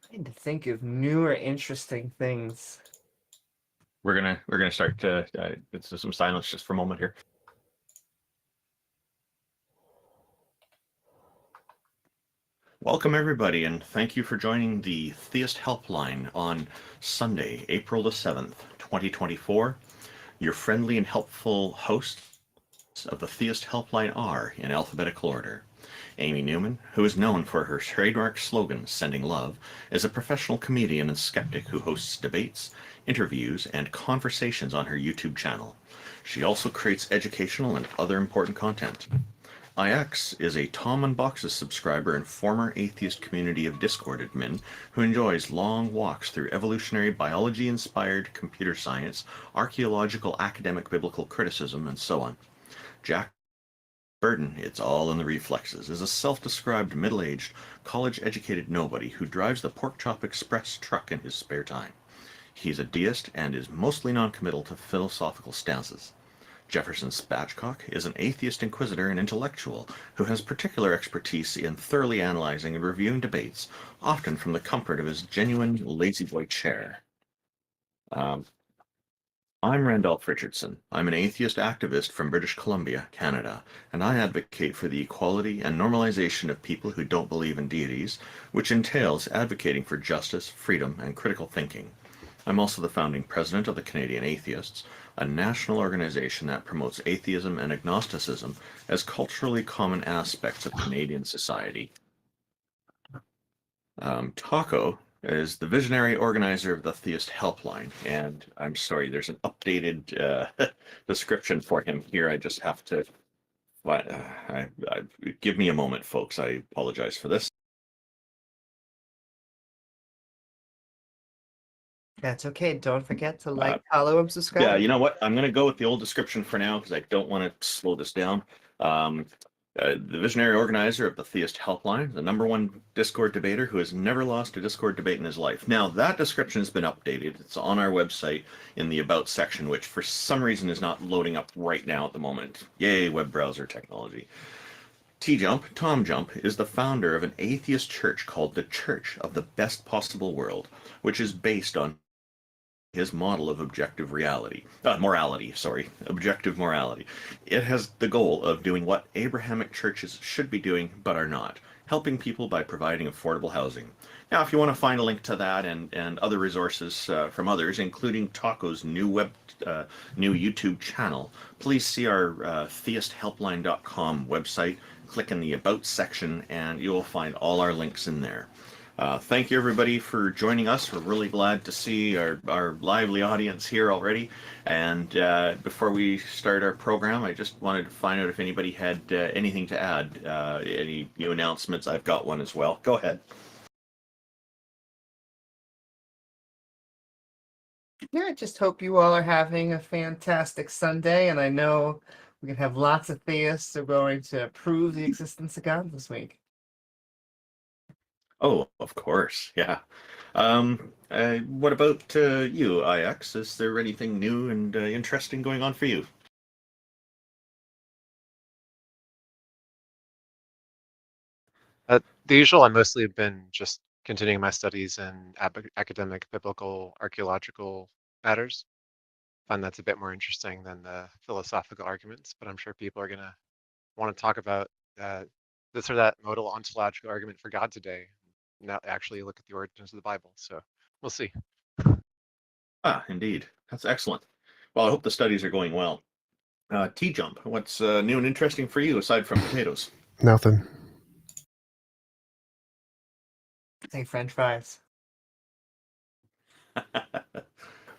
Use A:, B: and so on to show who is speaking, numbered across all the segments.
A: Trying to think of new or interesting things.
B: We're gonna start to it's some silence just for a moment here. Welcome everybody, and thank you for joining the Theist Helpline on Sunday, April the 7th, 2024. Your friendly and helpful hosts of the Theist Helpline are, in alphabetical order, Amy Newman, who is known for her trademark slogan, Sending Love, is a professional comedian and skeptic who hosts debates, interviews, and conversations on her YouTube channel. She also creates educational and other important content. IX is a Tom Unboxes subscriber and former atheist community of Discord admin who enjoys long walks through evolutionary biology-inspired computer science, archaeological academic biblical criticism, and so on. Jack Burton, it's all in the reflexes, is a self-described middle-aged, college-educated nobody who drives the Pork Chop Express truck in his spare time. He's a deist and is mostly non-committal to philosophical stances. Jefferson Spatchcock is an atheist inquisitor and intellectual who has particular expertise in thoroughly analyzing and reviewing debates, often from the comfort of his genuine lazy-boy chair. I'm Randolph Richardson. I'm an atheist activist from British Columbia, Canada, and I advocate for the equality and normalization of people who don't believe in deities, which entails advocating for justice, freedom, and critical thinking. I'm also the founding president of the Canadian Atheists, a national organization that promotes atheism and agnosticism as culturally common aspects of Canadian society. Taco is the visionary organizer of the Theist Helpline, and I'm sorry, there's an updated description for him here. I just have to give me a moment, folks. I apologize for this.
A: That's okay. Don't forget to like, follow, and subscribe.
B: Yeah, you know what? I'm going to go with the old description for now because I don't want to slow this down. The visionary organizer of the Theist Helpline, the #1 Discord debater who has never lost a Discord debate in his life. Now, that description has been updated. It's on our website in the About section, which for some reason is not loading up right now at the moment. Yay, web browser technology. Tom Jump, is the founder of an atheist church called the Church of the Best Possible World, which is based on his model of objective objective morality. It has the goal of doing what Abrahamic churches should be doing but are not, helping people by providing affordable housing. Now, if you want to find a link to that and other resources from others, including Taco's new YouTube channel, please see our theisthelpline.com website, click in the About section, and you will find all our links in there. Thank you, everybody, for joining us. We're really glad to see our lively audience here already. And before we start our program, I just wanted to find out if anybody had anything to add, any new announcements. I've got one as well. Go ahead.
A: Yeah, I just hope you all are having a fantastic Sunday, and I know we can have lots of theists who are going to prove the existence of God this week.
B: Oh, of course, yeah. What about you, IX? Is there anything new and interesting going on for you?
C: The usual, I mostly have been just continuing my studies in academic, biblical, archaeological matters. Find that's a bit more interesting than the philosophical arguments, but I'm sure people are going to want to talk about this or that modal ontological argument for God today, not actually look at the origins of the Bible. So we'll see.
B: Ah, indeed. That's excellent. Well, I hope the studies are going well. T-Jump, what's new and interesting for you aside from potatoes?
D: Nothing.
A: Say French fries.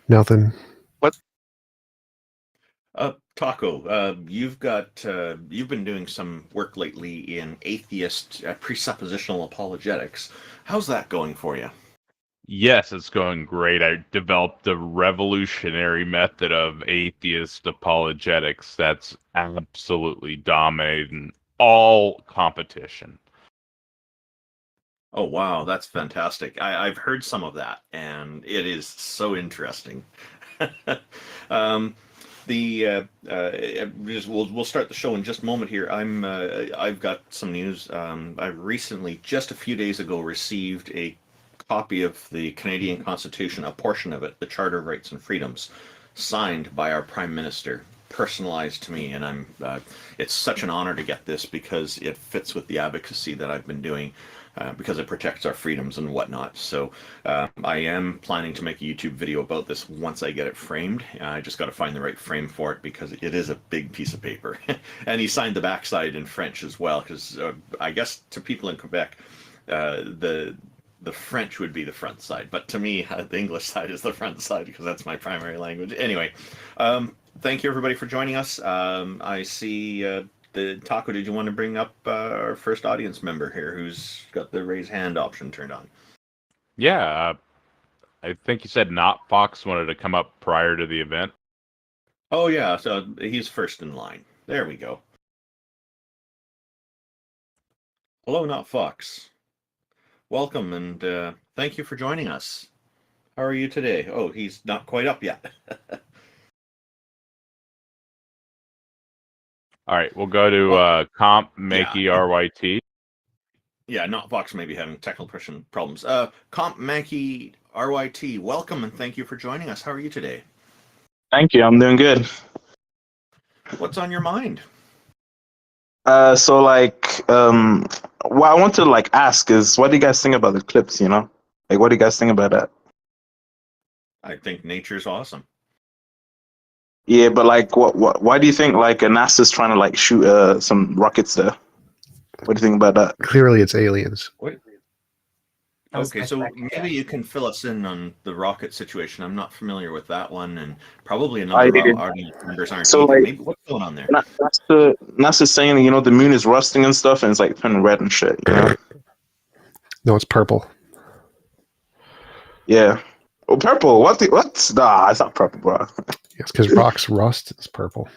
D: Nothing.
C: What?
B: Taco, you've been doing some work lately in atheist presuppositional apologetics. How's that going for you?
E: Yes, it's going great. I developed a revolutionary method of atheist apologetics that's absolutely dominating all competition.
B: Oh, wow, that's fantastic. I've heard some of that, and it is so interesting. We'll start the show in just a moment here. I've got some news. I recently, just a few days ago, received a copy of the Canadian Constitution, a portion of it, the Charter of Rights and Freedoms, signed by our Prime Minister, personalized to me, and it's such an honor to get this because it fits with the advocacy that I've been doing, because it protects our freedoms and whatnot. So I am planning to make a YouTube video about this once I get it framed. I just got to find the right frame for it because it is a big piece of paper. And he signed the backside in French as well, because I guess to people in Quebec, the French would be the front side, but to me, the English side is the front side because that's my primary language. Anyway, thank you everybody for joining us. I see the Taco. Did you want to bring up our first audience member here, who's got the raise hand option turned on?
E: Yeah, I think you said Not Fox wanted to come up prior to the event.
B: Oh yeah, so he's first in line. There we go. Hello, Not Fox. Welcome, and thank you for joining us. How are you today? Oh, he's not quite up yet.
E: All right, we'll go to Comp Makey RYT.
B: Yeah, Not Fox may be having technical problems. Comp Mankey RYT, welcome and thank you for joining us. How are you today?
F: Thank you. I'm doing good.
B: What's on your mind?
F: What I want to ask is, what do you guys think about the clips? What do you guys think about that?
B: I think nature's awesome.
F: Yeah, but why do you think NASA's trying to shoot some rockets there? What do you think about that?
D: Clearly, it's aliens.
B: What? Okay, so maybe you can fill us in on the rocket situation. I'm not familiar with that one, and probably a number of our members aren't either. Maybe what's going on there?
F: NASA's saying, the moon is rusting and stuff, and it's turning red and shit.
D: No, it's purple.
F: Yeah. Oh, purple. What? Nah, it's not purple, bro.
D: Yes, because rocks rust. It's purple.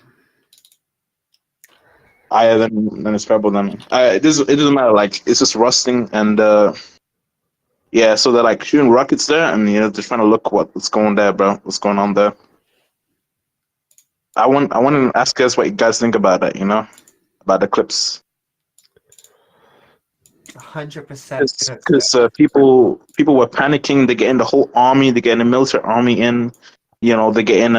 F: Then it's purple. Then it doesn't matter. It's just rusting, and yeah. So they're shooting rockets there, and they're trying to look what's going there, bro. What's going on there? I want to ask guys what you guys think about that. About the clips.
A: 100%.
F: Because people were panicking. They're getting the whole army. They're getting the military army in. They're getting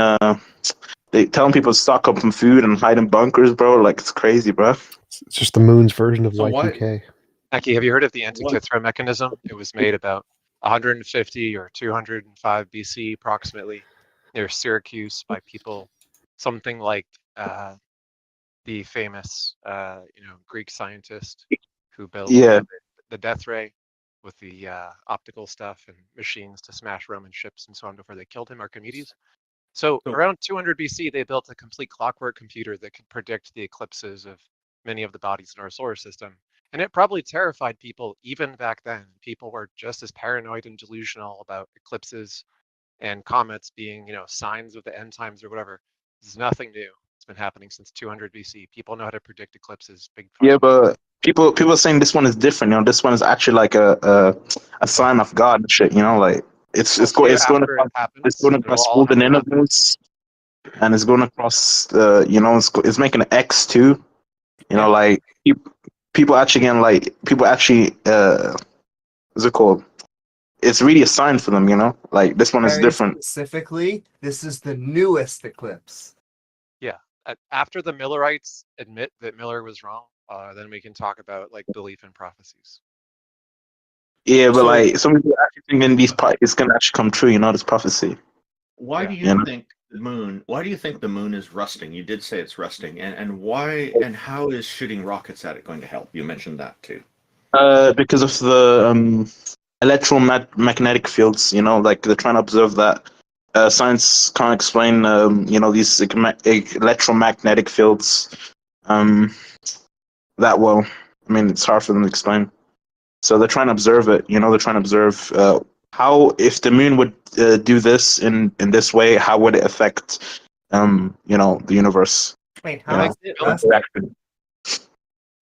F: they telling people to stock up on food and hide in bunkers, bro. It's crazy, bro.
D: It's just the moon's version of
B: So
D: Y2K.
C: Aki, have you heard of the Antikythera mechanism? It was made about 150 or 205 BC approximately near Syracuse by people, something like the famous Greek scientist who built the death ray with the optical stuff and machines to smash Roman ships and so on before they killed him, Archimedes. So around 200 BC, they built a complete clockwork computer that could predict the eclipses of many of the bodies in our solar system. And it probably terrified people even back then. People were just as paranoid and delusional about eclipses and comets being, signs of the end times or whatever. This is nothing new. It's been happening since 200 BC. People know how to predict eclipses.
F: Yeah, but people are saying this one is different. This one is actually a sign of God and shit. It's going to cross all the Ninevehs, and it's going across it's making an X too. People actually what's it called? It's really a sign for them. This one is
A: Very
F: different.
A: Specifically, this is the newest eclipse.
C: Yeah. After the Millerites admit that Miller was wrong, then we can talk about belief in prophecies.
F: Yeah, but some people actually think in these it's gonna actually come true. This prophecy.
B: Why do you think the moon? Why do you think the moon is rusting? You did say it's rusting, and why and how is shooting rockets at it going to help? You mentioned that too.
F: Because of the electromagnetic fields. They're trying to observe that. Science can't explain, these electromagnetic fields that well. I mean, it's hard for them to explain. So they're trying to observe it. They're trying to observe how, if the moon would do this in this way, how would it affect, the universe?
A: Wait, how is it rusting?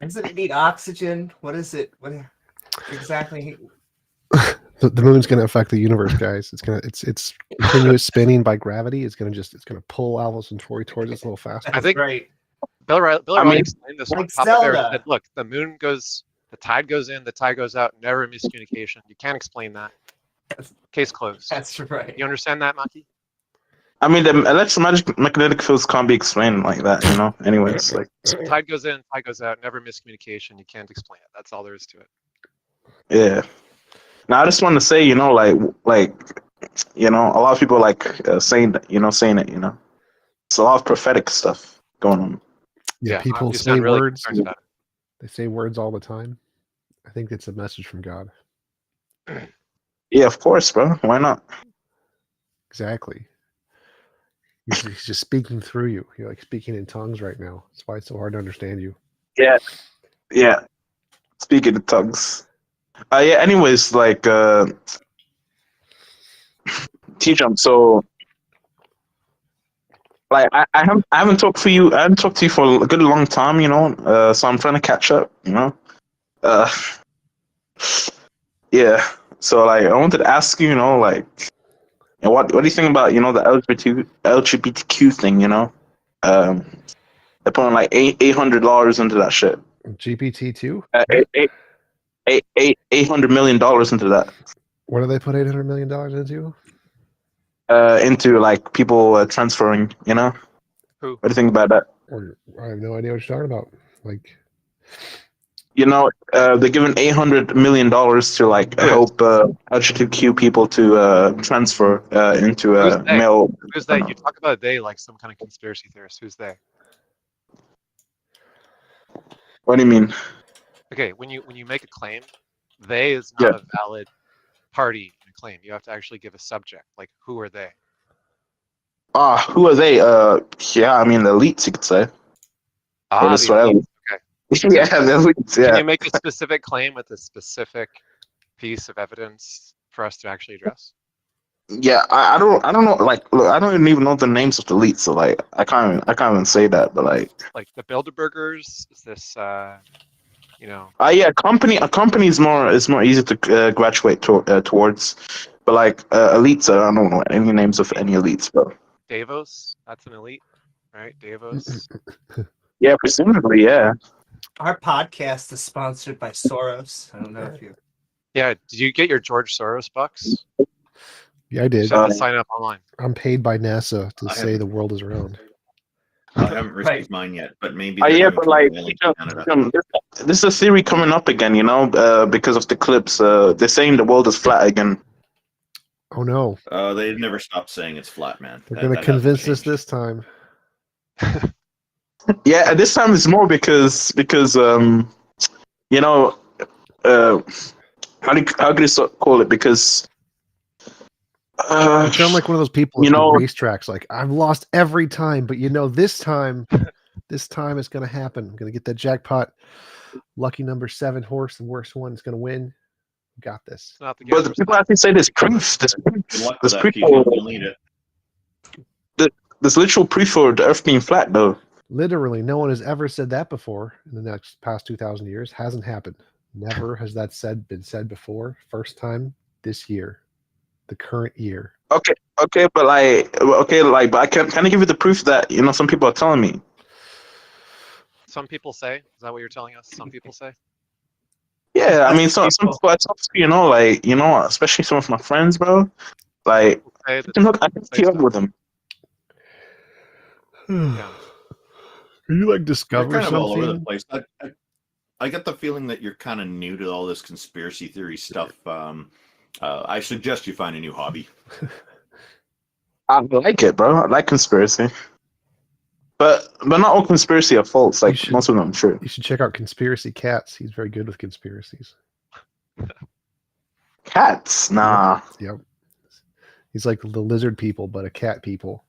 A: Doesn't it need oxygen? What is it? What exactly?
D: The moon's going to affect the universe, guys. It's continuous spinning by gravity. It's going to pull Alpha Centauri towards us a little faster.
C: I think
A: right.
C: Bill Riley explained this one.
A: Zelda.
C: Look, the moon goes, the tide goes in, the tide goes out, never miscommunication. You can't explain that. Case closed.
A: That's right.
C: You understand that, Maki?
F: I mean, the electromagnetic fields can't be explained like that, you know. Anyways, like
C: Tide goes in, tide goes out. Never miscommunication. You can't explain it. That's all there is to it.
F: yeah. Now I just want to say, you know, like you know, a lot of people like saying that, saying it, you know. It's a lot of prophetic stuff going on.
D: Yeah, people
C: you
D: say
C: sound really
D: words.
C: concerned about
D: They say words all the time. I think it's a message from God.
F: Yeah, of course, bro. Why not?
D: Exactly. He's just speaking through you. You're like speaking in tongues right now. That's why it's so hard to understand you.
F: Yeah, yeah. Speaking of tongues. Yeah. Anyways, like T-Jump. So, like, I haven't talked to you. I haven't talked to you for a good long time, you know. So I'm trying to catch up, you know. Uh, yeah. So, like, I wanted to ask you, you know, like, what do you think about, you know, the LGBTQ thing, you know? They're putting like $800 into that shit.
D: GPT-2?
F: $800 million into that.
D: What do they put $800 million into?
F: Into like people transferring, you know?
C: Who?
F: What do you think about that?
D: Or I have no idea what you're talking about. Like,
F: You know, they're giving $800 million to like help LGBTQ people to transfer into
C: Who's they?
F: male.
C: Who's they? You talk about they like some kind of conspiracy theorist. Who's they?
F: What do you mean?
C: Okay, when you make a claim, they is not a valid party in a claim. You have to actually give a subject. Like, who are they?
F: Who are they? Yeah, I mean the elites, you could say.
C: Ah,
F: that's
C: the
F: what
C: elites. Okay.
F: yeah, the elites.
C: Can
F: Yeah.
C: you make a specific claim with a specific piece of evidence for us to actually address?
F: Yeah, I don't know. Like, look, I don't even know the names of the elites, so like, I can't even say that. But
C: like the Bilderbergers, is this you know?
F: yeah, a company is more easy to graduate towards, but like elites, I don't know any names of any elites, bro.
C: Davos, that's an elite, right? Davos.
F: Yeah, presumably, yeah.
A: Our podcast is sponsored by Soros. I don't know if you.
C: Yeah, did you get your George Soros bucks?
D: yeah, I
C: You
D: did.
C: just have to sign up online.
D: I'm paid by NASA to
B: I
D: say
B: haven't-
D: the world is round.
B: I haven't received
A: Right.
B: mine yet, but maybe.
F: Yeah,
B: they're
F: but
B: going
F: like,
B: to Canada.
F: this is a theory coming up again, you know, because of the clips. They're saying the world is flat again.
D: Oh no,
B: They never stopped saying it's flat, man.
D: they're
B: That-
D: going to
B: that hasn't
D: convince us
B: changed.
D: this time.
F: Yeah, and this time it's more because you know, how could you call it? Because
D: You sound like one of those people
F: you
D: at the
F: know,
D: racetracks. Like, I've lost every time, but you know, this time it's going to happen. I'm going to get that jackpot. Lucky number 7 horse, the worst one, is going to win. Got this.
C: It's not the
F: but the people actually say there's proof.
B: Good luck with
F: There's
B: that,
F: proof.
B: Keith. You'll need it.
F: There's literal proof for the Earth being flat, though.
D: Literally, no one has ever said that before in the past 2,000 years. Hasn't happened. Never has that been said before. First time this year, the current year.
F: Okay, but but I can I give you the proof that you know some people are telling me.
C: Some people say, is that what you're telling us? Some people say.
F: Yeah, I mean,
A: That's
F: some people I talk to, you know, like you know, especially some of my friends, bro. Like,
C: Say
F: I
C: that
F: can keep up with them.
C: Yeah.
D: Can you like
B: You're
D: discover
B: kind of all over the
D: something?
B: place. I get the feeling that you're kind of new to all this conspiracy theory stuff. I suggest you find a new hobby.
F: I like it, bro. I like conspiracy, but not all conspiracy are false. Like
D: should-
F: most of them are true.
D: You should check out Conspiracy Cats. He's very good with conspiracies.
F: Cats, nah.
D: Yep. He's like the lizard people, but a cat people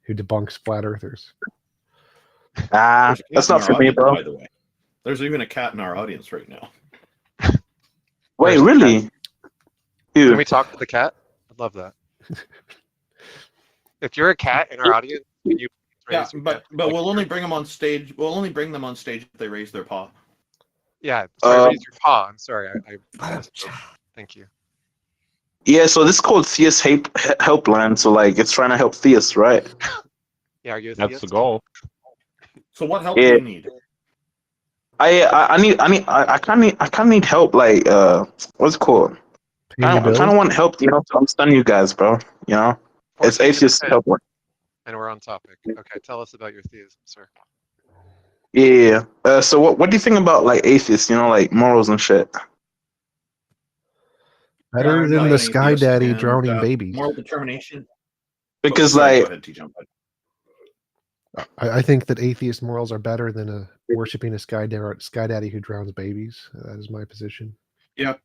D: who debunks flat earthers.
B: There's a
F: That's
B: cat in
F: not
B: our
F: for me,
B: audience,
F: bro.
B: By the way, there's even a cat in our audience right now.
F: Wait,
C: Where's the
F: really?
C: Can
F: Dude,
C: we talk to the cat? I'd love that. If you're a cat in our audience, can you
B: Yeah,
C: raise your
B: but
C: hand?
B: but we'll only bring them on stage. We'll only bring them on stage if they raise their paw.
C: Yeah, sorry, raise your paw. I'm sorry, I misspoke. Thank you.
F: yeah. So this is called Theist Helpline. So like, it's trying to help theists, right?
C: Yeah, are you a
E: That's
C: theist?
E: the goal.
B: So what help
F: Yeah.
B: do you need?
F: I kind of need help. Like, what's it called? I kind of want help, to understand you guys, bro. It's
C: 14
F: Atheist
C: minutes,
F: Helpline.
C: and we're on topic. Okay, tell us about your theism, sir.
F: Yeah. So what do you think about like atheists? Like morals and shit.
D: Better
B: I'm
D: than
B: not
D: the
B: an
D: Sky
B: atheist,
D: Daddy
B: and
D: drowning babies.
B: moral determination.
F: Because
B: Sorry, go
F: like,
B: ahead, T-Jump.
D: I think that atheist morals are better than worshiping a Sky Daddy who drowns babies. That is my position.
B: Yeah,
F: I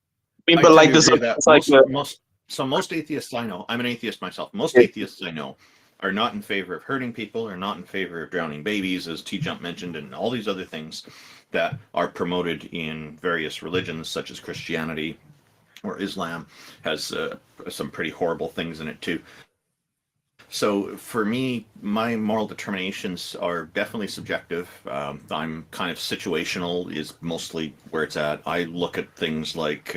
F: mean,
B: I
F: but
B: tend
F: like
B: to
F: this,
B: agree with
F: it's
B: that.
F: like
B: Most atheists I know, I'm an atheist myself. Most
F: Yeah.
B: atheists I know are not in favor of hurting people, are not in favor of drowning babies, as T Jump mentioned, and all these other things that are promoted in various religions, such as Christianity or Islam, has some pretty horrible things in it too. So for me, my moral determinations are definitely subjective. I'm kind of situational is mostly where it's at. I look at things like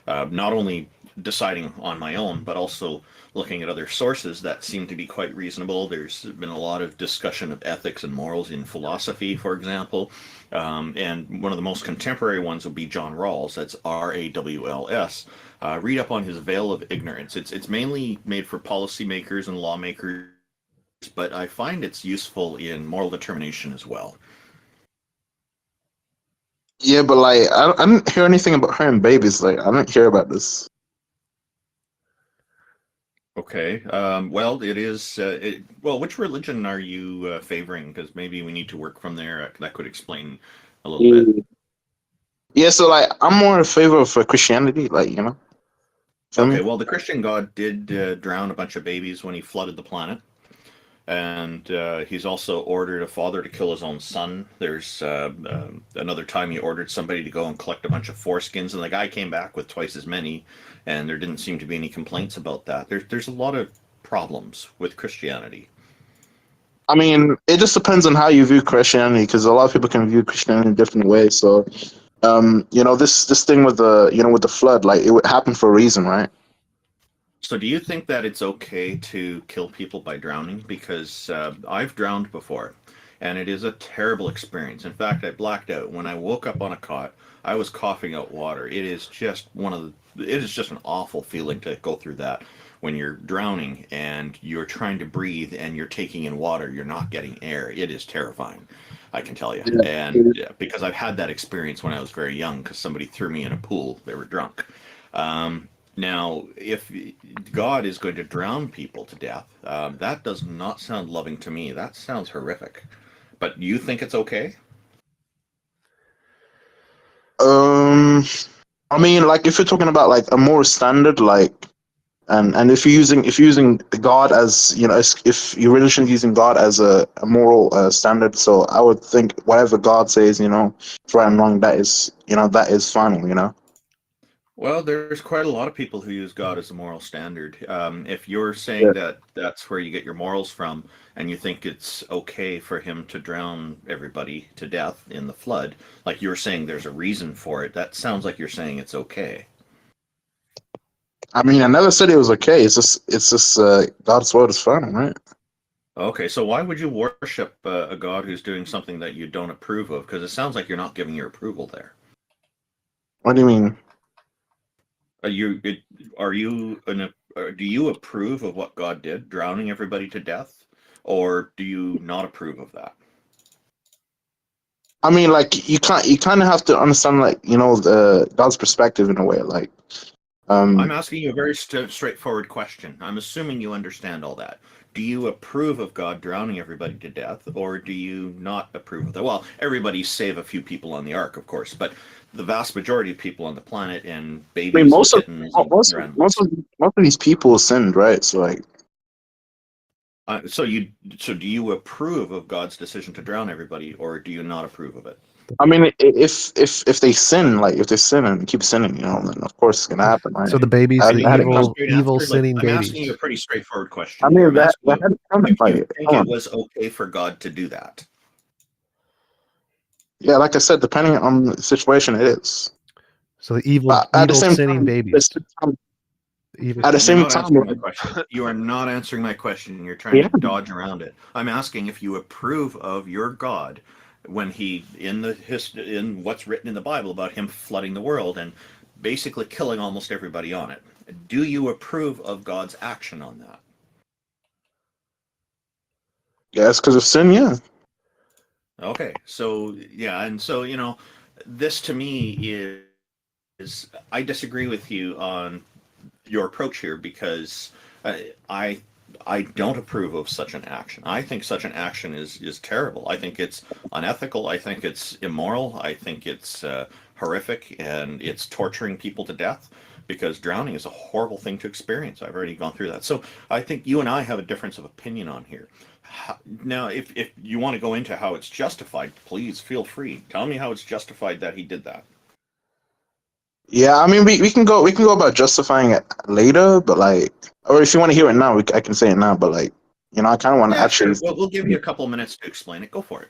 B: not only deciding on my own, but also looking at other sources that seem to be quite reasonable. There's been a lot of discussion of ethics and morals in philosophy, for example. And one of the most contemporary ones would be John Rawls. That's Rawls. Read up on his Veil of Ignorance. It's mainly made for policymakers and lawmakers, but I find it's useful in moral determination as well.
F: Yeah, but like I didn't hear anything about hurting babies. Like I didn't hear about this.
B: Okay. Well, it is. Well, which religion are you favoring? Because maybe we need to work from there. That could explain a little bit.
F: Yeah, so like I'm more in favor of Christianity. Like feel
B: Okay.
F: me?
B: Well, the Christian God did drown a bunch of babies when he flooded the planet. And he's also ordered a father to kill his own son. There's another time he ordered somebody to go and collect a bunch of foreskins, and the guy came back with twice as many, and there didn't seem to be any complaints about that. There's a lot of problems with Christianity.
F: I mean, it just depends on how you view Christianity, because a lot of people can view Christianity in different ways. So, this thing with the flood, like it would happen for a reason, right?
B: So, do you think that it's okay to kill people by drowning? Because I've drowned before, and it is a terrible experience. In fact, I blacked out. When I woke up on a cot, I was coughing out water. It is just it is just an awful feeling to go through that when you're drowning and you're trying to breathe and you're taking in water, you're not getting air. It is terrifying, I can tell you. And because I've had that experience when I was very young, because somebody threw me in a pool, they were drunk. Now, if God is going to drown people to death, that does not sound loving to me. That sounds horrific. But you think it's okay?
F: I mean, like if you're talking about like a more standard, like, and if you're using God as if your religion is using God as a moral standard, so I would think whatever God says, it's right and wrong, that is final.
B: Well, there's quite a lot of people who use God as a moral standard. If you're saying
F: Yeah.
B: that that's where you get your morals from, and you think it's okay for him to drown everybody to death in the flood, like you're saying there's a reason for it, that sounds like you're saying it's okay.
F: I mean, I never said it was okay. It's just God's word is final, right?
B: Okay, so why would you worship a God who's doing something that you don't approve of? Because it sounds like you're not giving your approval there.
F: What do you mean?
B: Do you approve of what God did, drowning everybody to death, or do you not approve of that?
F: I mean, like you kind of have to understand, like the God's perspective in a way, like
B: I'm asking you a very straightforward question. I'm assuming you understand all that. Do you approve of God drowning everybody to death, or do you not approve of that? Well, everybody save a few people on the ark, of course, but the vast majority of people on the planet and
F: I mean,
B: babies and kittens and other animals.
F: most of these people sinned, right? So like,
B: So do you approve of God's decision to drown everybody, or do you not approve of it?
F: I mean, if they sin, like if they sin and keep sinning, then of course it's gonna happen, right?
D: So the babies,
F: I-
D: the
F: I-
D: evil sinning
B: I'm asking you a
D: babies.
B: pretty straightforward question.
F: I
B: Here.
F: mean
B: I'm
F: that
B: asking you
F: had to come
B: if
F: by
B: you
F: it.
B: think
F: Come
B: it
F: on.
B: was okay for God to do that.
F: Yeah, like I said, depending on the situation, it is.
D: So the evil,
F: But at the
D: evil
F: same
D: sinning
F: time,
D: babies. Evil.
F: at the
B: You're
F: same
B: not
F: time,
B: answering my question. You are not answering my question. You're trying
F: yeah.
B: to dodge around it. I'm asking if you approve of your God when he in what's written in the Bible about him flooding the world and basically killing almost everybody on it. Do you approve of God's action on that?
F: Yeah, it's because of sin. Yeah.
B: Okay, so yeah, and so this to me is I disagree with you on your approach here because I I don't approve of such an action. I think such an action is terrible. I think it's unethical. I think it's immoral. I think it's horrific, and it's torturing people to death because drowning is a horrible thing to experience. I've already gone through that. So I think you and I have a difference of opinion on here. Now, if you want to go into how it's justified, please feel free. Tell me how it's justified that he did that.
F: Yeah, I mean, we can go about justifying it later, but like, or if you want to hear it now, I can say it now. But like, I kind of want to
B: Yeah,
F: actually.
B: sure. We'll give you a couple of minutes to explain it. Go for it.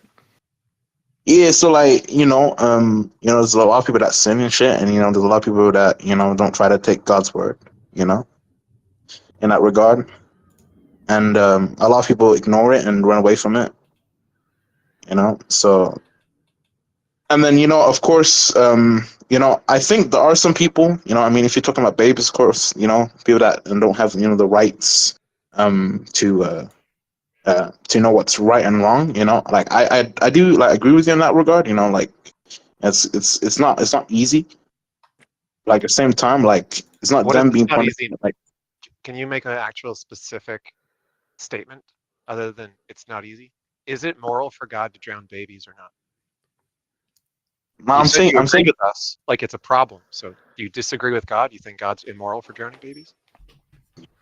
F: Yeah, so like, there's a lot of people that sin and shit, and there's a lot of people that don't try to take God's word, in that regard, and a lot of people ignore it and run away from it, So, and then of course, I think there are some people, I mean, if you're talking about babies, of course, people that don't have the rights, to know what's right and wrong, like I do like agree with you in that regard, like it's not easy. Like at the same time, like it's not
C: What
F: them
C: is
F: being
C: not
F: punished.
C: easy?
F: Like
C: Can you make an actual specific statement other than it's not easy? Is it moral for God to drown babies or not? You said you
F: I'm
C: agree
F: saying,
C: with us, like it's a problem. So do you disagree with God? You think God's immoral for drowning babies?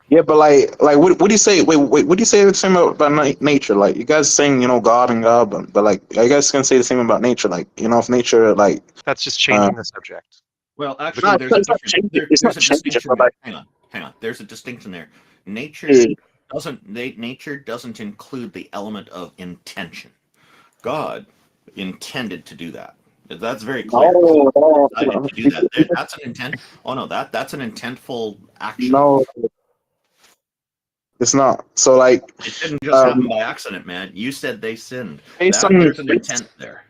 F: yeah, but like what do you say? Wait, what do you say the same about nature? Like you guys saying God and God, but like you guys can say the same about nature. Like if nature like
C: That's just
F: uh,
C: changing the subject.
B: Well, actually,
F: no,
B: there's a
F: it's not
B: difference.
F: changing. It's
B: There's
F: not
B: a
F: changing,
B: distinction
F: but
B: there.
F: like
B: Hang on. There's a distinction there.
F: yeah.
B: Nature doesn't include the element of intention. God intended to do that. That's very clear.
F: No, no,
B: I did to do that. That's an intent. Oh no, that's an intentful action.
F: no, it's not. So like
B: It didn't just happen
F: um,
B: by accident, man. You said they sinned.
F: based on
B: There's an intent there.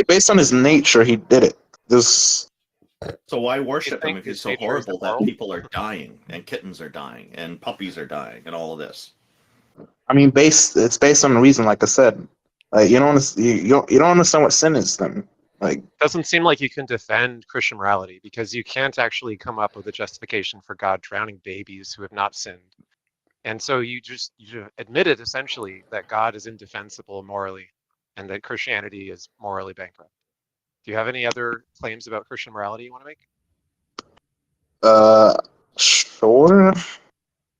F: based on his nature, he did it. This
B: So why
C: You
B: worship him
C: think
B: if
C: his
B: he's so
C: nature is
B: horrible that
C: immoral?
B: people are dying and kittens are dying and puppies are dying and all of this?
F: I mean, it's based on the reason, like I said. Like you don't understand what sin is then. Like
C: Doesn't seem like you can defend Christian morality because you can't actually come up with a justification for God drowning babies who have not sinned. And so you admitted essentially that God is indefensible morally and that Christianity is morally bankrupt. Do you have any other claims about Christian morality you want to make?
F: sure.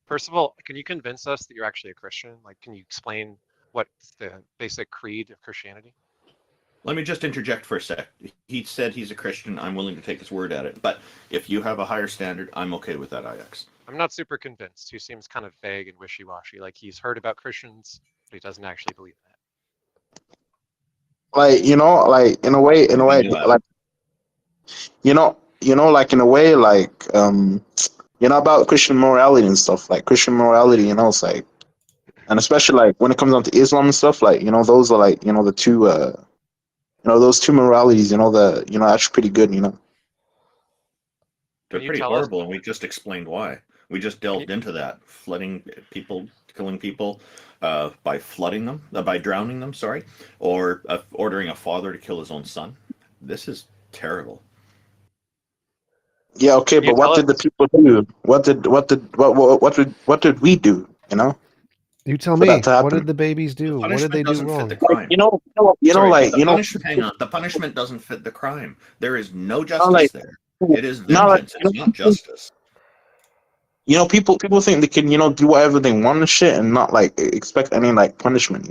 C: First of all, can you convince us that you're actually a Christian? Like, can you explain what's the basic creed of Christianity?
B: Let me just interject for a sec. He said he's a Christian. I'm willing to take his word at it. But if you have a higher standard, I'm okay with that, IX.
C: I'm not super convinced. He seems kind of vague and wishy-washy. Like he's heard about Christians, but he doesn't actually believe in it.
F: Like like in a way, like like in a way, like about Christian morality and stuff. Like Christian morality, it's like, and especially like when it comes down to Islam and stuff, like those are like the two those two moralities, actually pretty good,
B: They're
C: Can you
B: pretty
C: tell us?
B: horrible, and we just explained why. We just delved into that, flooding people, killing people by flooding them, by drowning them, sorry, or ordering a father to kill his own son. This is terrible.
F: Yeah, okay,
C: Can you
F: but what
C: tell
F: did the
C: us?
F: people do? What did we do?
D: You tell
F: For that
D: me.
F: to
D: What
F: happen.
D: did the babies
B: The
D: do? What did they
B: punishment
D: do
B: doesn't fit the
D: wrong?
F: Like
B: crime. Sorry,
F: like
B: the punishment. Hang on, the punishment doesn't fit the crime. There is no
F: not
B: justice
F: like
B: there. It is
F: not like
B: vengeance. It's not justice.
F: people think they can do whatever they want and shit and not like expect any like punishment.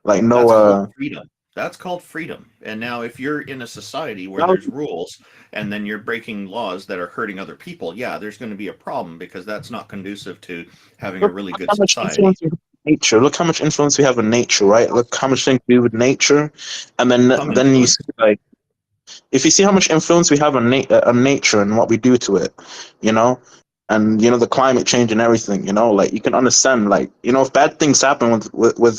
F: Like no
B: That's called freedom. That's called freedom. And now, if you're in a society where
F: no,
B: there's rules and then you're breaking laws that are hurting other people, yeah, there's going to be a problem because that's not conducive to having a really
F: look
B: good
F: how much
B: society.
F: influence we have in nature. Look how much influence we have in nature, right? Look how much things we do with nature, and
B: Some
F: then you
B: influence.
F: see like if you see how much influence we have on, on nature and what we do to it, you know, and the climate change and everything, like you can understand, like if bad things happen with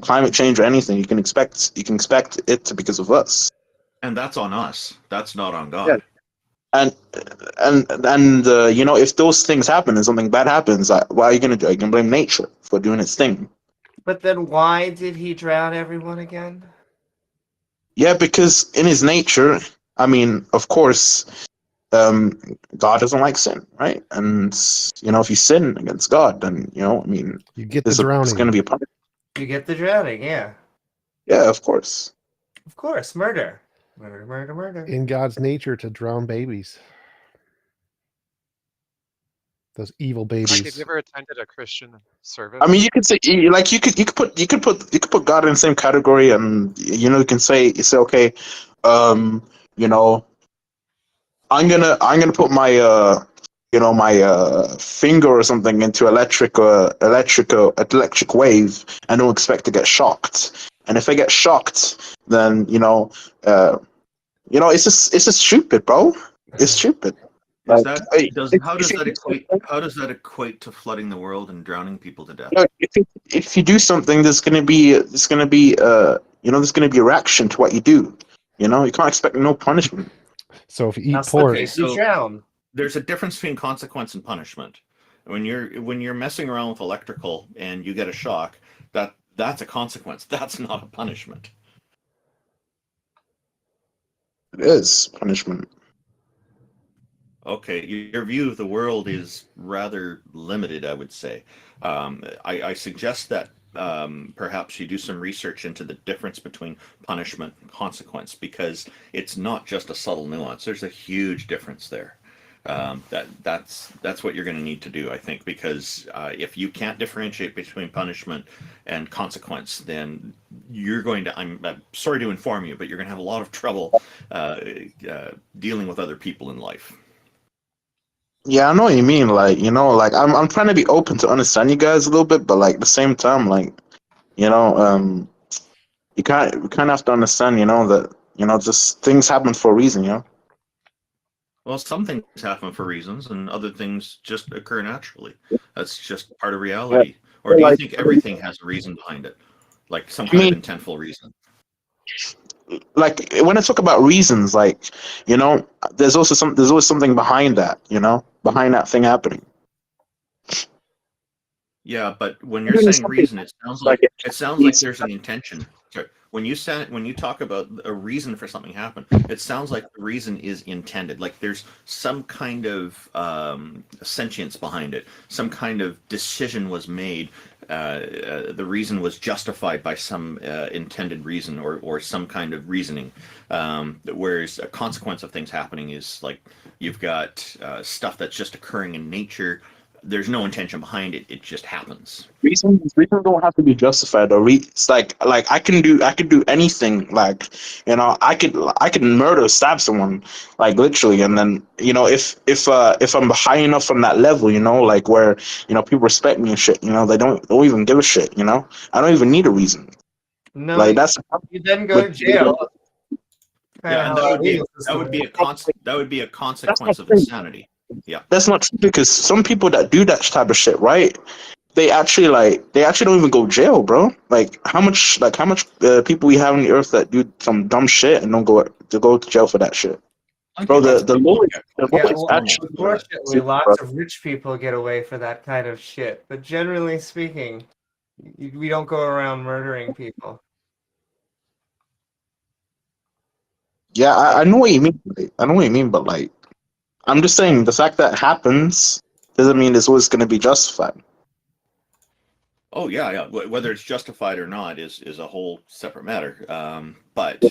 F: climate change or anything, you can expect it to because of us.
B: And that's on us. That's not on
F: Yeah.
B: God.
F: and if those things happen and something bad happens, what are you gonna do? You can blame nature for doing its thing.
A: But then why did he drown everyone again?
F: Yeah, because in his nature, I mean, of course, God doesn't like sin, right? And if you sin against God, then I mean,
D: You get the
F: it's
D: drowning.
F: going to be a punishment.
A: You get the drowning, yeah.
F: Yeah, of course.
A: Of course, murder. Murder.
D: In God's nature to drown babies. Those evil
C: Mike, have
D: babies.
C: you ever attended a Christian service?
F: I mean, you could say you could put God in the same category, and you can say okay, you know, I'm gonna put my my finger or something into electric wave, and don't expect to get shocked. And if I get shocked, then it's just stupid, bro. It's stupid.
B: Is
F: Like,
B: that how does that equate to flooding the world and drowning people to death?
F: if you do something, there's gonna be there's gonna be a reaction to what you do. You can't expect no punishment.
D: So if you eat
A: That's
D: pork,
A: the case, you drown.
B: There's a difference between consequence and punishment. When you're messing around with electrical and you get a shock, that's a consequence. That's not a punishment.
F: It is punishment.
B: Okay, your view of the world is rather limited, I would say. I suggest that perhaps you do some research into the difference between punishment and consequence, because it's not just a subtle nuance. There's a huge difference there. That's what you're going to need to do, I think, because if you can't differentiate between punishment and consequence, then you're going to, I'm sorry to inform you, but you're going to have a lot of trouble dealing with other people in life.
F: Yeah, I know what you mean. Like, I'm trying to be open to understand you guys a little bit, but like at the same time, like, you kind of have to understand, that just things happen for a reason,
B: Well, some things happen for reasons, and other things just occur naturally. That's just part of reality. Or do you think everything has a reason behind it, like some kind of intentful reason?
F: Like when I talk about reasons, like, there's always something behind that, behind that thing happening.
B: Yeah, but when you're saying reason, it sounds like there's an intention. Sorry. When you talk about a reason for something to happen, it sounds like the reason is intended. Like there's some kind of sentience behind it. Some kind of decision was made. The reason was justified by some intended reason or some kind of reasoning. Whereas a consequence of things happening is like you've got stuff that's just occurring in nature. There's no intention behind it. It just happens.
F: Reasons don't have to be justified, or it's like I can do anything. Like, I could murder, stab someone, like literally, and then if I'm high enough on that level, like where people respect me and shit, they don't even give a shit. I don't even need a reason.
A: No,
F: Like that's
A: you then go to jail.
B: Yeah, and that would be a consequence of insanity. Yeah,
F: that's not true, because some people that do that type of shit, right? They actually don't even go to jail, bro. Like how much people we have on the earth that do some dumb shit and don't go to jail for that shit, bro. The Lord actually,
A: unfortunately, lots of rich people get away for that kind of shit. But generally speaking, we don't go around murdering people.
F: Yeah, I know what you mean. I know what you mean, but like, I'm just saying the fact that it happens doesn't mean it's always going to be justified.
B: Oh yeah. Whether it's justified or not is a whole separate matter. But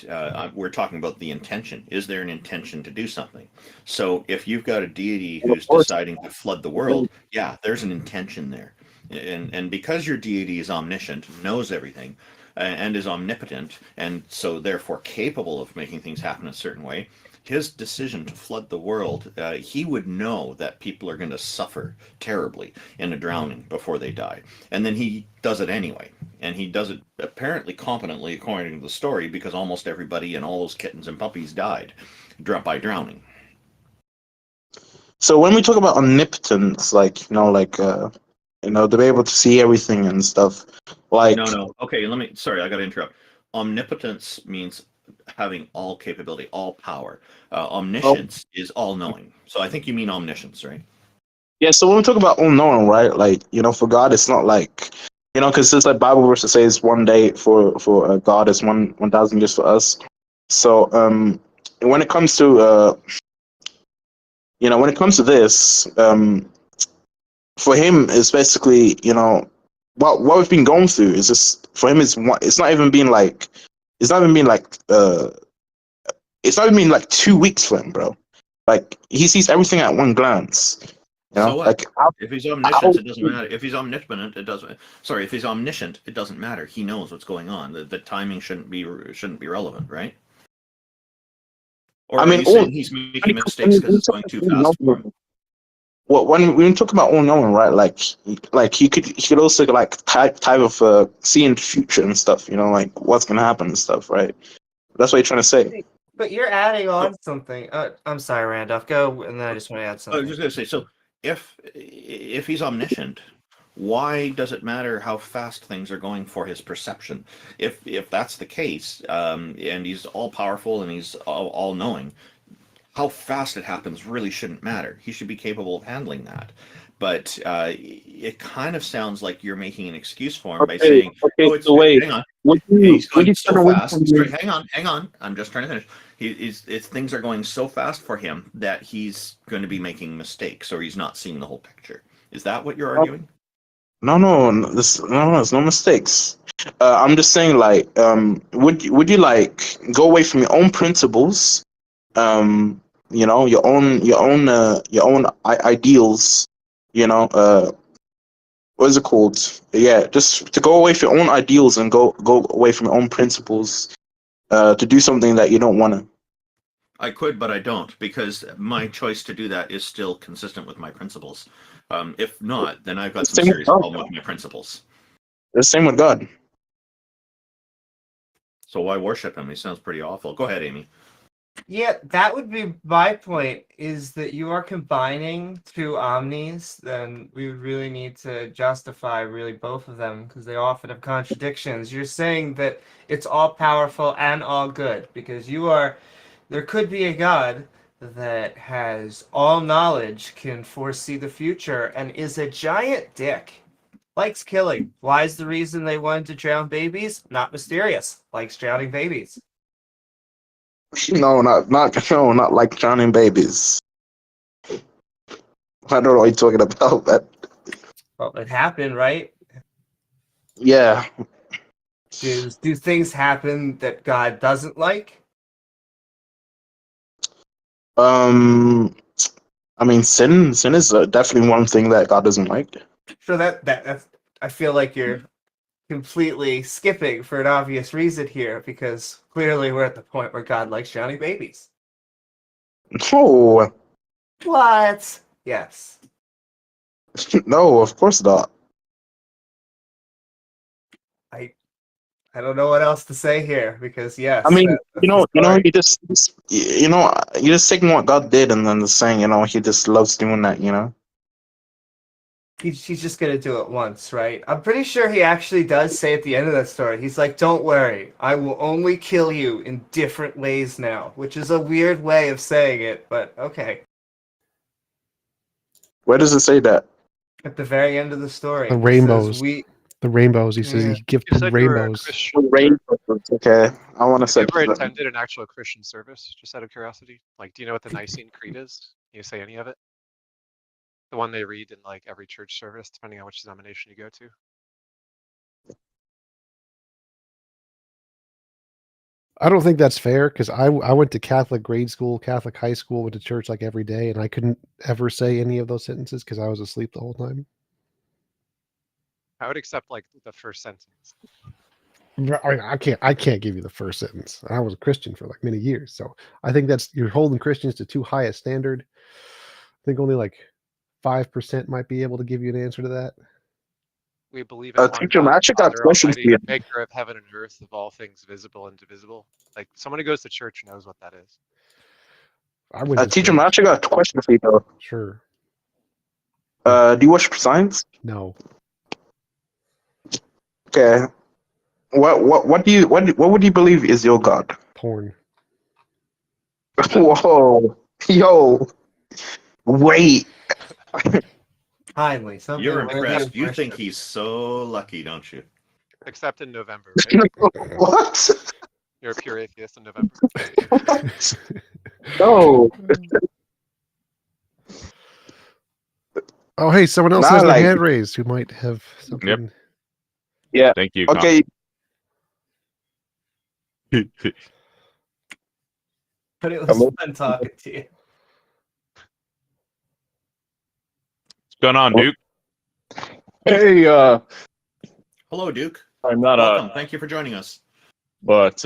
B: we're talking about the intention. Is there an intention to do something? So if you've got a deity who's deciding to flood the world, yeah, there's an intention there. And because your deity is omniscient, knows everything, and is omnipotent, and so therefore capable of making things happen a certain way, his decision to flood the world, he would know that people are going to suffer terribly in a drowning before they die. And then he does it anyway. And he does it apparently competently, according to the story, because almost everybody and all those kittens and puppies died by drowning.
F: So when we talk about omnipotence, like, to be able to see everything and stuff, like...
B: No. Okay, sorry, I got to interrupt. Omnipotence means having all capability, all power. Omniscience is all knowing. So I think you mean omniscience, right?
F: Yeah, so when we talk about unknown, right? Like, for God, it's not like, because there's like Bible verse that says one day for God is 1,000 years for us. So when it comes to when it comes to this, for him is basically, what we've been going through is just for him it's not even been like it's not even been like it's not even been like 2 weeks for him, bro. Like he sees everything at one glance.
B: So what?
F: Like
B: If he's omniscient, it doesn't matter. If he's omnipotent, it doesn't. Sorry, if he's omniscient, it doesn't matter. He knows what's going on. The timing shouldn't be relevant, right? Or
F: I
B: are
F: mean,
B: you saying he's making mistakes because it's going too fast for him?
F: Well, when we talk about all knowing, right? Like he could also like type of see in the future and stuff. Like what's gonna happen and stuff, right? That's what you're trying to say.
A: But you're adding on something. I'm sorry, Randolph. Go, and then I just want to add
B: I was
A: something.
B: just gonna say, so if he's omniscient, why does it matter how fast things are going for his perception? If that's the case, and he's all powerful and he's all knowing, how fast it happens really shouldn't matter. He should be capable of handling that. But it kind of sounds like you're making an excuse for him by saying,
F: Okay,
B: "Oh, it's
F: so wait,
B: hang on,
F: would
B: he's
F: you
B: going so
F: turn away
B: fast."
F: from me?
B: Hang on. I'm just trying to finish. It's things are going so fast for him that he's going to be making mistakes, or he's not seeing the whole picture. Is that what you're arguing?
F: No, there's no mistakes. I'm just saying, like, would you like go away from your own principles, your own ideals, what is it called? Yeah, just to go away from your own ideals and go away from your own principles, to do something that you don't want to.
B: I could, but I don't, because my choice to do that is still consistent with my principles. If not, then I've got some
F: Same with
B: serious
F: God.
B: problem with my principles.
F: The same with God.
B: So why worship him? He sounds pretty awful. Go ahead, Amy.
A: Yeah, that would be my point, is that you are combining two omnis, then we would really need to justify really both of them because they often have contradictions. You're saying that it's all powerful and all good because there could be a God that has all knowledge, can foresee the future, and is a giant dick. Likes killing. Why is the reason they wanted to drown babies? Not mysterious. Likes drowning babies.
F: No, not like drowning babies. I don't know what you're talking about, but
A: Well, it happened, right?
F: yeah.
A: Do things happen that God doesn't like?
F: I mean, sin is definitely one thing that God doesn't like.
A: So that's I feel like you're completely skipping for an obvious reason here because clearly we're at the point where God likes drowning babies.
F: No,
A: What? Yes.
F: no, of course not.
A: I don't know what else to say here because yes.
F: I mean,
A: that's the story.
F: you just taking what God did and then just saying, he just loves doing that.
A: He's just gonna do it once, right? I'm pretty sure he actually does say at the end of that story, he's like, "Don't worry, I will only kill you in different ways now," which is a weird way of saying it, but okay.
F: Where does it say that?
A: At the very end of the story,
D: The
A: he
D: rainbows.
A: says, "We."
D: The rainbows. He says
A: Yeah.
D: he gifted
C: You said you were a
D: rainbows.
C: Christian.
F: Okay, I want to
C: Have
F: say.
C: you ever attended an actual Christian service, just out of curiosity? Like, do you know what the Nicene Creed is? Can you say any of it? The one they read in like every church service, depending on which denomination you go to.
D: I don't think that's fair because I went to Catholic grade school, Catholic high school, went to church like every day, and I couldn't ever say any of those sentences because I was asleep the whole time.
C: I would accept like the first sentence.
D: I can't give you the first sentence. I was a Christian for like many years, so I think you're holding Christians to too high a standard. I think only like 5% might be able to give you an answer to that.
C: We believe in one
F: Teacher,
C: God,
F: I actually got
C: Father
F: questions for
C: Almighty,
F: you.
C: maker of heaven and earth, of all things visible and divisible. Like someone who goes to church knows what that is.
D: I went to
F: Teacher,
D: church.
F: I actually got a question for you though.
D: Sure.
F: Do you worship science?
D: No.
F: Okay. What would you believe is your God?
D: porn.
F: Whoa, yo, wait.
A: Finally, something.
B: You're
A: worthy of
B: impressed. You think
A: worship.
B: he's so lucky, don't you?
C: Except in November, right?
F: What?
C: You're a pure atheist in November.
F: What? No.
D: Oh, hey, someone else
F: Nah,
D: has their
F: like-
D: hand raised who might have something.
F: Yeah.
E: Thank you. Con.
F: Okay.
A: But it was
F: Hello?
A: fun talking to you.
E: What's going on, Duke?
G: Hey,
B: Hello, Duke.
G: I'm not
B: Welcome. Thank you for joining us.
G: but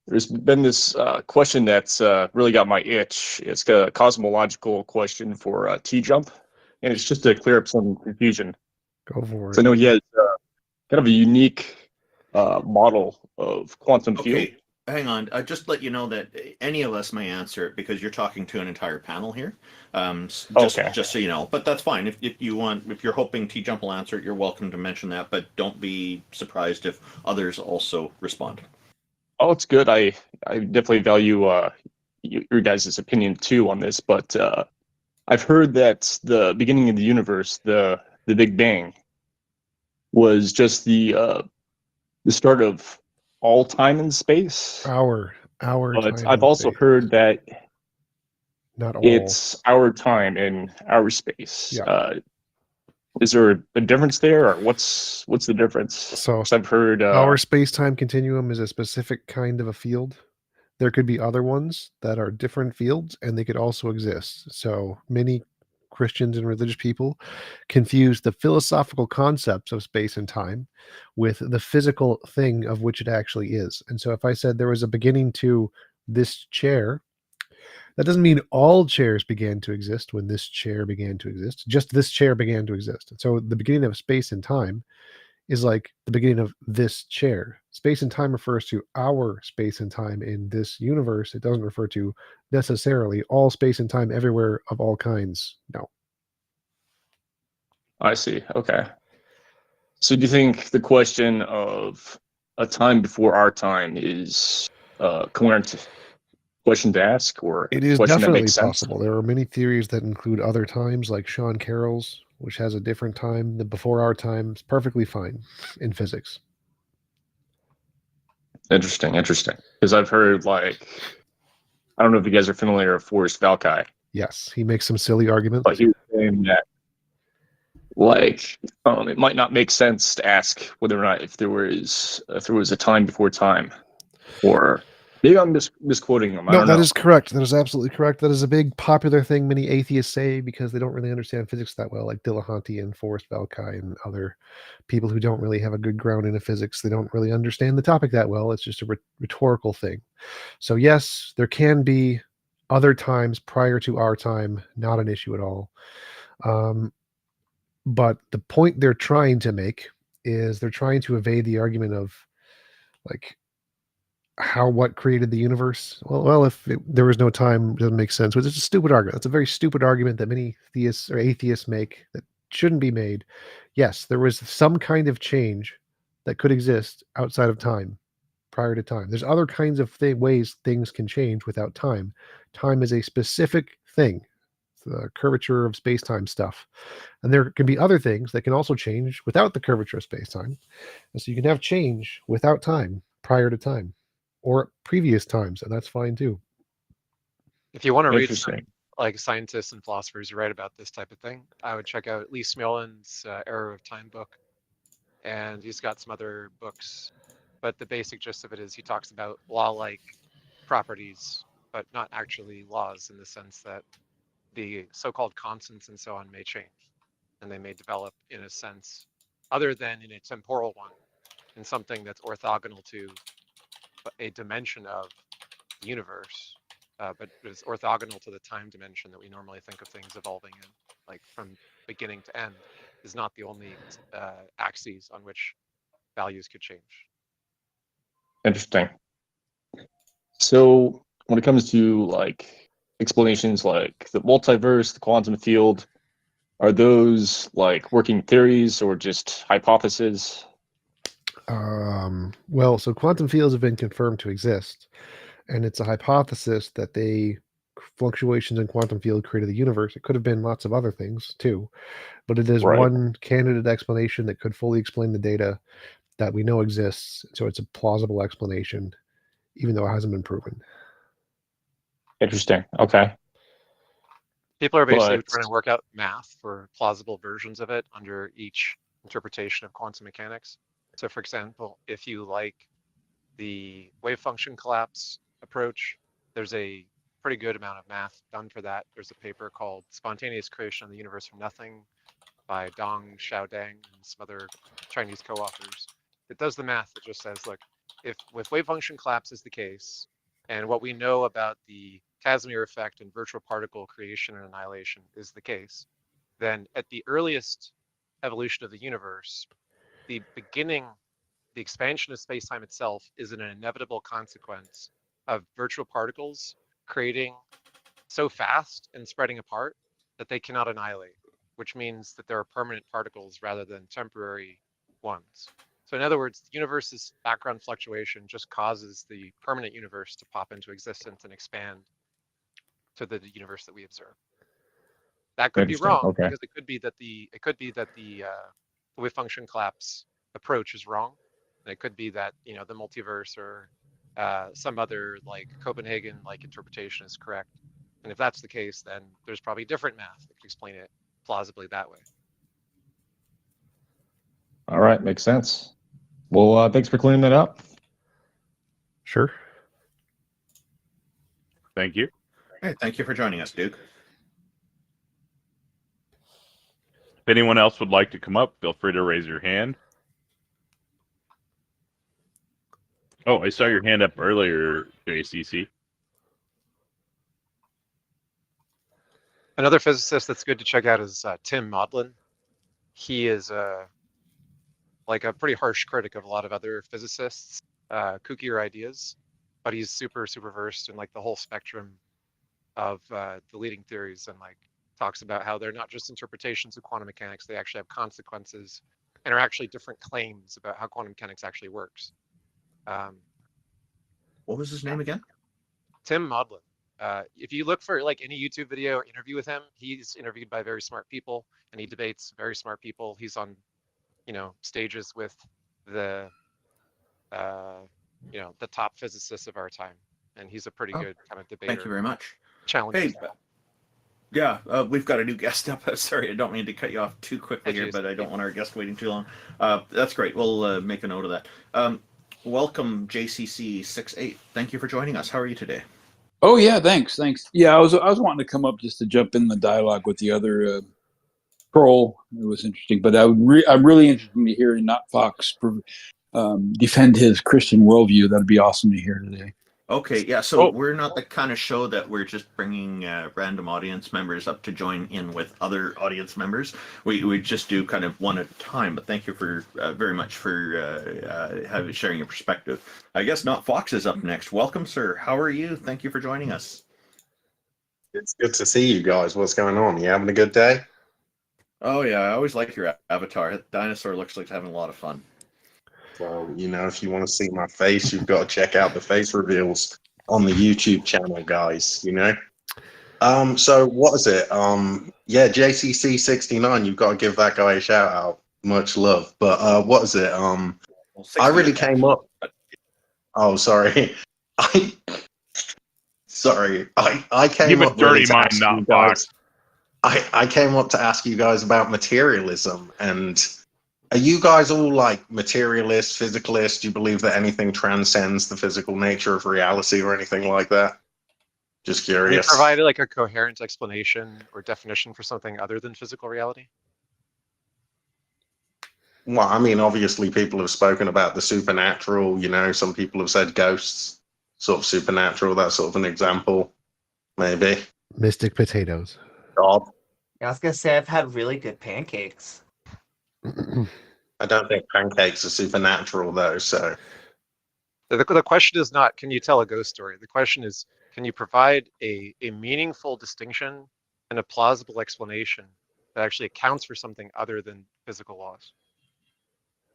G: there's been this question that's really got my itch. It's a cosmological question for T-Jump, and it's just to clear up some confusion.
D: Go for
G: So I
D: it.
G: know he has kind of a unique model of quantum field.
B: Okay, hang on. Just let you know that any of us may answer it because you're talking to an entire panel here. Just so you know, but that's fine. If you want, if you're hoping T-Jump will answer it, you're welcome to mention that. But don't be surprised if others also respond.
G: Oh, it's good. I definitely value your guys' opinion too on this, but I've heard that the beginning of the universe, the Big Bang, was just the start of all time and space.
D: Our
G: But
D: time
G: I've
D: and
G: also
D: space.
G: heard that
D: Not all.
G: it's our time and our space.
D: Yeah.
G: Is there a difference there, or what's the difference?
D: So
G: 'Cause I've heard
D: our space-time continuum is a specific kind of a field. There could be other ones that are different fields, and they could also exist. So many Christians and religious people confuse the philosophical concepts of space and time with the physical thing of which it actually is. And so if I said there was a beginning to this chair, that doesn't mean all chairs began to exist when this chair began to exist. Just this chair began to exist. So the beginning of space and time is like the beginning of this chair. Space and time refers to our space and time in this universe. It doesn't refer to necessarily all space and time everywhere of all kinds. No.
G: I see. Okay. So do you think the question of a time before our time is a coherent question to ask, or
D: It
G: a
D: is
G: question that
D: definitely
G: makes sense?
D: possible. There are many theories that include other times, like Sean Carroll's, which has a different time than before our time. It's perfectly fine in physics.
G: Interesting. Because I've heard, like, I don't know if you guys are familiar with Forrest Valkai,
D: Yes, he makes some silly arguments.
G: but he was saying that, like, it might not make sense to ask whether or not if there was a time before time, or maybe I'm misquoting him. I
D: No,
G: don't
D: that
G: know.
D: is correct. That is absolutely correct. That is a big popular thing many atheists say because they don't really understand physics that well, like Dillahunt and Forrest Valkai and other people who don't really have a good ground in physics. They don't really understand the topic that well. It's just a rhetorical thing. So yes, there can be other times prior to our time, not an issue at all. But the point they're trying to make is they're trying to evade the argument of, like, what created the universe. Well, if there was no time, it doesn't make sense. Which is a stupid argument. That's a very stupid argument that many theists or atheists make that shouldn't be made. Yes, there was some kind of change that could exist outside of time, prior to time. There's other kinds of ways things can change without time. Time is a specific thing. It's the curvature of space-time stuff. And there can be other things that can also change without the curvature of space-time. And so you can have change without time, prior to time, or previous times, and that's fine too.
C: If you want to read
G: Interesting.
C: some, like, scientists and philosophers who write about this type of thing, I would check out Lee Smollen's Error of Time book, and he's got some other books. But the basic gist of it is he talks about law-like properties, but not actually laws, in the sense that the so-called constants and so on may change, and they may develop in a sense other than in a temporal one, in something that's orthogonal to a dimension of the universe, but is orthogonal to the time dimension that we normally think of things evolving in, like from beginning to end, is not the only axes on which values could change.
G: Interesting. So when it comes to, like, explanations like the multiverse, the quantum field, are those like working theories or just hypotheses?
D: Well, so quantum fields have been confirmed to exist, and it's a hypothesis that fluctuations in quantum field created the universe. It could have been lots of other things too, but it is
G: Right.
D: one candidate explanation that could fully explain the data that we know exists. So it's a plausible explanation, even though it hasn't been proven.
G: Interesting. Okay.
C: People are basically
G: But
C: trying to work out math for plausible versions of it under each interpretation of quantum mechanics. So for example, if you like the wave function collapse approach, there's a pretty good amount of math done for that. There's a paper called Spontaneous Creation of the Universe from Nothing by Dong Xiaodang and some other Chinese co-authors. It does the math that just says, look, if with wave function collapse is the case, and what we know about the Casimir effect and virtual particle creation and annihilation is the case, then at the earliest evolution of the universe, the beginning, the expansion of space-time itself is an inevitable consequence of virtual particles creating so fast and spreading apart that they cannot annihilate, which means that there are permanent particles rather than temporary ones. So in other words, the universe's background fluctuation just causes the permanent universe to pop into existence and expand to the universe that we observe. That could be
G: interesting.
C: wrong
G: Okay.
C: because it could be that the wave function collapse approach is wrong, and it could be that the multiverse or some other like Copenhagen like interpretation is correct. And if that's the case, then there's probably different math that could explain it plausibly that way.
G: All right. Makes sense. Well, thanks for clearing that up.
D: Sure.
E: Thank you.
B: Hey, thank you for joining us, Duke.
E: If anyone else would like to come up, feel free to raise your hand. Oh, I saw your hand up earlier, JCC.
C: Another physicist that's good to check out is Tim Maudlin. He is like a pretty harsh critic of a lot of other physicists, kookier ideas, but he's super versed in like the whole spectrum of the leading theories, and like talks about how they're not just interpretations of quantum mechanics, they actually have consequences and are actually different claims about how quantum mechanics actually works.
B: What was his name again?
C: Tim Maudlin. If you look for like any YouTube video or interview with him, he's interviewed by very smart people and he debates very smart people. He's on, stages with the, the top physicists of our time, and he's a pretty good kind of debater.
B: Thank you very much.
C: Challenges.
B: Hey, yeah, we've got a new guest up. Sorry, I don't mean to cut you off too quickly here, but I don't want our guest waiting too long. That's great. We'll make a note of that. Welcome, JCC68. Thank you for joining us. How are you today?
H: Oh yeah, thanks. Yeah, I was wanting to come up just to jump in the dialogue with the other troll. It was interesting, but I'm really interested to hear not Fox defend his Christian worldview. That'd be awesome to hear today.
B: Okay, yeah, so we're not the kind of show that we're just bringing random audience members up to join in with other audience members. We just do kind of one at a time, but thank you for very much for sharing your perspective. I guess Not Fox is up next. Welcome, sir. How are you? Thank you for joining us.
I: It's good to see you guys. What's going on? You having a good day?
B: Oh, yeah, I always like your avatar. That dinosaur looks like he's having a lot of fun.
I: Well, if you want to see my face, you've got to check out the face reveals on the YouTube channel, guys, So what is it? Yeah, JCC69, you've got to give that guy a shout out. Much love. But what is it? I really came up. Oh, sorry. I came
E: Give a
I: up
E: dirty
I: really to
E: mind,
I: ask
E: Not
I: you guys.
E: Fox.
I: I came up to ask you guys about materialism, and are you guys all like materialist, physicalist? Do you believe that anything transcends the physical nature of reality or anything like that? Just
C: Can you
I: curious.
C: provide like a coherent explanation or definition for something other than physical reality?
I: Well, I mean, obviously people have spoken about the supernatural, some people have said ghosts, sort of supernatural, that's sort of an example, maybe.
D: Mystic potatoes.
I: God.
A: Yeah, I was gonna say I've had really good pancakes.
I: I don't think pancakes are supernatural though, so.
C: The question is not, can you tell a ghost story? The question is, can you provide a meaningful distinction and a plausible explanation that actually accounts for something other than physical laws?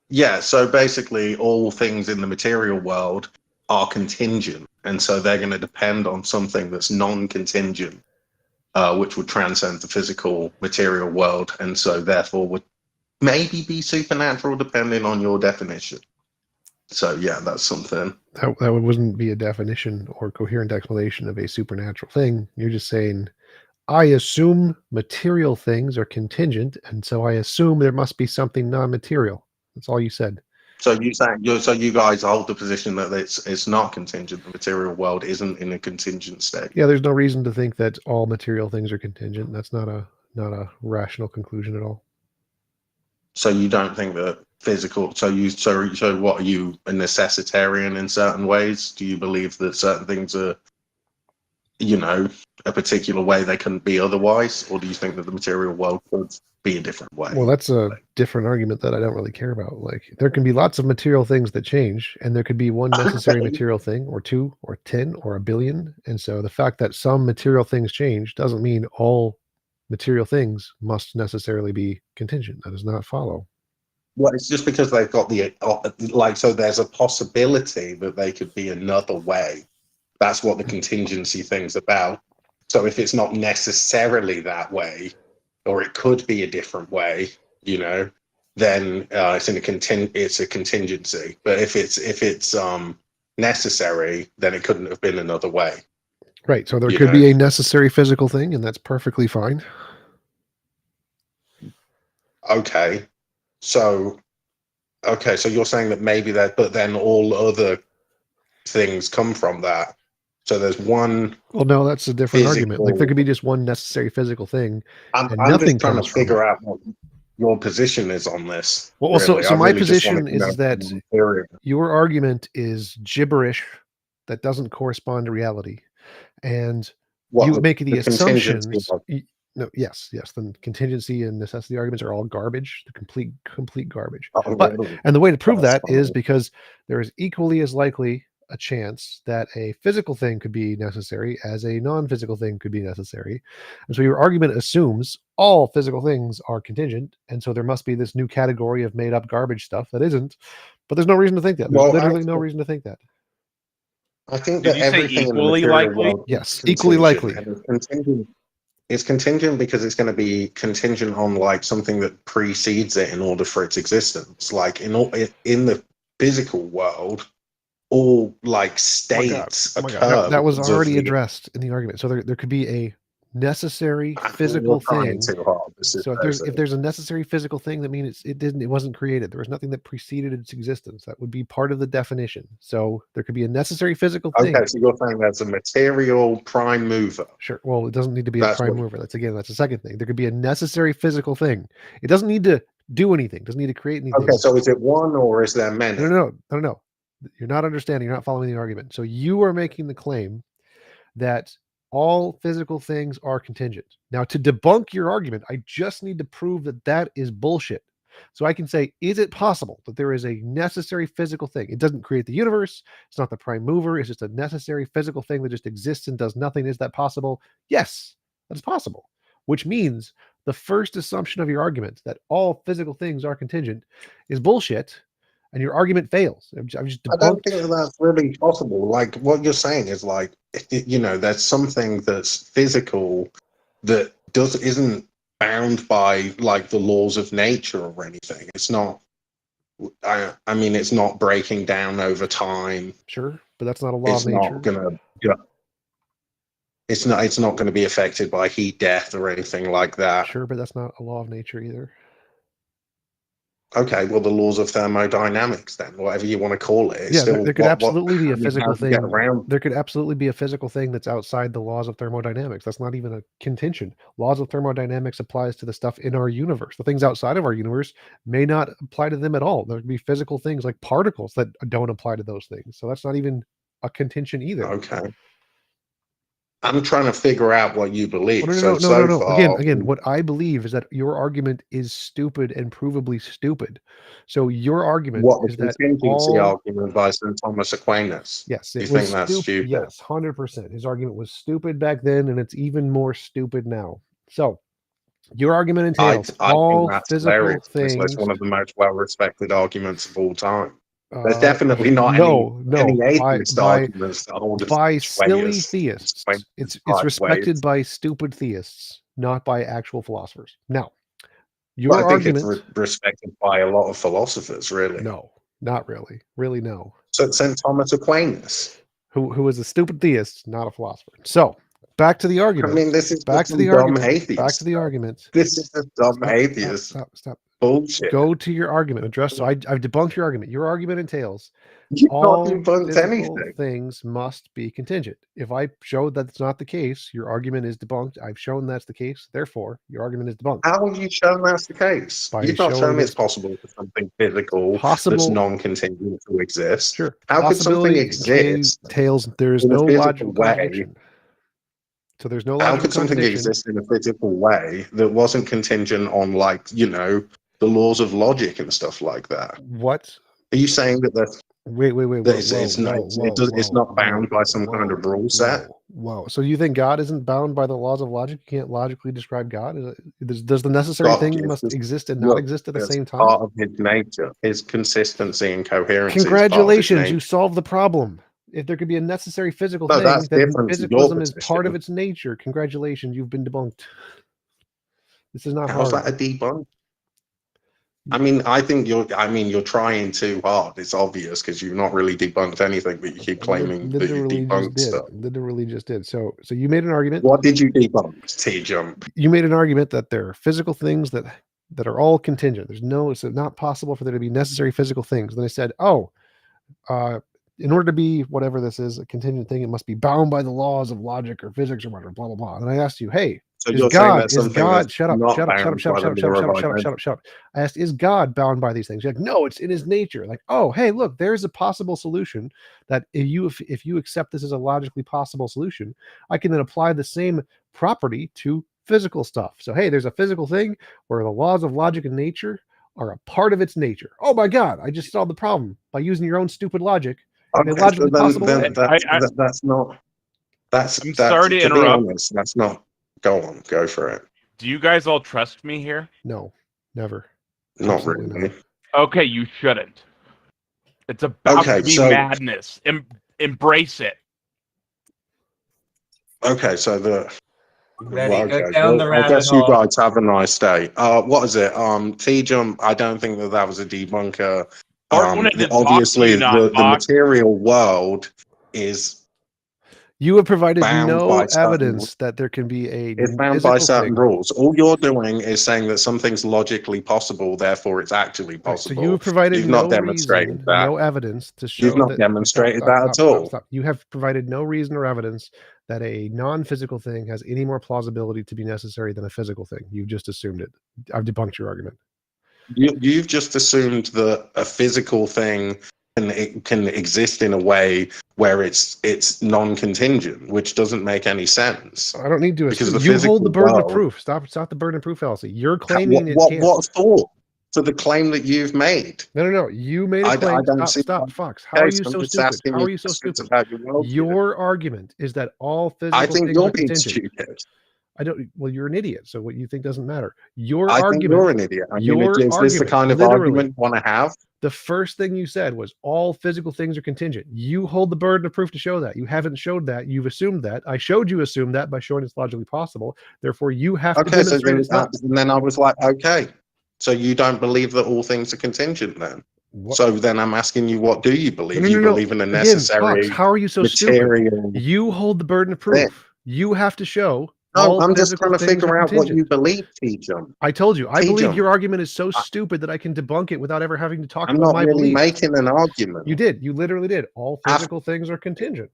I: Yeah, so basically all things in the material world are contingent, and so they're going to depend on something that's non-contingent, which would transcend the physical material world, and so therefore would maybe be supernatural depending on your definition. So yeah, that's something.
D: That wouldn't be a definition or coherent explanation of a supernatural thing. You're just saying, I assume material things are contingent, and so I assume there must be something non-material. That's all you said.
I: So you guys hold the position that it's not contingent. The material world isn't in a contingent state.
D: Yeah, there's no reason to think that all material things are contingent. That's not a rational conclusion at all.
I: So you don't think that physical? So what are you, a necessitarian in certain ways? Do you believe that certain things are, a particular way they couldn't be otherwise, or do you think that the material world could be a different way?
D: Well, that's a different argument that I don't really care about. Like, there can be lots of material things that change, and there could be one necessary material thing, or 2, or 10, or a billion. And so the fact that some material things change doesn't mean all material things must necessarily be contingent. That does not follow.
I: Well, it's just because they've got so there's a possibility that they could be another way. That's what the contingency thing's about. So if it's not necessarily that way, or it could be a different way, then it's a contingency. But if it's necessary, then it couldn't have been another way.
D: Right. So there could be a necessary physical thing, and that's perfectly fine.
I: Okay. So you're saying that maybe but then all other things come from that. So there's one.
D: Well, no, that's a different argument. Like, there could be just one necessary physical thing, and nothing
I: just trying
D: comes
I: to
D: from
I: figure
D: it.
I: out what your position is on this.
D: Well,
I: really.
D: so my
I: really
D: position is that
I: theory.
D: Your argument is gibberish that doesn't correspond to reality, and you make the assumptions. Yes. The contingency and necessity arguments are all garbage. The complete garbage. And the way to prove that is because there is equally as likely a chance that a physical thing could be necessary as a non-physical thing could be necessary. And so your argument assumes all physical things are contingent, and so there must be this new category of made up garbage stuff that isn't. But there's no reason to think that. There's literally no reason to think that.
I: I think that everything
J: equally
I: in the material
J: likely?
I: world
D: Yes, equally likely.
I: It's contingent because it's going to be contingent on like something that precedes it in order for its existence. Like in the physical world, all like states occur.
D: That was already addressed in the argument. So there could be a necessary physical thing. So if there's a necessary physical thing, that means it wasn't created. There was nothing that preceded its existence. That would be part of the definition. So there could be a necessary physical thing.
I: Okay, so you're saying that's a material prime mover.
D: Sure. Well, it doesn't need to be a prime mover. That's a second thing. There could be a necessary physical thing. It doesn't need to do anything. It doesn't need to create anything.
I: Okay, so is it one or is there many?
D: No. You're not understanding. You're not following the argument. So you are making the claim that all physical things are contingent. Now, to debunk your argument, I just need to prove that is bullshit. So I can say, is it possible that there is a necessary physical thing? It doesn't create the universe. It's not the prime mover. It's just a necessary physical thing that just exists and does nothing. Is that possible? Yes, that's possible. Which means the first assumption of your argument that all physical things are contingent is bullshit. And your argument fails. I
I: don't think that's really possible. Like what you're saying is like, there's something that's physical that isn't bound by like the laws of nature or anything. It's not. I mean, it's not breaking down over time.
D: Sure, but that's not a law of nature.
I: It's not going to be affected by heat death or anything like that.
D: Sure, but that's not a law of nature either.
I: Okay, well, the laws of thermodynamics, then, whatever you want to call it.
D: There could absolutely be a physical thing. There could absolutely be a physical thing that's outside the laws of thermodynamics. That's not even a contention. Laws of thermodynamics applies to the stuff in our universe. The things outside of our universe may not apply to them at all. There could be physical things like particles that don't apply to those things. So that's not even a contention either.
I: Okay. I'm trying to figure out what you believe.
D: No. Again, what I believe is that your argument is stupid and provably stupid. So your argument is that
I: contingency argument by St. Thomas Aquinas.
D: Yes,
I: you think that's stupid?
D: Yes, 100%. His argument was stupid back then, and it's even more stupid now. So Your argument entails
I: I think
D: all
I: that's
D: physical
I: hilarious. It's
D: things.
I: one of the most well-respected arguments of all time. There's definitely not
D: no,
I: any
D: by
I: atheist arguments that hold as
D: by
I: much weight
D: silly
I: as
D: theists.
I: weight as
D: It's
I: right
D: respected
I: ways.
D: by stupid theists, not by actual philosophers. Now, your
I: Well, I think
D: argument.
I: it's respected by a lot of philosophers, really.
D: No, not really. Really, no.
I: So St. Thomas Aquinas.
D: Who is a stupid theist, not a philosopher. So back to the
I: I
D: argument.
I: mean, this is
D: back
I: just
D: to the
I: dumb
D: argument.
I: atheist.
D: Back to the argument.
I: This is a dumb atheist.
D: Stop.
I: Bullshit.
D: Go to your argument. Address. So I've debunked your argument. Your argument entails
I: You've
D: all
I: not debunked
D: physical
I: anything.
D: things must be contingent. If I showed that's not the case, your argument is debunked. I've shown that's the case. Therefore, your argument is debunked.
I: How have you shown that's the case?
D: By
I: You've not shown
D: showing
I: it's possible for something physical that's
D: possible-
I: non-contingent to exist.
D: Sure.
I: How could something
D: Possibility
I: exist
D: entails there is
I: in a
D: no
I: physical
D: logical
I: way?
D: contradiction. So there's no
I: How
D: logical
I: could something
D: contradiction.
I: exist in a physical way that wasn't contingent on, like, you know, the laws of logic and stuff like that?
D: What?
I: Are you saying that the
D: Wait.
I: it's not bound by some kind of rule set?
D: Whoa. So you think God isn't bound by the laws of logic? You can't logically describe God? Does the necessary
I: God
D: thing
I: gives
D: must
I: us-
D: exist and not
I: Look,
D: exist at the
I: it's
D: same time?
I: part of his nature. His consistency and coherency.
D: Congratulations,
I: is
D: you solved the problem. If there could be a necessary physical
I: No,
D: thing,
I: that's
D: then
I: different to your
D: physicalism is part of
I: position.
D: its nature. Congratulations, you've been debunked. This is not
I: How's
D: hard.
I: that a debunk? I mean, I think you're trying too hard. It's obvious because you've not really debunked anything, but you keep claiming that you debunked stuff.
D: Literally just did. So you made an argument.
I: What did you debunk, T-Jump?
D: You made an argument that there are physical things that are all contingent. It's not possible for there to be necessary physical things. Then I said, in order to be whatever this is, a contingent thing, it must be bound by the laws of logic or physics or whatever, blah, blah, blah. And I asked you, hey,
I: So
D: is
I: you're saying
D: God,
I: that something
D: shut up. I asked, is God bound by these things? You're like, no, it's in his nature. Like, oh, hey, look, there's a possible solution that if you accept this as a logically possible solution, I can then apply the same property to physical stuff. So, hey, there's a physical thing where the laws of logic and nature are a part of its nature. Oh my God, I just solved the problem by using your own stupid logic.
I: Okay,
D: logically possible way.
I: That's not.
E: I'm sorry to interrupt.
I: Be honest, that's not. Go for it.
E: Do you guys all trust me here?
D: No, never.
I: Not
D: Absolutely
I: really.
D: not.
E: Okay, you shouldn't. It's about to be madness. Embrace it.
I: Okay, so
A: Go down the
I: I
A: rabbit
I: guess you
A: hole.
I: guys have a nice day. What is it? T-Jump, I don't think that was a debunker. Obviously, the material world is.
D: You have provided no
I: by
D: evidence that there can be a.
I: It's bound by certain rules. All you're doing is saying that something's logically possible, therefore it's actually possible.
D: So you have provided
I: You've
D: no
I: not demonstrated that.
D: no evidence to show.
I: You've not demonstrated that at all.
D: Stop. You have provided no reason or evidence that a non-physical thing has any more plausibility to be necessary than a physical thing. You've just assumed it. I've debunked your argument.
I: You've just assumed that a physical thing can exist in a way where it's non-contingent, which doesn't make any sense.
D: I don't need to
I: because
D: assume. You hold the burden of proof. Stop the burden of proof fallacy. You're claiming it can't.
I: What for? To the claim that you've made.
D: No. You made a claim. Stop, Fox. How are you so stupid? How are you so stupid? Your argument is that all physical things are contingent.
I: Stupid.
D: I don't. Well, you're an idiot. So what you think doesn't matter. Your
I: I
D: argument.
I: think you're an idiot. I mean, is this the kind of argument you want to have?
D: The first thing you said was all physical things are contingent. You hold the burden of proof to show that. You haven't showed that. You've assumed that. I showed you assume that by showing it's logically possible. Therefore, you have to demonstrate it's not.
I: And then I was like, okay, so you don't believe that all things are contingent then? So then I'm asking you, what do you believe? You believe in a necessary
D: Fox, how are you so
I: material?
D: Stupid? You hold the burden of proof. You have to show.
I: No, I'm just trying to figure out what you believe, T-Jump.
D: I told you. I believe your argument is so stupid that I can debunk it without ever having to talk about my
I: I'm not really
D: beliefs.
I: making an argument.
D: You did. You literally did. All physical things are contingent.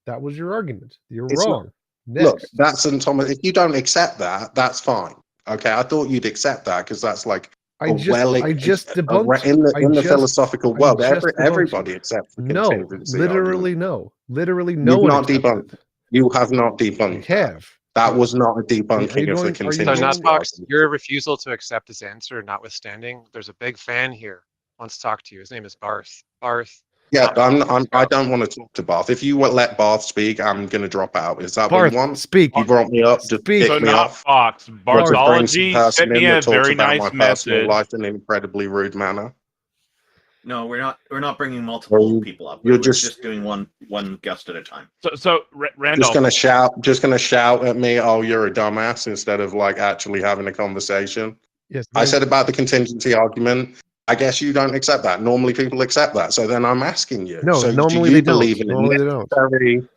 D: That was your argument. You're wrong.
I: Look, that's Thomas. If you don't accept that, that's fine. Okay, I thought you'd accept that because that's like
D: I just debunked
I: in the philosophical world. Everybody accepts the contingency.
D: Literally
I: argument.
D: no.
I: You've not debunked. You have not debunked.
D: You have.
I: That was not a debunking of the contingency.
C: So, not Fox, your refusal to accept this answer notwithstanding, there's a big fan here wants to talk to you. His name is Barth. Barth,
I: Yeah, I don't want to talk to Barth. If you let Barth speak, I'm going to drop out. Is that
D: Barth,
I: what you want?
D: speak.
I: You brought me up, just
D: Speak.
E: So
I: kick me
E: not
I: off.
E: Fox.
I: Or to bring some
E: Barthology
I: person
E: sent me
I: in
E: a
I: that talks
E: very
I: about my
E: nice
I: personal
E: message.
I: life in an incredibly rude manner.
B: No, we're not bringing multiple people up.
I: You're
B: We're just doing one guest at a time.
E: So Randolph,
I: just gonna shout at me, oh, you're a dumbass, instead of like actually having a conversation.
D: Yes.
I: I said about the contingency argument. I guess you don't accept that. Normally people accept that. So then I'm asking you.
D: No,
I: so
D: normally
I: do
D: they
I: you believe
D: don't.
I: in
D: Normally they don't.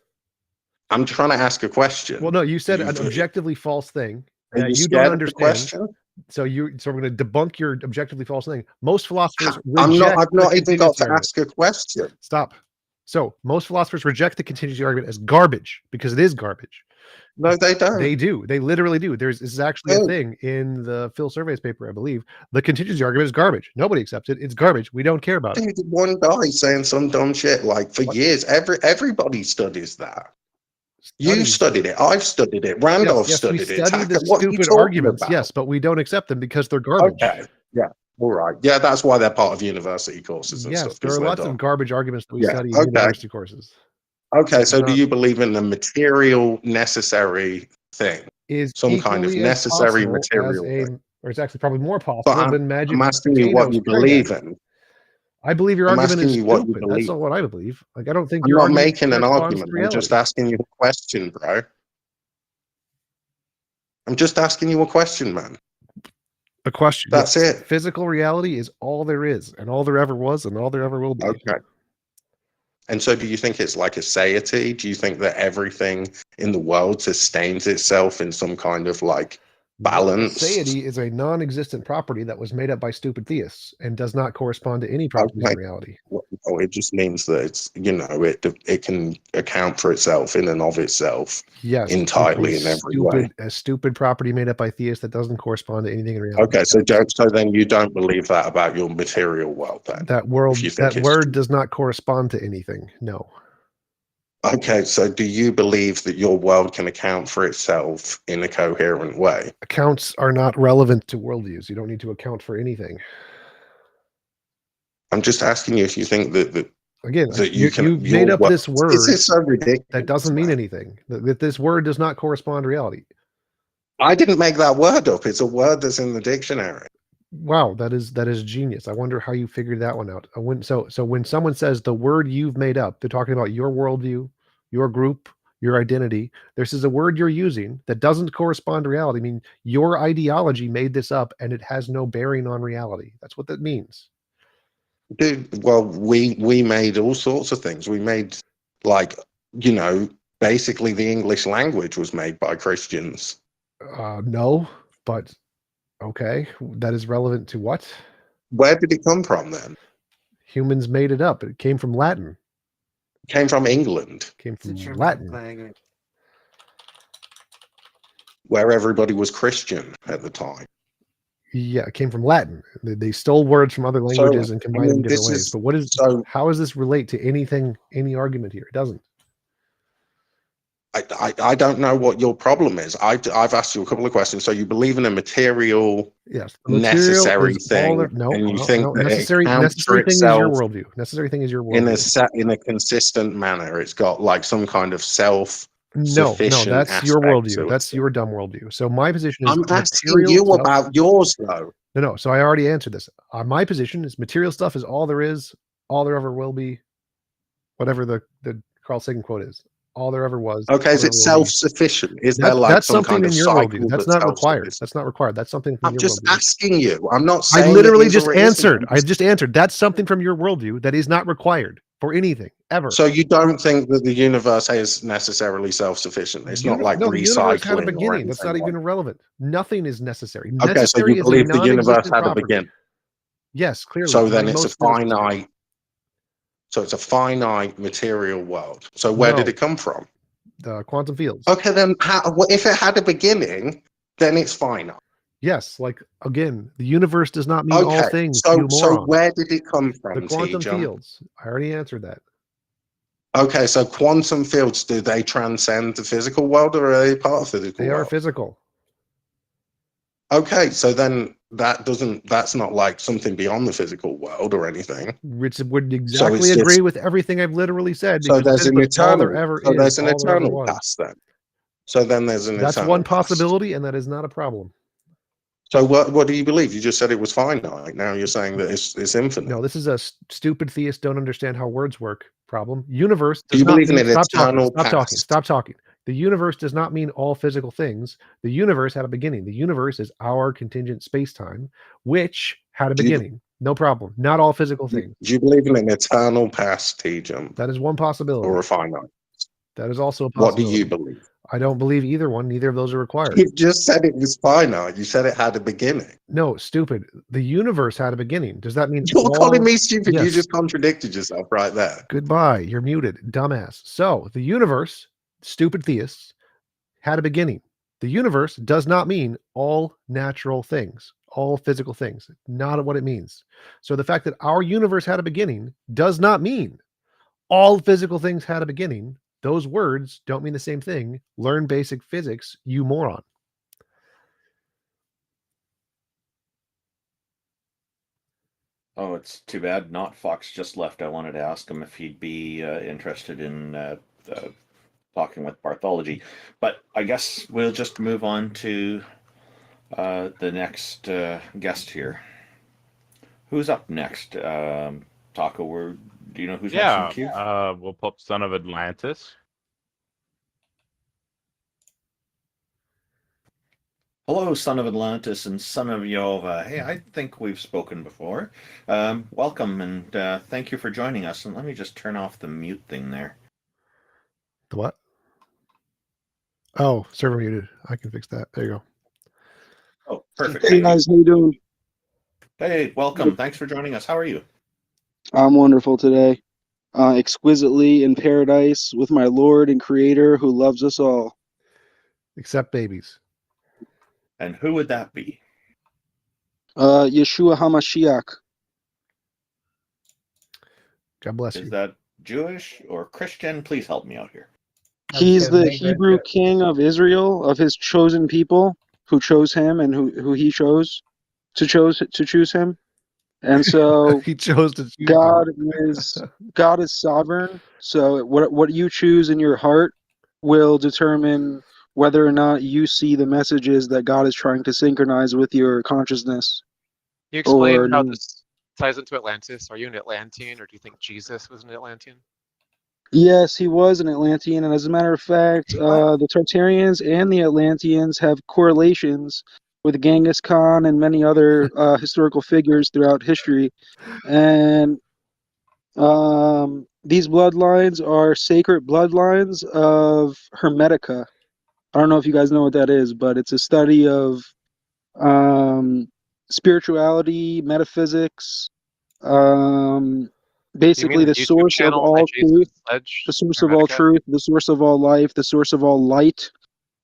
I: I'm trying to ask a question.
D: Well, no, you said an objectively false thing
I: Are
D: that
I: you
D: you don't
I: scared of the
D: understand.
I: question?
D: So we're going to debunk your objectively false thing. Most philosophers
I: I've
D: reject
I: not
D: the
I: even got
D: contingency
I: to
D: argument.
I: ask a question.
D: Stop. So most philosophers reject the contingency argument as garbage because it is garbage.
I: No, they don't.
D: They do. They literally do. This is actually a thing in the Phil Survey's paper, I believe. The contingency argument is garbage. Nobody accepts it. It's garbage. We don't care about it.
I: Dude, one guy saying some dumb shit like for years. Everybody studies that. You studied it. I've studied it. Randolph
D: yes, we
I: studied it.
D: study the
I: What are you
D: stupid
I: talking
D: arguments,
I: about?
D: yes, but we don't accept them because they're garbage.
I: Okay. Yeah. All right. Yeah, that's why they're part of university courses and
D: Yes,
I: stuff.
D: there are lots of garbage arguments that we study in
I: Okay.
D: university courses.
I: Okay, so do you believe in the material necessary thing?
D: Is
I: some kind of
D: equally as
I: necessary
D: possible
I: material
D: as
I: thing?
D: or it's actually probably more
I: But
D: possible than magic.
I: I'm asking you what you believe in.
D: I believe your
I: I'm
D: argument is
I: asking you what you
D: stupid. That's
I: believe.
D: not what I believe. Like, I don't think
I: I'm
D: your
I: not
D: argument
I: making an
D: corresponds to
I: argument. I'm just
D: reality.
I: asking you a question, bro. I'm just asking you a question, man.
D: A question.
I: That's
D: yes.
I: it.
D: Physical reality is all there is, and all there ever was, and all there ever will be.
I: Okay. And so do you think it's like a satiety? Do you think that everything in the world sustains itself in some kind of like balance?
D: Satiety is a non-existent property that was made up by stupid theists and does not correspond to any properties in reality.
I: Oh, it just means that it's, it can account for itself in and of itself.
D: Yes,
I: entirely in every way.
D: A stupid property made up by theists that doesn't correspond to anything in reality.
I: Okay, so then you don't believe that about your material world then?
D: That world,
I: if you think
D: that word does not correspond to anything. No.
I: Okay, so do you believe that your world can account for itself in a coherent way?
D: Accounts are not relevant to worldviews. You don't need to account for anything.
I: I'm just asking you if you think that
D: again,
I: that
D: you made up this word.
I: This is so ridiculous.
D: That doesn't mean anything. That this word does not correspond to reality.
I: I didn't make that word up. It's a word that's in the dictionary.
D: Wow, that is genius. I wonder how you figured that one out. So when someone says the word you've made up, they're talking about your worldview, your group, your identity. This is a word you're using that doesn't correspond to reality. I mean, your ideology made this up and it has no bearing on reality. That's what that means.
I: Dude, well, we made all sorts of things. We made, like, basically the English language was made by Christians.
D: No, but okay, that is relevant to what?
I: Where did it come from then?
D: Humans made it up. It came from Latin.
I: It came from England.
D: It came from Latin.
A: Language.
I: Where everybody was Christian at the time.
D: Yeah, it came from Latin. They stole words from other languages and combined them in different ways. But how does this relate to anything, any argument here? It doesn't.
I: I don't know what your problem is. I've asked you a couple of questions. So you believe in a material, necessary thing, and you think that
D: necessary thing is your worldview. Necessary thing is your worldview.
I: In a consistent manner. It's got like some kind of self.
D: No, that's your worldview. That's your dumb worldview. So my position is
I: I'm asking you about yours, though.
D: No. So I already answered this. My position is material stuff is all there is, all there ever will be. Whatever the Carl Sagan quote is. All there ever was.
I: Okay, is it self-sufficient? Is there like
D: that's
I: some
D: something
I: kind of
D: in your
I: cycle
D: worldview? That's not required. That's not required. That's something from
I: I'm
D: your
I: just
D: worldview.
I: asking you. I'm not saying
D: I literally just answered. I just answered. That's something from your worldview that is not required for anything ever.
I: So you don't think that the universe is necessarily self-sufficient? It's not like recycling.
D: The universe had a beginning. That's not even irrelevant. Nothing is necessary.
I: Okay, so you believe the universe had a beginning?
D: Yes, clearly.
I: So then it's a finite. So it's a finite material world. So where did it come from?
D: The quantum fields.
I: Okay, then if it had a beginning, then it's finite.
D: Yes, like again, the universe does not mean all things.
I: So where did it come from?
D: The quantum fields. I already answered that.
I: Okay, so quantum fields, do they transcend the physical world or are they part of the physical world?
D: They are physical.
I: Okay, so then that's not like something beyond the physical world or anything.
D: Which would exactly
I: it's
D: agree
I: just,
D: with everything I've literally said.
I: so
D: Because
I: there's an
D: physical is all there
I: eternal,
D: ever
I: so
D: is,
I: there's an
D: all there ever
I: eternal
D: was.
I: past then. So then there's an
D: That's
I: eternal
D: one
I: past.
D: possibility, and that is not a problem.
I: So what do you believe? You just said it was finite. Now you're saying that it's infinite.
D: No, this is a stupid theist don't understand how words work problem. Universe
I: Do
D: does
I: you
D: not
I: believe in
D: mean,
I: an eternal past?
D: Stop talking. The universe does not mean all physical things. The universe had a beginning. The universe is our contingent space-time, which had a beginning. No problem. Not all physical things.
I: Do you believe in an eternal past, T-Jump?
D: That is one possibility.
I: Or a finite?
D: That is also a
I: What do
D: possibility.
I: you believe?
D: I don't believe either one. Neither of those are required.
I: You just said it was finite. You said it had a beginning.
D: No, stupid. The universe had a beginning. Does that mean
I: You're calling me stupid?
D: Yes.
I: You just contradicted yourself right there.
D: Goodbye. You're muted, dumbass. So the universe, stupid theists, had a beginning. The universe does not mean all natural things, all physical things. Not what it means. So the fact that our universe had a beginning does not mean all physical things had a beginning. Those words don't mean the same thing. Learn basic physics, you moron.
B: Oh, it's too bad. Not Fox just left. I wanted to ask him if he'd be interested in talking with Barthology, but I guess we'll just move on to the next guest here. Who's up next? Taco, do you know who's next in the queue?
E: We'll put Son of Atlantis.
B: Hello, Son of Atlantis and Son of Jehovah. Hey, I think we've spoken before. Welcome, and thank you for joining us. And let me just turn off the mute thing there.
D: The what? Oh, server muted. I can fix that. There you go.
B: Oh, perfect.
J: Hey guys, how you doing?
B: Hey, welcome. Thanks for joining us. How are you?
J: I'm wonderful today. Exquisitely in paradise with my Lord and Creator who loves us all.
D: Except babies.
B: And who would that be?
J: Yeshua HaMashiach.
D: God bless you.
B: Is that Jewish or Christian? Please help me out here.
J: He's the Hebrew king of Israel, of his chosen people, who chose him and who he chose to choose him. And so
D: he chose to choose
J: God is sovereign. So what you choose in your heart will determine whether or not you see the messages that God is trying to synchronize with your consciousness.
C: Can you explain how this ties into Atlantis? Are you an Atlantean, or do you think Jesus was an Atlantean?
J: Yes, he was an Atlantean, and as a matter of fact, the Tartarians and the Atlanteans have correlations with Genghis Khan and many other historical figures throughout history. And these bloodlines are sacred bloodlines of Hermetica. I don't know if you guys know what that is, but it's a study of spirituality, metaphysics, basically the source of all truth, the source of all truth, the source of all life, the source of all light,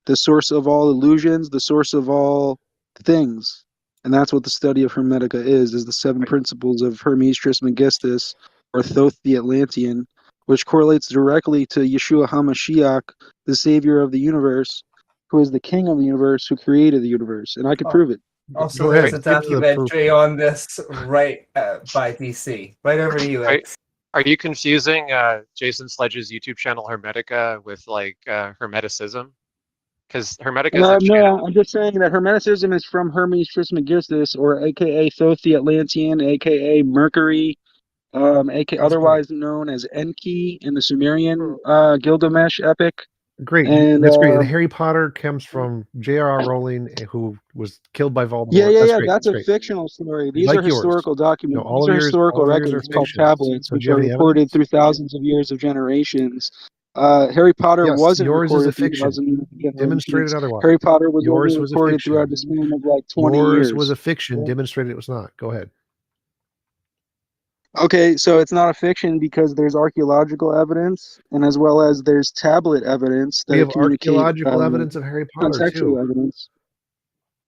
J: the source of all illusions, the source of all things. And that's what the study of Hermetica is the seven principles of Hermes Trismegistus, or Thoth the Atlantean, which correlates directly to Yeshua HaMashiach, the savior of the universe, who is the king of the universe, who created the universe. And I could prove it.
A: Also, there's a documentary on this right by DC. Right over to you, X.
C: Are you confusing Jason Sledge's YouTube channel Hermetica with like Hermeticism? Because Hermetica is a
J: No, I'm just saying that Hermeticism is from Hermes Trismegistus, or aka Thoth the Atlantean, aka Mercury, otherwise known as Enki in the Sumerian Gilgamesh epic.
D: Great,
J: and
D: that's great. And Harry Potter comes from J.R.R. Rowling, who was killed by Voldemort.
J: Yeah.
D: Great.
J: That's a fictional story. These are historical documents.
D: No,
J: These are historical records called tablets, which are recorded through thousands of years of generations. Harry Potter wasn't recorded through thousands of generations.
D: Demonstrated otherwise.
J: Harry Potter was
D: yours
J: only
D: was
J: recorded throughout the span of like 20
D: yours
J: years.
D: Was a fiction. Demonstrated it was not. Go ahead.
J: Okay, so it's not a fiction because there's archaeological evidence, and as well as there's tablet evidence that
D: we have
J: communicate
D: archaeological evidence of Harry Potter
J: contextual
D: too.
J: Evidence.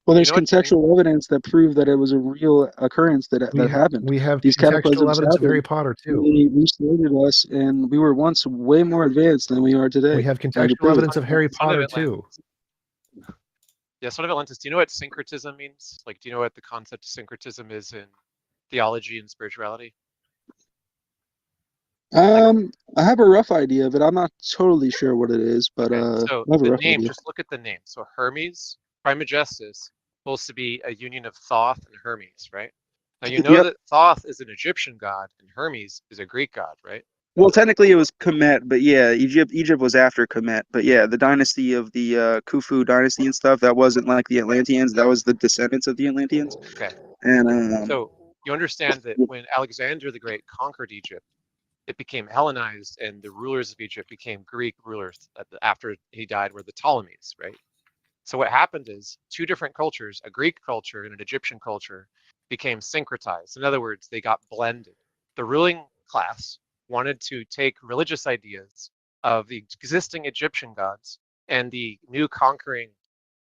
J: Well, there's contextual evidence that prove that it was a real occurrence that happened.
D: We have
J: these
D: contextual evidence of Harry Potter too.
J: They restarted us, and we were once way more advanced than we are today.
D: We have contextual evidence of Harry Potter too.
C: Yeah, Son of Atlantis, do you know what syncretism means? Like, do you know what the concept of syncretism is in theology and spirituality?
J: I have a rough idea of it. I'm not totally sure what it is, but
C: Okay,
J: I
C: so
J: have a
C: the
J: rough
C: name,
J: idea.
C: just look at the name. So Hermes, Trimagestus, supposed to be a union of Thoth and Hermes, right? Now you know
J: Yep.
C: that Thoth is an Egyptian god and Hermes is a Greek god, right?
J: Well, technically it was Kemet, but yeah, Egypt was after Kemet. But yeah, the dynasty of the Khufu dynasty and stuff, that wasn't like the Atlanteans. That was the descendants of the Atlanteans.
C: Okay.
J: And
C: So you understand that when Alexander the Great conquered Egypt, it became Hellenized, and the rulers of Egypt became Greek rulers after he died, were the Ptolemies, right? So what happened is two different cultures, a Greek culture and an Egyptian culture, became syncretized. In other words, they got blended. The ruling class wanted to take religious ideas of the existing Egyptian gods and the new conquering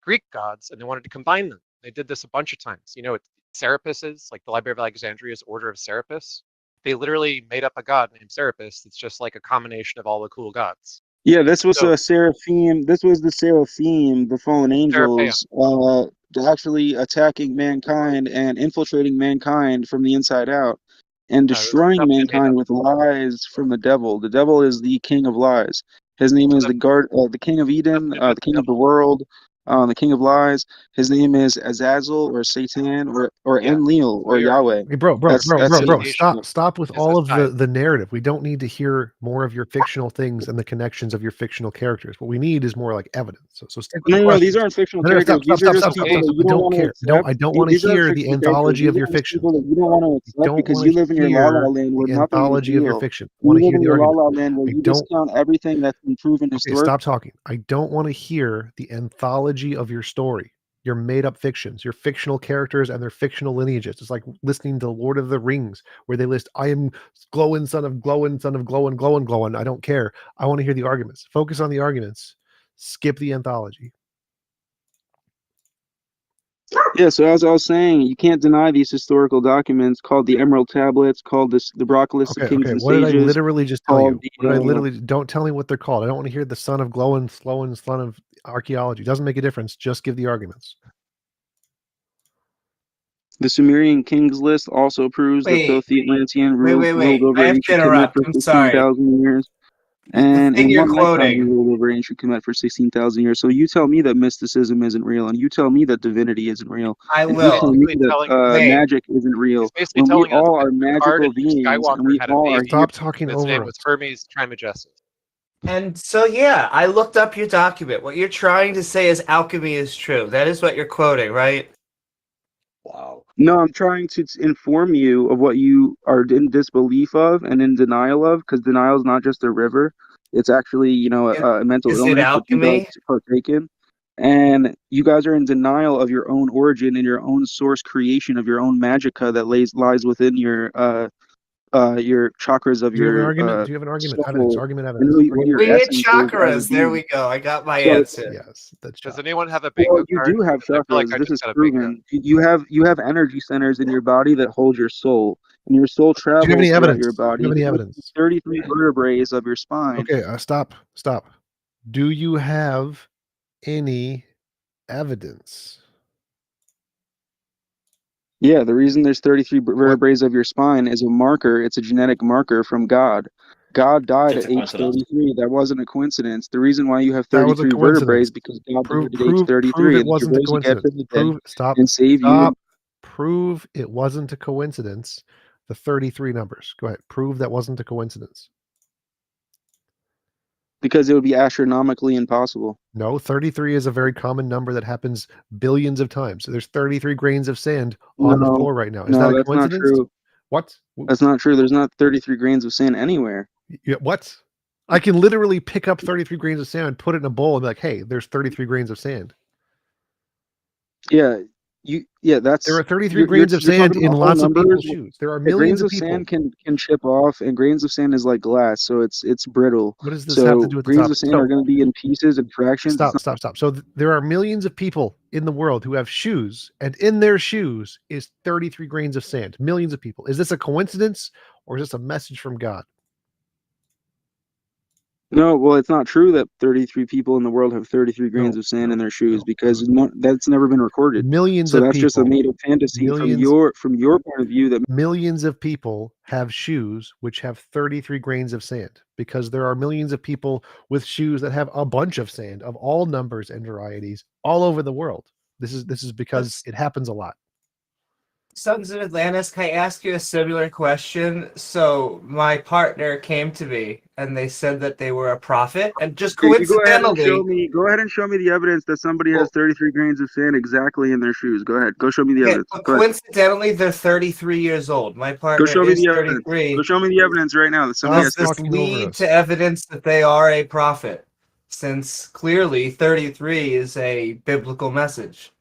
C: Greek gods, and they wanted to combine them. They did this a bunch of times. You know, Serapis is, like the Library of Alexandria's Order of Serapis. They literally made up a god named Serapis that's just like a combination of all the cool gods.
J: yeah, this was
C: So
J: a seraphim. This was the seraphim, the fallen
C: Serapeum.
J: angels, actually attacking mankind and infiltrating mankind from the inside out, and
C: No, it was
J: destroying
C: stuff they made
J: mankind
C: up.
J: with lies from the devil. The devil is the king of lies. His name is
C: Stuff,
J: the king of Eden,
C: stuff made by
J: the
C: the
J: king of the
C: devil.
J: world, the king of lies. His name is Azazel or Satan or
C: Yeah.
J: Enlil
C: So
J: or
C: you're
J: Yahweh.
D: Hey, bro,
C: your
J: That's it.
C: representation
D: stop with
C: is a
D: all of
C: side.
D: the narrative. We don't need to hear more of your fictional things and the connections of your fictional characters. What we need is more like evidence. So stick with the
J: No, these
D: questions.
J: aren't fictional
D: No,
J: characters. These are just
C: Stop
J: people
C: saying
J: that you
D: I
J: don't
D: don't
J: want to
D: care.
J: accept.
D: I don't want to
J: These aren't
D: hear the
J: fictional characters.
D: anthology of
J: These
D: your
J: are just
D: fiction.
J: people that you don't want to
D: I
J: accept
D: don't
J: because
D: want
J: you
D: to
J: live in your la la
D: hear
J: land where
D: the
J: nothing is
D: anthology of your
J: real.
D: fiction. I
J: You
D: want to
J: live
D: hear
J: in
D: the
J: your la
D: argument.
J: la land where
D: I
J: you
D: don't.
J: discount everything that's been proven
D: Okay,
J: historically.
D: stop talking. I don't want to hear the anthology of your story, your made up fictions, your fictional characters and their fictional lineages. It's like listening to Lord of the Rings, where they list, I am glowing son of glowing, son of glowing, glowing, glowing. I don't care. I want to hear the arguments. Focus on the arguments. Skip the anthology.
J: Yeah, so as I was saying, you can't deny these historical documents called the Emerald Tablets, called the Brock List of Kings
D: Okay.
J: and
D: What did I
J: Sages,
D: literally just tell
J: called
D: you? What did I literally? Don't tell me what they're called. I don't want to hear the son of glowing, slowing, son of archaeology. Doesn't make a difference. Just give the arguments.
J: the Sumerian Kings List also proves that
A: Wait,
J: both the Atlantean ruled
A: wait. I
J: over
A: have to
J: ancient Kemet
A: interrupt.
J: for
A: I'm sorry.
J: 16,000 years.
A: The
J: And
A: thing
J: in
A: you're
J: one lifetime, he
A: quoting.
J: ruled over ancient Kemet for 16,000 years. So you tell me that mysticism isn't real, and you tell me that divinity isn't real,
A: I
J: and you tell
A: will.
J: me
C: Basically
J: that
C: telling us,
A: Wait.
J: magic isn't real,
C: he's basically
J: when we
C: telling us
J: all
C: that
J: are
C: Picard
J: magical
C: and Luke
J: beings, and
C: Skywalker
J: we
C: had a
J: all are
C: baby.
J: here.
D: Stop talking
C: And its
D: over
C: name
D: us.
C: was Hermes Trimagestus.
A: And so, yeah, I looked up your document. What you're trying to say is alchemy is true. That is what you're quoting, right?
I: Wow.
J: No, I'm trying to inform you of what you are in disbelief of and in denial of, because denial is not just a river. It's actually, a mental
A: Is it
J: illness that you guys
A: alchemy?
J: partake in. And you guys are in denial of your own origin and your own source creation of your own magica that lies within your chakras of
D: Do you have an
J: your
D: argument? Do you have an argument? Evidence.
J: soul,
D: Argument.
J: and
D: Evidence.
J: what your
A: We hit
J: essence is as a
A: chakras. There
J: being.
A: we go. I got my
J: So
A: answer.
D: Yes, that's
C: Does
D: chakras.
C: anyone have a
J: well,
C: bingo
J: you
C: card?
J: do have
C: Because I feel like
J: chakras.
C: I
J: This
C: just
J: is
C: got a bingo.
J: proven. You have energy centers in your body that hold your soul, and your soul
D: Do you have
J: travels
D: any
J: throughout
D: evidence?
J: your
D: Do you
J: body.
D: have any
J: It goes
D: evidence?
J: through 33 vertebrae of your spine.
D: Okay, stop. Do you have any evidence?
J: Yeah, the reason there's 33 vertebrae of your spine is a marker. It's a genetic marker from God. God died
B: It's a
J: at age
B: coincidence.
J: 33. That wasn't a coincidence. The reason why you have
D: That was a
J: 33 vertebrae
D: coincidence.
J: is because God
D: Prove
J: died at age 33,
D: it
J: and He
D: wasn't a
J: rose again
D: coincidence.
J: from the dead
D: Stop.
J: and saved you.
D: Prove it wasn't a coincidence. The 33 numbers. Go ahead. Prove that wasn't a coincidence.
J: Because it would be astronomically impossible.
D: No, 33 is a very common number that happens billions of times. So there's 33 grains of sand on the floor right now. Is that a
J: that's not
D: coincidence?
J: true.
D: What?
J: That's not true. There's not 33 grains of sand anywhere.
D: What? I can literally pick up 33 grains of sand, put it in a bowl, and be like, hey, there's 33 grains of sand.
J: Yeah, that's
D: There are 33
J: you're
D: grains of
J: you're
D: sand
J: talking
D: in
J: about whole
D: lots of
J: numbers.
D: people's shoes. There are
J: Yeah,
D: millions
J: grains
D: of
J: of
D: people.
J: sand can chip off, and grains of sand is like glass, so it's brittle.
D: What does this
J: So
D: have to do with the
J: grains
D: topic?
J: of sand are going to be in pieces and fractions.
D: Stop. So there are millions of people in the world who have shoes, and in their shoes is 33 grains of sand. Millions of people. Is this a coincidence, or is this a message from God?
J: No, well, it's not true that 33 people in the world have 33 grains of sand in their shoes because that's never been recorded.
D: Millions
J: So
D: of
J: that's just a
D: people,
J: made-up fantasy
D: millions,
J: from your point of view. That
D: millions of people have shoes which have 33 grains of sand, because there are millions of people with shoes that have a bunch of sand of all numbers and varieties all over the world. This is because it happens a lot.
A: Sons of Atlantis, can I ask you a similar question? So my partner came to me and they said that they were a prophet, and just
J: you go ahead and show
A: coincidentally,
J: me. Go ahead and show me the evidence that somebody has 33 grains of sand exactly in their shoes. Go ahead. Go show me the evidence.
A: but
J: Go ahead.
A: coincidentally, they're 33 years old. My
J: Go
A: partner
J: show me
A: is
J: the evidence.
A: 33.
J: Go show me the evidence right now that somebody
A: Does
J: has.
A: this lead to evidence that they are a prophet? Since clearly 33 is a biblical message.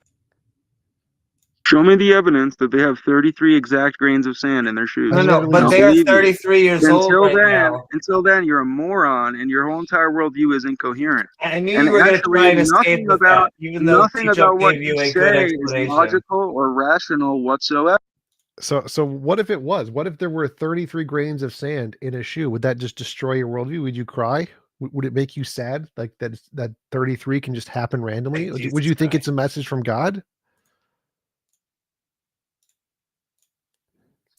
J: Show me the evidence that they have 33 exact grains of sand in their shoes.
A: No, but they are 33 years old right now.
J: Until then, you're a moron, and your whole entire worldview is incoherent.
A: I knew you were going to try and escape with that, even though Tictok
J: what
A: gave you
J: you
A: a good
J: say is
A: explanation.
J: logical or rational whatsoever.
D: So what if it was? What if there were 33 grains of sand in a shoe? Would that just destroy your worldview? Would you cry? Would it make you sad, like that 33 can just happen randomly? Would you think it's a message from God?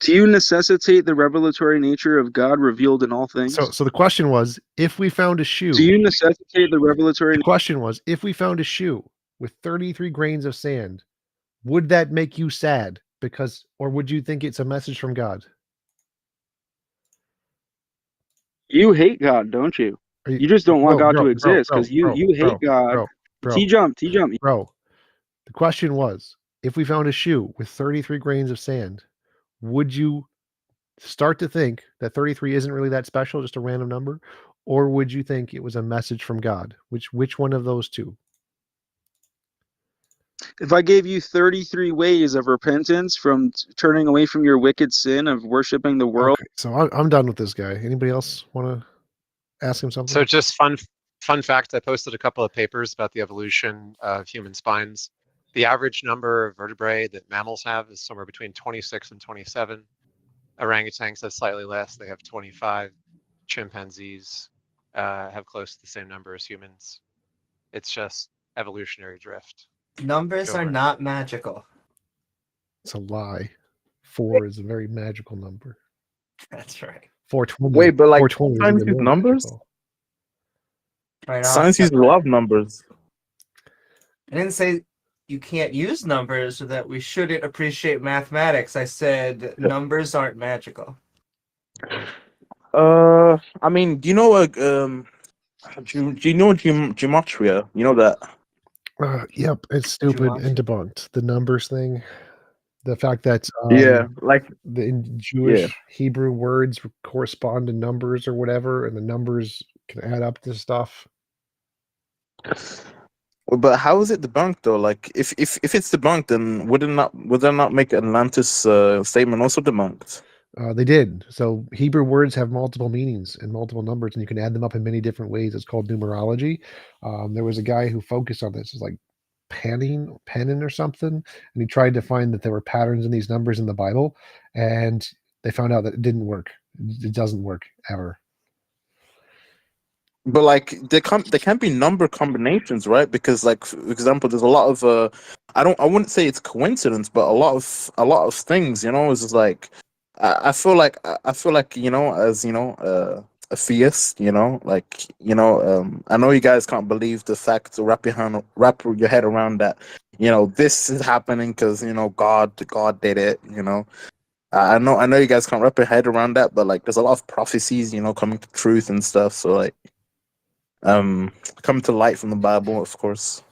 J: Do you necessitate the revelatory nature of God revealed in all things?
D: So the question was, if we found a shoe.
J: Do you necessitate the revelatory?
D: The question was, if we found a shoe with 33 grains of sand, would that make you sad? Or would you think it's a message from God?
J: You hate God, don't you? You just don't want God to exist because you hate God. T jump.
D: Bro, the question was, if we found a shoe with 33 grains of sand, would you start to think that 33 isn't really that special, just a random number? Or would you think it was a message from God? Which one of those two?
J: If I gave you 33 ways of repentance from turning away from your wicked sin of worshiping the world.
D: Okay, so I'm done with this guy. Anybody else want to ask him something?
C: So just fun fact, I posted a couple of papers about the evolution of human spines. The average number of vertebrae that mammals have is somewhere between 26 and 27. Orangutans have slightly less. They have 25. Chimpanzees have close to the same number as humans. It's just evolutionary drift.
A: Numbers are not magical.
D: It's a lie. 4 is a very magical number.
A: That's right.
F: 420. Wait, but like science use numbers?
A: Right,
F: science uses a lot of numbers.
A: I didn't say you can't use numbers or that we shouldn't appreciate mathematics. I said numbers aren't magical.
F: I mean, do you know do you know gematria? You know that?
D: Yep, it's stupid and debunked. The numbers thing, the fact that
F: like
D: in Jewish Hebrew words correspond to numbers or whatever, and the numbers can add up to stuff.
F: But how is it debunked though? Like, if it's debunked, then would that not make Atlantis statement also debunked?
D: They did. So Hebrew words have multiple meanings and multiple numbers, and you can add them up in many different ways. It's called numerology. There was a guy who focused on this. It's like Pennin or something, and he tried to find that there were patterns in these numbers in the Bible, and they found out that it didn't work. It doesn't work ever.
F: But like there can't be number combinations, right? Because like, for example, there's a lot of I wouldn't say it's coincidence, but a lot of things, you know, is just like I feel like you know, as you know, a theist, you know, like, you know, I know you guys can't believe the fact to wrap your head around that, you know, this is happening because, you know, God did it, you know. I know you guys can't wrap your head around that, but like there's a lot of prophecies, you know, coming to truth and stuff, so like coming to light from the Bible, of course.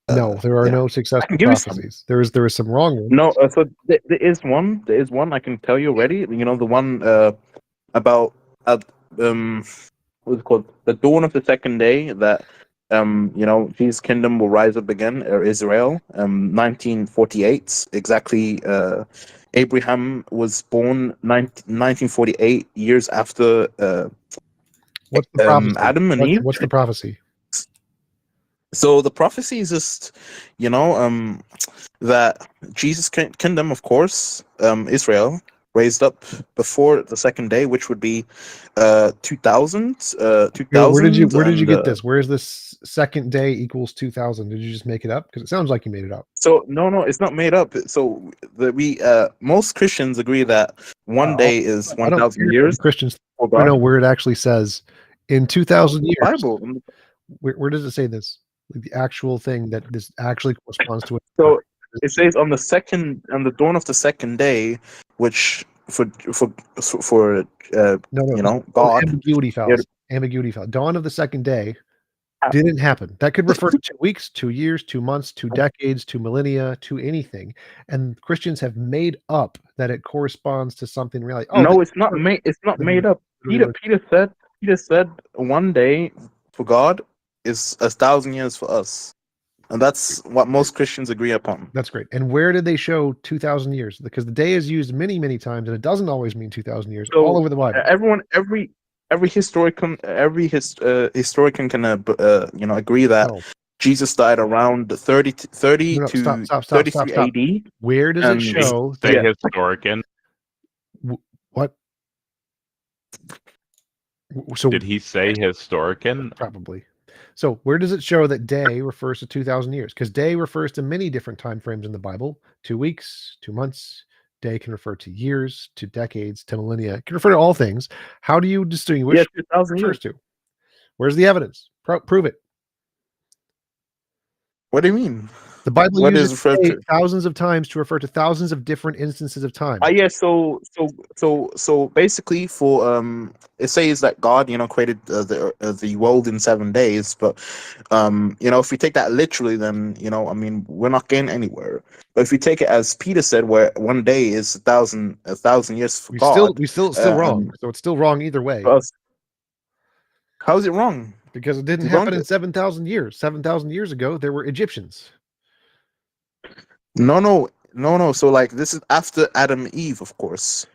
D: No, there are no successful prophecies. There is some wrong ones.
F: No, so there is one. There is one I can tell you already. You know, the one about what's it called? The dawn of the second day, that you know, Jesus' kingdom will rise up again, or Israel. 1948 exactly. Abraham was born 1948 years after
D: what's the prophecy?
F: Adam and Eve.
D: What's the prophecy?
F: So the prophecy is just, you know, that Jesus' kingdom, of course, Israel, raised up before the second day, which would be 2000.
D: Where did you
F: and,
D: get this? Where is this second day equals 2000? Did you just make it up? Because it sounds like you made it up.
F: So no, it's not made up. So most Christians agree that one day is 1,000 years.
D: Christians
F: for
D: I
F: God.
D: know where it actually says in 2000 years.
F: Bible.
D: Where does it say this? Like the actual thing that this actually corresponds to.
F: So it says on the dawn of the second day, which for God.
D: Ambiguity fouls. Ambiguity foul. Dawn of the second day didn't happen. That could refer to 2 weeks, 2 years, 2 months, 2 decades, 2 millennia, to anything. And Christians have made up that it corresponds to something really.
F: No, it's not made. It's not made up. Peter said one day for God is 1,000 years for us, and that's what most Christians agree upon.
D: That's great. And where did they show 2,000 years? Because the day is used many, many times, and it doesn't always mean 2,000 years.
F: So,
D: all over the Bible.
F: Every historian can agree that Jesus died around 30 to 33 AD.
D: Where does it show?
E: Say historian.
D: What? So
E: did he say historian?
D: Probably. So where does it show that day refers to 2,000 years? Because day refers to many different time frames in the Bible. 2 weeks, 2 months. Day can refer to years, to decades, to millennia. It can refer to all things. How do you distinguish?
F: Yeah, 2,000 years.
D: Where's the evidence? Prove it.
F: What do you mean?
D: The Bible uses thousands of times to refer to thousands of different instances of time.
F: Yeah. So basically, for it says that God, created the world in 7 days. But if we take that literally, then we're not getting anywhere. But if we take it as Peter said, where one day is 1,000 years for God,
D: we still wrong. So it's still wrong either way.
F: How is it wrong?
D: Because it didn't happen in 7,000 years. 7,000 years ago, there were Egyptians.
F: No. So this is after Adam and Eve, of course.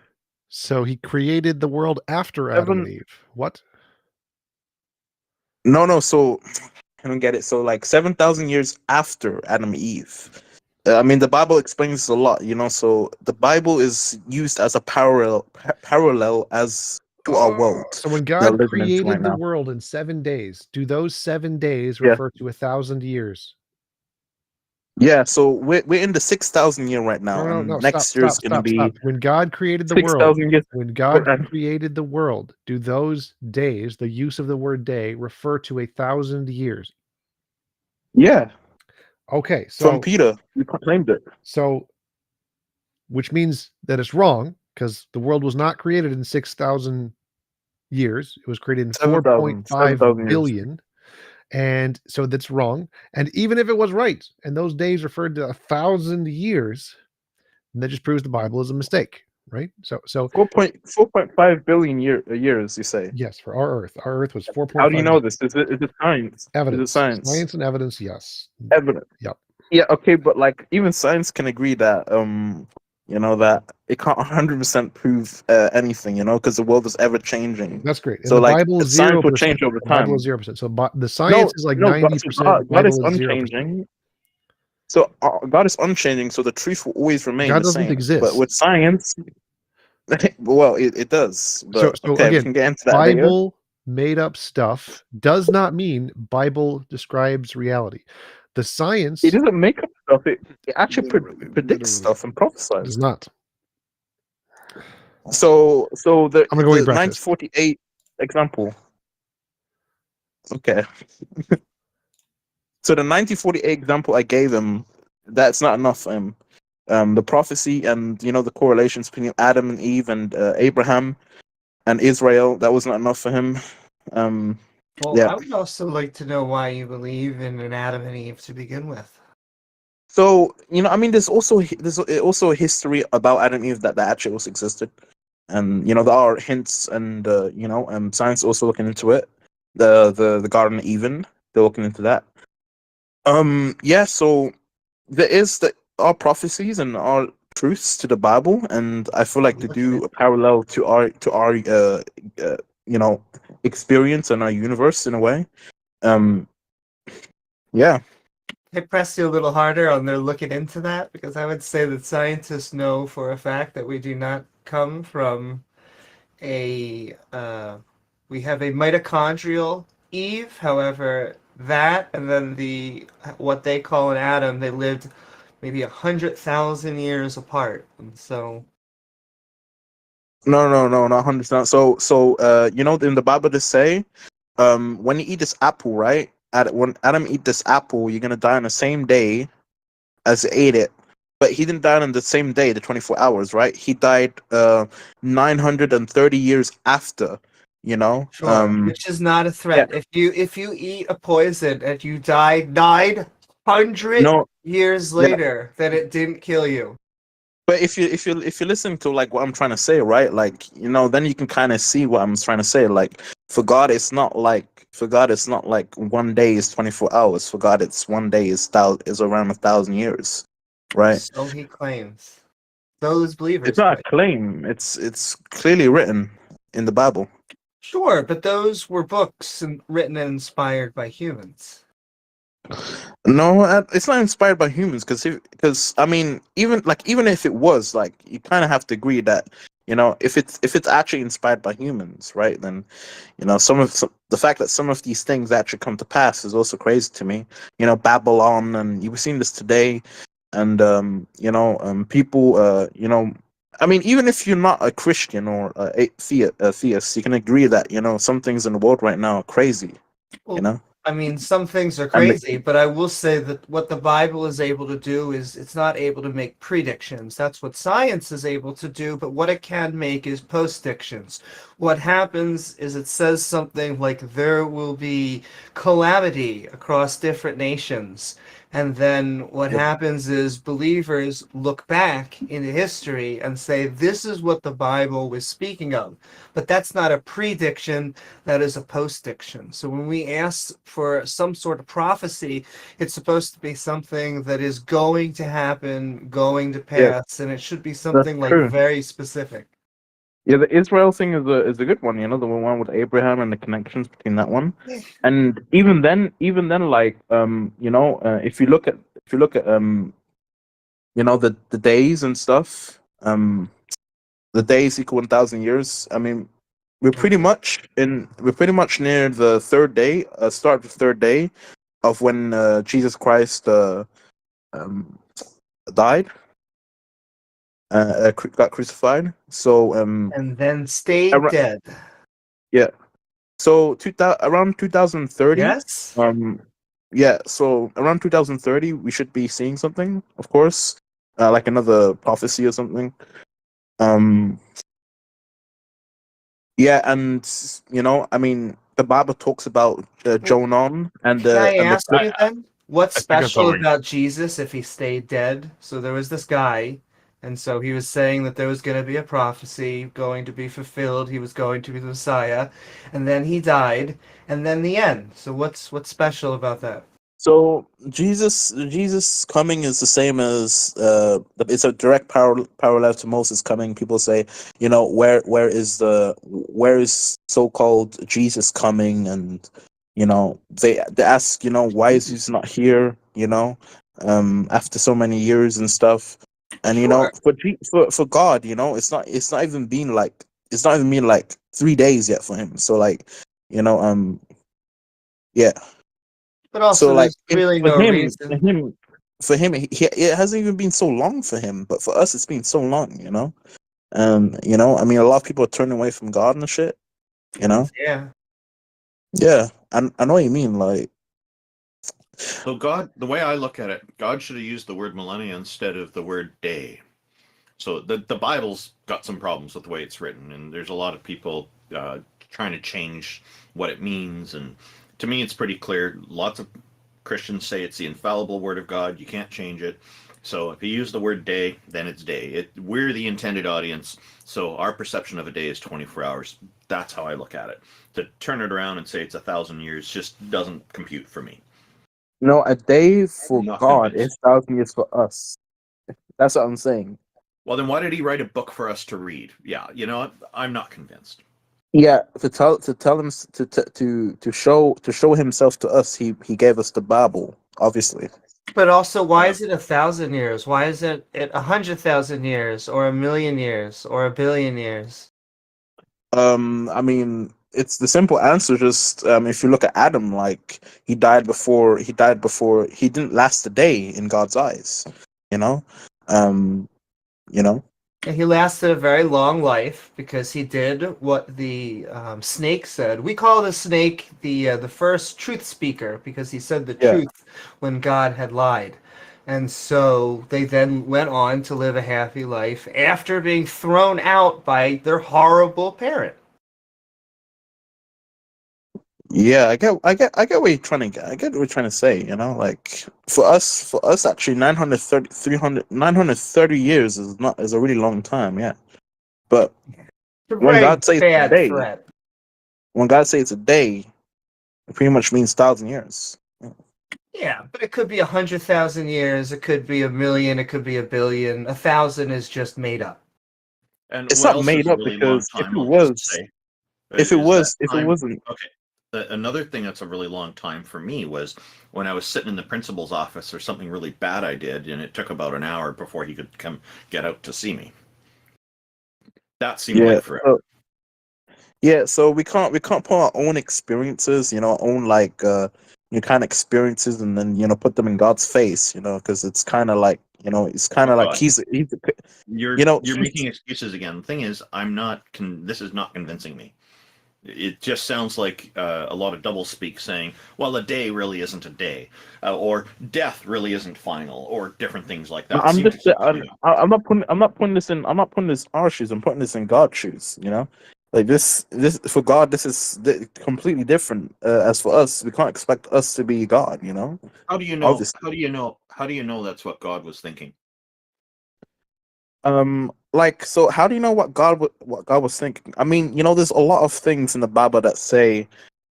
D: So he created the world after Adam and Eve. What?
F: No. So I don't get it. So 7,000 years after Adam and Eve. The Bible explains this a lot, So the Bible is used as a parallel as to our world.
D: So when God created the world in 7 days, do those 7 days refer to 1,000 years?
F: Yeah, so we're in the 6,000 year right now.
D: No,
F: next year is going to be
D: when God created the
F: 6,000 years.
D: When God created the world, do those days, the use of the word day, refer to 1,000 years?
F: Yeah.
D: Okay, so
F: from Peter, you proclaimed it.
D: So, which means that it's wrong because the world was not created in 6,000 years; it was created in 4.5 billion. And so that's wrong. And even if it was right, and those days referred to 1,000 years, then that just proves the Bible is a mistake, right? So
F: 4.5 billion years, you say?
D: Yes, for our Earth. Our Earth was 4.5.
F: How do you know this? Is it science?
D: Evidence.
F: Is it science?
D: Science and evidence, yes.
F: Evidence.
D: Yep.
F: Yeah, okay, but even science can agree that that it can't 100% prove anything, because the world is ever changing.
D: That's great. And
F: so
D: the Bible is 0%.
F: Science will change over time.
D: The Bible is 0%. So the science is 90%.
F: God is unchanging. 0%. So God is unchanging. So the truth will always remain
D: God
F: the same.
D: doesn't exist.
F: But with science, well, it does. But
D: so
F: okay,
D: again,
F: we can get into that
D: Bible
F: later.
D: Made up stuff does not mean Bible describes reality. The science,
F: it doesn't make up stuff. It actually predicts stuff and prophesies.
D: It does not.
F: So the
D: 1948
F: example. Okay. So the 1948 example I gave him, that's not enough for him. The prophecy and the correlations between Adam and Eve and Abraham and Israel, that was not enough for him.
A: I would also like to know why you believe in an Adam and Eve to begin with.
F: So there's also a history about Adam and Eve that actually also existed, and there are hints, and science also looking into it. The Garden of Eden, they're looking into that. So there are prophecies and are truths to the Bible, and I feel like to do a parallel to our experience and our universe in a way.
A: I press you a little harder on their looking into that, because I would say that scientists know for a fact that we do not come from we have a mitochondrial Eve. However, that and then what they call an Adam, they lived maybe 100,000 years apart, and so.
F: No, not 100%. You know, in the Bible they say, when you eat this apple, right? When Adam eat this apple, you're gonna die on the same day as he ate it. But he didn't die on the same day, the 24 hours, right? He died 930 years after, you know?
A: Sure, which is not a threat.
F: Yeah.
A: If you eat a poison and you die 900
F: No,
A: years
F: yeah.
A: later, then it didn't kill you.
F: But if you listen to like what I'm trying to say, right? Like, you know, then you can kind of see what I'm trying to say. Like, for God it's not like 1 day is 24 hours. For God it's 1 day is around 1,000 years, right?
A: So he claims. Those believers.
F: It's not a claim. It's clearly written in the Bible.
A: Sure, but those were books written and inspired by humans.
F: No, it's not inspired by humans because I mean, even if it was, like, you kind of have to agree that, you know, if it's actually inspired by humans, right? Then, you know, the fact that some of these things actually come to pass is also crazy to me. You know, Babylon, and you've seen this today, and people, you know, I mean, even if you're not a Christian or a theist, you can agree that, you know, some things in the world right now are crazy.
A: Well,
F: You know.
A: I mean, some things are
F: And
A: crazy, but I will say that what the Bible is able to do is it's not able to make predictions. That's what science is able to do, but what it can make is postdictions. What happens is it says something like there will be calamity across different nations. And then what happens is believers look back into history and say, this is what the Bible was speaking of. But that's not a prediction, that is a postdiction. So when we ask for some sort of prophecy, it's supposed to be something that is going to happen, going to pass, and it should be something like
F: true.
A: very specific.
F: Yeah, the Israel thing is a good one. You know, the one with Abraham and the connections between that one. And even then, like, you know, if you look at you know, the days and stuff, the days equal 1,000 years. I mean, we're pretty much near the third day, start of the third day of when Jesus Christ died. Got crucified. So
A: and then stayed dead.
F: Yeah. So around 2030.
A: Yes.
F: Yeah. So around 2030, we should be seeing something, of course, like another prophecy or something. Yeah, and you know, I mean, the Bible talks about Jonan and
A: Can I
F: and the
A: ask you then, what's
E: I think I'm
A: special
E: following.
A: about Jesus if he stayed dead? So there was this guy, and so he was saying that there was going to be a prophecy going to be fulfilled. He was going to be the Messiah, and then he died, and then the end. So what's special about that?
F: So Jesus coming is the same as it's a direct parallel to Moses coming. People say, you know, where is so-called Jesus coming? And, you know, they ask, you know, why is Jesus not here, you know, after so many years and stuff. And, you know, for God, you know, it's not even been like 3 days yet for him. So, like, you know, yeah.
A: But also,
F: So, like,
A: there's really
F: for
A: no
F: him,
A: reason.
F: it hasn't even been so long for him, but for us, it's been so long, you know. You know, I mean, a lot of people are turning away from God and shit, you know.
A: Yeah.
F: Yeah, I know what you mean. Like,
B: So God, the way I look at it, God should have used the word millennia instead of the word day. So the Bible's got some problems with the way it's written, and there's a lot of people trying to change what it means. And to me, it's pretty clear. Lots of Christians say it's the infallible word of God. You can't change it. So if you use the word day, then it's day. We're the intended audience. So our perception of a day is 24 hours. That's how I look at it. To turn it around and say it's 1,000 years just doesn't compute for me.
F: no, a day for
B: Not
F: God
B: convinced.
F: is 1,000 years for us. That's what I'm saying.
B: Well, then why did he write a book for us to read? Yeah, you know what? I'm not convinced.
F: Yeah, to tell him to show himself to us, he gave us the Bible, obviously.
A: But also, why is it 1,000 years? Why is it 100,000 years, or 1,000,000 years, or 1,000,000,000 years?
F: I mean, it's the simple answer. Just if you look at Adam, like he died before he didn't last a day in God's eyes. You know, um, you know.
A: And he lasted a very long life because he did what the snake said. We call the snake the first truth speaker because he said the
F: Yeah.
A: truth when God had lied. And so they then went on to live a happy life after being thrown out by their horrible parent.
F: Yeah, I get what you're trying to get. I get what you're trying to say. You know, like for us, actually, 930 years is a really long time. Yeah, but
A: It's a
F: when
A: very
F: God says it's a
A: bad
F: day,
A: threat.
F: it pretty much means 1,000 years.
A: Yeah, but it could be 100,000 years. It could be 1,000,000. It could be 1,000,000,000. 1,000 is just made up.
B: And
F: It's
B: what
F: not
B: else is
F: made
B: a
F: up
B: really long
F: because
B: time? I'll just say,
F: if it
B: time.
F: wasn't,
B: Okay. Another thing that's a really long time for me was when I was sitting in the principal's office or something really bad I did, and it took about an hour before he could come get out to see me. That seemed like forever.
F: So we can't put our own experiences, our own kind of experiences, and then put them in God's face, because it's kind of like it's kind of like he's
B: you're making excuses again. The thing is, I'm not. This is not convincing me. It just sounds like a lot of doublespeak saying, well, a day really isn't a day, or death really isn't final, or different things like that.
F: I'm not putting this in our shoes. I'm putting this in God's shoes. Like this for God, this is completely different. As for us, we can't expect us to be God.
B: How do you know? Obviously. How do you know that's what God was thinking?
F: So how do you know what God was thinking? I mean, there's a lot of things in the Bible that say,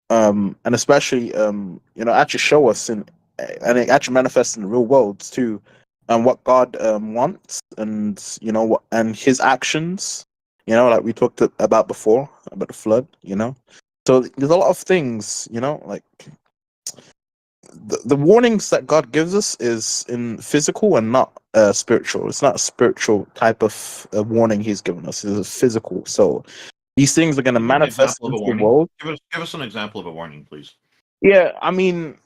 F: and especially, actually show us and it actually manifests in the real world too, what God wants, and what and His actions, like we talked about before about the flood, So there's a lot of things, like the warnings that God gives us is in physical and not spiritual. It's not a spiritual type of warning He's given us. It's physical. So these things are going to manifest in the world.
B: Give us an example of a warning, please.
F: Yeah, I mean,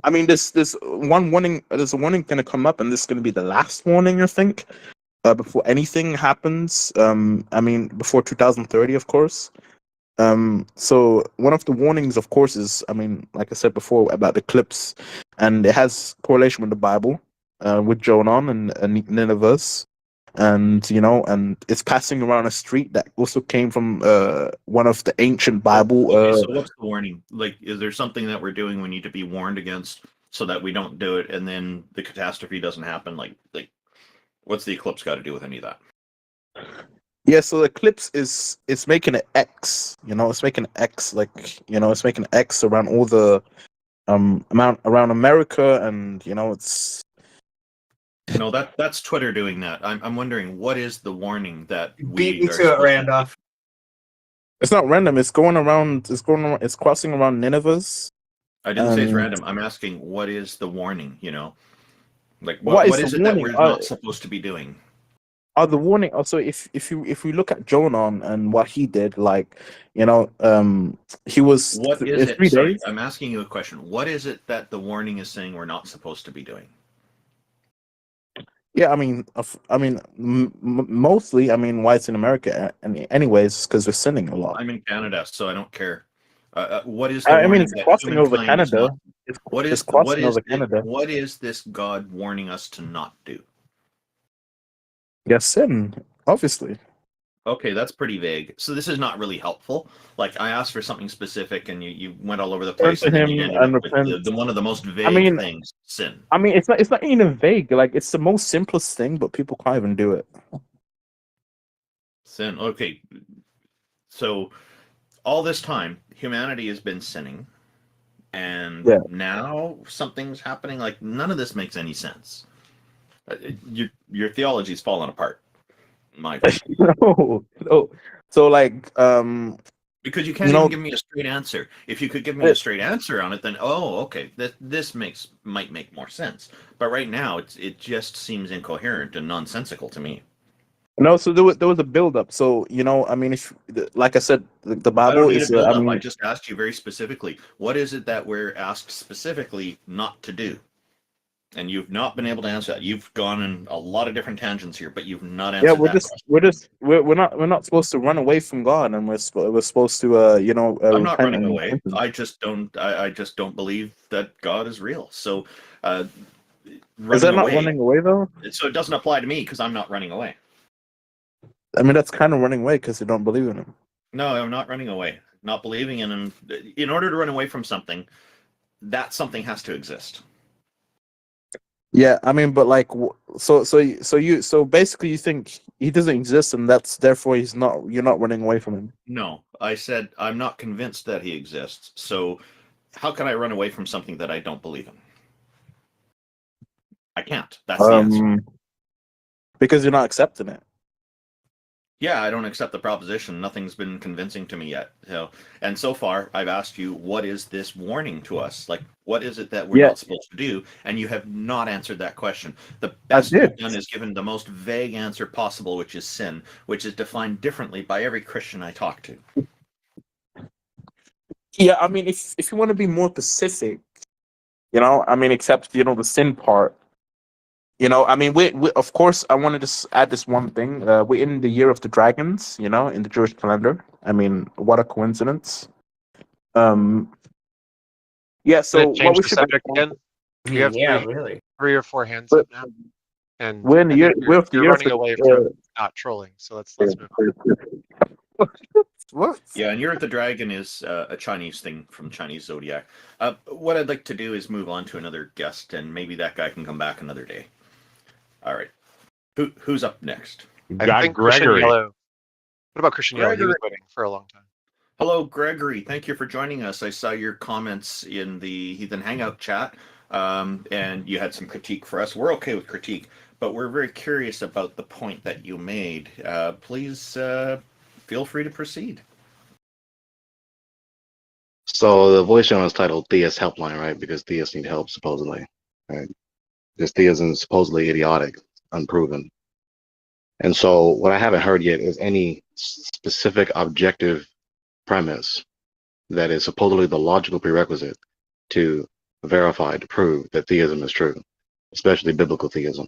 F: this one warning. There's a warning going to come up, and this is going to be the last warning, I think, before anything happens. Before 2030, of course. So one of the warnings, of course, is, like I said before, about the eclipse, and it has correlation with the Bible, with Jonah and Nineveh, and and it's passing around a street that also came from one of the ancient Bible.
B: Okay, so what's the warning? Like, is there something that we're doing we need to be warned against so that we don't do it, and then the catastrophe doesn't happen? Like, what's the eclipse got to do with any of that?
F: Yeah, so the eclipse is making an X, it's making an X, it's making an X around all the amount around America, and it's
B: no, that's Twitter doing that. I'm wondering, what is the warning that
A: beat me to it, Randolph?
F: It's not random. It's going around. It's crossing around Nineveh's.
B: I didn't say it's random. I'm asking, what is the warning? Like what is it that we're not supposed to be doing?
F: The warning also, if we look at Jonah and what he did, he was
B: what is it?
F: 3 days.
B: I'm asking you a question. What is it that the warning is saying we're not supposed to be doing?
F: Yeah, mostly, why it's in America, anyways, because we're sinning a lot.
B: I'm in Canada, so I don't care. What is the warning?
F: It's crossing over Canada. It's crossing over Canada.
B: What is this God warning us to not do?
F: Yes, sin, obviously.
B: Okay, that's pretty vague. So this is not really helpful. Like, I asked for something specific, and you went all over the place.
F: And then
B: you ended up with the one of the most vague things: sin.
F: It's not even vague. Like, it's the most simplest thing, but people can't even do it.
B: Sin. Okay. So all this time, humanity has been sinning, and now something's happening. Like, none of this makes any sense. Your theology's falling apart. My
F: no. So
B: Because you can't even give me a straight answer. If you could give me a straight answer on it, then okay, this might make more sense. But right now, it just seems incoherent and nonsensical to me.
F: No, so there was a build up. So I mean, if like I said, the Bible
B: I don't need
F: is.
B: a build up.
F: I mean,
B: I just asked you very specifically. What is it that we're asked specifically not to do? And you've not been able to answer that. You've gone in a lot of different tangents here, but you've not answered that question.
F: we're not supposed to run away from God, and we're supposed to
B: I'm not
F: repent
B: running
F: and
B: away. I just don't believe that God is real. So
F: is that not running away though?
B: So it doesn't apply to me because I'm not running away.
F: I mean, that's kind of running away because you don't believe in him.
B: No, I'm not running away. Not believing in him. In order to run away from something, that something has to exist.
F: Yeah, I mean, but like, so basically, you think he doesn't exist, and therefore you're not running away from him.
B: No, I said I'm not convinced that he exists. So how can I run away from something that I don't believe in? I can't. That's the answer.
F: Because you're not accepting it.
B: Yeah, I don't accept the proposition. Nothing's been convincing to me yet. And so far, I've asked you, what is this warning to us? Like, what is it that we're not supposed to do? And you have not answered that question. The best you've done is given the most vague answer possible, which is sin, which is defined differently by every Christian I talk to.
F: Yeah, I mean, if you want to be more specific, I mean, except the sin part. I mean, we of course, I wanted to add this one thing. We're in the year of the dragons, in the Jewish calendar. I mean, what a coincidence. Yeah, so
C: what we should again? We have
A: really
C: 3 or 4 hands up now. And
F: we're in the year,
C: you're running away from not trolling, so let's move on.
F: What?
B: Yeah, and Year of the Dragon is a Chinese thing from Chinese zodiac. What I'd like to do is move on to another guest, and maybe that guy can come back another day. All right. Who's up next?
C: I think Gregory. What about Christian Yellow? He was waiting for a long time.
B: Hello, Gregory. Thank you for joining us. I saw your comments in the Heathen Hangout chat, and you had some critique for us. We're okay with critique, but we're very curious about the point that you made. Please feel free to proceed.
K: So the voice channel is titled Theist Helpline, right? Because theists need help, supposedly, right? Because theism is supposedly idiotic, unproven. And so what I haven't heard yet is any specific objective premise that is supposedly the logical prerequisite to verify, to prove that theism is true, especially biblical theism.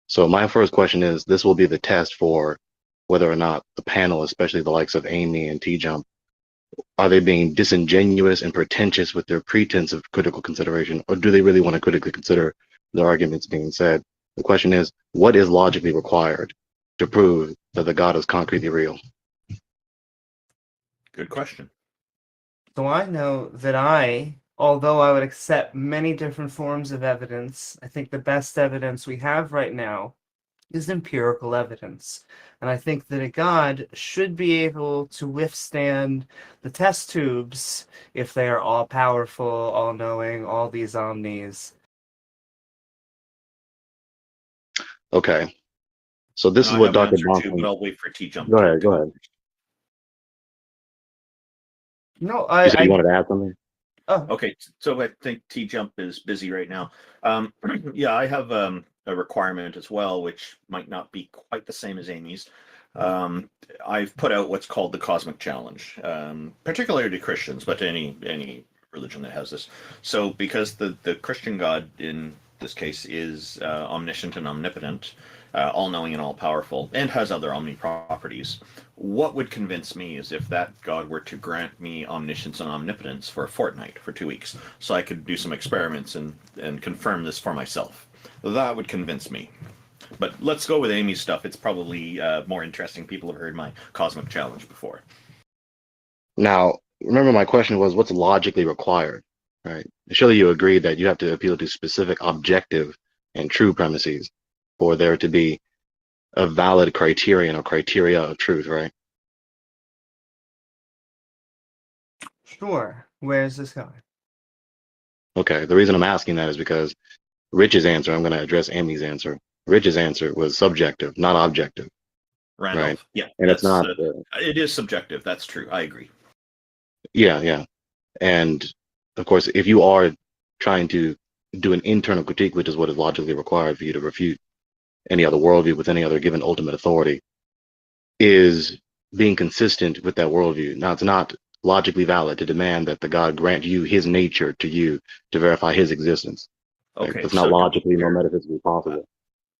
K: So my first question is, this will be the test for whether or not the panel, especially the likes of Amy and T-Jump, are they being disingenuous and pretentious with their pretense of critical consideration, or do they really want to critically consider the arguments being said? The question is, what is logically required to prove that the God is concretely real?
B: Good question.
A: So I know that although I would accept many different forms of evidence, I think the best evidence we have right now is empirical evidence. And I think that a God should be able to withstand the test tubes if they are all-powerful, all-knowing, all these omnis.
K: Okay. So this is what Dr. Bronson...
B: But I'll wait for T-Jump.
K: Go ahead.
A: No,
K: you said you wanted to add something?
A: Oh.
B: Okay, so I think T-Jump is busy right now. Yeah, I have a requirement as well, which might not be quite the same as Amy's. I've put out what's called the Cosmic Challenge, particularly to Christians, but to any religion that has this. So because the Christian God in this case is omniscient and omnipotent, all-knowing and all-powerful, and has other omni properties, what would convince me is if that God were to grant me omniscience and omnipotence for a fortnight, for 2 weeks, so I could do some experiments and confirm this for myself. That would convince me. But let's go with Amy's stuff. It's probably more interesting. People have heard my Cosmic Challenge before.
K: Now, remember my question was, what's logically required, right? Surely you agree that you have to appeal to specific objective and true premises for there to be a valid criterion or criteria of truth, right?
A: Sure. Where's this going?
K: Okay, the reason I'm asking that is because Rich's answer, I'm going to address Amy's answer. Rich's answer was subjective, not objective.
B: Randolph,
K: right?
B: Yeah.
K: And it's not.
B: It is subjective. That's true. I agree.
K: Yeah. And of course, if you are trying to do an internal critique, which is what is logically required for you to refute any other worldview with any other given ultimate authority, is being consistent with that worldview. Now, it's not logically valid to demand that the God grant you his nature to you to verify his existence. Right?
B: Okay,
K: That's not
B: so to be
K: logically nor
B: clear,
K: metaphysically possible.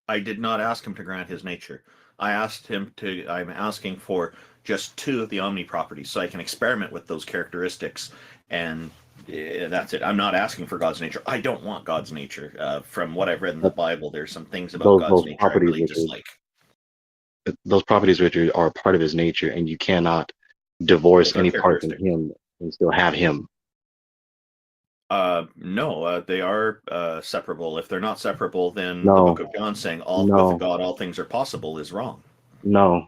B: I did not ask him to grant his nature. I'm asking for just 2 of the omni properties so I can experiment with those characteristics, and that's it. I'm not asking for God's nature. I don't want God's nature. From what I've read in the Bible, there's some things about God's
K: Those
B: nature I
K: properties,
B: really dislike.
K: those properties, Richard, are a part of his nature, and you cannot divorce
B: Those are
K: any part from
B: characteristics.
K: him and still have him.
B: No, they are separable. If they're not separable, then the
K: No,
B: Book of John saying all with
K: no,
B: God all things are possible is wrong.
K: no,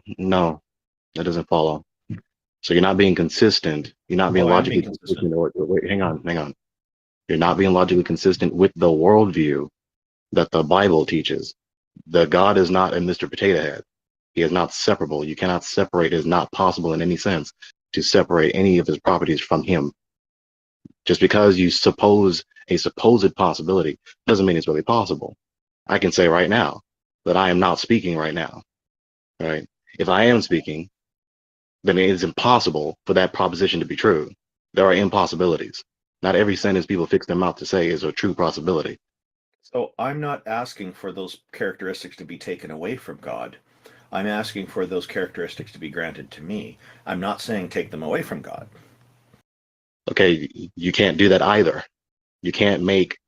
K: that doesn't follow. So you're not being consistent. You're not being
B: Oh, I am being
K: logically
B: consistent.
K: consistent. Or wait, hang on. You're not being logically consistent with the worldview that the Bible teaches. The God is not a Mr. Potato Head. He is not separable. You cannot separate. It is not possible in any sense to separate any of his properties from him. Just because you suppose a supposed possibility doesn't mean it's really possible. I can say right now that I am not speaking right now. Right? If I am speaking, then it is impossible for that proposition to be true. There are impossibilities. Not every sentence people fix their mouth to say is a true possibility.
B: So I'm not asking for those characteristics to be taken away from God. I'm asking for those characteristics to be granted to me. I'm not saying take them away from God.
K: Okay, you can't do that either. You can't make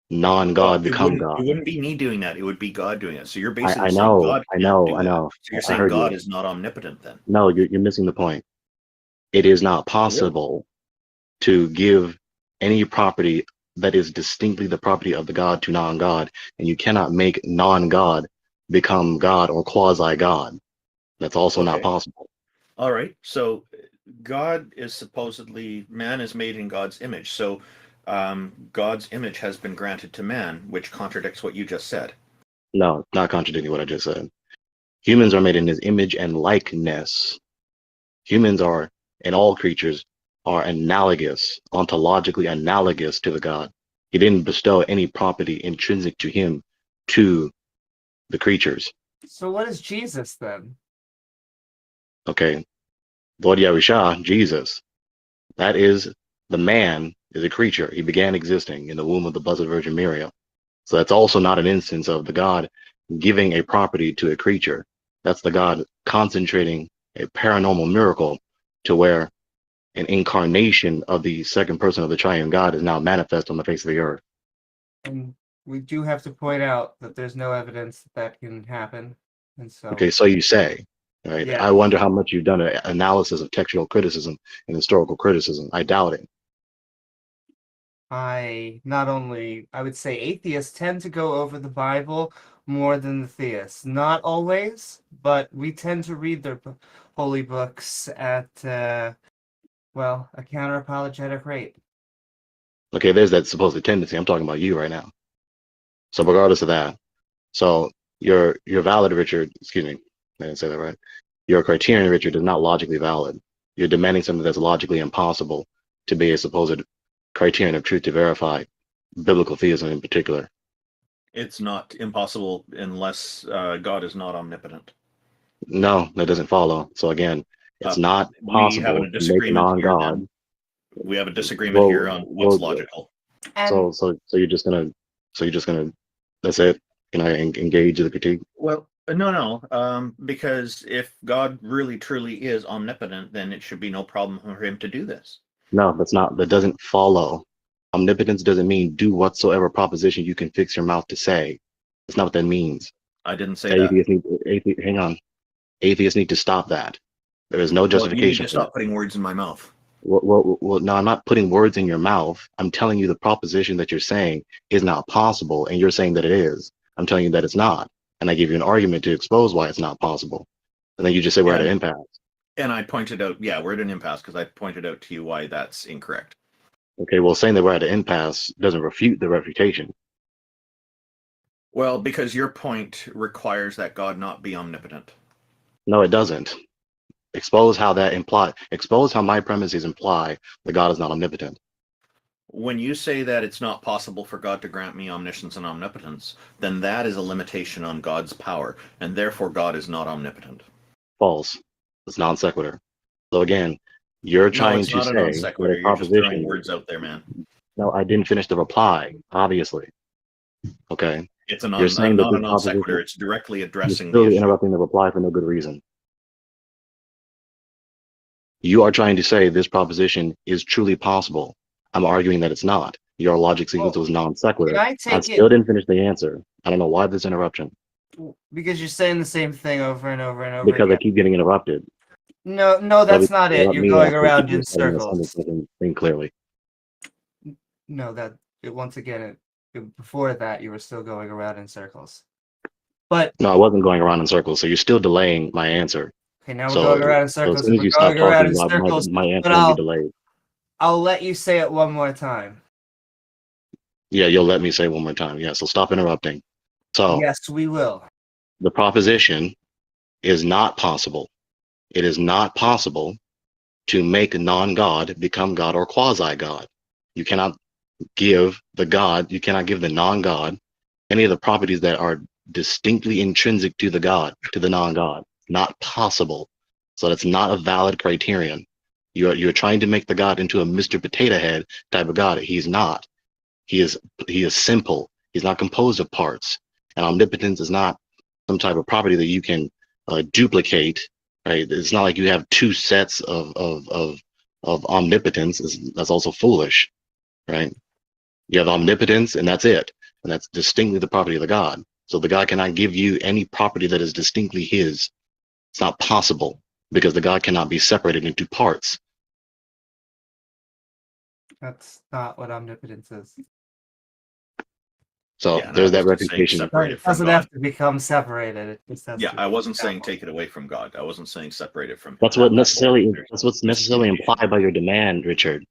K: non-God become
B: It
K: God.
B: wouldn't be me doing that. It would be God doing it. So you're
K: I
B: basically saying
K: know,
B: God
K: I
B: can't
K: know,
B: do
K: I
B: that.
K: know.
B: So you're
K: I
B: saying
K: heard
B: God
K: you.
B: is not omnipotent then.
K: No, you're missing the point. It is not possible to give any property that is distinctly the property of the God to non-God, and you cannot make non-God become God or quasi-God. That's also not
B: Okay.
K: possible.
B: All right. So God is supposedly, man is made in God's image. So God's image has been granted to man, which contradicts what you just said.
K: No, not contradicting what I just said. Humans are made in his image and likeness. Humans are, and all creatures are analogous, ontologically analogous to the God. He didn't bestow any property intrinsic to him to the creatures.
A: So what is Jesus then?
K: Okay. Lord Yahusha, Jesus, that is the man is a creature. He began existing in the womb of the Blessed Virgin Miriam. So that's also not an instance of the God giving a property to a creature. That's the God concentrating a paranormal miracle to where an incarnation of the second person of the triune God is now manifest on the face of the earth.
A: And we do have to point out that there's no evidence that that can happen. And so,
K: Okay, so you say, right?
A: yeah.
K: I wonder how much you've done an analysis of textual criticism and historical criticism. I doubt it.
A: I would say atheists tend to go over the Bible more than the theists. Not always, but we tend to read their holy books at, well, a counter-apologetic rate.
K: Okay, there's that supposed tendency. I'm talking about you right now. So regardless of that, so your valid, Richard, excuse me, I didn't say that right. Your criterion, Richard, is not logically valid. You're demanding something that's logically impossible to be a supposed criterion of truth to verify biblical theism in particular.
B: It's not impossible unless God is not omnipotent.
K: No, that doesn't follow. So again, it's not
B: We have
K: possible
B: a
K: to make a
B: disagreement here.
K: non-God.
B: Then we have a disagreement here on what's logical.
K: So you're just gonna, that's it. Can I engage the critique?
B: Well, no. Because if God really truly is omnipotent, then it should be no problem for him to do this.
K: No, that doesn't follow. Omnipotence doesn't mean do whatsoever proposition you can fix your mouth to say. That's not what that means.
B: I didn't say that.
K: Hang on. Atheists need to stop that. There is no justification.
B: You need to stop putting words in my mouth.
K: Well, no, I'm not putting words in your mouth. I'm telling you the proposition that you're saying is not possible, and you're saying that it is. I'm telling you that it's not, and I give you an argument to expose why it's not possible, and then you just say we're at an impasse.
B: And I pointed out, we're at an impasse because I pointed out to you why that's incorrect.
K: Okay, well, saying that we're at an impasse doesn't refute the refutation.
B: Well, because your point requires that God not be omnipotent.
K: No, it doesn't. Expose how my premises imply that God is not omnipotent.
B: When you say that it's not possible for God to grant me omniscience and omnipotence, then that is a limitation on God's power, and therefore God is not omnipotent.
K: False. It's non sequitur. So again, you're trying to say
B: a non sequitur.
K: that a
B: You're just throwing
K: proposition.
B: words out there, man.
K: No, I didn't finish the reply. Obviously. Okay.
B: It's
K: You're saying that
B: not a
K: this
B: non sequitur.
K: proposition.
B: It's directly
K: You're
B: addressing the
K: clearly
B: issue.
K: interrupting the reply for no good reason. You are trying to say this proposition is truly possible. I'm arguing that it's not. Your logic sequence was non sequitur.
A: Can I take
K: still didn't finish the answer. I don't know why this interruption.
A: Because you're saying the same thing over and over and over
K: Because
A: again.
K: I keep getting interrupted.
A: No, that's not it. You're going around in circles.
K: Think clearly.
A: No, once again, before that, you were still going around in circles. But
K: no, I wasn't going around in circles. So you're still delaying my answer.
A: Okay, now we're going around in circles.
K: So as soon as you stop talking, my answer will be delayed.
A: I'll let you say it one more time.
K: Yeah, you'll let me say it one more time. Yeah, so stop interrupting. So
A: yes, we will.
K: The proposition is not possible. It is not possible to make a non-God become God or quasi-God. You cannot give the non-God any of the properties that are distinctly intrinsic to the God, to the non-God. Not possible. So that's not a valid criterion. You're trying to make the God into a Mr. Potato Head type of God. He's not. He is simple. He's not composed of parts. And omnipotence is not some type of property that you can duplicate. Right? It's not like you have two sets of omnipotence. That's also foolish, right? You have omnipotence, and that's it, and that's distinctly the property of the God. So the God cannot give you any property that is distinctly His. It's not possible because the God cannot be separated into parts.
A: That's not what omnipotence is.
K: So there's that reputation.
A: It doesn't have to become separated. It just has
B: I wasn't saying take it away from God. I wasn't saying separate it from Him.
K: That's what's necessarily implied by your demand, Richard.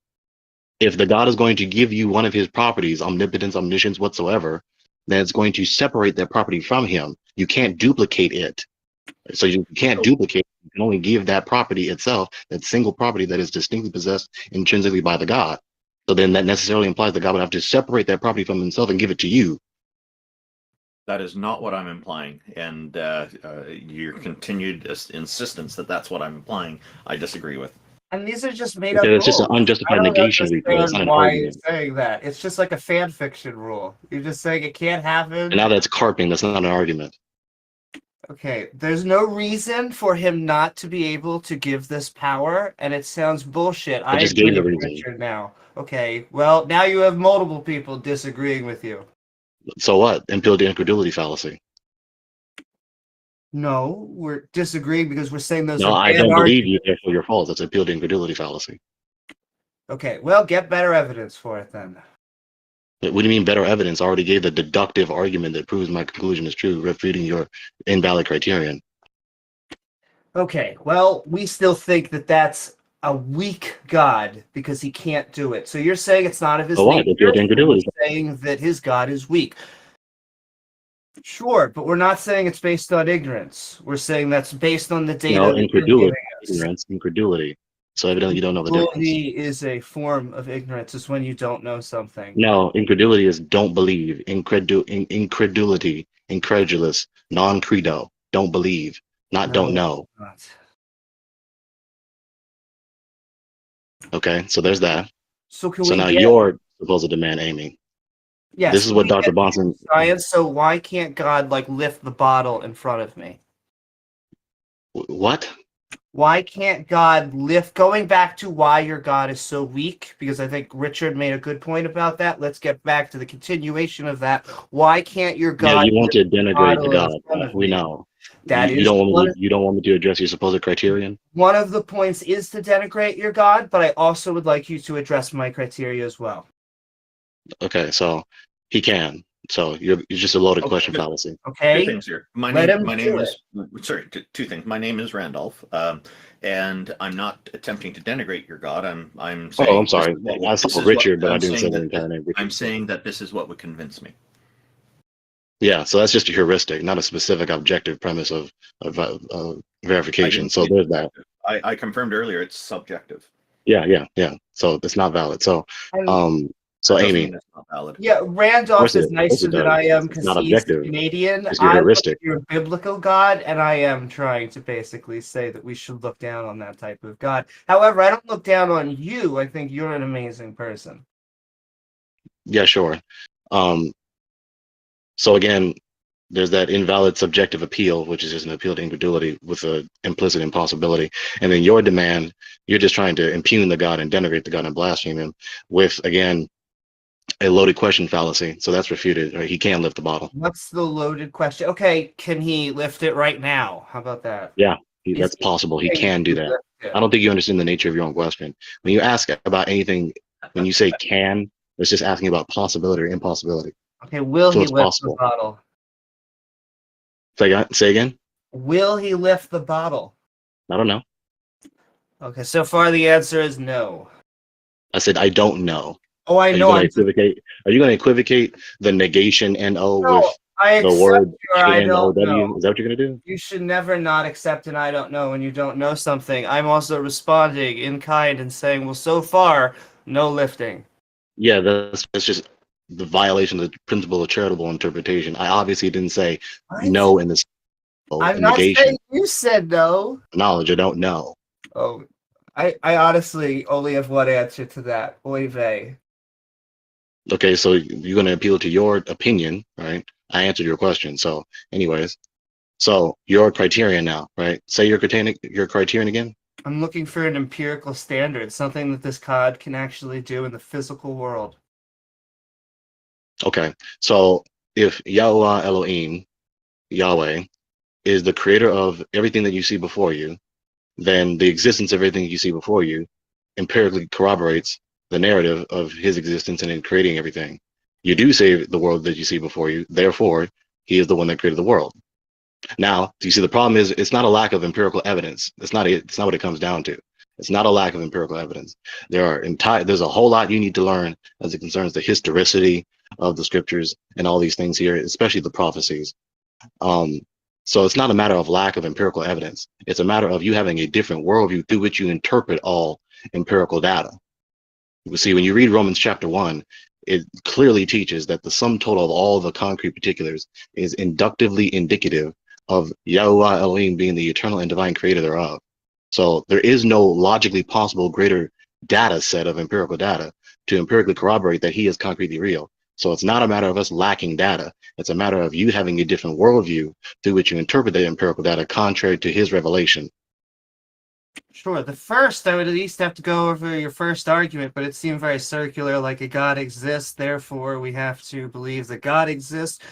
K: If the God is going to give you one of His properties, omnipotence, omniscience, whatsoever, then it's going to separate that property from Him. You can't duplicate it. So you can't duplicate. You can only give that property itself, that single property that is distinctly possessed intrinsically by the God. So then that necessarily implies that God would have to separate that property from Himself and give it to you.
B: That is not what I'm implying, and your continued insistence that that's what I'm implying, I disagree with.
A: And these are just made up
K: It's
A: rules.
K: just an unjustified negation.
A: It's not why you're saying that. It's just like a fan fiction rule. You're just saying it can't happen.
K: And now that's carping. That's not an argument.
A: Okay, there's no reason for him not to be able to give this power, and it sounds bullshit.
K: I just gave the reason.
A: Richard now. Okay, well, now you have multiple people disagreeing with you.
K: So what? Impure incredulity fallacy.
A: No, we're disagreeing because we're saying those.
K: No,
A: are
K: I don't
A: arguments.
K: believe you. Therefore, you're false. That's impure incredulity fallacy.
A: Okay, well, get better evidence for it then.
K: What do you mean better evidence? I already gave the deductive argument that proves my conclusion is true, refuting your invalid criterion.
A: Okay, well, we still think that that's a weak God because he can't do it. So you're saying it's not of his nature. You're saying that his God is weak. Sure, but we're not saying it's based on ignorance. We're saying that's based on the data.
K: No, incredulity. So evidently you don't know the difference.
A: Incredulity is a form of ignorance. It's when you don't know something.
K: No, incredulity is don't believe. Incredulity, incredulous, non-credo, don't believe, don't know. Okay, so there's that.
A: So
K: now you're supposed to demand Amy.
A: Yes.
K: This is what Dr. Bonson.
A: Science. So why can't God lift the bottle in front of me?
K: What?
A: Why can't God lift? Going back to why your God is so weak, because I think Richard made a good point about that. Let's get back to the continuation of that. Why can't your God?
K: Yeah, you want to denigrate the God. We know. You don't want me to address your supposed criterion.
A: One of the points is to denigrate your God, but I also would like you to address my criteria as well.
K: Okay, so he can. So you're just a loaded question fallacy.
A: Okay.
B: 2 things here. My name is sorry. 2 things. My name is Randolph, and I'm not attempting to denigrate your God. I'm saying.
K: Oh, I'm sorry. I said Richard, but I didn't say the entire name.
B: I'm saying that this is what would convince me.
K: Yeah, so that's just a heuristic, not a specific objective premise of verification. So there's that.
B: I confirmed earlier it's subjective.
K: Yeah. So it's not valid. So
B: That doesn't
K: Amy,
B: mean it's not valid.
A: Yeah, Randolph is
K: of course
A: nicer
K: it
A: than
K: does.
A: I am
K: It's
A: because
K: not
A: he's
K: objective.
A: Canadian.
K: It's your
A: I'm
K: heuristic.
A: your biblical God, and I am trying to basically say that we should look down on that type of God. However, I don't look down on you. I think you're an amazing person.
K: Yeah, sure. So again, there's that invalid subjective appeal, which is just an appeal to incredulity with an implicit impossibility. And then your demand, you're just trying to impugn the God and denigrate the God and blaspheme him with, again, a loaded question fallacy. So that's refuted. Right? He can lift the bottle.
A: What's the loaded question? Okay, can he lift it right now? How about that?
K: Yeah, that's possible. He can do that. I don't think you understand the nature of your own question. When you ask about anything, when you say can, it's just asking about possibility or impossibility.
A: Okay, will
K: So
A: he
K: it's
A: lift
K: possible.
A: the bottle?
K: Say again?
A: Will he lift the bottle?
K: I don't know.
A: Okay, so far the answer is no.
K: I said I don't know.
A: Oh, I know.
K: Are you going to equivocate the negation NO
A: No,
K: with
A: I
K: the
A: accept
K: word
A: your I
K: KNOW?
A: don't know.
K: Is that what you're going to do?
A: You should never not accept an I don't know when you don't know something. I'm also responding in kind and saying, well, so far, no lifting.
K: Yeah, that's just the violation of the principle of charitable interpretation. I obviously didn't say no in this
A: I'm not
K: negation.
A: saying you said no.
K: Knowledge, I don't know.
A: Oh, I honestly only have one answer to that. Oy vey.
K: Okay, so you're going to appeal to your opinion, right? I answered your question. So, anyways, so your criterion now, right? Say your criterion again.
A: I'm looking for an empirical standard, something that this COD can actually do in the physical world.
K: Okay, so if Yahweh Elohim, Yahweh, is the creator of everything that you see before you, then the existence of everything you see before you empirically corroborates the narrative of his existence and in creating everything. You do say the world that you see before you, therefore, he is the one that created the world. Now, do you see the problem is it's not a lack of empirical evidence. It's not what it comes down to. It's not a lack of empirical evidence. There's a whole lot you need to learn as it concerns the historicity of the scriptures and all these things here, especially the prophecies. So it's not a matter of lack of empirical evidence. It's a matter of you having a different worldview through which you interpret all empirical data. You see, when you read Romans chapter 1, it clearly teaches that the sum total of all the concrete particulars is inductively indicative of Yahuwah Elohim being the eternal and divine creator thereof. So there is no logically possible greater data set of empirical data to empirically corroborate that he is concretely real. So it's not a matter of us lacking data. It's a matter of you having a different worldview through which you interpret the empirical data contrary to his revelation.
A: Sure, the first, I would at least have to go over your first argument, but it seemed very circular, like a God exists, therefore we have to believe that God exists.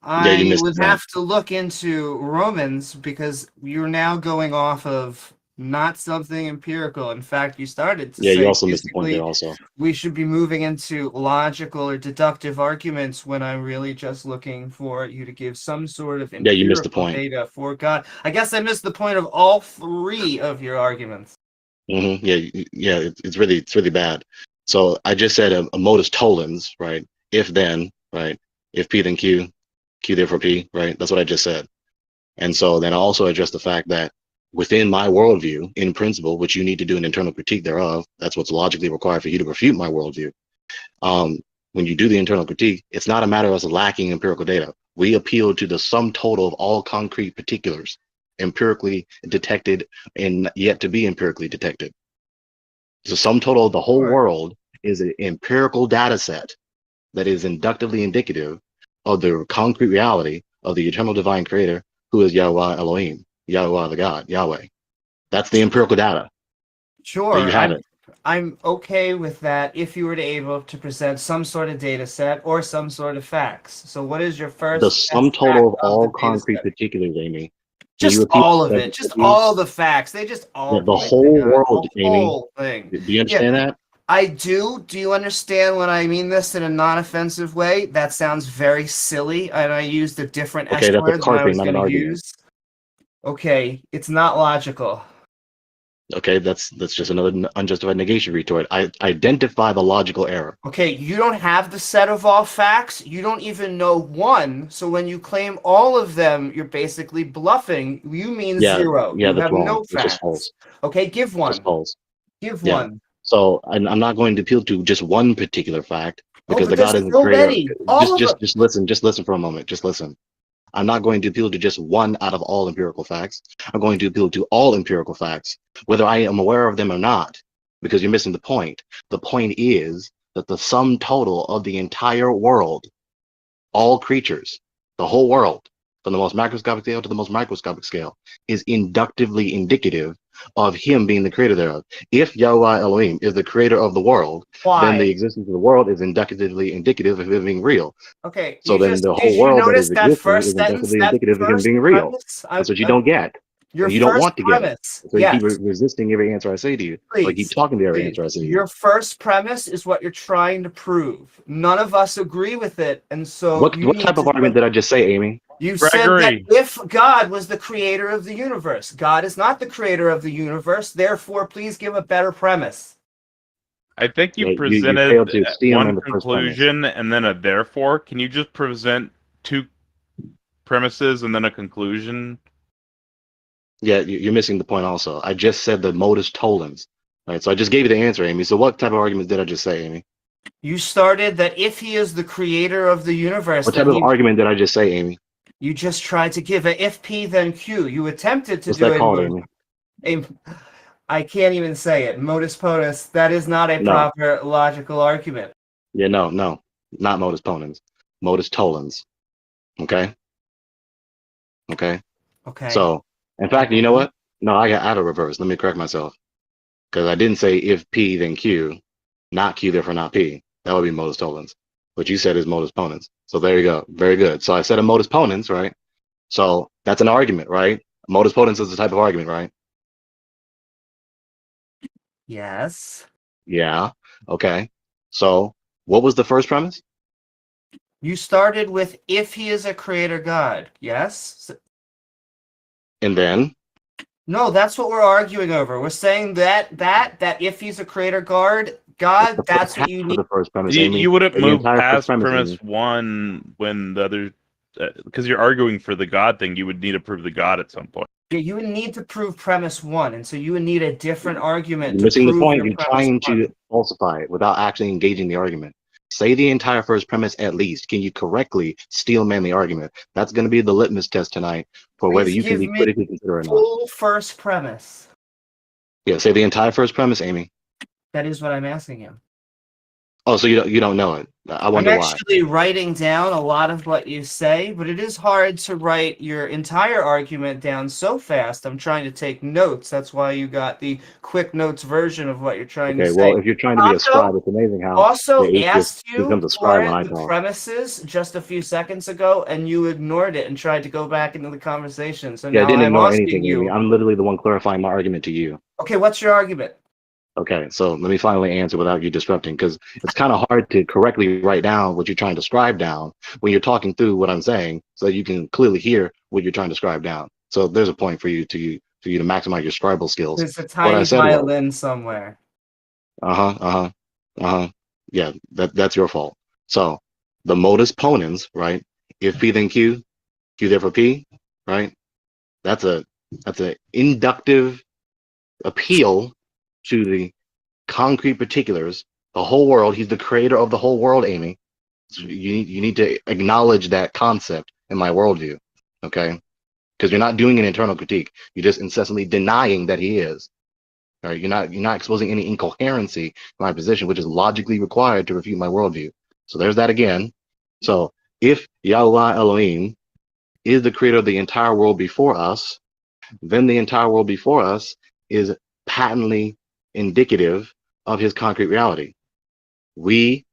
A: I would have to look into Romans because you're now going off of not something empirical. In fact, you started to say
K: you also missed the point there also.
A: We should be moving into logical or deductive arguments when I'm really just looking for you to give some sort of empirical
K: you missed the point.
A: Data for God. I guess I missed the point of all three of your arguments.
K: Mm-hmm. Yeah, it's really bad. So I just said a modus tollens, right? If then, right? If P then Q, Q therefore P, right? That's what I just said. And so then I also address the fact that within my worldview, in principle, which you need to do an internal critique thereof, that's what's logically required for you to refute my worldview. When you do the internal critique, it's not a matter of us lacking empirical data. We appeal to the sum total of all concrete particulars, empirically detected and yet to be empirically detected. The sum total of the whole world is an empirical data set that is inductively indicative of the concrete reality of the eternal divine creator, who is Yahweh Elohim, Yahweh the God, Yahweh. That's the empirical data.
A: Sure,
K: you have it.
A: I'm okay with that if you were to able to present some sort of data set or some sort of facts. So what is your first?
K: The sum total of all concrete particulars, Amy.
A: Just all of it. Just all the facts. They just all
K: the whole world,
A: the
K: Amy.
A: whole thing.
K: Do you understand that?
A: I do. Do you understand when I mean this in a non-offensive way? That sounds very silly, and I used a different S word than I was going to use. Okay, it's not logical.
K: Okay, that's just another unjustified negation retort. I identify the logical error.
A: Okay, you don't have the set of all facts. You don't even know one. So when you claim all of them, you're basically bluffing. You mean zero.
K: Yeah,
A: You
K: that's
A: have
K: wrong.
A: no
K: It's just
A: facts.
K: false.
A: Okay, give
K: Just
A: one.
K: false.
A: Give
K: Yeah.
A: one.
K: So I'm not going to appeal to just one particular fact because
A: but
K: the
A: there's
K: God isn't
A: so
K: creator.
A: many. All of them.
K: Just listen. Just listen for a moment. Just listen. I'm not going to appeal to just one out of all empirical facts. I'm going to appeal to all empirical facts, whether I am aware of them or not, because you're missing the point. The point is that the sum total of the entire world, all creatures, the whole world, from the most macroscopic scale to the most microscopic scale, is inductively indicative of him being the creator thereof. If Yahweh Elohim is the creator of the world, then the existence of the world is inductively indicative of him being real.
A: Okay.
K: So then the
A: Did
K: whole
A: you
K: world that
A: notice
K: is
A: that
K: existing
A: first
K: is
A: sentence?
K: inductively
A: That
K: indicative of him
A: first
K: being real.
A: premise?
K: That's what you don't get.
A: Your
K: And you don't
A: first
K: want to get it.
A: premise.
K: So you keep
A: Yes.
K: resisting every answer I say to you. So I keep
A: Please.
K: talking to every
A: Please.
K: answer I say to you.
A: Your first premise is what you're trying to prove. None of us agree with it, and so
K: What
A: you
K: type
A: need
K: of
A: to.
K: argument did I just say, Amy?
A: You said that if God was the creator of the universe, God is not the creator of the universe. Therefore, please give a better premise.
E: I think you
K: You
E: presented
K: failed to steam on
E: one
K: the first premise.
E: conclusion and then a therefore. Can you just present two premises and then a conclusion?
K: Yeah, you're missing the point also. I just said the modus tollens. Right, so I just gave you the answer, Amy. So what type of arguments did I just say, Amy?
A: You started that if he is the creator of the universe,
K: What type of argument did I just say, Amy?
A: You just tried to give a if P then Q. You attempted to
K: What's
A: do
K: that called, Amy?
A: I can't even say it. Modus ponens. That is not a proper logical argument.
K: Yeah, no, not modus ponens. Modus tollens. Okay. Okay.
A: Okay.
K: So, in fact, you know what? No, I got out of reverse. Let me correct myself. Because I didn't say if P then Q, not Q, therefore not P. That would be modus tollens. What you said is modus ponens. So there you go. Very good. So I said a modus ponens, right? So that's an argument, right? Modus ponens is a type of argument, right?
A: Yes.
K: Yeah. Okay. So what was the first premise?
A: You started with if he is a creator God. Yes.
K: And then?
A: No, that's what we're arguing over. We're saying that if he's a creator God, that's what you need.
K: The first premise,
E: You wouldn't move past premise
K: Amy.
E: one when the other, because you're arguing for the God thing. You would need to prove the God at some point.
A: Yeah, you would need to prove premise one, and so you would need a different argument.
K: You're missing the point.
A: Your
K: You're trying to falsify it without actually engaging the argument. Say the entire first premise at least. Can you correctly steelman the argument? That's going to be the litmus test tonight for whether you can be critically considered or not.
A: Full first premise.
K: Yeah, say the entire first premise, Amy.
A: That is what I'm asking you.
K: Oh, so you don't know it. I wonder why.
A: I'm actually writing down a lot of what you say, but it is hard to write your entire argument down so fast. I'm trying to take notes. That's why you got the quick notes version of what you're trying to say.
K: Okay, well, if you're trying to be a scribe, it's amazing how
A: also
K: the
A: asked you
K: becomes a
A: for
K: scribe when I
A: the
K: talk.
A: premises just a few seconds ago, and you ignored it and tried to go back into the conversation. So
K: Yeah, I
A: now
K: didn't
A: I'm
K: ignore
A: asking
K: anything,
A: you.
K: Amy. I'm literally the one clarifying my argument to you.
A: Okay, what's your argument?
K: Okay, so let me finally answer without you disrupting, because it's kind of hard to correctly write down what you're trying to scribe down when you're talking through what I'm saying, so that you can clearly hear what you're trying to scribe down. So there's a point for you to maximize your scribal skills.
A: There's a tiny violin somewhere.
K: Yeah, that's your fault. So the modus ponens, right? If P then Q, Q therefore P, right? That's a inductive appeal to the concrete particulars, the whole world. He's the creator of the whole world, Amy. So you need to acknowledge that concept in my worldview, okay? Because you're not doing an internal critique. You're just incessantly denying that he is. All right? You're not exposing any incoherency in my position, which is logically required to refute my worldview. So there's that again. So if Yahweh Elohim is the creator of the entire world before us, then the entire world before us is patently indicative of his concrete reality. We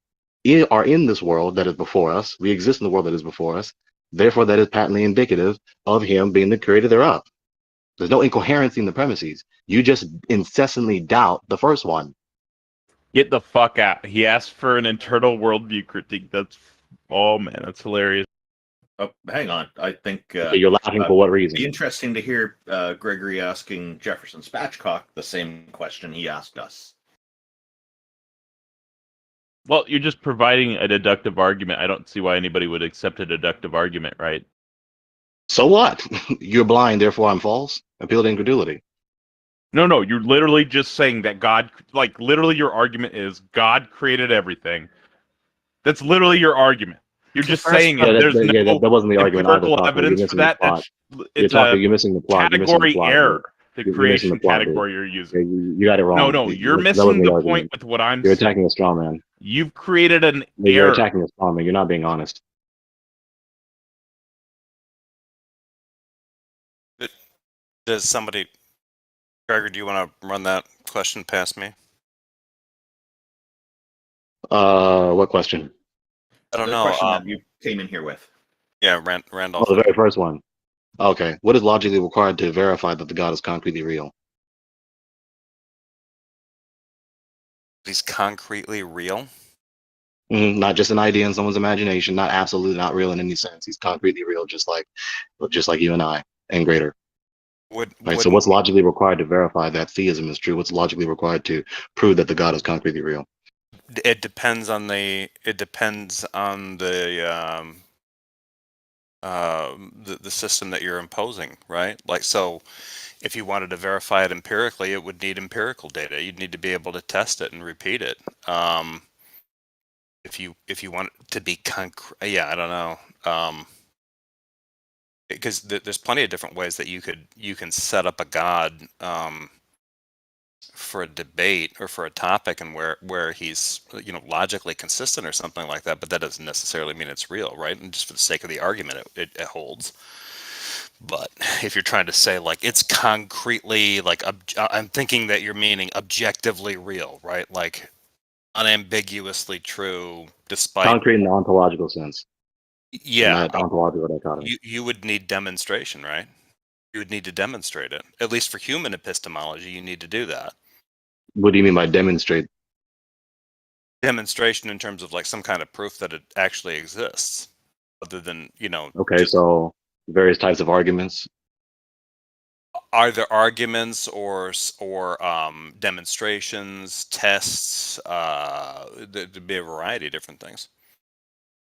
K: are in this world that is before us. We exist in the world that is before us. Therefore, that is patently indicative of him being the creator thereof. There's no incoherency in the premises. You just incessantly doubt the first one.
E: Get the fuck out. He asked for an internal worldview critique. Oh man, that's hilarious.
B: Oh, hang on. I think
K: Okay, you're laughing for what reason?
B: It'd be interesting to hear Gregory asking Jefferson Spatchcock the same question he asked us.
E: Well, you're just providing a deductive argument. I don't see why anybody would accept a deductive argument, right?
K: So what? You're blind, therefore I'm false? Appeal to incredulity.
E: No, you're literally just saying that God, like, literally your argument is God created everything. That's literally your argument. You're just saying it. There's no
K: that wasn't the argument either,
E: empirical
K: Taco. You're
E: evidence for
K: missing the
E: that.
K: plot.
E: It's
K: You're missing the plot.
E: category error. The
K: You're missing the
E: creation
K: plot, dude.
E: category you're using.
K: You got it wrong.
E: No, you're
K: That
E: missing
K: wasn't
E: the
K: argument.
E: point with what I'm
K: You're
E: saying.
K: attacking a straw man.
E: You've created an
K: You're
E: error.
K: attacking a straw man. You're not being honest.
L: Does somebody, Gregor, do you want to run that question past me?
K: What question?
L: I don't
B: The
L: know.
B: question that you came in here with.
L: Yeah, Randolph.
K: Oh, the very first one. Okay. What is logically required to verify that the God is concretely real?
L: He's concretely real?
K: Not just an idea in someone's imagination, not absolutely not real in any sense. He's concretely real, just like you and I, and greater. Right. So what's logically required to verify that theism is true? What's logically required to prove that the God is concretely real?
L: It depends on the system that you're imposing, right? Like, so if you wanted to verify it empirically, it would need empirical data. You'd need to be able to test it and repeat it. If you want it to be concrete, yeah, I don't know. Because there's plenty of different ways that you can set up a God for a debate or for a topic, and where he's logically consistent or something like that, but that doesn't necessarily mean it's real, right? And just for the sake of the argument, it holds. But if you're trying to say like it's concretely like I'm thinking that you're meaning objectively real, right? Like unambiguously true, despite
K: Concrete in the ontological sense.
L: Yeah,
K: not ontological dichotomy.
L: You would need demonstration, right? You would need to demonstrate it. At least for human epistemology, you need to do that.
K: What do you mean by demonstrate?
L: Demonstration in terms of like some kind of proof that it actually exists, other than
K: Okay, so various types of arguments.
L: Are there arguments or demonstrations, tests? There'd be a variety of different things.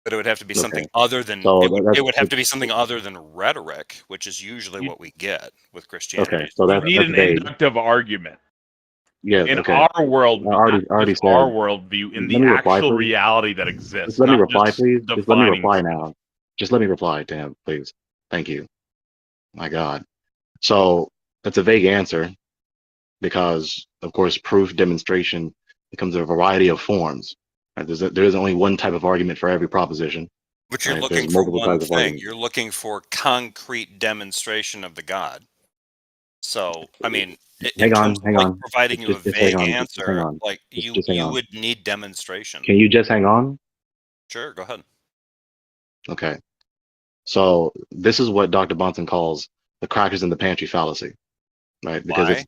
L: But it would have to be something other than it would have to be something other than rhetoric, which is usually what we get with Christianity.
K: Okay, so
E: you need an inductive argument.
K: Yeah,
E: in our world,
K: already said,
E: our worldview, in the actual reality that exists.
K: Just let me reply, please. Just let me reply
E: stuff.
K: now. Just let me reply to him, please. Thank you. My God. So that's a vague answer because, of course, proof demonstration becomes a variety of forms. Right? There is only one type of argument for every proposition.
L: But you're looking for one thing. You're looking for concrete demonstration of the God. So, I mean,
K: hang on.
L: Providing you a vague answer, like you would need demonstration.
K: Can you just hang on?
L: Sure, go ahead.
K: Okay. So this is what Dr. Bunsen calls the crackers in the pantry fallacy, right? Because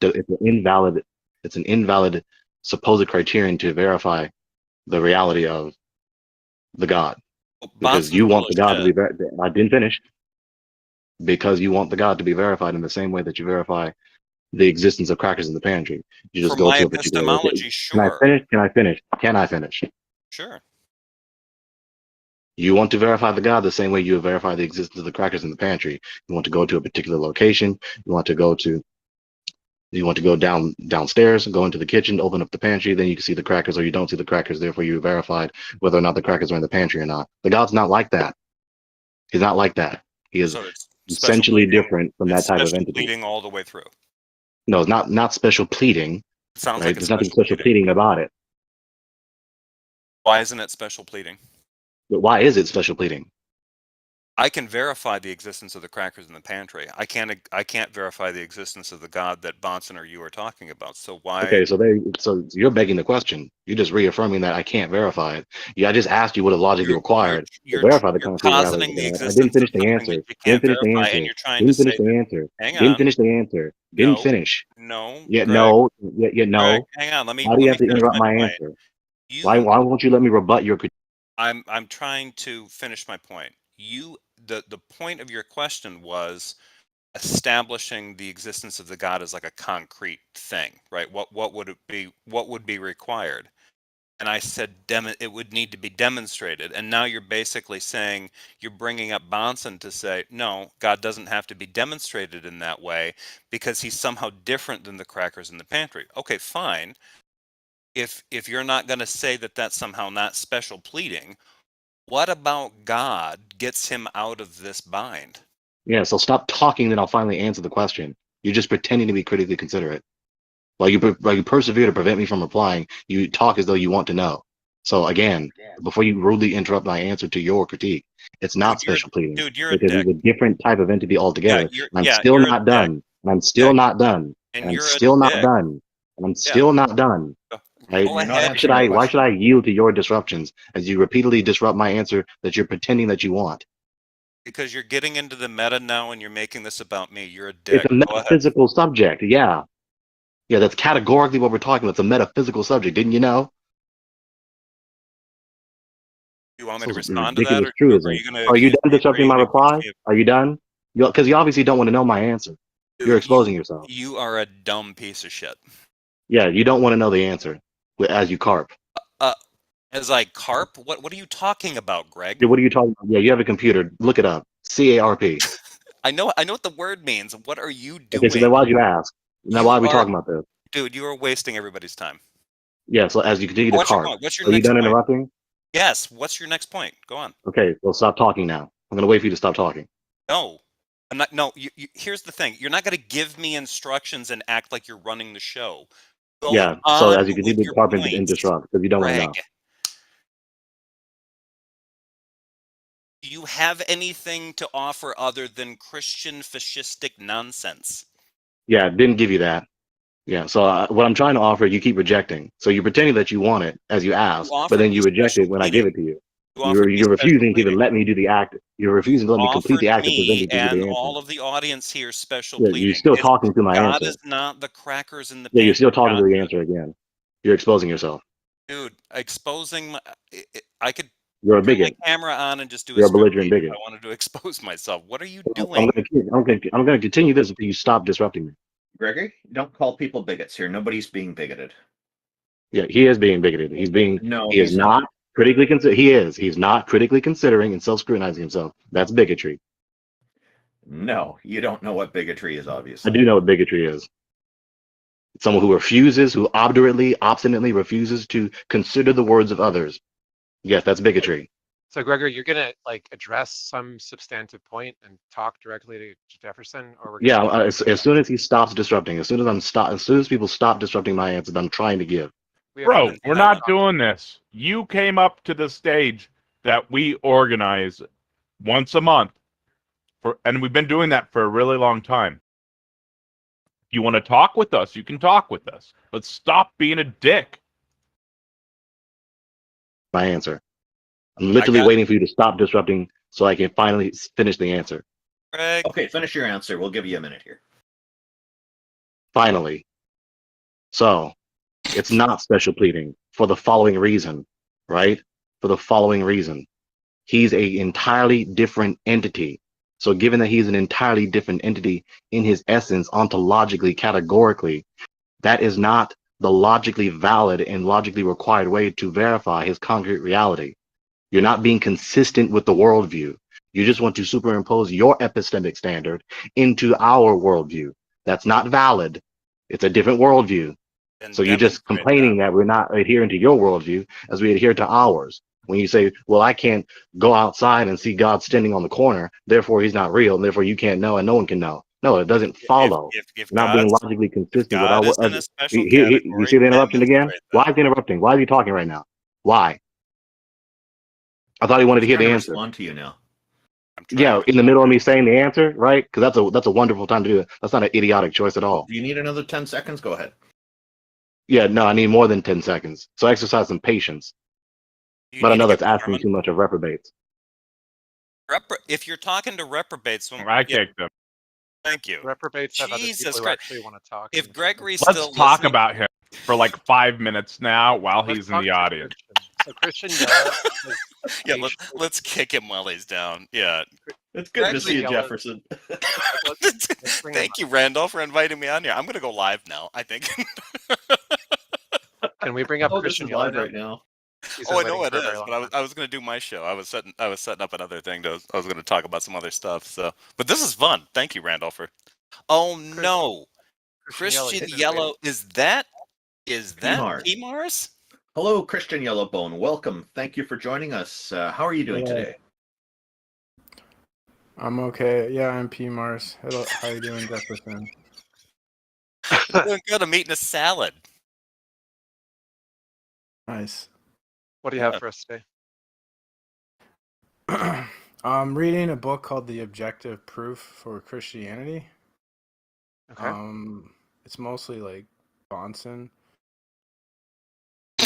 K: it's an invalid supposed criterion to verify the reality of the God. Because you want the God to be I didn't finish. Because you want the God to be verified in the same way that you verify the existence of crackers in the pantry. You just go to a particular location.
L: Sure.
K: Can I finish?
L: Sure.
K: You want to verify the God the same way you verify the existence of the crackers in the pantry. You want to go to a particular location. You want to go downstairs, go into the kitchen, open up the pantry, then you can see the crackers, or you don't see the crackers. Therefore, you verified whether or not the crackers are in the pantry or not. The God's not like that. He's not like that. He is essentially different from that type of entity.
L: Pleading all the way through.
K: No, it's not special pleading.
L: It sounds
K: right?
L: like
K: There's nothing special pleading about it.
L: Why isn't it special pleading?
K: But why is it special pleading?
L: I can verify the existence of the crackers in the pantry. I can't verify the existence of the God that Bonson or you are talking about. So why?
K: Okay, so you're begging the question. You're just reaffirming that I can't verify it. Yeah, I just asked you what is logically required to verify the concrete reality. I didn't finish the answer. Didn't finish the answer. Didn't finish the answer. Didn't finish the answer. Didn't finish.
L: No.
K: Yeah, no. Yeah, no.
L: Greg, hang on. Let me.
K: Why do you have to interrupt my answer? Why won't you let me rebut your?
L: I'm trying to finish my point. the point of your question was establishing the existence of the God as like a concrete thing, right? What would it be? What would be required? And I said, it would need to be demonstrated. And now you're basically saying, you're bringing up Bonson to say, no, God doesn't have to be demonstrated in that way because he's somehow different than the crackers in the pantry. Okay, fine. If you're not going to say that that's somehow not special pleading, what about God gets him out of this bind?
K: Yeah, so stop talking, then I'll finally answer the question. You're just pretending to be critically considerate. While you persevere to prevent me from replying, you talk as though you want to know. So again, before you rudely interrupt my answer to your critique, it's not special pleading.
L: Dude, you're
K: because
L: a dick.
K: it's a different type of entity altogether.
L: Yeah,
K: And I'm still
L: you're a
K: not
L: dick.
K: done. And I'm still not done.
L: And
K: And I'm
L: you're a
K: still not
L: dick.
K: done. And I'm still not done. Right?
L: Go ahead.
K: Why should I yield to your disruptions as you repeatedly disrupt my answer that you're pretending that you want?
L: Because you're getting into the meta now and you're making this about me. You're a dick.
K: It's a metaphysical subject. Yeah. Yeah, that's categorically what we're talking about. It's a metaphysical subject. Didn't you know?
L: You want me to respond to that?
K: Ridiculous
L: Or
K: truism.
L: are you going to
K: Are you
L: accuse
K: done
L: me?
K: disrupting my reply? Are you done? Because you obviously don't want to know my answer. You're exposing yourself.
L: You are a dumb piece of shit.
K: Yeah, you don't want to know the answer as you carp.
L: As I carp? What are you talking about, Greg?
K: What are you talking about? Yeah, you have a computer. Look it up. CARP.
L: I know what the word means. What are you doing?
K: Okay, so then why'd you ask? Now why are we talking about this?
L: Dude, you are wasting everybody's time.
K: Yeah, so as you continue to carp.
L: What's your
K: Are you
L: next
K: done
L: point?
K: interrupting?
L: Yes. What's your next point? Go on.
K: Okay, well stop talking now. I'm gonna wait for you to stop talking.
L: No. I'm not. No. Here's the thing. You're not going to give me instructions and act like you're running the show. Go
K: Yeah,
L: on
K: so as you
L: with
K: continue to
L: your
K: carp and
L: points,
K: disrupt because you don't want to
L: Greg.
K: know.
L: Do you have anything to offer other than Christian fascistic nonsense?
K: Yeah, didn't give you that. Yeah, so what I'm trying to offer, you keep rejecting. So you're pretending that you want it as you ask, but then you reject it when I give it to you. You're refusing to even let me do the act. You're refusing to let me complete the act of presenting to you the
L: and
K: answer.
L: all of the audience here special
K: Yeah,
L: pleading.
K: you're still talking to my
L: God
K: answer.
L: is not the crackers in the
K: Yeah, you're
L: pantry.
K: still talking to the answer again. You're exposing yourself.
L: Dude, exposing I could
K: You're a
L: turn
K: bigot.
L: my camera on and just do
K: You're
L: a
K: a belligerent
L: strip feed if
K: bigot.
L: I wanted to expose myself. What are you
K: I'm
L: doing?
K: gonna continue this until you stop disrupting me.
B: Gregory, don't call people bigots here. Nobody's being bigoted.
K: Yeah, he is being bigoted. He is not critically he's not critically considering and self-scrutinizing himself. That's bigotry.
B: No, you don't know what bigotry is,
K: I
B: obviously.
K: do know what bigotry is. Someone who obstinately refuses to consider the words of others. Yes, that's bigotry.
C: So Gregory, you're gonna like address some substantive point and talk directly to Jefferson, or we're gonna
K: As soon as he stops disrupting, as soon as people stop disrupting my answer that I'm trying to give.
E: Bro, we're not doing this. You came up to the stage that we organize once a month, and we've been doing that for a really long time. If you want to talk with us, you can talk with us, but stop being a dick.
K: My answer. I'm literally waiting for you to stop disrupting so I can finally finish the answer.
B: Okay, finish your answer. We'll give you a minute here.
K: Finally. So, it's not special pleading for the following reason, right? For the following reason. He's an entirely different entity. So given that he's an entirely different entity in his essence, ontologically, categorically, that is not the logically valid and logically required way to verify his concrete reality. You're not being consistent with the worldview. You just want to superimpose your epistemic standard into our worldview. That's not valid. It's a different worldview. So you're just complaining that we're not adhering to your worldview as we adhere to ours. When you say, well, I can't go outside and see God standing on the corner, therefore he's not real, and therefore you can't know and no one can know. No, it doesn't follow.
L: If
K: Not being logically consistent with
L: God
K: our.
L: is in a special
K: You
L: category,
K: see the interruption again?
L: demonstrate
K: Why is he interrupting? Why is he talking right now? Why? I thought he wanted to hear the answer.
B: Respond to you now.
K: Yeah, in the middle of me saying the answer, right? Because that's a wonderful time to do it. That's not an idiotic choice at all.
B: Do you need another 10 seconds? Go ahead.
K: Yeah, no, I need more than 10 seconds. So exercise some patience. But I know that's asking too much of reprobates.
L: If you're talking to reprobates,
E: I kicked them.
L: Thank you.
C: Reprobates have other
L: Jesus
C: people who
L: Christ.
C: actually want to talk.
L: If Gregory's
E: Let's
L: still
E: talk
L: listening,
E: about him for like 5 minutes now while he's in the audience.
C: So Christian Yella
L: yeah, let's kick him while he's down. Yeah.
B: It's good to see you,
C: Yellow.
B: Jefferson.
C: Let's bring him
L: Thank you, Randolph, for inviting me on here. I'm going to go live now, I think.
C: Can we bring up
B: Oh,
C: Christian
B: this is
C: Yellow
B: live
C: now?
B: right now.
C: He's
L: Oh,
C: been
L: I know
C: waiting
L: it
C: for a very
L: is,
C: long
L: but
C: time.
L: I was going to do my show. I was setting up another thing. I was going to talk about some other stuff. So, but this is fun. Thank you, Randolph. Oh no, Christian
C: you've been
L: Yellow is that
B: P-Mars.
L: P-Mars?
B: Hello, Christian Yellowbone. Welcome. Thank you for joining us. How are you doing
M: Hello.
B: today?
M: I'm okay. Yeah, I'm P Mars. Hello, how you doing, Jefferson?
L: Doing good. I'm eating a salad.
M: Nice.
C: What do you have for us today?
M: I'm reading a book called The Objective Proof for Christianity.
C: Okay.
M: It's mostly like Bonson.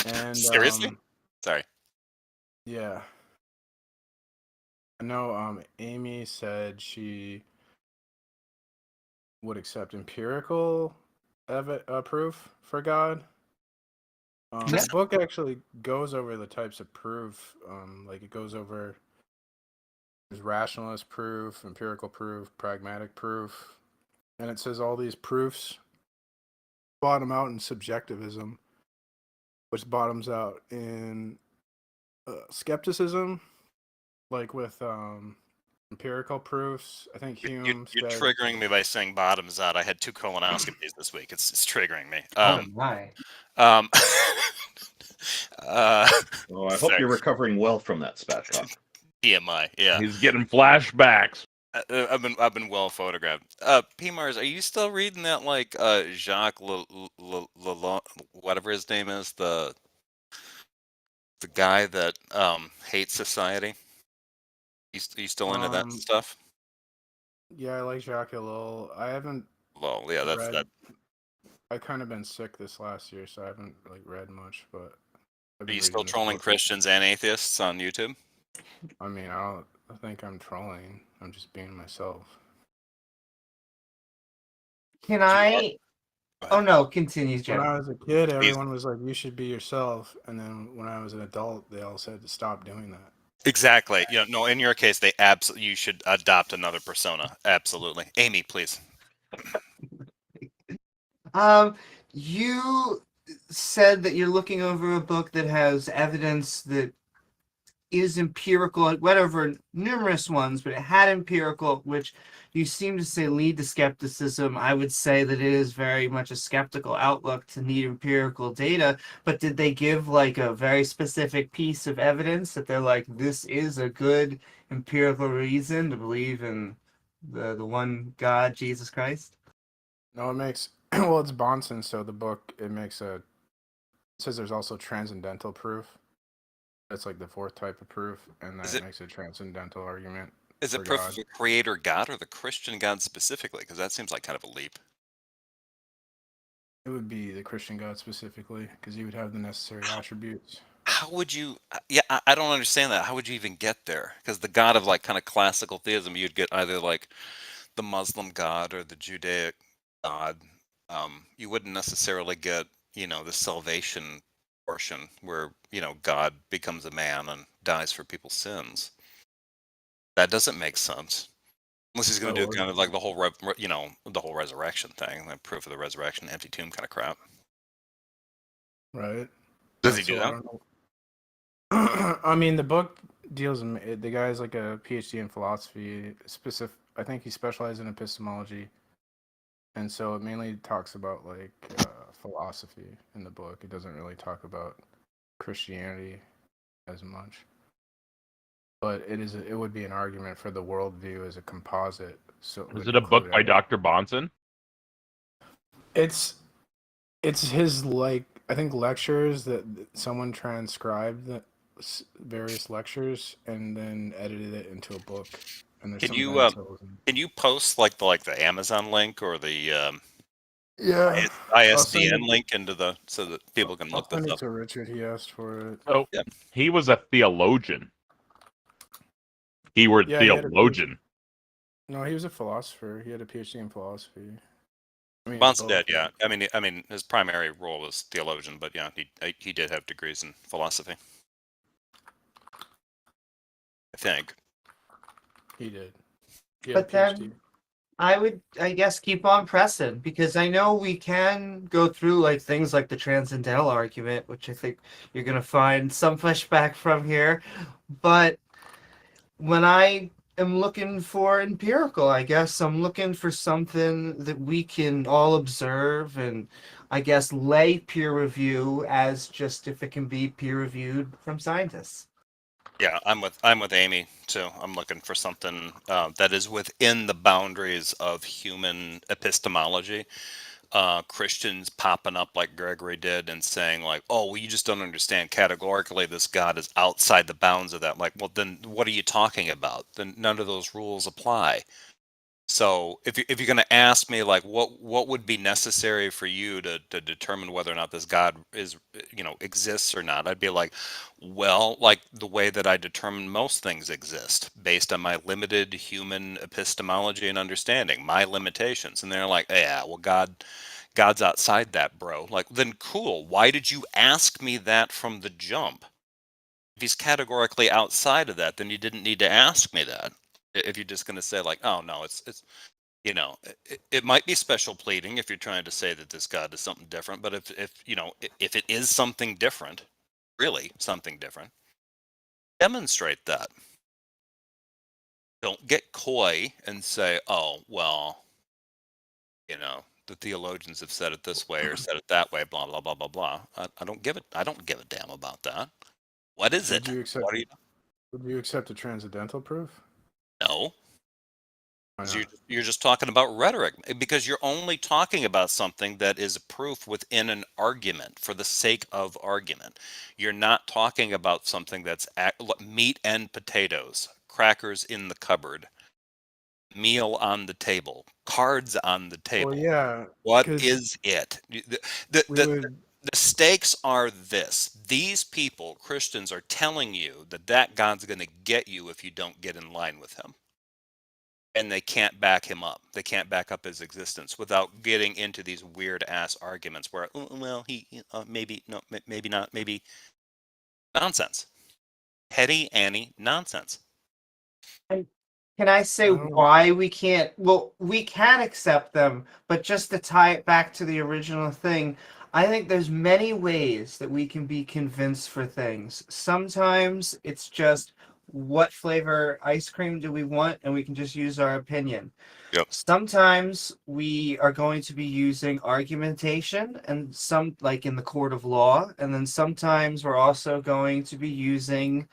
M: And
L: Seriously? Sorry.
M: yeah. I know Amy said she would accept empirical proof for God. The book actually goes over the types of proof. Like it goes over there's rationalist proof, empirical proof, pragmatic proof, and it says all these proofs bottom out in subjectivism, which bottoms out in skepticism, like with empirical proofs. I think Hume
L: You're
M: said.
L: triggering me by saying bottoms out. I had 2 colonoscopies this week. It's triggering me.
A: Oh my.
L: Um,
B: Oh, I hope
L: sorry.
B: you're recovering well from that spatchcock.
L: TMI. Yeah.
E: He's getting flashbacks.
L: I've been well photographed. P-Mars, are you still reading that like Jacques whatever his name is, the guy that hates society? You still into that stuff?
M: Yeah, I like Jacques Ellul. I haven't.
L: Well, yeah, that's
M: read,
L: that.
M: I kind of been sick this last year, so I haven't like read much. But I've
L: Are
M: been
L: you still
M: reading this
L: trolling
M: book.
L: Christians and atheists on YouTube?
M: I mean, I think I'm trolling. I'm just being myself.
A: Can I? Oh no, continues,
M: When
A: Jeff.
M: I was a kid, everyone was like, "You should be yourself," and then when I was an adult, they all said to stop doing that.
L: Exactly. You know, no, in your case, they absolutely you should adopt another persona. Absolutely. Amy, please.
A: You said that you're looking over a book that has evidence that is empirical. It went over numerous ones, but it had empirical, which you seem to say lead to skepticism. I would say that it is very much a skeptical outlook to need empirical data. But did they give like a very specific piece of evidence that they're like, this is a good empirical reason to believe in the one God, Jesus Christ?
M: No, it makes well, it's Bonson, so the book it says there's also transcendental proof. That's like the fourth type of proof, and that makes a transcendental argument.
L: Is it proof of a creator God or the Christian God specifically? Because that seems like kind of a leap.
M: It would be the Christian God specifically, because he would have the necessary attributes.
L: How would you? Yeah, I don't understand that. How would you even get there? Because the God of like kind of classical theism, you'd get either like the Muslim God or the Judaic God. You wouldn't necessarily get, the salvation portion where, God becomes a man and dies for people's sins. That doesn't make sense. Unless he's going to do kind of like the whole, the whole resurrection thing, the proof of the resurrection, empty tomb kind of crap.
M: Right.
L: Does he do that?
M: I mean, the book deals in the guy's like a PhD in philosophy. I think he specializes in epistemology, and so it mainly talks about like philosophy in the book. It doesn't really talk about Christianity as much, but it would be an argument for the worldview as a composite. So
E: is it a book by Dr. Bonson?
M: It's his like I think lectures that someone transcribed the various lectures and then edited it into a book. And there's
L: can you post like the Amazon link or the
M: ISBN
L: link into so that people can look this
M: up? I'll send it
L: up?
M: to Richard. He asked for it.
E: Oh, yeah. He was a theologian. Keyword theologian.
M: No, he was a philosopher. He had a PhD in philosophy.
L: Bonson did, yeah. I mean, his primary role was theologian, but yeah, he did have degrees in philosophy. I think
M: he did. Get
A: But
M: a PhD.
A: then I would, I guess, keep on pressing because I know we can go through like things like the transcendental argument, which I think you're gonna find some pushback from here. But when I am looking for empirical, I guess I'm looking for something that we can all observe and I guess lay peer review as just if it can be peer reviewed from scientists.
L: Yeah, I'm with Amy too. I'm looking for something that is within the boundaries of human epistemology. Christians popping up like Gregory did and saying like, "Oh, well, you just don't understand. Categorically, this God is outside the bounds of that." Like, well, then what are you talking about? Then none of those rules apply. So if you're going to ask me like what would be necessary for you to determine whether or not this God is exists or not, I'd be like, well, like the way that I determine most things exist based on my limited human epistemology and understanding, my limitations. And they're like, yeah, well, God's outside that, bro. Like, then cool. Why did you ask me that from the jump? If he's categorically outside of that, then you didn't need to ask me that. If you're just going to say like, oh no, it's it might be special pleading if you're trying to say that this God is something different, but if it is something different, really something different, demonstrate that. Don't get coy and say, oh, well, the theologians have said it this way or said it that way, blah, blah, blah, blah, blah. I don't give a damn about that. What is it?
M: Would you accept?
L: What are you?
M: Would you accept a transcendental proof?
L: No.
M: Why
L: You're,
M: not?
L: you're just talking about rhetoric because you're only talking about something that is a proof within an argument for the sake of argument. You're not talking about something that's meat and potatoes, crackers in the cupboard, meal on the table, cards on the
M: Well,
L: table.
M: yeah,
L: What
M: because
L: is it? The,
M: we
L: the,
M: would.
L: the stakes are this. These people, Christians, are telling you that God's going to get you if you don't get in line with him. And they can't back him up. They can't back up his existence without getting into these weird ass arguments where, "Oh, well, he maybe no, maybe not, maybe nonsense, petty Annie nonsense."
A: And can I say
M: I don't.
A: why we can't? Well, we can accept them, but just to tie it back to the original thing, I think there's many ways that we can be convinced for things. Sometimes it's just what flavor ice cream do we want, and we can just use our opinion.
L: Yep.
A: Sometimes we are going to be using argumentation and some like in the court of law, and then sometimes we're also going to be using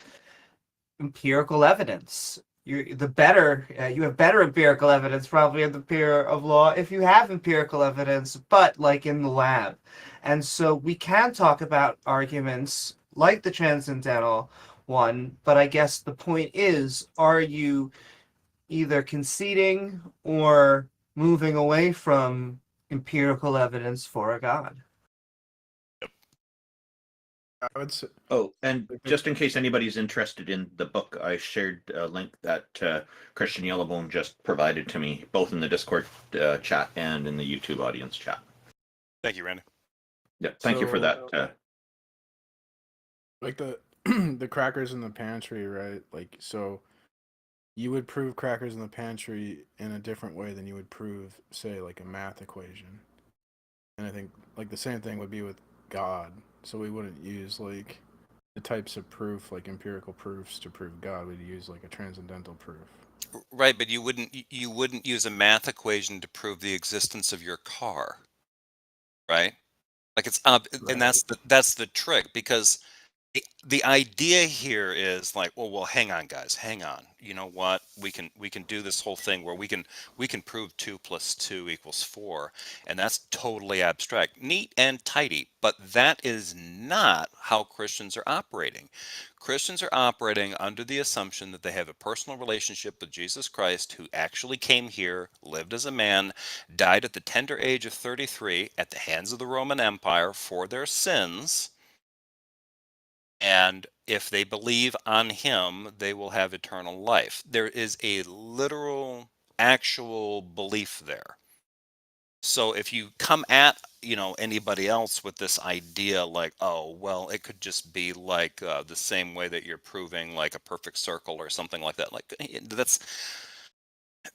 A: empirical evidence. You have better empirical evidence probably in the peer of law if you have empirical evidence, but like in the lab. And so we can talk about arguments like the transcendental one, but I guess the point is, are you either conceding or moving away from empirical evidence for a God?
M: I would say,
B: Oh, and just in case anybody's interested in the book, I shared a link that Christian Yellowbone just provided to me, both in the Discord chat and in the YouTube audience chat.
L: Thank you, Randy.
B: Yeah, thank you for that.
M: like the the crackers in the pantry, right? Like, so you would prove crackers in the pantry in a different way than you would prove, say, like a math equation. And I think like the same thing would be with God. So we wouldn't use like the types of proof, like empirical proofs to prove God. We'd use like a transcendental proof.
L: Right, but you wouldn't use a math equation to prove the existence of your car, right? Like it's and
M: Right.
L: that's the trick because the idea here is like, well, hang on, guys, hang on. You know what? We can do this whole thing where we can prove 2 + 2 = 4, and that's totally abstract, neat and tidy. But that is not how Christians are operating. Christians are operating under the assumption that they have a personal relationship with Jesus Christ, who actually came here, lived as a man, died at the tender age of 33 at the hands of the Roman Empire for their sins. And if they believe on him, they will have eternal life. There is a literal, actual belief there. So if you come at anybody else with this idea like, oh, well, it could just be like the same way that you're proving like a perfect circle or something like that, like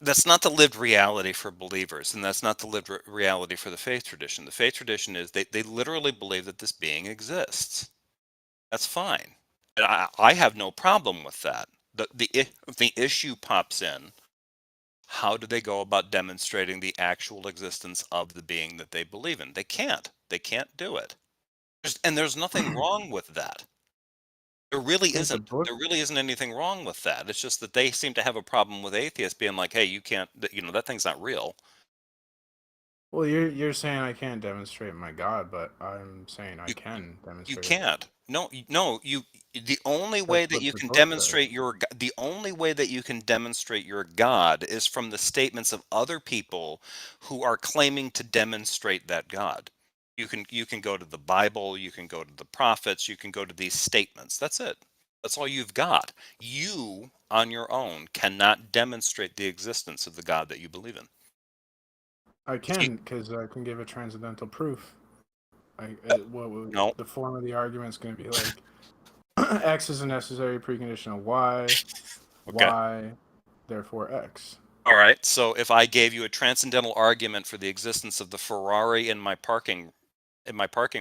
L: That's not the lived reality for believers, and that's not the lived reality for the faith tradition. The faith tradition is they literally believe that this being exists. That's fine. And I have no problem with that. The issue pops in. How do they go about demonstrating the actual existence of the being that they believe in? They can't. They can't do it. And there's nothing wrong with that. There really
M: I think the
L: isn't.
M: book.
L: There really isn't anything wrong with that. It's just that they seem to have a problem with atheists being like, "Hey, you can't. That thing's not real."
M: Well, you're saying I can't demonstrate my God, but I'm saying I
L: You
M: can
L: you
M: demonstrate it.
L: can't. No, no. The only way
M: That's
L: that
M: what
L: you
M: the
L: can
M: book says.
L: demonstrate the only way that you can demonstrate your God is from the statements of other people who are claiming to demonstrate that God. You can go to the Bible, you can go to the prophets, you can go to these statements. That's it. That's all you've got. You on your own cannot demonstrate the existence of the God that you believe in.
M: I
L: If you,
M: can, because I can give a transcendental proof.
L: no,
M: The form of the argument is going to be like X is a necessary precondition of Y,
L: okay.
M: Y, therefore X.
L: All right. So if I gave you a transcendental argument for the existence of the Ferrari in my parking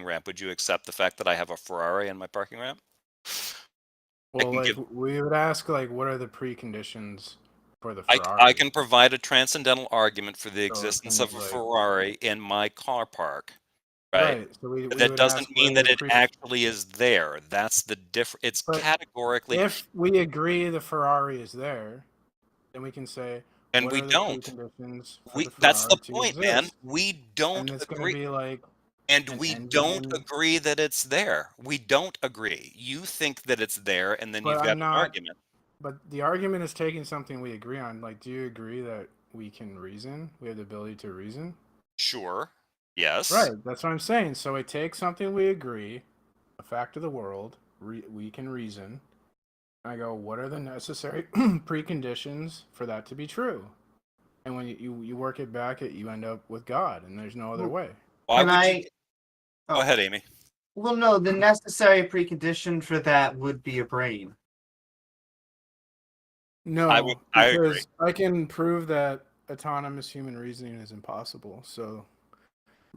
L: ramp, would you accept the fact that I have a Ferrari in my parking ramp?
M: Well, like we would ask, like, what are the preconditions for the
L: I
M: Ferrari?
L: can provide a transcendental argument for the
M: So it
L: existence
M: can
L: of
M: be
L: a
M: like,
L: Ferrari in my car park, right?
M: right. So we
L: That
M: would
L: doesn't
M: ask, what
L: mean
M: are the
L: that it actually is there. That's the difference. It's
M: But
L: categorically,
M: if we agree the Ferrari is there, then we can say,
L: and
M: what
L: we
M: are the
L: don't.
M: preconditions for the
L: That's the
M: Ferrari to
L: point, man.
M: exist?
L: We don't
M: And it's going to
L: agree.
M: be like
L: And
M: an
L: we don't
M: engine.
L: agree that it's there. We don't agree. You think that it's there, and then
M: But
L: you've got
M: I'm
L: an
M: not.
L: argument.
M: But the argument is taking something we agree on. Like, do you agree that we can reason? We have the ability to reason?
L: Sure. Yes.
M: Right. That's what I'm saying. So it takes something we agree, a fact of the world, we can reason. I go, what are the necessary preconditions for that to be true? And when you work it back, you end up with God, and there's no other way.
L: Why would you? Go ahead, Amy.
A: Well, no, the necessary precondition for that would be a brain.
M: No,
L: I agree.
M: because I can prove that autonomous human reasoning is impossible. So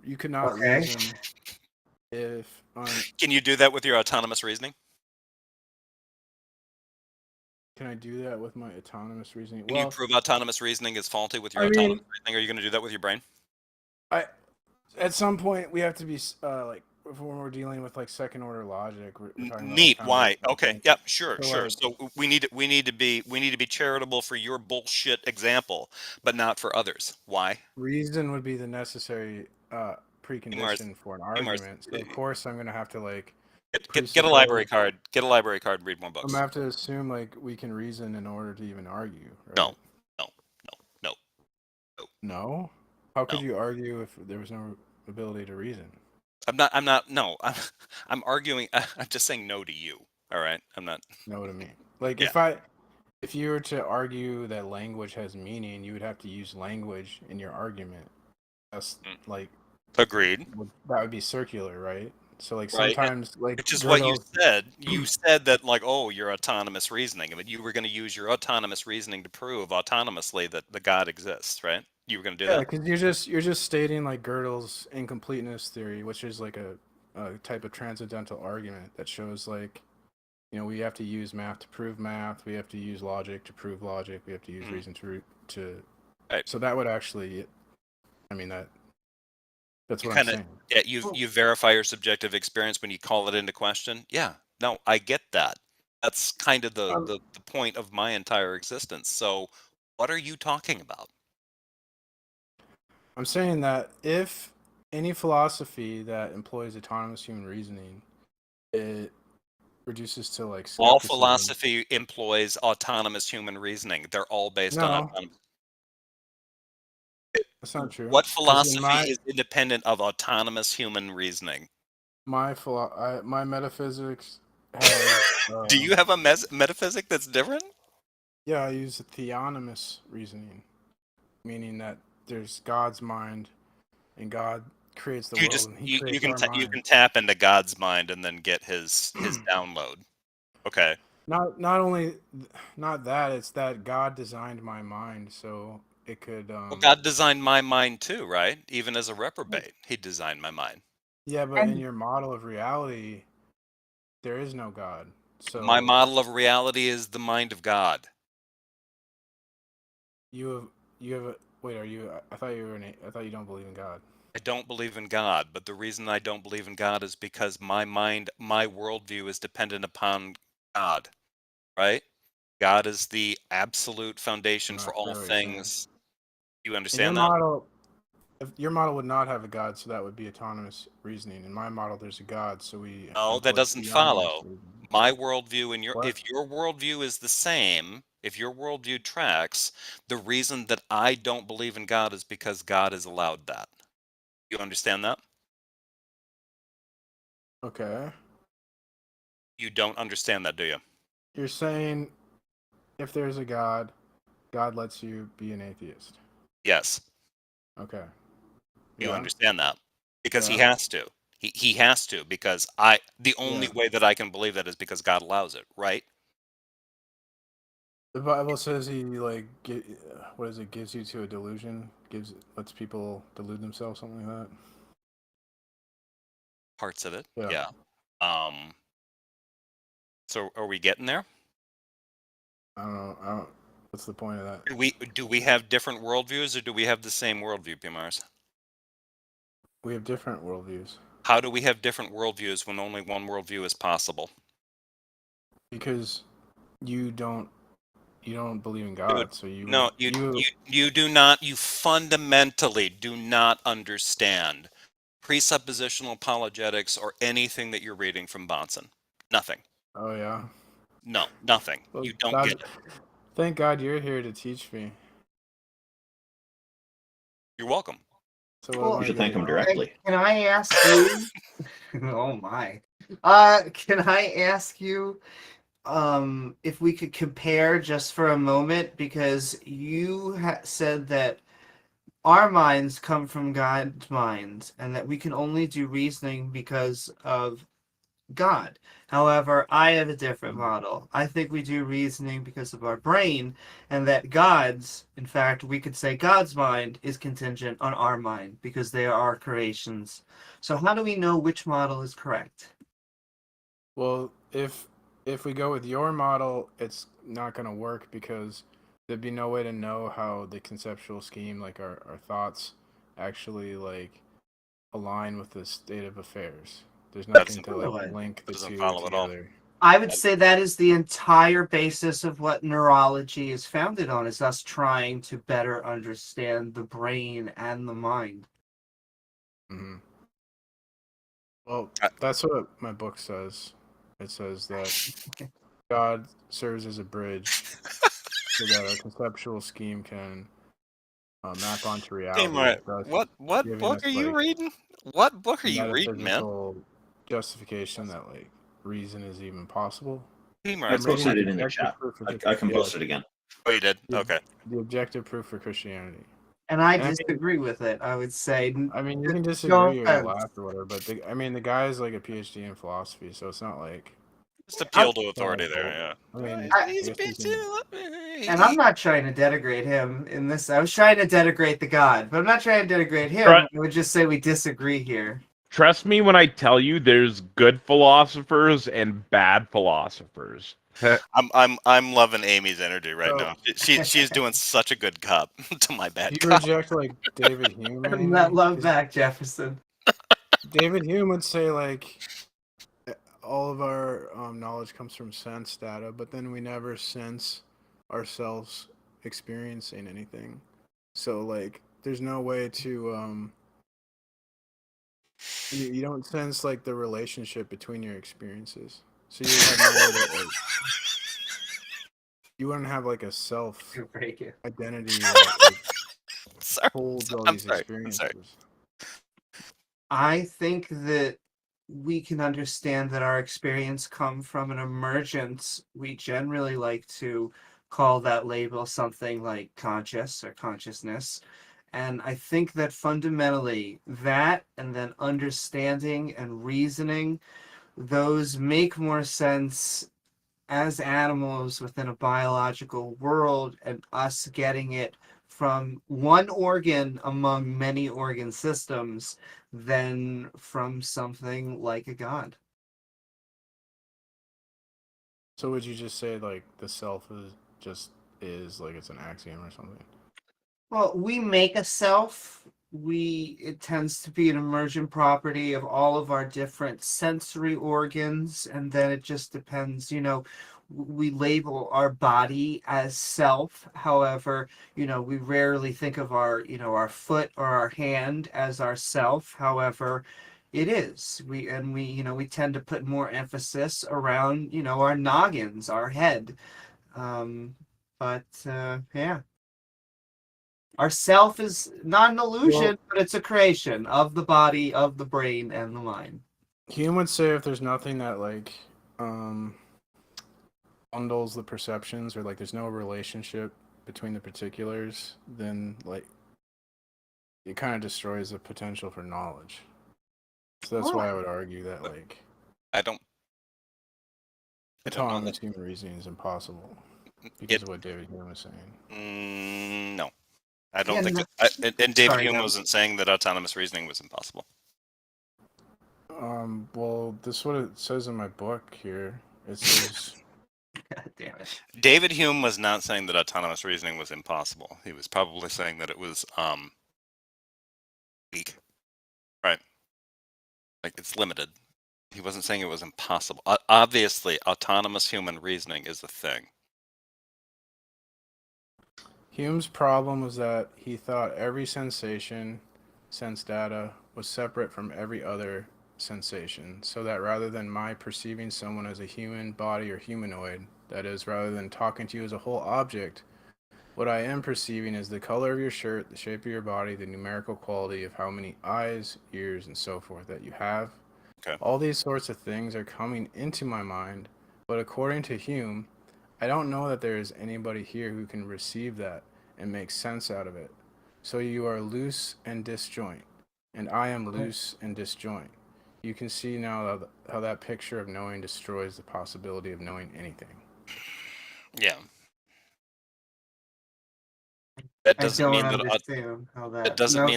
M: you could not reason if
L: Can you do that with your autonomous reasoning?
M: Can I do that with my autonomous reasoning?
L: Can you prove autonomous reasoning is faulty with your
M: I
L: autonomous
M: mean,
L: reasoning? Are you going to do that with your brain?
M: At some point we have to be like, if we're dealing with like second order logic. We're talking about
L: Neat.
M: like
L: Why? Okay. Yep. Sure.
M: So,
L: Sure.
M: like,
L: So we need to be charitable for your bullshit example, but not for others. Why?
M: reason would be the necessary precondition for an argument. So of course I'm gonna have to like
L: get a library card. Get a library card and read more
M: I'm
L: books.
M: gonna have to assume like we can reason in order to even argue. Right?
L: No.
M: No. How could you argue if there was no ability to reason?
L: I'm not. No. I'm arguing. I'm just saying no to you. All right. I'm not.
M: No to me. Like
L: Yeah.
M: if you were to argue that language has meaning, you would have to use language in your argument. That's like
L: agreed.
M: That would be circular, right? So like
L: Right.
M: sometimes like
L: Which is what you
M: Gödel's
L: said. You said that like, oh, your autonomous reasoning. I mean, you were going to use your autonomous reasoning to prove autonomously that the God exists, right? You were going to do
M: Yeah,
L: that.
M: because you're just stating like Gödel's incompleteness theory, which is like a type of transcendental argument that shows like, we have to use math to prove math. We have to use logic to prove logic. We have to use reason to.
L: Right.
M: So that would actually, I mean that's what
L: I'm
M: saying.
L: Yeah, you verify your subjective experience when you call it into question. Yeah, no, I get that. That's kind of the point of my entire existence. So, what are you talking about?
M: I'm saying that if any philosophy that employs autonomous human reasoning, it reduces to like
L: All
M: skepticism.
L: philosophy employs autonomous human reasoning. They're all based on autonomous.
M: That's not true.
L: What philosophy is independent of autonomous human reasoning?
M: My metaphysics has.
L: Do you have a metaphysic that's different?
M: Yeah, I use theonomous reasoning, meaning that there's God's mind, and God creates the world. And he creates our mind.
L: You can tap into God's mind and then get his download. Okay.
M: Not only not that, it's that God designed my mind. So it could.
L: Well, God designed my mind too, right? Even as a reprobate, He designed my mind.
M: Yeah, but in your model of reality, there is no God. So
L: My model of reality is the mind of God.
M: you have a wait. Are you? I thought you were I thought you don't believe in God.
L: I don't believe in God, but the reason I don't believe in God is because my mind, my worldview is dependent upon God, right? God is the absolute foundation
M: I'm
L: for
M: not
L: all
M: sure what you're saying.
L: things. You
M: In your
L: understand that?
M: model, if your model would not have a God, so that would be autonomous reasoning. In my model, there's a God, so we
L: No, that
M: input
L: doesn't
M: beyond this
L: follow.
M: reasoning.
L: My worldview and your,
M: What?
L: if your worldview is the same, if your worldview tracks, the reason that I don't believe in God is because God has allowed that. You understand that?
M: Okay.
L: You don't understand that, do you?
M: You're saying if there's a God, God lets you be an atheist.
L: Yes.
M: Okay.
L: You
M: Yeah.
L: understand that? Because he
M: Yeah.
L: has to. He has to because the only
M: Yeah.
L: way that I can believe that is because God allows it, right?
M: The Bible says he like what is it? Gives you to a delusion. Lets people delude themselves, something like that.
L: Parts of it.
M: Yeah.
L: Yeah. So are we getting there?
M: I don't know. I don't. What's the point of that?
L: Do we have different worldviews or do we have the same worldview, P. Mars?
M: We have different worldviews.
L: How do we have different worldviews when only one worldview is possible?
M: Because you don't believe in
L: Dude,
M: God, so you
L: no,
M: would
L: you do not. You fundamentally do not understand presuppositional apologetics or anything that you're reading from Bonson. Nothing.
M: Oh yeah.
L: No, nothing.
M: Well,
L: You don't
M: God,
L: get it.
M: thank God you're here to teach me.
L: You're welcome.
M: So what
A: Well,
M: am
B: You
M: I
B: should thank him
M: getting wrong?
B: directly.
A: Can I ask you? Oh my. Can I ask you if we could compare just for a moment, because you said that our minds come from God's minds and that we can only do reasoning because of God. However, I have a different model. I think we do reasoning because of our brain, and that God's, in fact, we could say God's mind is contingent on our mind because they are our creations. So how do we know which model is correct?
M: Well, if we go with your model, it's not going to work because there'd be no way to know how the conceptual scheme, like our thoughts, actually like align with the state of affairs. There's nothing to like link the
L: Doesn't
M: two
L: follow at all.
M: together.
A: I would say that is the entire basis of what neurology is founded on, is us trying to better understand the brain and the mind.
M: Mm-hmm. Well, that's what my book says. It says that God serves as a bridge so that our conceptual scheme can map onto
L: Hey,
M: reality,
L: Mark,
M: thus
L: what
M: giving
L: book
M: us
L: are you
M: like
L: reading? What book are you reading, man?
M: metaphysical justification that like reason is even possible.
L: Hey, Mark,
B: I
M: I'm reading
B: posted
M: the
B: it in the
M: objective
B: chat.
M: proof for
B: I can
M: yeah,
B: post it again.
L: Oh, you did? Okay.
M: the objective proof for Christianity.
A: And I
M: And
A: disagree with it. I would say,
M: I mean, you can
A: no
M: disagree or
A: offense.
M: laugh or whatever, but the guy is like a PhD in philosophy, so it's not like
L: Just appeal to authority there,
M: cool.
L: yeah.
M: I mean,
L: He's
M: I
L: a
M: guess you can.
A: And I'm not trying to denigrate him in this. I was trying to denigrate the God, but I'm not trying to denigrate him.
E: Right.
A: I would just say we disagree here.
E: Trust me when I tell you there's good philosophers and bad philosophers.
L: I'm loving Amy's energy right now. She's doing such a good cop to my bad
M: Do you
L: cop.
M: reject like David Hume or
A: Bring that
M: anything?
A: love
M: 'Cause
A: back, Jefferson.
M: David Hume would say like all of our knowledge comes from sense data, but then we never sense ourselves experiencing anything. So like, there's no way to you don't sense like the relationship between your experiences. So you would have no way to like, you wouldn't have like a self identity that like, holds all
L: I'm
M: these
L: sorry. I'm sorry.
M: experiences.
A: I think that we can understand that our experience come from an emergence. We generally like to call that label something like conscious or consciousness. And I think that fundamentally that and then understanding and reasoning, those make more sense as animals within a biological world, and us getting it from one organ among many organ systems than from something like a god.
M: So would you just say like the self is like it's an axiom or something?
A: Well, we make a self. It tends to be an emergent property of all of our different sensory organs, and then it just depends, we label our body as self. However, we rarely think of our foot or our hand as our self. However, it is. We tend to put more emphasis around, our noggins, our head. Yeah. Our self is not an illusion, but it's a creation of the body, of the brain, and the mind.
M: Hume would say if there's nothing that like bundles the perceptions, or like there's no relationship between the particulars, then like it kind of destroys the potential for knowledge. So that's why I would argue that like autonomous human reasoning is impossible because of what David Hume was saying.
L: No. I don't think that, and David Hume wasn't saying that autonomous reasoning was impossible.
M: Well, this is what it says in my book here. It says
A: God damn it.
L: David Hume was not saying that autonomous reasoning was impossible. He was probably saying that it was weak. Right. Like it's limited. He wasn't saying it was impossible. Obviously, autonomous human reasoning is a thing.
M: Hume's problem was that he thought every sensation, sense data, was separate from every other sensation, so that rather than my perceiving someone as a human body or humanoid, that is, rather than talking to you as a whole object, what I am perceiving is the color of your shirt, the shape of your body, the numerical quality of how many eyes, ears, and so forth that you have.
L: Okay.
M: All these sorts of things are coming into my mind, but according to Hume, I don't know that there is anybody here who can receive that and make sense out of it. So you are loose and disjoint, and I am loose and disjoint. You can see now how that picture of knowing destroys the possibility of knowing anything.
L: Yeah. That doesn't mean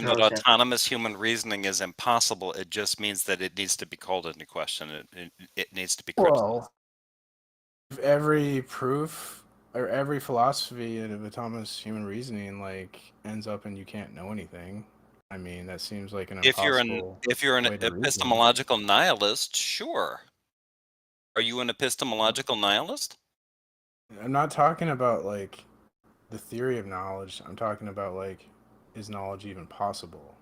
L: that autonomous human reasoning is impossible. It just means that it needs to be called into question. It needs to be criticized.
M: Well, if every proof or every philosophy of autonomous human reasoning like ends up in you can't know anything, I mean that seems like an impossible.
L: If you're an epistemological nihilist, sure. Are you an epistemological nihilist?
M: I'm not talking about like the theory of knowledge. I'm talking about like, is knowledge even possible?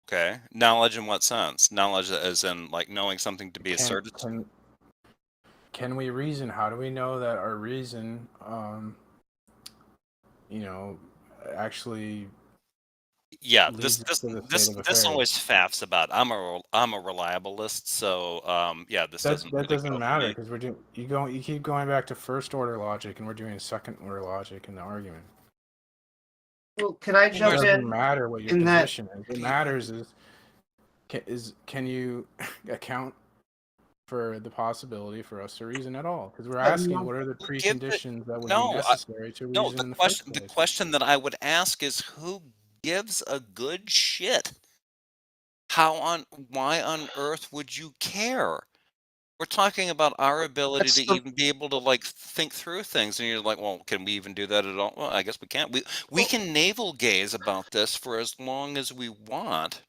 L: Okay. Knowledge in what sense? Knowledge as in like knowing something to be asserted?
M: Can we reason? How do we know that our reason, actually?
L: Yeah, this always faffs about. I'm a reliabilist, so yeah,
M: that doesn't matter because you keep going back to first order logic, and we're doing second order logic in the argument.
A: Well, can I jump in?
M: It doesn't matter what your position is. What matters is can you account for the possibility for us to reason at all? Because we're asking what are the preconditions that would be necessary to reason in the first place.
L: The question that I would ask is who gives a good shit? Why on earth would you care? We're talking about our ability to even be able to like think through things, and you're like, well, can we even do that at all? Well, I guess we can't. We can navel gaze about this for as long as we want.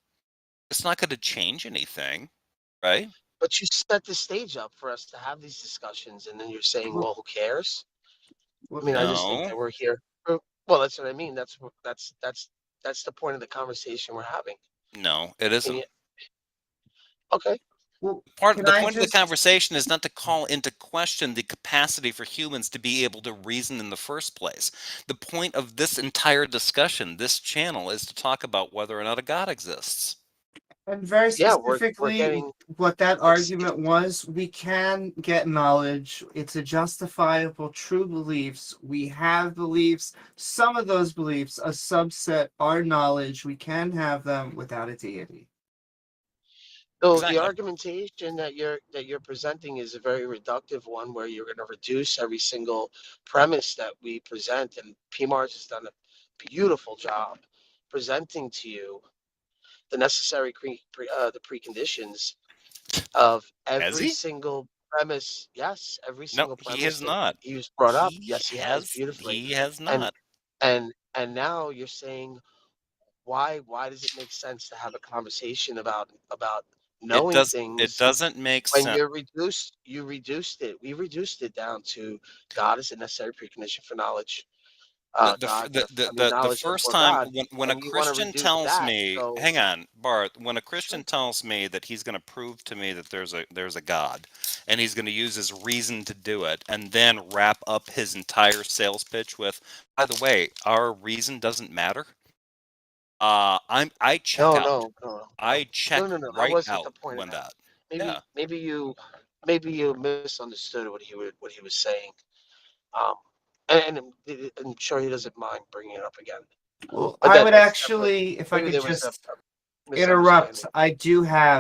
L: It's not going to change anything, right?
N: But you set the stage up for us to have these discussions, and then you're saying, well, who cares? I mean, I just think that we're here. Well, that's what I mean. That's the point of the conversation we're having.
L: No, it isn't.
N: Okay.
L: Well, the point of the conversation is not to call into question the capacity for humans to be able to reason in the first place. The point of this entire discussion, this channel, is to talk about whether or not a God exists.
A: And very specifically, what that argument was, we can get knowledge. It's a justifiable, true beliefs. We have beliefs. Some of those beliefs, a subset, are knowledge. We can have them without a deity.
N: So the argumentation that you're presenting is a very reductive one, where you're going to reduce every single premise that we present, and PMARS has done a beautiful job presenting to you the necessary the preconditions of
L: Has
N: every
L: he?
N: single premise. Yes, every
L: No,
N: single
L: he
N: premise
L: has
N: that
L: not.
N: he was brought up.
L: He
N: Yes, he has
L: has.
N: beautifully.
L: He has
N: And
L: not.
N: and now you're saying why does it make sense to have a conversation about
L: It
N: knowing
L: does. It
N: things
L: doesn't make
N: when
L: sense.
N: you reduced it. We reduced it down to God is a necessary precondition for knowledge. God,
L: The
N: knowledge
L: first
N: before
L: time
N: God,
L: when a
N: and you want to
L: Christian
N: reduce
L: tells
N: that.
L: me,
N: So
L: hang on, Bart, when a
N: sure.
L: Christian tells me that he's going to prove to me that there's a God, and he's going to use his reason to do it, and then wrap up his entire sales pitch with, by the way, our reason doesn't matter. I check
N: No,
L: out.
N: no, no,
L: I check
N: no. That
L: right
N: wasn't
L: out
N: the point of
L: when
N: that.
L: that.
N: Maybe
L: Yeah.
N: maybe you misunderstood what he was saying. Um, and I'm sure he doesn't mind bringing it up again.
A: Well,
N: But
A: I would
N: that's definitely
A: actually, if I
N: maybe
A: could
N: there was a
A: just interrupt,
N: misunderstanding.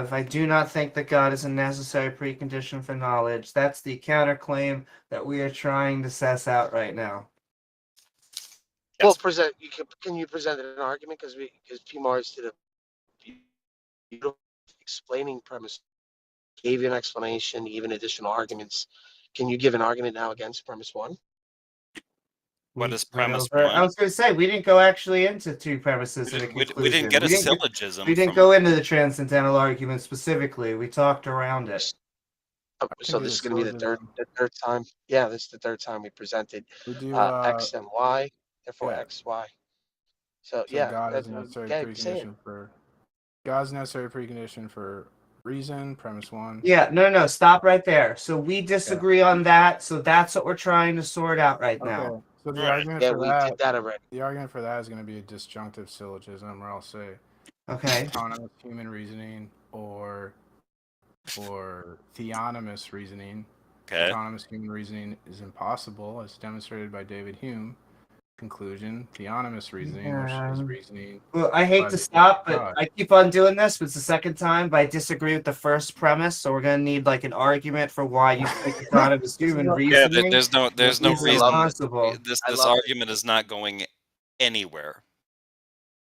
A: I do not think that God is a necessary precondition for knowledge. That's the counterclaim that we are trying to suss out right now.
N: Well, can you present an argument because P. Mars did a beautiful explaining premise, gave you an explanation, even additional arguments. Can you give an argument now against premise one?
L: What is
A: Went
L: premise
A: over. I
L: one?
A: was going to say we didn't go actually into two premises and a
L: We didn't
A: conclusion.
L: get a
A: We
L: syllogism
A: didn't
L: from.
A: go into the transcendental argument specifically. We talked around it.
N: So this is going to be the third time. Yeah, this is the third time we presented
M: We do
N: X and Y, therefore
M: yeah.
N: X, Y. So
M: So
N: yeah,
M: God is a necessary
N: yeah, say it.
M: precondition for God's necessary precondition for reason, premise one.
A: Yeah, no, stop right there. So we disagree on that. So that's what we're trying to sort out right now.
M: Okay. So the
L: Right.
M: argument
N: Yeah,
M: for
N: we
M: that
N: did that already.
M: the argument for that is going to be a disjunctive syllogism, where I'll say
A: Okay.
M: autonomous human reasoning or theonomous reasoning.
L: Okay.
M: Autonomous human reasoning is impossible, as demonstrated by David Hume. Conclusion: theonomous reasoning, which is reasoning.
A: Well, I hate
M: by
A: to
M: the
A: stop, but
M: God.
A: I keep on doing this. But it's the second time, but I disagree with the first premise. So we're gonna need like an argument for why you think autonomous human
L: Yeah,
A: reasoning
L: there's no
A: is
L: reason.
A: impossible.
L: This argument is not going anywhere.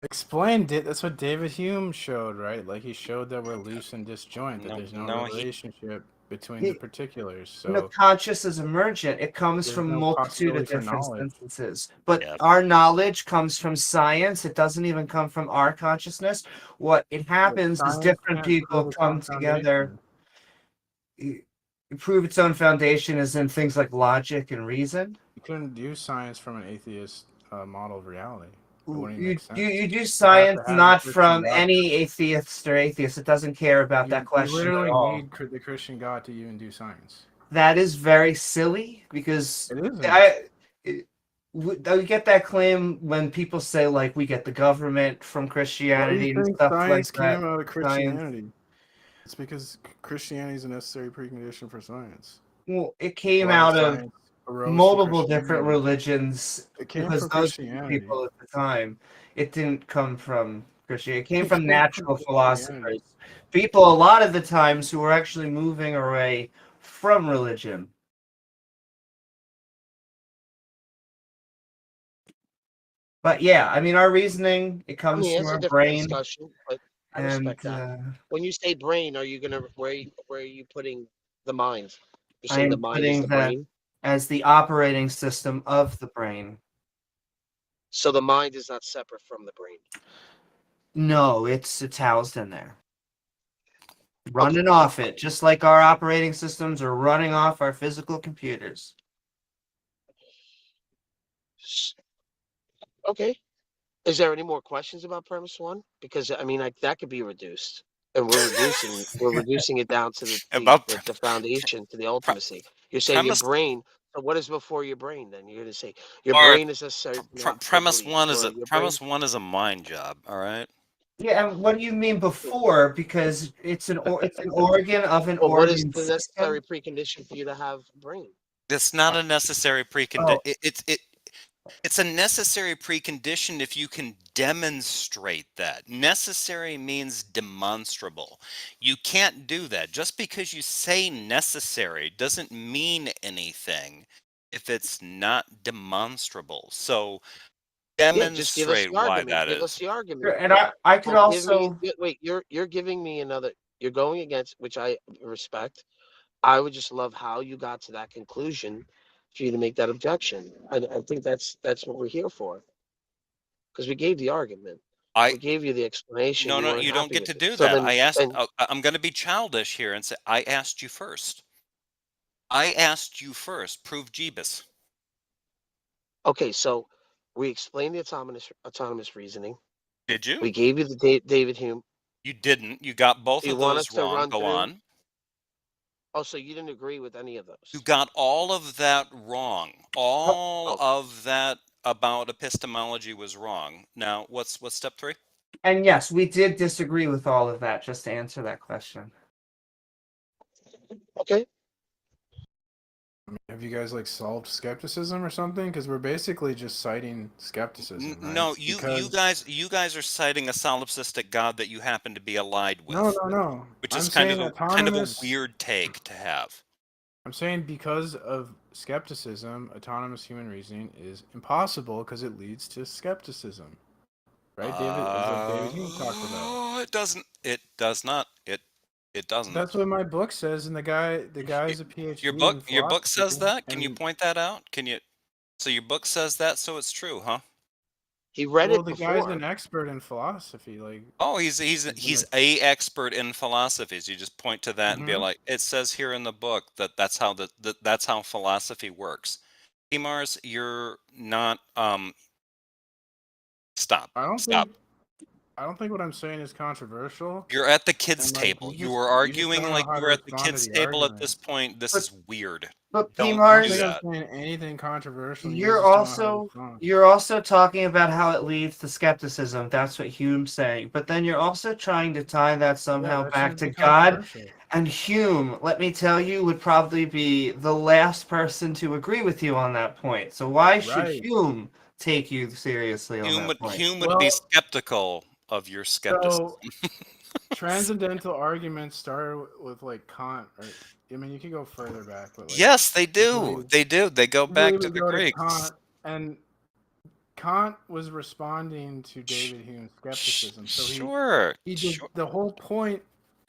M: Explained it. That's what David Hume showed, right? Like he showed that we're loose and disjoint, that
L: No,
M: there's no
L: no, he-
M: relationship between the particulars. So
A: No, conscious is emergent. It comes
M: there's
A: from
M: no
A: multitude of
M: possibility for
A: different
M: knowledge.
A: instances. But
L: Yeah.
A: our knowledge comes from science. It doesn't even come from our consciousness. What it happens is
M: science
A: different
M: can't
A: people
M: prove its
A: come
M: own
A: together.
M: foundation.
A: Prove its own foundation is in things like logic and reason.
M: You couldn't use science from an atheist model of reality. It wouldn't even
A: You
M: make sense.
A: you do
M: have
A: science
M: to have
A: not
M: the Christian
A: from
M: God.
A: any atheist or atheist. It doesn't care about that
M: You
A: question at
M: literally
A: all.
M: need the Christian God to even do science.
A: That is very silly because
M: It isn't.
A: we get that claim when people say like we get the government from
M: Why do
A: Christianity
M: you
A: and
M: think
A: stuff like
M: science
A: that.
M: came out of
A: Science.
M: Christianity? It's because Christianity is a necessary precondition for science.
A: Well, it came
M: Why
A: out of
M: science arose from
A: multiple different
M: Christianity.
A: religions
M: It came
A: because
M: from
A: those were the
M: Christianity.
A: people at the time. It didn't come from Christianity. It came
M: It
A: from
M: came
A: natural
M: from
A: philosophers.
M: Christianity.
A: People a lot of the times who were actually moving away from religion. But yeah, I mean, our reasoning, it
N: I
A: comes
N: mean,
A: from
N: it's a
A: our
N: different
A: brain.
N: discussion, but I
A: And
N: respect that. When you say brain, are you gonna where are you putting the mind? You're saying the
A: I'm
N: mind is
A: putting
N: the
A: that
N: brain?
A: as the operating system of the brain.
N: So the mind is not separate from the brain.
A: No, it's housed in there. Running off it, just like our operating systems are running off our physical computers.
N: Okay. Is there any more questions about premise one? Because I mean, that could be reduced, and we're reducing it down to
L: About
N: the foundation, to the ultimacy. You're saying your
L: premise.
N: brain. So what is before your brain? Then you're going to say your
L: Or
N: brain is necessary for
L: premise
N: belief,
L: one is
N: or
L: a
N: your brain.
L: premise one is a mind job. All right.
A: Yeah, and what do you mean before? Because it's an organ of an
N: Well, what is
A: organ
N: the
A: system.
N: necessary precondition for you to have brain?
L: It's not a necessary precondition.
A: Oh,
L: It's a necessary precondition if you can demonstrate that. Necessary means demonstrable. You can't do that. Just because you say necessary doesn't mean anything if it's not demonstrable. So
N: Yeah, just give us
L: Demonstrate
N: the
L: why
N: argument.
L: that
N: Give us
L: is.
N: the argument.
A: And I could
N: Well, give me
A: also
N: wait. You're giving me another. You're going against, which I respect. I would just love how you got to that conclusion for you to make that objection. I think that's what we're here for. Because we gave the argument. We gave you the explanation. You
L: No,
N: weren't
L: you don't
N: happy
L: get
N: with
L: to
N: it.
L: do
N: So
L: that.
N: then
L: I'm going to be childish here and say, I asked you first. I asked you first. Prove Jeebus.
N: okay, so we explained the autonomous reasoning.
L: Did you?
N: We gave you the David Hume.
L: You didn't. You got both
N: You
L: of
N: want us
L: those
N: to
L: wrong.
N: run
L: Go
N: through?
L: on.
N: Oh, so you didn't agree with any of
L: You
N: those?
L: got all of that wrong. All of that about epistemology was wrong. Now, what's step 3?
A: And yes, we did disagree with all of that, just to answer that question.
N: Okay.
M: Have you guys like solved skepticism or something? Because we're basically just citing skepticism, right?
L: No, you guys are citing a solipsistic God that you happen to be allied with.
M: No.
L: Which
M: I'm
L: is kind
M: saying
L: of a weird take to have.
M: I'm saying because of skepticism, autonomous human reasoning is impossible because it leads to skepticism. Right, David? As like David Hume talked about.
L: Oh, it doesn't. It does not. It doesn't.
M: That's what my book says, and the guy's a PhD
L: Your
M: in
L: book says
M: philosophy,
L: that? Can you
M: and
L: point that out? Can you? So your book says that, so it's true, huh?
N: He read
M: well,
N: it
M: the guy's
N: before.
M: an expert in philosophy. Like,
L: Oh, he's a expert in philosophies. You just point to that and be
M: Mhm.
L: like, it says here in the book that that's how that's how philosophy works. Hey, Mars, you're not Stop.
M: I don't think what I'm saying is controversial.
L: You're at the kids'
M: And, like,
L: table. You were arguing
M: don't know
L: like
M: how
L: you
M: to
L: were at the
M: respond to
L: kids'
M: the
L: table at
M: argument.
L: this point. This is weird.
A: But
L: Don't
M: I don't
L: do
M: think
L: that.
M: I'm saying anything controversial. You
A: You're
M: guys just don't know how to respond.
A: you're also talking about how it leads to skepticism. That's what Hume's saying. But then you're also trying to tie that somehow
M: that
A: back
M: shouldn't
A: to
M: be
A: God.
M: controversial.
A: And Hume, let me tell you, would probably be the last person to agree with you on that point. So why should
M: Right.
A: Hume take you seriously on that point?
L: Hume would be skeptical of your skepticism.
M: So, transcendental arguments started with like Kant, or I mean, you could go further back, but like,
L: Yes, they do. They do. They go back to the
M: go
L: Greeks.
M: to Kant, and Kant was responding to David Hume's skepticism. So he did the whole point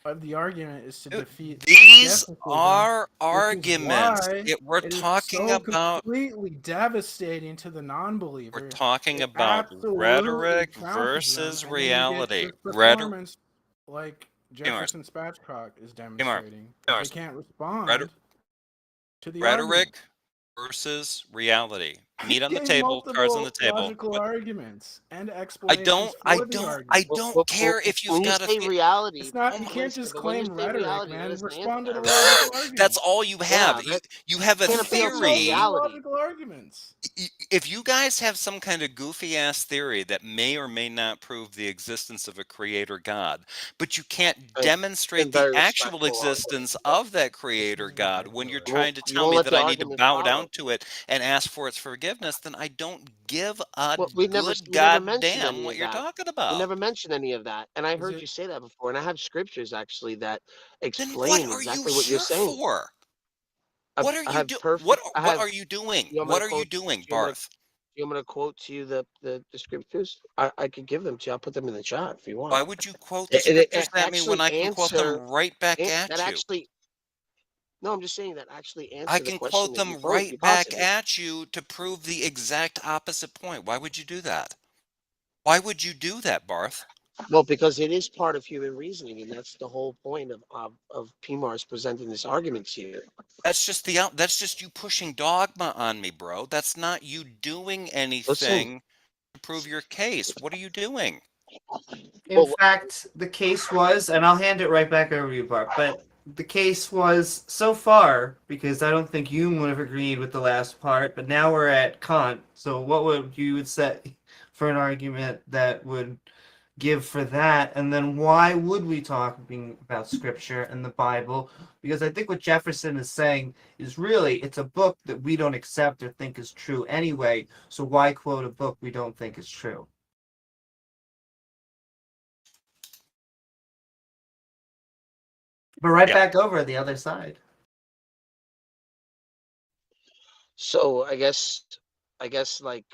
M: of the argument is to defeat
L: These
M: skepticism,
L: are
M: which is
L: arguments.
M: why
L: We're
M: it is
L: talking
M: so
L: about
M: completely devastating to the non-believer.
L: we're talking
M: It
L: about
M: absolutely
L: rhetoric
M: trounces them,
L: versus
M: and then you get
L: reality.
M: this performance like Jefferson Spatchcock is demonstrating. They can't respond to the
L: Rhetoric
M: argument.
L: versus reality. Meat on the
M: Gave
L: table, cards on the
M: multiple
L: table.
M: logical arguments and
L: I
M: explanations
L: don't
M: for the argument.
L: care if you've
N: When you
L: got
N: say reality,
M: It's not. You
N: but
M: can't just
N: but when you
M: claim
N: say
M: rhetoric,
N: reality, that
M: man.
N: doesn't
M: Respond to
N: answer
M: the
N: that.
M: logical argument.
L: That's all you have.
N: Yeah,
L: you have a
N: can't appeal to
L: theory.
N: reality.
M: Logical arguments.
L: If you guys have some kind of goofy ass theory that may or may not prove the existence of a creator God, but you can't demonstrate the
N: very
L: actual
N: respectful of it.
L: existence of that creator God when you're
N: You
L: trying to
N: you
L: tell
N: won't
L: me
N: let
L: that
N: the
L: I need to
N: argument
L: bow
N: follow.
L: down to it and ask for its forgiveness, then I don't give a
N: Well, we never mentioned
L: goddamn
N: any
L: what
N: of
L: you're
N: that.
L: talking
N: We
L: about.
N: never mentioned any of that, and I heard you say that before, and I have scriptures actually that
L: Then what
N: explain
L: are you
N: exactly what you're
L: here
N: saying.
L: for? What are
N: I
L: you
N: have
L: doing?
N: perfect.
L: What are you doing?
N: You want me
L: What
N: to
L: are you
N: quote?
L: doing,
N: Do you want me to,
L: Barth?
N: do you want me to quote to you the scriptures? I could give them to you. I'll put them in the chat if you want.
L: Why would you quote the scriptures at me when I can quote them right back
N: that
L: at you?
N: actually. No, I'm just saying that actually
L: I
N: answer the
L: can
N: question
L: quote
N: that you
L: them right back
N: posited.
L: at you to prove the exact opposite point. Why would you do that? Why would you do that, Barth?
N: Well, because it is part of human reasoning, and that's the whole point of PMARS presenting this argument to you.
L: That's just you pushing dogma on me, bro. That's not you doing anything to prove your case. What are you doing?
A: In fact, the case was, and I'll hand it right back over to you, Bart, but the case was so far, because I don't think Hume would have agreed with the last part, but now we're at Kant. So what would you say for an argument that would give for that? And then why would we talk about scripture and the Bible? Because I think what Jefferson is saying is really, it's a book that we don't accept or think is true anyway. So why quote a book we don't think is true? But back over the other side.
N: So I guess like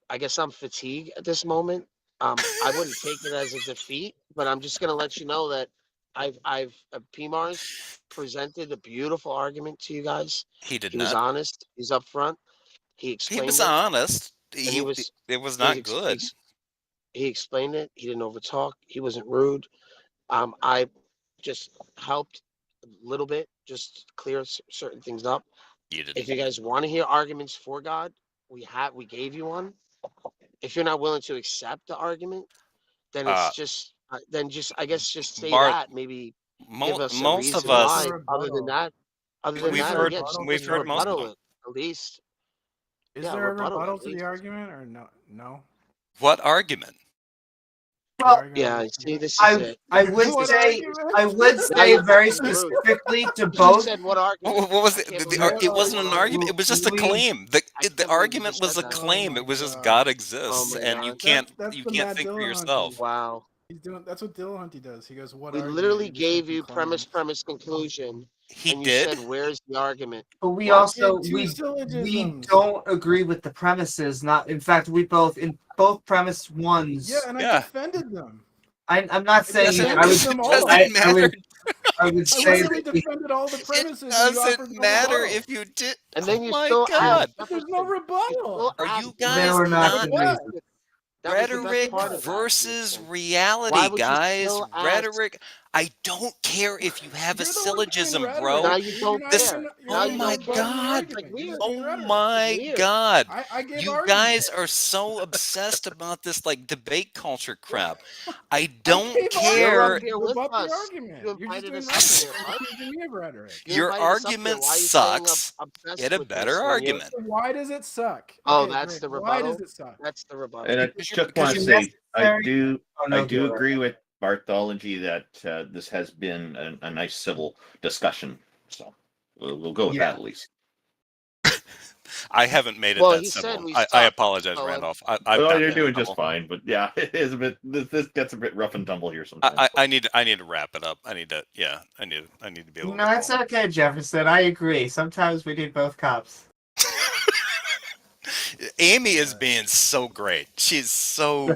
N: I guess I'm fatigued at this moment. I wouldn't take it as a defeat, but I'm just gonna let you know that PMARS presented a beautiful argument to you guys.
L: He did
N: He was
L: not.
N: honest. He's upfront. He
L: He
N: explained
L: was
N: it,
L: honest.
N: and
L: It was
N: he,
L: not
N: ex-
L: good.
N: he explained it. He didn't overtalk. He wasn't rude. I just helped a little bit, just clear certain things up.
L: You
N: If
L: didn't.
N: you guys want to hear arguments for God, we gave you one. If you're not willing to accept the argument, then it's just I guess just say
L: Bart,
N: that. Maybe give us a
L: most of
N: reason
L: us,
N: why. Other than that,
L: we've heard
N: yeah, just
L: we've heard most of
N: rebuttal
L: them.
N: it at least.
M: Is
N: Yeah,
M: there a
N: rebuttal
M: rebuttal
N: at
M: to the
N: least.
M: argument or no? No.
L: What argument?
A: Well,
N: Yeah, see, this is it.
A: I would
M: What
A: say
N: Now you're
A: very
N: being rude.
A: specifically to
N: She
A: both.
N: said, "What argument?"
L: What was
N: I
L: it?
N: can't believe you
L: It
N: said,
L: wasn't
N: "What
L: an argument. It
N: argument?"
L: was just a claim. The
N: I can't believe you
L: argument
N: just
L: was
N: said
L: a
N: that.
L: claim. It was just
M: God.
L: God
N: Oh
L: exists,
N: my
L: and you
N: god.
L: can't
M: That's the Matt
L: think for
M: Dillahunty.
L: yourself.
N: Wow.
M: He's doing. That's what Dillahunty does. He goes, "What
N: We
M: argument?"
N: literally
M: You're just
N: gave
M: making
N: you
M: claims.
N: premise, conclusion,
L: He
N: and you
L: did.
N: said, "Where's the argument?"
A: But we
N: What?
A: also
M: Two
A: we
M: syllogisms.
A: don't agree with the premises. Not in fact, we both in both premise ones.
M: Yeah, and I defended them.
A: I'm not saying
M: defended
A: I would.
M: them all.
A: I would
M: I
A: say
M: literally
A: that
M: defended all the premises. And you offered
L: Doesn't
M: no
L: matter
M: rebuttal.
L: if you did.
N: And then
L: Oh
N: you
L: my
N: still
L: God!
N: asked
M: But there's no rebuttal.
L: Are you
A: they
L: guys
A: were not
L: not
A: convincing.
N: That was the best
L: rhetoric
N: part of that.
L: versus
N: Why
L: reality,
N: would you
L: guys?
N: still ask?
L: Rhetoric. I don't care if you have a
M: You're the one doing
L: syllogism,
M: rhetoric.
L: bro.
N: Now you don't care.
L: Oh
N: You
L: my
N: don't care.
L: God!
N: Like weird.
L: Oh
M: rhetoric.
L: my
N: Weird.
L: God!
M: I gave
L: You
M: arguments.
L: guys are so obsessed about this like debate culture crap. I
M: I
L: don't
M: gave
L: care.
N: You're up here with
M: Rebut the
N: us.
M: argument.
N: You
M: You're just
N: invited
M: doing
N: us up
M: rhetoric.
N: here,
M: You're
N: bud.
M: accusing me of rhetoric.
N: You
L: Your
N: invited us up here.
L: argument
N: Why are you staying
L: sucks.
N: obsessed
L: Get a
N: with
L: better
N: this when you're?
L: argument.
M: Why does it suck?
N: Oh,
M: Okay,
N: that's
M: great.
N: the
M: Why
N: rebuttal.
M: does it suck?
N: That's the rebuttal.
B: And I just want to say, I do agree with Barthology that this has been a nice civil discussion. So we'll go with that at least.
L: I haven't made it
N: Well,
L: that
N: he said
L: simple.
N: we
L: I
N: suck,
L: apologize,
N: so
L: Randolph.
B: You're doing just fine, but yeah, it is a bit. This gets a bit rough and tumble here sometimes.
L: I need to wrap it up. I need to be a little.
A: No, that's okay, Jefferson. I agree. Sometimes we need both cops.
L: Amy is being so great. She's so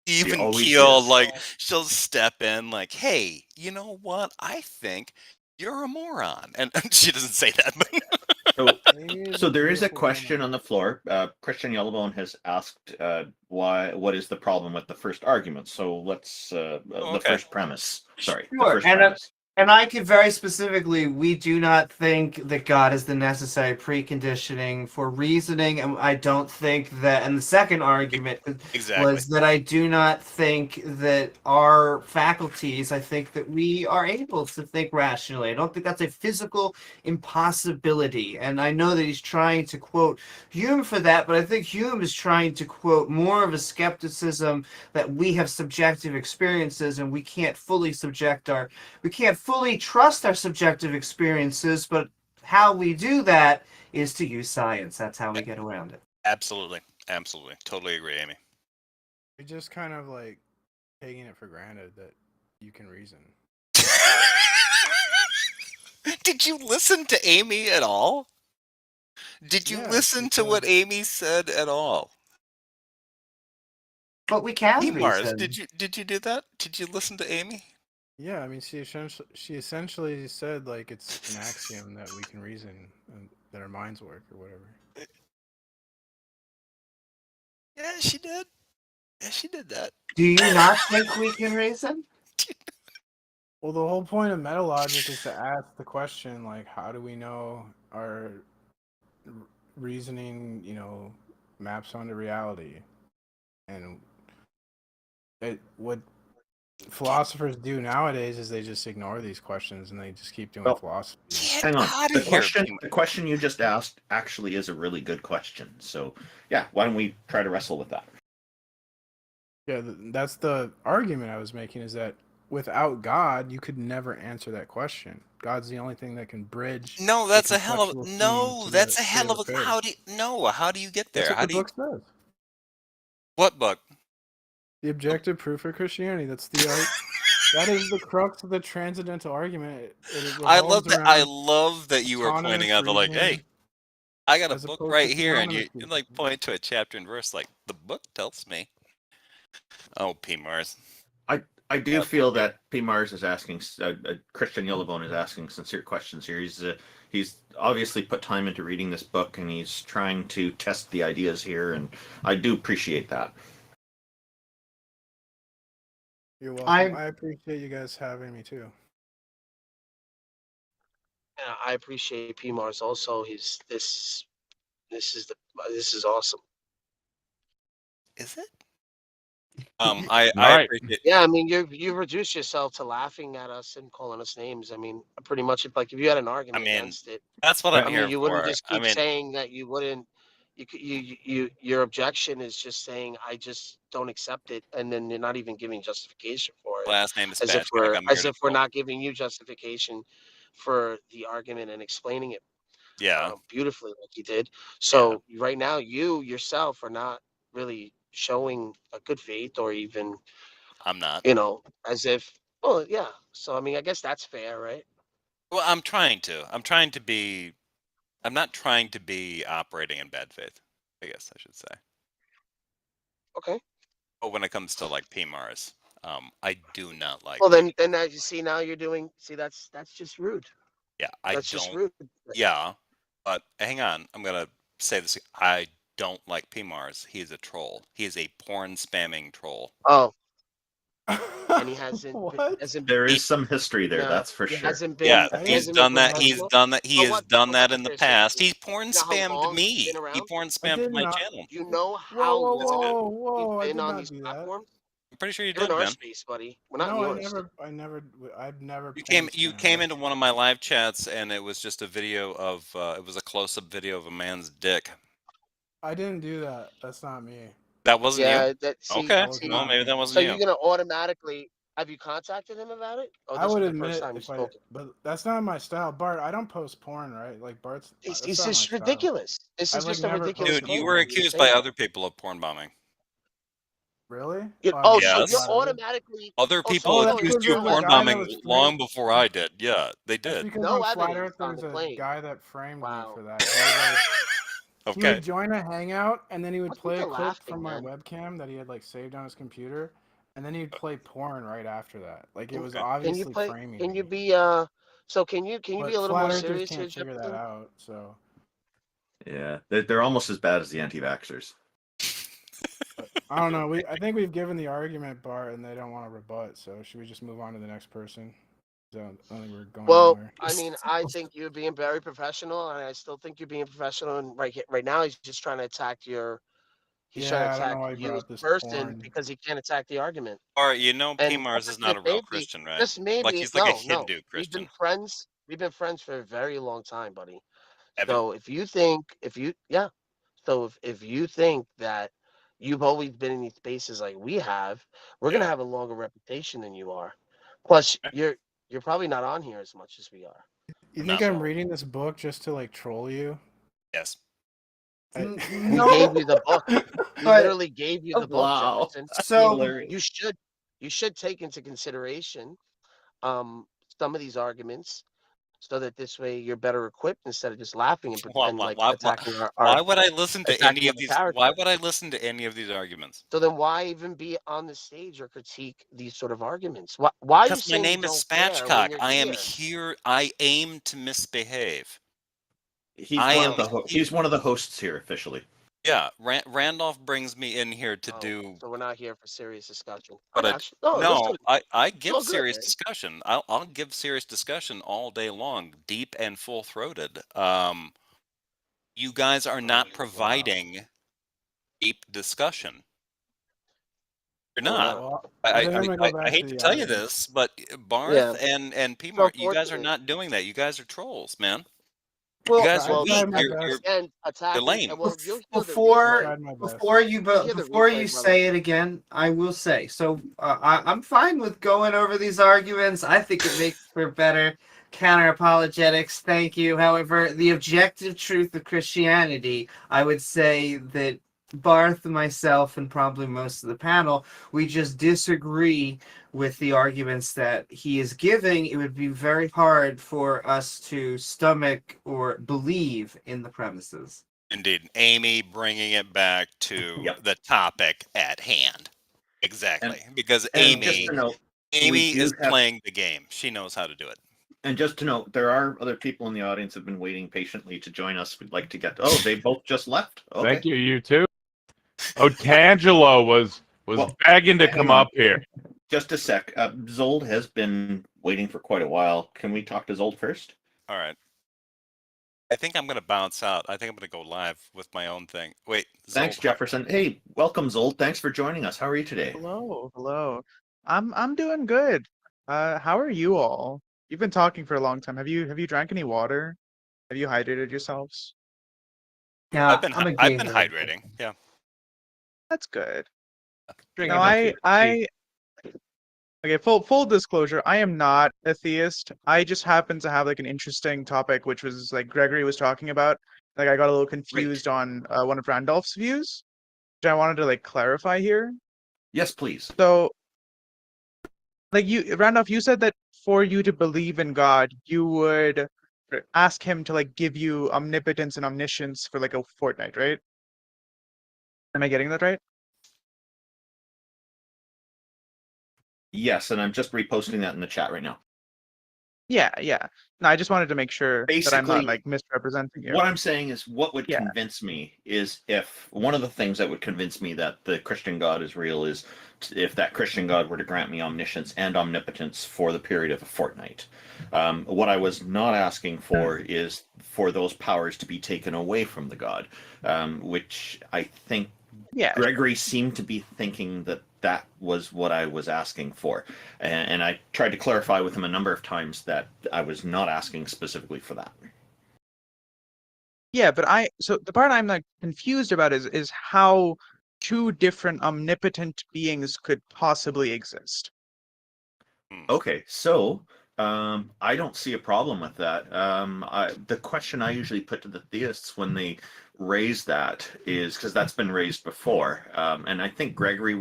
L: even
B: always
L: keeled.
B: is.
L: Like she'll step in, like, "Hey, you know what? I think you're a moron," and she doesn't say that.
B: So there is a question on the floor. Christian Yellowbone has asked what is the problem with the first argument. So let's the first premise. Sorry, the
A: Sure,
B: first premise.
A: and I could very specifically, we do not think that God is the necessary preconditioning for reasoning, and I don't think that. And the second argument was that I do not think that our faculties. I think that we are able to think rationally. I don't think that's a physical impossibility. And I know that he's trying to quote Hume for that, but I think Hume is trying to quote more of a skepticism that we have subjective experiences and we can't fully trust our subjective experiences, but how we do that is to use science. That's how we get around it.
L: Absolutely, totally agree, Amy.
M: You're just kind of like taking it for granted that you can reason.
L: Did you listen to Amy at all? Did you listen to what Amy said at all?
A: But we can
L: Mars,
A: reason.
L: did you do that? Did you listen to Amy?
M: Yeah, I mean, she essentially said like it's an axiom that we can reason and that our minds work or whatever.
L: Yeah, she did. Yeah, she did that.
A: Do you not think we can reason?
M: Well, the whole point of metalogic is to ask the question, like, how do we know our reasoning, maps onto reality? And what philosophers do nowadays is they just ignore these questions and they just keep doing philosophy.
B: Hang on. The question you just asked actually is a really good question. So, yeah, why don't we try to wrestle with that?
M: Yeah, that's the argument I was making, is that without God, you could never answer that question. God's the only thing that can bridge.
L: No, that's a hell of how do you get there?
M: That's what the book says.
L: What book?
M: The objective proof of Christianity. That's the that is the crux of the transcendental argument.
L: I love that you were pointing out the like, hey, I got a
M: As
L: book
M: opposed
L: right
M: to
L: here, and
M: anonymous
L: you
M: people.
L: like point to a chapter and verse like the book tells me. Oh, P. Mars.
B: I do feel that P. Mars is asking, Christian Yellowbone is asking sincere questions here. He's obviously put time into reading this book, and he's trying to test the ideas here, and I do appreciate that.
M: You're welcome. I appreciate you guys having me too.
N: Yeah, I appreciate P Mars also. This is awesome.
L: Is it? I
E: right.
L: appreciate.
N: Yeah, I mean, you've reduced yourself to laughing at us and calling us names. I mean, pretty much, like if you had an argument against it,
L: That's what I'm
N: I mean,
L: here
N: you
L: for.
N: wouldn't just
L: I
N: keep
L: mean,
N: saying that you wouldn't. Your objection is just saying I just don't accept it, and then you're not even giving justification for it,
L: last name is Spatchcock. I'm here
N: as
L: to
N: if we're
L: troll.
N: not giving you justification for the argument and explaining it
L: Yeah.
N: beautifully like you did. So right now, you yourself are not really showing a good faith, or even
L: I'm not.
N: as if. Oh yeah. So I mean, I guess that's fair, right?
L: Well, I'm trying to. I'm trying to be. I'm not trying to be operating in bad faith, I guess I should say.
N: Okay.
L: But when it comes to like P. Mars, I do not like.
N: Well, then now you see, now you're doing. See, that's just rude.
L: Yeah, I
N: That's just
L: don't.
N: rude.
L: Yeah, but hang on. I'm gonna say this. I don't like P. Mars. He is a troll. He is a porn spamming troll.
N: Oh. And he hasn't.
B: There is some history there,
N: No,
B: that's for
N: he
B: sure.
N: hasn't been.
L: Yeah,
N: He
L: he's
N: hasn't been
L: done that. He's
N: professional.
L: done that. He
N: But
L: has
N: what?
L: done
N: But
L: that
N: what's
L: in the
N: Chris?
L: past. He's porn
N: You know how
L: spammed
N: long he's
L: me.
N: been
L: He
N: around?
L: porn
M: I
L: spammed
M: did
L: my
M: not.
L: channel.
N: Do you know
M: Whoa,
N: how
M: whoa,
N: long
M: whoa! I
N: he's
M: did
N: been on
M: not
N: these
M: do that.
N: platforms?
L: I'm pretty sure you
N: You're
L: did,
N: in our
L: man.
N: space, buddy. We're not
M: No,
N: in
M: I
N: yours.
M: I've never.
L: You came into one of my live chats, and it was just a video of. It was a close-up video of a man's dick.
M: I didn't do that. That's not me.
L: That wasn't you.
N: Yeah.
L: Okay. Well,
M: not
L: maybe
M: me.
L: that
N: So
L: wasn't you.
N: you're gonna automatically. Have you contacted him about it? Or
M: I
N: this
M: would
N: is the
M: admit
N: first time you've
M: if I,
N: spoken?
M: but that's not my style, Bart. I don't post porn, right? Like Bart's.
N: It's
M: That's not my
N: just
M: style.
N: ridiculous. This
M: I've
N: is
M: like
N: just a
M: never
N: ridiculous
M: posted
L: Dude, you
N: claim
L: were
M: porn.
N: that you're
L: accused by
N: saying.
L: other people of porn bombing.
M: Really?
N: Oh,
M: I'm
N: so you're
L: Yes.
M: flattered.
N: automatically.
L: Other
N: Oh,
L: people
N: so
M: That's
N: no,
L: accused
M: because
L: you of
M: there's a
L: porn
M: guy that
L: bombing
M: was
L: long
M: framed.
L: before I did. Yeah, they
M: That's
L: did.
M: because
N: no
M: I'm flat
N: evidence
M: Earth.
N: on
M: There's
N: the
M: a
N: claim.
M: guy that framed me
N: Wow.
M: for that. He would like. He
L: Okay.
M: would join a hangout and then he would
N: What's
M: play
N: with
M: a
N: the
M: clip
N: laughing,
M: from my
N: man?
M: webcam that he had like saved on his computer, and then he'd play porn right after that. Like it was
L: Okay.
N: Can you
M: obviously
N: play?
M: framing
N: Can you
M: me.
N: be So can you be
M: But
N: a little
M: flat
N: more
M: earthers
N: serious here,
M: can't figure that
N: Jefferson?
M: out. So
B: Yeah, they're almost as bad as the anti-vaxxers.
M: I don't know. I think we've given the argument, Bart, and they don't want to rebut. So should we just move on to the next person? I don't think we're going
N: Well,
M: anywhere.
N: I mean, I think you're being very professional, and I still think you're being professional. And right now, he's just trying to attack your. He's trying
M: Yeah,
N: to
M: I don't know
N: attack
M: why you
N: you
M: brought
N: as
M: up this
N: a person
M: porn.
N: because he can't attack the argument.
L: Or you know, P.
N: And
L: Mars is not
N: just
L: a real
N: maybe,
L: Christian, right?
N: just
L: Like
N: maybe,
L: he's like a
N: no.
L: Hindu
N: We've been
L: Christian.
N: friends. We've been friends for a very long time, buddy.
L: Have
N: So if you think, so if you think that you've always been in these spaces like we have, we're gonna have a longer reputation than you are. Plus, you're probably not on here as much as we are.
M: You
L: I'm
M: think
L: not.
M: I'm reading this book just to like troll you?
L: Yes.
N: We gave you the book. We literally gave you the book,
B: Wow.
N: Jefferson.
A: So
N: You should take into consideration some of these arguments, so that this way you're better equipped instead of just laughing and like attacking
L: Why would I listen to any
N: attacking
L: of
N: our
L: these?
N: character.
L: Why would I listen to any of these arguments?
N: So then why even be on the stage or critique these sort of arguments? Why are you
L: Because my
N: saying you
L: name is
N: don't care when
L: Spatchcock.
N: you're
L: I am
N: here?
L: here. I aim to misbehave.
B: He's one of the hosts here officially.
L: Yeah, Randolph brings me in here to do.
N: So we're not here for serious discussion.
L: But
N: Listen,
L: I
N: it's
L: give
N: all good,
L: serious
N: man.
L: discussion. I'll give serious discussion all day long, deep and full throated. You guys are not providing deep discussion. You're not.
M: Well, I think I'm gonna go back
L: I hate
M: to
L: to
M: the
L: tell you
M: audience.
L: this, but Barth and P
N: So
L: Mart, you guys are
N: fortunate.
L: not doing that. You guys are trolls, man.
A: Well,
L: you guys are
N: Well,
L: weak.
N: you're again attacking.
L: lame.
N: Well, you'll hear the
A: before
N: replay.
A: before you
N: You'll hear the
A: before
N: replay,
A: you
N: brother.
A: say it again, I will say so. I'm fine with going over these arguments. I think it makes for better counter apologetics. Thank you. However, the objective truth of Christianity, I would say that Barth, myself, and probably most of the panel, we just disagree with the arguments that he is giving. It would be very hard for us to stomach or believe in the premises.
L: Indeed. Amy bringing it back to the topic at hand. Exactly. Because
B: And just to note,
L: Amy
B: we
L: is
B: do have,
L: playing the game. She knows how to do it.
B: and just to note, there are other people in the audience who've been waiting patiently to join us. We'd like to get. Oh, they both just left. Okay.
E: Thank you, you too. Oh, Tangelo was begging to come up here.
B: Just a sec. Zold has been waiting for quite a while. Can we talk to Zold first?
L: All right. I think I'm going to bounce out. I think I'm going to go live with my own thing. Wait.
B: Thanks,
L: Zold,
B: Jefferson. Hey, welcome, Zold. Thanks for joining us. How are you today?
O: Hello. I'm doing good. How are you all? You've been talking for a long time. Have you drank any water? Have you hydrated yourselves?
A: Yeah,
L: I've been hydrating. Yeah.
O: That's good.
L: Drinking
O: No,
L: my
O: I okay, full disclosure, I am not a theist. I just happen to have like an interesting topic, which was like Gregory was talking about. Like I got a little confused on one of Randolph's views, which I wanted to like clarify here.
B: Yes, please.
O: So, like Randolph, you said that for you to believe in God, you would ask him to like give you omnipotence and omniscience for like a fortnight, right? Am I getting that right?
B: Yes, and I'm just reposting that in the chat right now.
O: Yeah. No, I just wanted to make sure that I'm not
B: Basically,
O: like misrepresenting you.
B: What I'm saying is, what would
O: Yeah.
B: convince me is if one of the things that would convince me that the Christian God is real is if that Christian God were to grant me omniscience and omnipotence for the period of a fortnight. What I was not asking for is for those powers to be taken away from the God, which I think Gregory seemed to be thinking that was what I was asking for. And I tried to clarify with him a number of times that I was not asking specifically for that.
O: Yeah, but so the part I'm like confused about is how two different omnipotent beings could possibly exist.
B: Okay, so I don't see a problem with that. The question I usually put to the theists when they raise that is because that's been raised before, and I think Gregory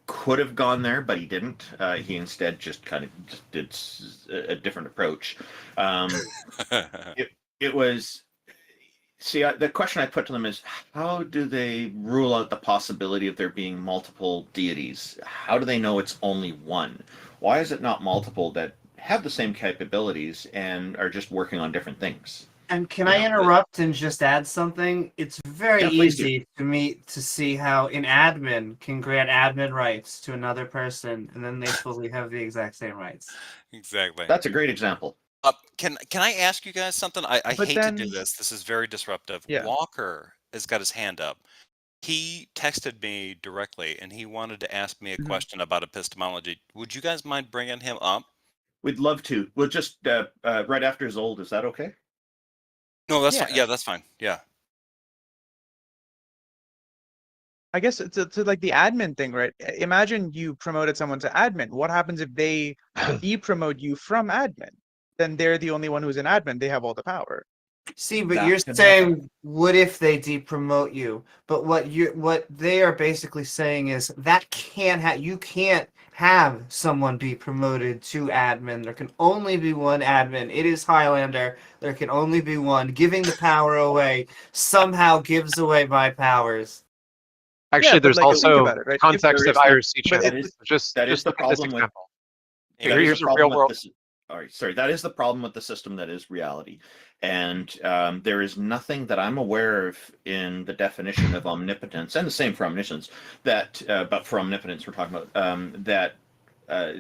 B: could have gone there, but he didn't. He instead just kind of just did a different approach. It was. See, the question I put to them is, how do they rule out the possibility of there being multiple deities? How do they know it's only one? Why is it not multiple that have the same capabilities and are just working on different things?
A: And can I interrupt and just add something? It's very easy to me to see how an admin can grant admin rights to another person, and then they fully have the exact same rights.
L: Exactly.
B: That's a great example.
L: Can I ask you guys something? I hate to do this. This is very disruptive.
O: Yeah.
L: Walker has got his hand up. He texted me directly, and he wanted to ask me a question about epistemology. Would you guys mind bringing him up?
B: We'd love to. We'll just right after Zold. Is that okay?
L: No, that's fine. Yeah, that's fine. Yeah.
O: I guess it's like the admin thing, right? Imagine you promoted someone to admin. What happens if they depromote you from admin? Then they're the only one who's an admin. They have all the power.
A: See, but you're saying, what if they depromote you? But what they are basically saying is that you can't have someone be promoted to admin. There can only be one admin. It is Highlander. There can only be one. Giving the power away somehow gives away my powers.
C: Actually, there's also context of IRC channels.
B: That is the problem with.
C: Here's a real world.
B: Sorry, that is the problem with the system that is reality. And there is nothing that I'm aware of in the definition of omnipotence, and the same for omniscience, but for omnipotence we're talking about, that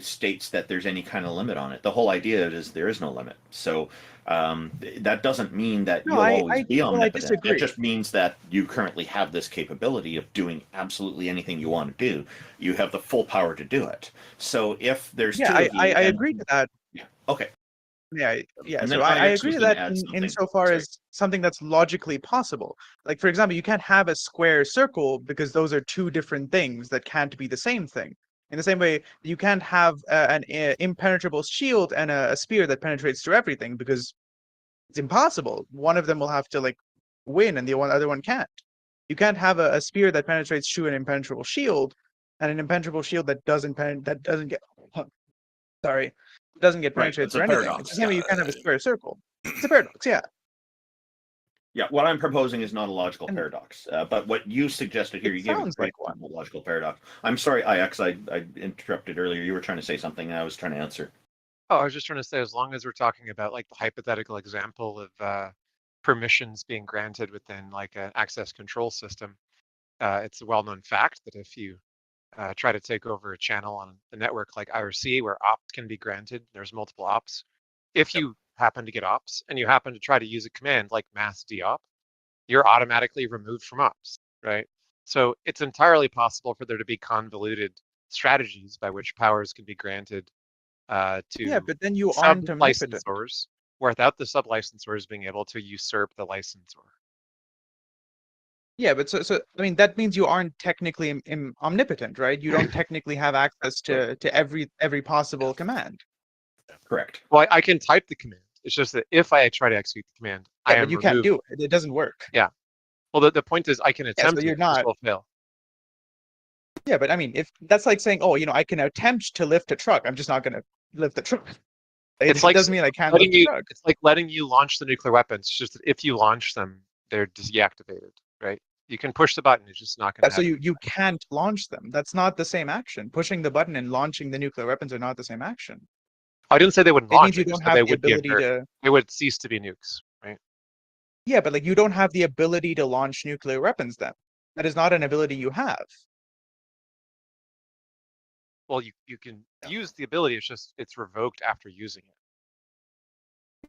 B: states that there's any kind of limit on it. The whole idea is there is no limit. So that doesn't mean that you'll always be omnipotent. It just means that you currently have this capability of doing absolutely anything you want to do. You have the full power to do it. So if there's two of you,
O: I agree to that.
B: Okay.
O: Yeah.
B: And
O: So
B: then
O: I
B: Alex
O: agree
B: was
O: to
B: gonna
O: that
B: add something.
O: insofar as something that's logically possible. Like, for example, you can't have a square circle because those are two different things that can't be the same thing. In the same way, you can't have an impenetrable shield and a spear that penetrates through everything because it's impossible. One of them will have to like win and the other one can't. You can't have a spear that penetrates through an impenetrable shield, and an impenetrable shield that doesn't get
B: Right,
O: penetrated
B: it's a
O: through anything. It's
B: paradox.
O: the same way you can't have a square circle. It's a paradox, yeah.
B: Yeah, what I'm proposing is not a logical
O: And
B: paradox, but what you suggested here,
O: it
B: you gave a
O: sounds
B: great
O: like one.
B: example of logical paradox. I'm sorry, Ix, I interrupted earlier. You were trying to say something, and I was trying to answer.
C: Oh, I was just trying to say, as long as we're talking about like the hypothetical example of permissions being granted within like an access control system, it's a well-known fact that if you try to take over a channel on a network like IRC where ops can be granted, there's multiple ops. If you happen to get ops and you happen to try to use a command like mass deop, you're automatically removed from ops, right? So it's entirely possible for there to be convoluted strategies by which powers can be granted
O: Yeah,
C: to
O: but then you aren't omnipotent.
C: sub-licensors without the sub-licensors being able to usurp the licensor.
O: Yeah, but so I mean that means you aren't technically omnipotent, right? You don't technically have access to every possible command.
B: Correct.
C: Well, I can type the command. It's just that if I try to execute the command,
O: Yeah,
C: I
O: but
C: am
O: you can't
C: removed.
O: do it. It doesn't work.
C: Yeah. Well, the point is I can
O: Yeah,
C: attempt
O: so you're
C: it, this
O: not.
C: will fail.
O: Yeah, but I mean, if that's like saying, oh, I can attempt to lift a truck. I'm just not going to lift the truck.
C: It's
O: It
C: like
O: doesn't mean I can't lift the truck.
C: It's like letting you launch the nuclear weapons. It's just that if you launch them, they're deactivated, right? You can push the button. It's just not going
O: Yeah,
C: to
O: so
C: happen.
O: you can't launch them. That's not the same action. Pushing the button and launching the nuclear weapons are not the same action.
C: I didn't say they wouldn't
O: It
C: launch.
O: means you
C: I just
O: don't
C: said
O: have
C: they
O: the
C: would be
O: ability to.
C: they would cease to be nukes, right?
O: Yeah, but like you don't have the ability to launch nuclear weapons then. That is not an ability you have.
C: Well, you can use the ability. It's just it's revoked after using it.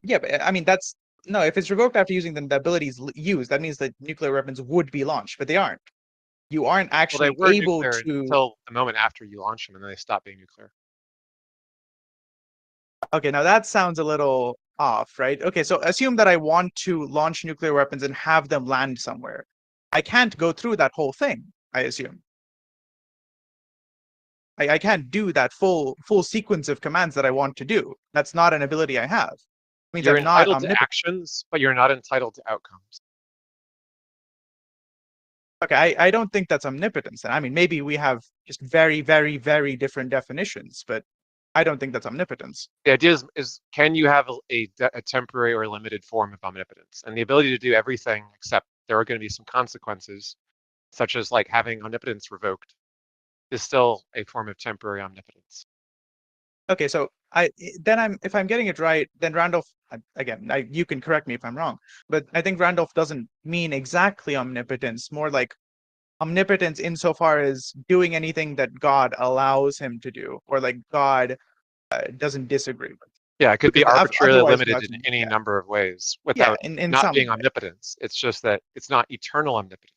O: Yeah, but I mean that's no. If it's revoked after using them, the ability is used. That means that nuclear weapons would be launched, but they aren't. You aren't
C: Well, they
O: actually
C: were
O: able
C: nuclear
O: to.
C: until the moment after you launch them, and then they stop being nuclear.
O: Okay, now that sounds a little off, right? Okay, so assume that I want to launch nuclear weapons and have them land somewhere. I can't go through that whole thing, I assume. I can't do that full sequence of commands that I want to do. That's not an ability I have. It means
C: You're
O: I'm not
C: entitled to
O: omnipotent.
C: actions, but you're not entitled to outcomes.
O: Okay, I don't think that's omnipotence. I mean, maybe we have just very, very, very different definitions, but I don't think that's omnipotence.
C: The idea is can you have a temporary or limited form of omnipotence? And the ability to do everything except there are going to be some consequences, such as like having omnipotence revoked, is still a form of temporary omnipotence.
O: Okay, so if I'm getting it right, then Randolph, again, you can correct me if I'm wrong, but I think Randolph doesn't mean exactly omnipotence, more like omnipotence insofar as doing anything that God allows him to do, or like God doesn't disagree with.
C: Yeah, it could be
O: Because
C: arbitrarily
O: otherwise
C: limited
O: God's-
C: in any
O: yeah.
C: number of ways
O: Yeah,
C: without
O: in
C: not
O: some
C: being
O: way.
C: omnipotence. It's just that it's not eternal omnipotence.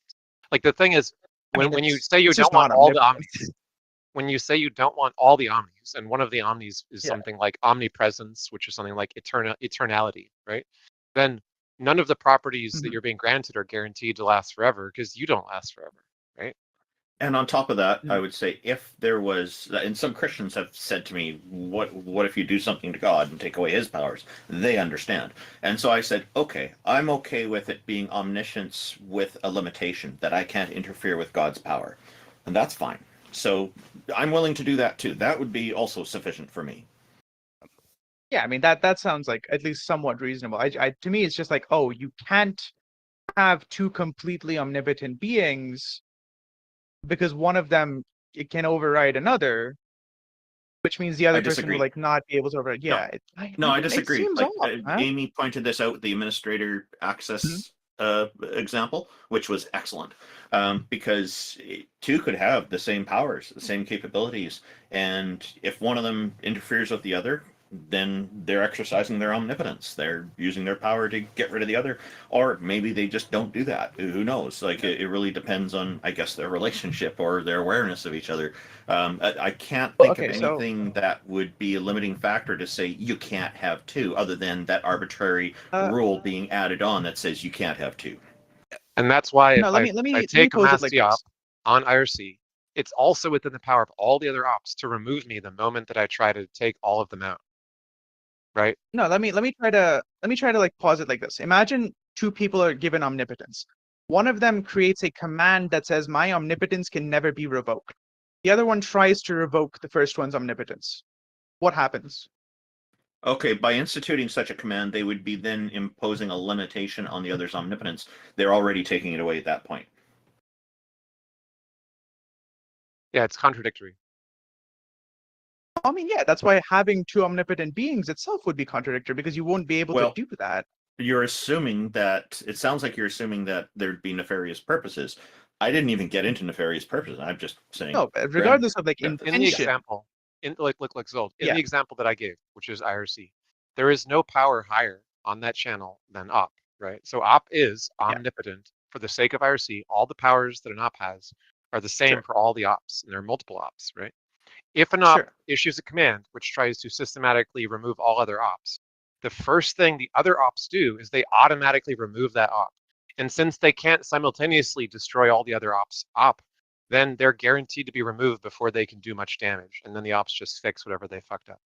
C: Like the thing is,
O: I mean,
C: when you say you
O: it's just
C: don't want
O: not
C: all the
O: omnipotence.
C: omnis, when you say you don't want all the omnis, and one of the omnis is
O: Yeah.
C: something like omnipresence, which is something like eternality, right? Then none of the properties that you're being granted are guaranteed to last forever because you don't last forever, right?
B: And on top of that, I would say if there was, and some Christians have said to me, what if you do something to God and take away his powers? They understand. And so I said, okay, I'm okay with it being omniscience with a limitation that I can't interfere with God's power. And that's fine. So I'm willing to do that too. That would be also sufficient for me.
O: Yeah, I mean that sounds like at least somewhat reasonable. To me, it's just like, oh, you can't have two completely omnipotent beings because one of them it can override another, which means the other person will like not be able to override. Yeah,
B: I disagree.
O: It seems
B: Like
O: off, huh?
B: Amy pointed this out, the administrator access example, which was excellent, because two could have the same powers, the same capabilities, and if one of them interferes with the other, then they're exercising their omnipotence. They're using their power to get rid of the other, or maybe they just don't do that. Who knows? Like it really depends on, I guess, their relationship or their awareness of each other. I can't think of anything that would be a limiting factor to say you can't have two, other than that arbitrary rule being added on that says you can't have two.
C: And that's why
O: No,
C: if
O: let
C: I
O: me
C: take a
O: pose it
C: mass
O: like
C: deop
O: this.
C: on IRC, it's also within the power of all the other ops to remove me the moment that I try to take all of them out. Right?
O: No, let me try to like pause it like this. Imagine two people are given omnipotence. One of them creates a command that says my omnipotence can never be revoked. The other one tries to revoke the first one's omnipotence. What happens?
B: Okay, by instituting such a command, they would be then imposing a limitation on the other's omnipotence. They're already taking it away at that point.
C: Yeah, it's contradictory.
O: I mean, yeah, that's why having two omnipotent beings itself would be contradictory, because you won't be able to do that.
B: You're assuming that, it sounds like you're assuming that there'd be nefarious purposes. I didn't even get into nefarious purposes. I'm just saying.
O: No, regardless of like
C: in the example, like Zold, in the example that I gave, which is IRC, there is no power higher on that channel than op, right? So op is omnipotent for the sake of IRC. All the powers that an op has are the same for all the ops, and there are multiple ops, right? If an op issues a command which tries to systematically remove all other ops, the first thing the other ops do is they automatically remove that op. And since they can't simultaneously destroy all the other ops then they're guaranteed to be removed before they can do much damage. And then the ops just fix whatever they fucked up.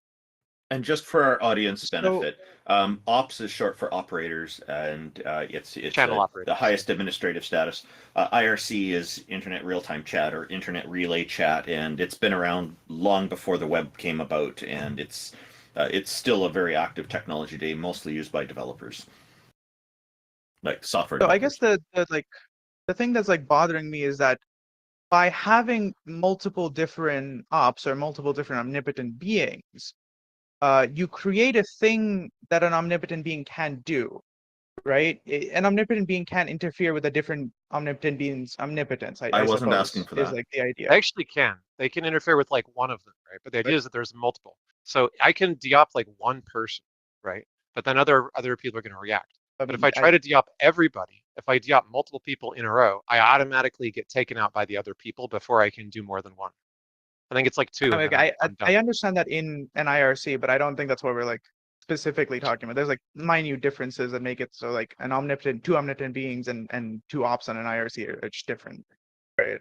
B: And just for our audience benefit, ops is short for operators, and it's
C: channel
B: the highest administrative status. IRC is Internet Real-Time Chat or Internet Relay Chat, and it's been around long before the web came about, and it's still a very active technology today, mostly used by developers, like software developers.
O: So I guess the thing that's like bothering me is that by having multiple different ops or multiple different omnipotent beings, you create a thing that an omnipotent being can do, right? An omnipotent being can't interfere with a different omnipotent being's omnipotence. I
B: wasn't
O: suppose,
B: asking for that.
O: is like the idea.
C: They actually can. They can interfere with like one of them, right? But the idea is that there's multiple. So I can deop like one person, right? But then other people are going to react. But if I try to deop everybody, if I deop multiple people in a row, I automatically get taken out by the other people before I can do more than one. I think it's like two.
O: I understand that in an IRC, but I don't think that's what we're like specifically talking about. There's like minute differences that make it so like two omnipotent beings and two ops on an IRC are just different. Right?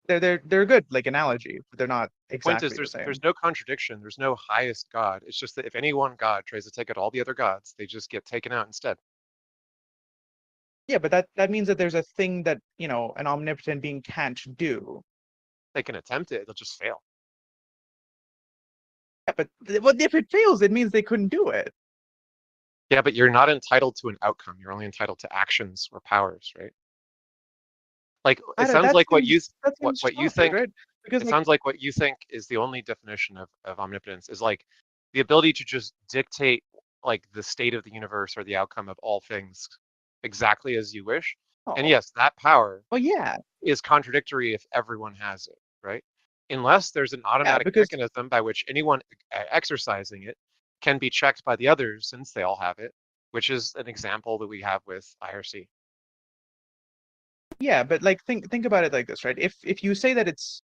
O: They're good like analogy, but they're not exactly
C: the same.
O: There's
C: no contradiction. There's no highest god. It's just that if any one god tries to take out all the other gods, they just get taken out instead.
O: Yeah, but that means that there's a thing that, an omnipotent being can't do.
C: They can attempt it, they'll just fail.
O: Yeah, but if it fails, it means they couldn't do it.
C: Yeah, but you're not entitled to an outcome. You're only entitled to actions or powers, right? Like it sounds like what you think. Right? Because it sounds like what you think is the only definition of omnipotence is like the ability to just dictate like the state of the universe or the outcome of all things exactly as you wish. And yes, that power is contradictory if everyone has it, right? Unless there's an automatic mechanism by which anyone exercising it can be checked by the others since they all have it, which is an example that we have with IRC.
O: Yeah, but like think about it like this, right? If you say that it's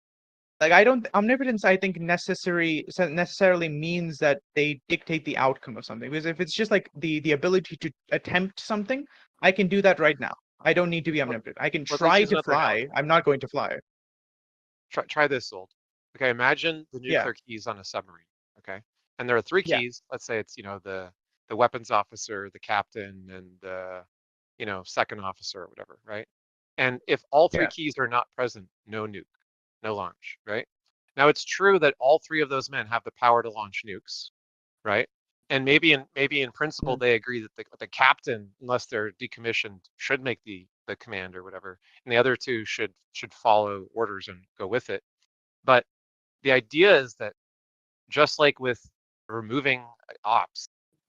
O: like omnipotence, I think necessarily means that they dictate the outcome of something. Because if it's just like the ability to attempt something, I can do that right now. I don't need to be omnipotent. I can try to fly. I'm not going to fly.
C: Try this, Zold. Okay, imagine the nuclear keys on a submarine. Okay, and there are three keys. Let's say it's the weapons officer, the captain, and the second officer or whatever, right? And if all three keys are not present, no nuke, no launch, right? Now it's true that all three of those men have the power to launch nukes, right? And maybe in principle they agree that the captain, unless they're decommissioned, should make the command or whatever, and the other two should follow orders and go with it. But the idea is that just like with removing ops,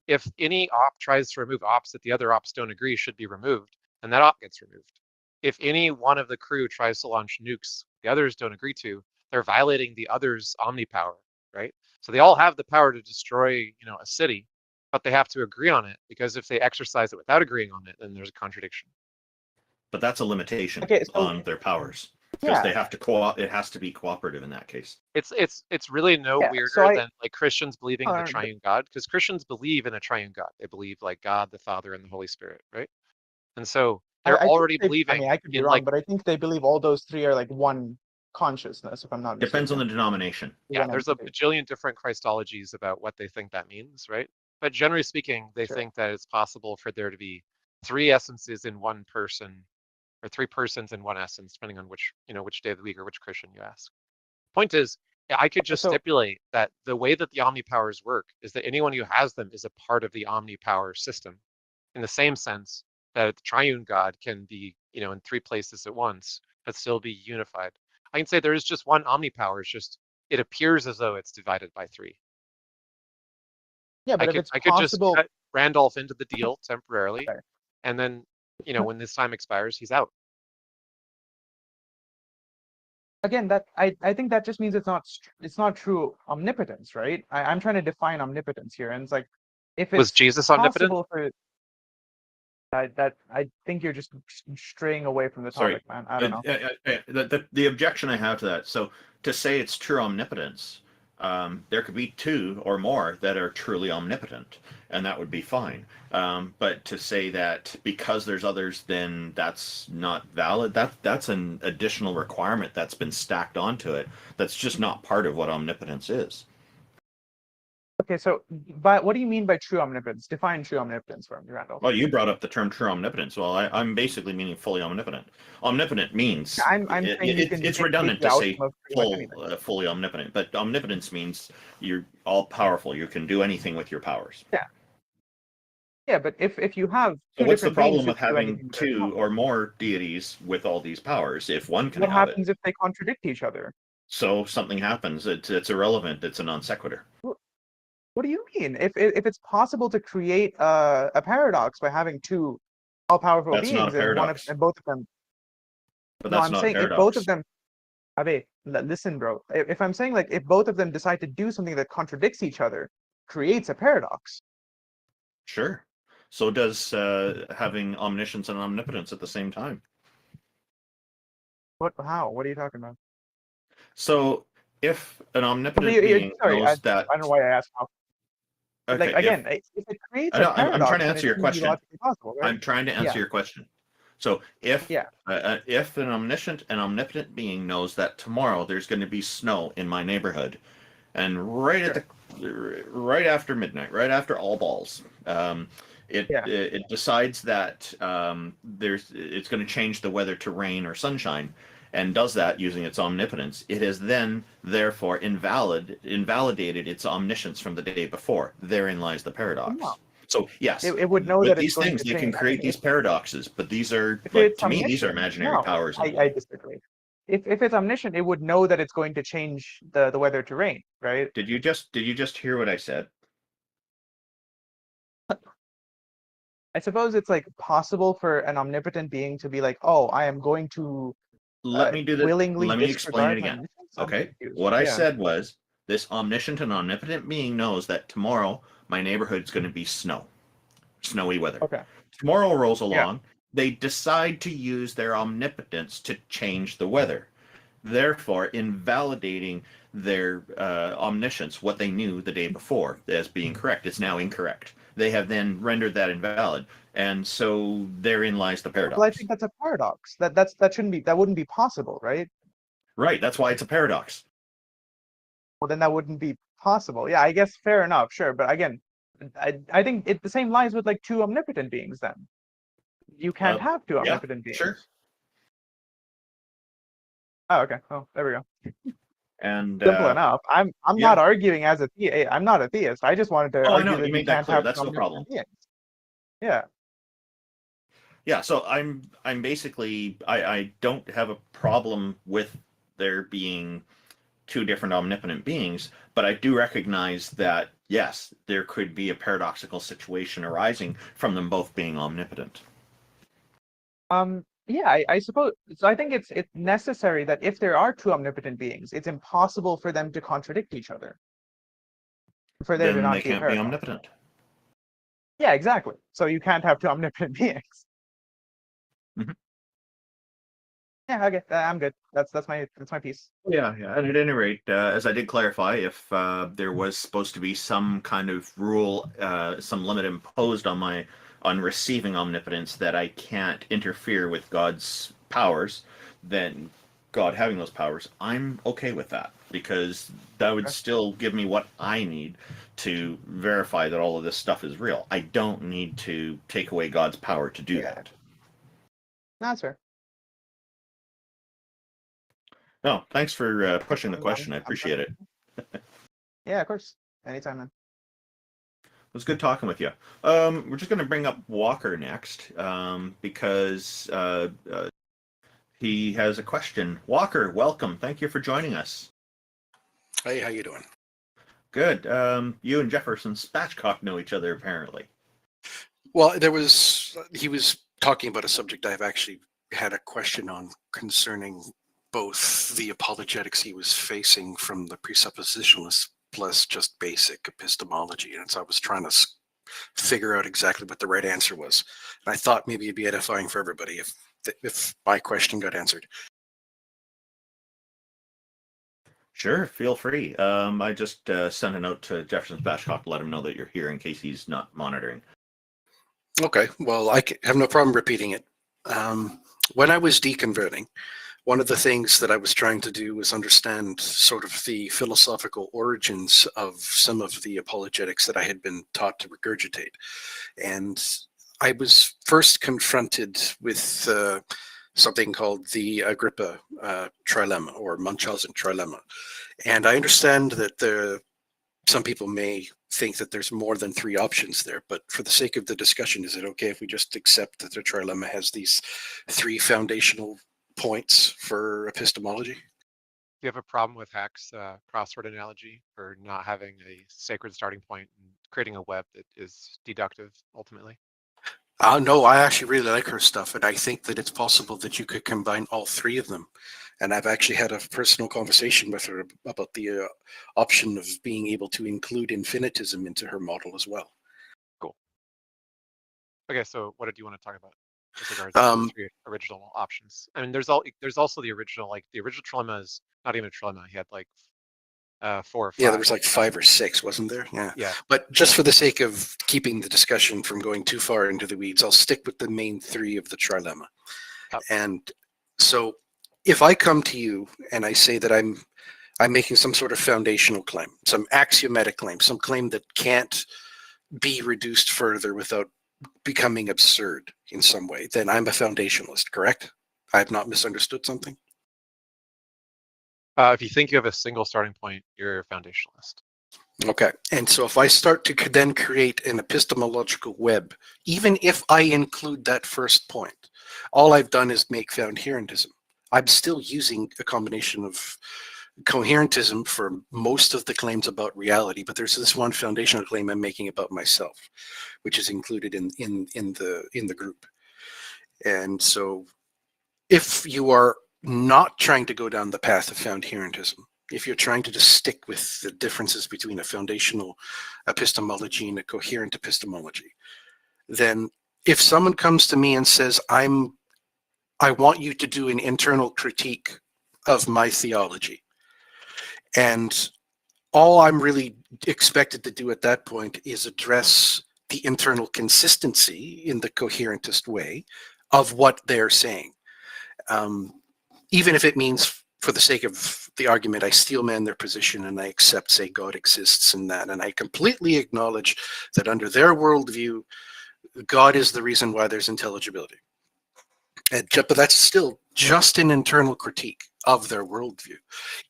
C: if any op tries to remove ops that the other ops don't agree should be removed, then that op gets removed. If any one of the crew tries to launch nukes the others don't agree to, they're violating the other's omnipower, right? So they all have the power to destroy, a city, but they have to agree on it, because if they exercise it without agreeing on it, then there's a contradiction.
B: But that's a limitation on their powers, because they have to it has to be cooperative in that case.
C: It's really no weirder than like Christians believing in the triune God, because Christians believe in a triune God. They believe like God, the Father, and the Holy Spirit, right? And so they're already believing.
O: I mean, I could be wrong, but I think they believe all those three are like one consciousness, if I'm not mistaken.
B: Depends on the denomination.
C: Yeah, there's a bajillion different Christologies about what they think that means, right? But generally speaking, they think that it's possible for there to be three essences in one person or three persons in one essence, depending on which which day of the week or which Christian you ask. Point is, I could just stipulate that the way that the omnipowers work is that anyone who has them is a part of the omnipower system, in the same sense that the triune God can be, in three places at once, but still be unified. I can say there is just one omnipower. It's just it appears as though it's divided by three.
O: Yeah, but if it's
C: I could just
O: possible,
C: cut Randolph into the deal temporarily, and then when this time expires, he's out.
O: again, that I think that just means it's not true omnipotence, right? I'm trying to define omnipotence here, and it's like if it's
C: Was Jesus omnipotent?
O: possible for that, I think you're just straying away from the topic, man. I don't know.
B: The objection I have to that, so to say it's true omnipotence, there could be two or more that are truly omnipotent, and that would be fine. But to say that because there's others, then that's not valid, that's an additional requirement that's been stacked onto it. That's just not part of what omnipotence is.
O: Okay, so what do you mean by true omnipotence? Define true omnipotence for me, Randall.
B: Well, you brought up the term true omnipotence. Well, I'm basically meaning fully omnipotent. Omnipotent means it's redundant to say fully omnipotent, but omnipotence means you're all powerful. You can do anything with your powers.
O: Yeah. Yeah, but if you have
B: so what's the problem with having two or more deities with all these powers? If one can
O: what
B: have
O: happens if they contradict each other?
B: So something happens. It's irrelevant. It's a non sequitur.
O: What do you mean? If it's possible to create a paradox by having two all-powerful beings,
B: not a paradox.
O: And both of them.
B: But that's
O: I'm
B: not
O: saying
B: a paradox.
O: If both of them, Abe, listen, bro. If I'm saying like if both of them decide to do something that contradicts each other, creates a paradox.
B: Sure. So does having omniscience and omnipotence at the same time.
O: What? How? What are you talking about?
B: So if an omnipotent being knows that,
O: I don't know why I asked how.
B: Okay,
O: like again, if it creates a paradox,
B: I'm trying to answer your question.
O: Possible, right?
B: I'm trying to answer your question. So if an omniscient and omnipotent being knows that tomorrow there's going to be snow in my neighborhood, and right after midnight, right after all balls, it decides that it's going to change the weather to rain or sunshine, and does that using its omnipotence, it has then therefore invalidated its omniscience from the day before. Therein lies the paradox.
O: No.
B: So yes,
O: it would know
B: with
O: that
B: these things they can create these paradoxes, but these are, like, to me, these are imaginary powers.
O: I disagree. If it's omniscient, it would know that it's going to change the weather to rain, right?
B: Did you just hear what I said?
O: I suppose it's like possible for an omnipotent being to be like, oh, I am going to
B: let me explain it again. Okay. What I said was this omniscient and omnipotent being knows that tomorrow my neighborhood's going to be snowy weather.
O: Okay.
B: Tomorrow rolls along. They decide to use their omnipotence to change the weather, therefore invalidating their omniscience, what they knew the day before, as being correct. It's now incorrect. They have then rendered that invalid, and so therein lies the paradox.
O: Well, I think that's a paradox. That wouldn't be possible, right?
B: Right. That's why it's a paradox.
O: Well, then that wouldn't be possible. Yeah, I guess fair enough, sure. But again, I think the same lies with like two omnipotent beings. Then you can't have two omnipotent beings.
B: Sure.
O: Oh, okay. Oh, there we go.
B: And
O: simple enough. I'm not arguing as a theist. I'm not a theist. I just wanted to argue that you can't have
B: that's no problem.
O: Beings. Yeah.
B: Yeah. So I'm basically I don't have a problem with there being two different omnipotent beings, but I do recognize that yes, there could be a paradoxical situation arising from them both being omnipotent.
O: Yeah, I suppose so. I think it's necessary that if there are two omnipotent beings, it's impossible for them to contradict each other. For there to not
B: they can't be omnipotent.
O: Yeah, exactly. So you can't have two omnipotent beings.
B: Mm-hmm.
O: Yeah, okay, I'm good. That's my piece.
B: Yeah. And at any rate, as I did clarify, if there was supposed to be some kind of rule, some limit imposed on receiving omnipotence, that I can't interfere with God's powers, then God having those powers, I'm okay with that, because that would still give me what I need to verify that all of this stuff is real. I don't need to take away God's power to do that.
O: That's fair.
B: No, thanks for pushing the question. I appreciate it.
O: Yeah, of course. Anytime, man.
B: It was good talking with you. We're just going to bring up Walker next because he has a question. Walker, welcome. Thank you for joining us.
P: Hey, how you doing?
B: Good. You and Jefferson Spatchcock know each other, apparently.
P: Well, he was talking about a subject I've actually had a question on concerning both the apologetics he was facing from the presuppositionalists plus just basic epistemology. And so I was trying to figure out exactly what the right answer was. And I thought maybe it'd be edifying for everybody if my question got answered.
B: Sure, feel free. I just sent a note to Jefferson Spatchcock to let him know that you're here in case he's not monitoring.
P: Okay, well, I have no problem repeating it. When I was deconverting, one of the things that I was trying to do was understand sort of the philosophical origins of some of the apologetics that I had been taught to regurgitate. And I was first confronted with something called the Agrippa trilemma or Munchausen trilemma. And I understand that some people may think that there's more than 3 options there, but for the sake of the discussion, is it okay if we just accept that the trilemma has these 3 foundational points for epistemology?
C: Do you have a problem with Hack's crossword analogy for not having a sacred starting point and creating a web that is deductive ultimately?
P: No, I actually really like her stuff, and I think that it's possible that you could combine all 3 of them. And I've actually had a personal conversation with her about the option of being able to include infinitism into her model as well.
C: Cool. Okay, so what did you want to talk about with regards to the 3 original options? I mean, there's also the original trilemma is not even a trilemma. He had like 4 or 5.
P: Yeah, there was like 5 or 6, wasn't there? Yeah.
C: Yeah.
P: But just for the sake of keeping the discussion from going too far into the weeds, I'll stick with the main 3 of the trilemma. And so if I come to you and I say that I'm making some sort of foundational claim, some axiomatic claim, some claim that can't be reduced further without becoming absurd in some way, then I'm a foundationalist, correct? I have not misunderstood something?
C: If you think you have a single starting point, you're a foundationalist.
P: Okay, and so if I start to then create an epistemological web, even if I include that first point, all I've done is make coherentism. I'm still using a combination of coherentism for most of the claims about reality, but there's this one foundational claim I'm making about myself, which is included in the group. And so if you are not trying to go down the path of coherentism, if you're trying to just stick with the differences between a foundational epistemology and a coherent epistemology, then if someone comes to me and says, I want you to do an internal critique of my theology, and all I'm really expected to do at that point is address the internal consistency in the coherentist way of what they're saying. Even if it means, for the sake of the argument, I steelman their position and I accept, say, God exists in that, and I completely acknowledge that under their worldview, God is the reason why there's intelligibility. But that's still just an internal critique of their worldview.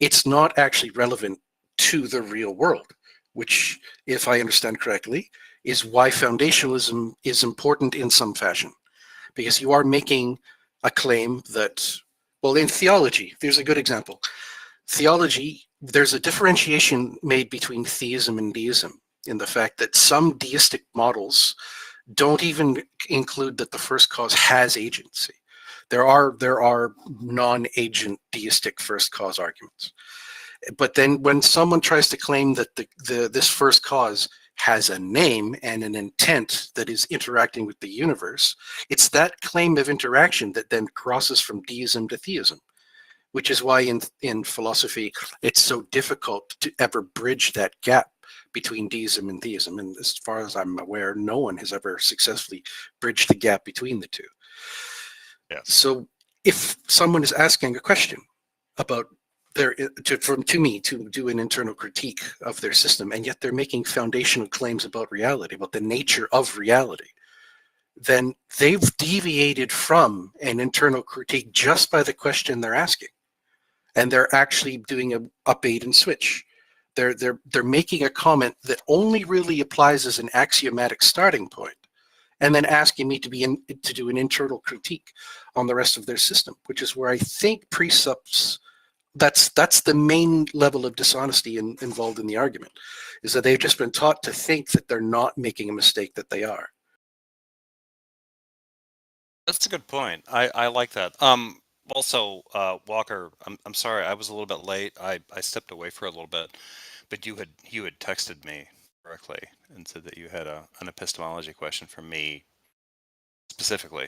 P: It's not actually relevant to the real world, which, if I understand correctly, is why foundationalism is important in some fashion. Because you are making a claim that, well, in theology, there's a good example. Theology, there's a differentiation made between theism and deism in the fact that some deistic models don't even include that the first cause has agency. There are non-agent deistic first cause arguments. But then when someone tries to claim that this first cause has a name and an intent that is interacting with the universe, it's that claim of interaction that then crosses from deism to theism, which is why in philosophy it's so difficult to ever bridge that gap between deism and theism. And as far as I'm aware, no one has ever successfully bridged the gap between the two.
L: Yes.
P: So if someone is asking a question about to me to do an internal critique of their system, and yet they're making foundational claims about reality, about the nature of reality, then they've deviated from an internal critique just by the question they're asking. and they're actually doing a bait and switch. They're making a comment that only really applies as an axiomatic starting point, and then asking me to do an internal critique on the rest of their system, which is where I think precepts. That's the main level of dishonesty involved in the argument, is that they've just been taught to think that they're not making a mistake that they are.
L: That's a good point. I like that. Also, Walker, I'm sorry, I was a little bit late. I stepped away for a little bit, but you had texted me directly and said that you had an epistemology question for me specifically.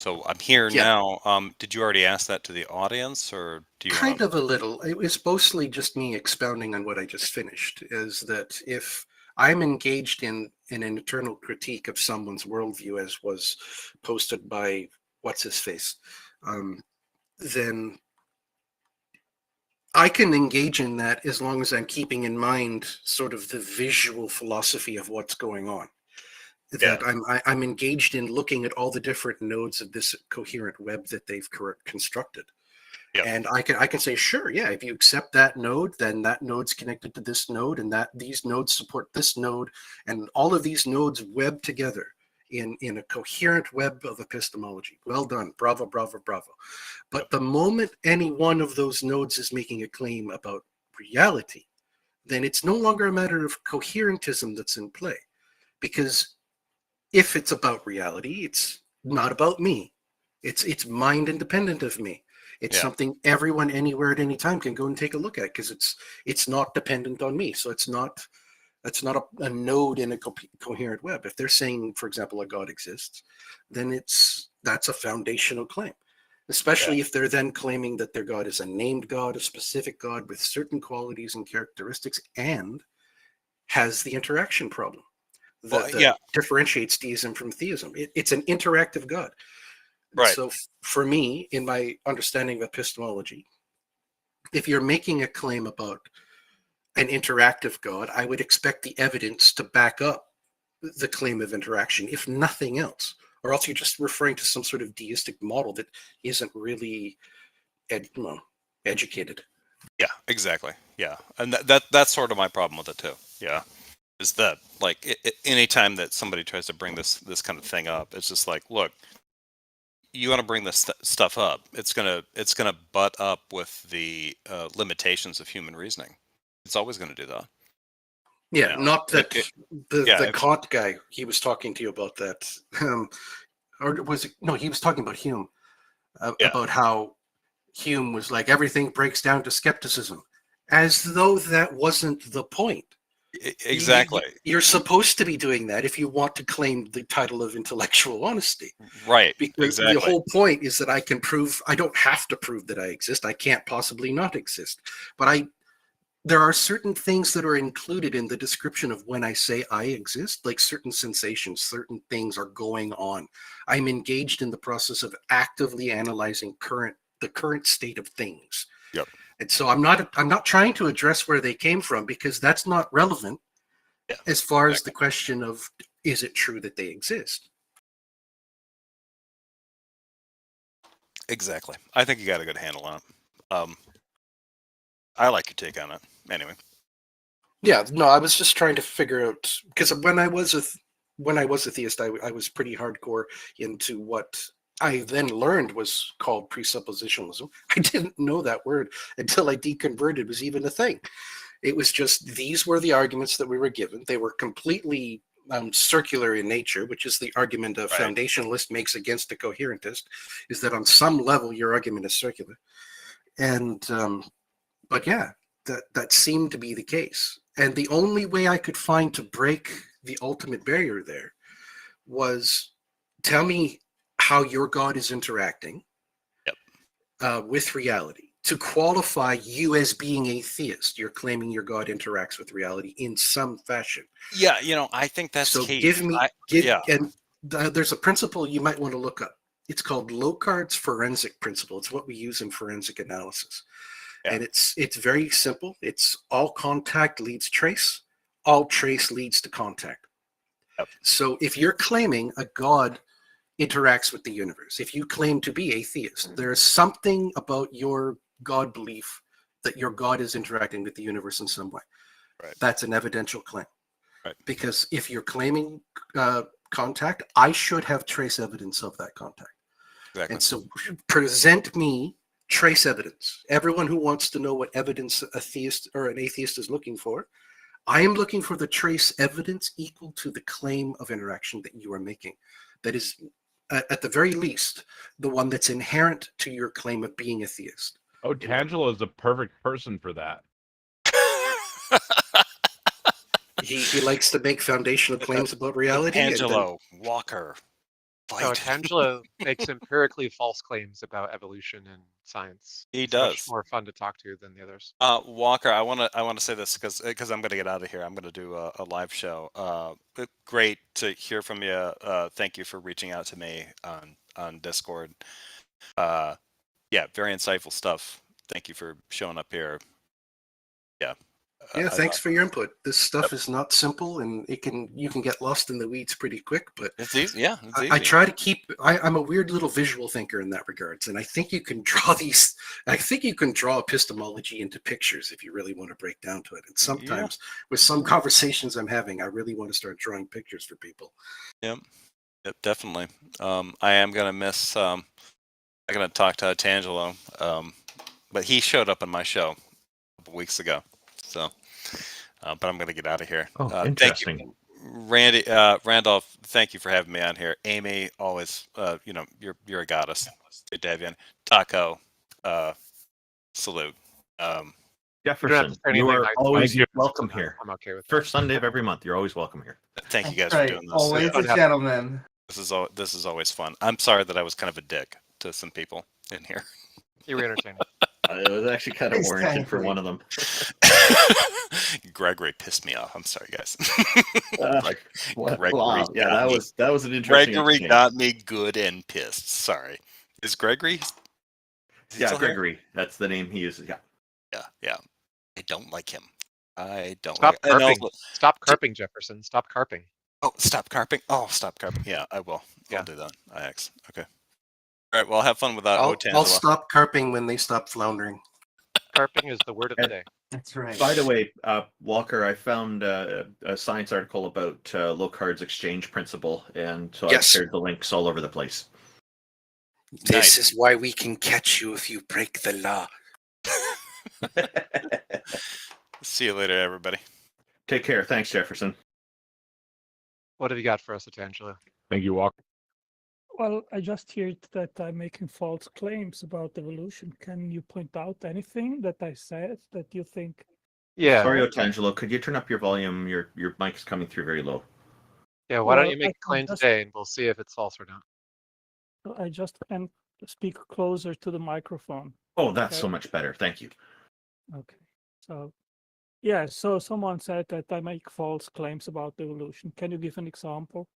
L: So I'm here now. Did you already ask that to the audience, or do you
P: Kind of a little. It was mostly just me expounding on what I just finished, is that if I'm engaged in an internal critique of someone's worldview, as was posted by what's-his-face, then I can engage in that as long as I'm keeping in mind sort of the visual philosophy of what's going on. That I'm engaged in looking at all the different nodes of this coherent web that they've constructed.
L: Yep.
P: And I can say, sure, yeah, if you accept that node, then that node's connected to this node, and that these nodes support this node, and all of these nodes web together in a coherent web of epistemology. Well done. Bravo, bravo, bravo. But the moment any one of those nodes is making a claim about reality, then it's no longer a matter of coherentism that's in play. Because if it's about reality, it's not about me. It's mind independent of me. It's something everyone anywhere at any time can go and take a look at, because it's not dependent on me. So it's not a node in a coherent web. If they're saying, for example, a God exists, then that's a foundational claim. Especially if they're then claiming that their God is a named God, a specific God with certain qualities and characteristics, and has the interaction problem that differentiates deism from theism. It's an interactive God.
L: Right.
P: So for me, in my understanding of epistemology, if you're making a claim about an interactive God, I would expect the evidence to back up the claim of interaction, if nothing else. Or else you're just referring to some sort of deistic model that isn't really educated.
L: Yeah, exactly. Yeah, and that's sort of my problem with it too. Yeah, is that like anytime that somebody tries to bring this kind of thing up, it's just like, look, you want to bring this stuff up, it's gonna butt up with the limitations of human reasoning. It's always going to do that.
P: Yeah, not that the Kant guy, he was talking to you about that. Or was it? No, he was talking about Hume, about how Hume was like, everything breaks down to skepticism, as though that wasn't the point.
L: Exactly.
P: You're supposed to be doing that if you want to claim the title of intellectual honesty.
L: Right.
P: Because the whole point is that I don't have to prove that I exist. I can't possibly not exist. But there are certain things that are included in the description of when I say I exist, like certain sensations, certain things are going on. I'm engaged in the process of actively analyzing the current state of things.
L: Yep.
P: And so I'm not trying to address where they came from, because that's not relevant as far as the question of, is it true that they exist?
L: Exactly. I think you got a good handle on it. I like your take on it. Anyway.
P: Yeah, no, I was just trying to figure out, because when I was a theist, I was pretty hardcore into what I then learned was called presuppositionalism. I didn't know that word until I deconverted was even a thing. It was just, these were the arguments that we were given. They were completely circular in nature, which is the argument a foundationalist makes against a coherentist, is that on some level your argument is circular. And but yeah, that seemed to be the case. And the only way I could find to break the ultimate barrier there was, tell me how your God is interacting with reality. To qualify you as being a theist, you're claiming your God interacts with reality in some fashion.
L: Yeah, I think that's
P: so.
L: key.
P: And there's a principle you might want to look up. It's called Locard's forensic principle. It's what we use in forensic analysis. Yeah. And it's very simple. It's all contact leads trace, all trace leads to contact. Yep. So if you're claiming a God interacts with the universe. If you claim to be atheist, there's something about your God belief that your God is interacting with the universe in some way.
L: Right.
P: That's an evidential claim.
L: Right.
P: Because if you're claiming contact, I should have trace evidence of that contact.
L: Exactly.
P: And so present me trace evidence. Everyone who wants to know what evidence a theist or an atheist is looking for, I am looking for the trace evidence equal to the claim of interaction that you are making. That is, at the very least, the one that's inherent to your claim of being a theist.
E: Oh, Tangelo is the perfect person for that.
P: He likes to make foundational claims about reality.
L: Angelo Walker.
C: No, Tangelo makes empirically false claims about evolution and science.
L: He
C: It's
L: does.
C: much more fun to talk to than the others.
L: Walker, I want to say this because I'm going to get out of here. I'm going to do a live show. Great to hear from you. Thank you for reaching out to me on Discord. Yeah, very insightful stuff. Thank you for showing up here. Yeah.
P: Yeah, thanks for your input. This stuff is not simple, and you can get lost in the weeds pretty quick. But
L: it's easy. Yeah, it's easy.
P: I try to keep. I'm a weird little visual thinker in that regards, and I think you can draw these. I think you can draw epistemology into pictures if you really want to break down to it. And sometimes with some conversations I'm having, I really want to start drawing pictures for people.
L: Yep, definitely. I am gonna miss. I'm gonna talk to Tangelo, but he showed up on my show a couple weeks ago. So, but I'm going to get out of here.
B: Oh, interesting.
L: Thank you, Randy, Randolph. Thank you for having me on here. Amy, always, you're a goddess. Davian, Taco, salute.
B: Jefferson, you are always welcome
C: so
B: here.
C: I'm okay with that.
B: First Sunday of every month, you're always welcome here.
L: Thank you guys
A: Right.
L: for doing this.
A: Always a gentleman.
L: This is always fun. I'm sorry that I was kind of a dick to some people in here.
C: You were entertaining.
B: It was actually kind of warranted for one of them.
L: Gregory pissed me off. I'm sorry, guys.
B: Wow. Yeah, that was an interesting.
L: Gregory
B: exchange.
L: got me good and pissed. Sorry. Is Gregory?
B: Yeah, Gregory. That's the name he uses. Yeah.
L: Yeah. I don't like him. I don't.
C: Stop
L: like
C: carping.
L: Also,
C: Stop carping, Jefferson. Stop carping.
L: Oh, stop carping. Oh, stop carping. Yeah, I will. I'll do that. IX. Okay. All right. Well, have fun with that.
P: I'll stop carping when they stop floundering.
C: Carping is the word of the day.
A: That's right.
B: By the way, Walker, I found a science article about Locard's exchange principle, and so I've shared the links all over the place.
P: This is why we can catch you if you break the law.
L: See you later, everybody.
B: Take care. Thanks, Jefferson.
C: What have you got for us, Angelo?
E: Thank you, Walker.
Q: Well, I just heard that I'm making false claims about evolution. Can you point out anything that I said that you think?
C: Yeah.
B: Sorry, Otangelo, could you turn up your volume? Your mic is coming through very low.
C: Yeah, why don't you make a claim today and we'll see if it's false or not.
Q: I just can speak closer to the microphone.
B: Oh, that's so much better. Thank you.
Q: Okay. So, yeah, so someone said that I make false claims about evolution. Can you give an example?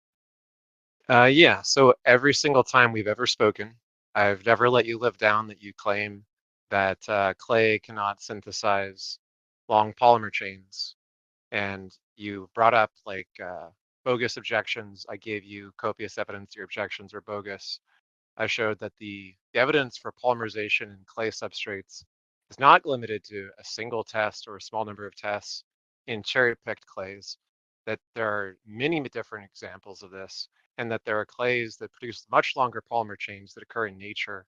C: Yeah, so every single time we've ever spoken, I've never let you live down that you claim that clay cannot synthesize long polymer chains. And you brought up like bogus objections. I gave you copious evidence your objections are bogus. I showed that the evidence for polymerization in clay substrates is not limited to a single test or a small number of tests in cherry-picked clays, that there are many different examples of this, and that there are clays that produce much longer polymer chains that occur in nature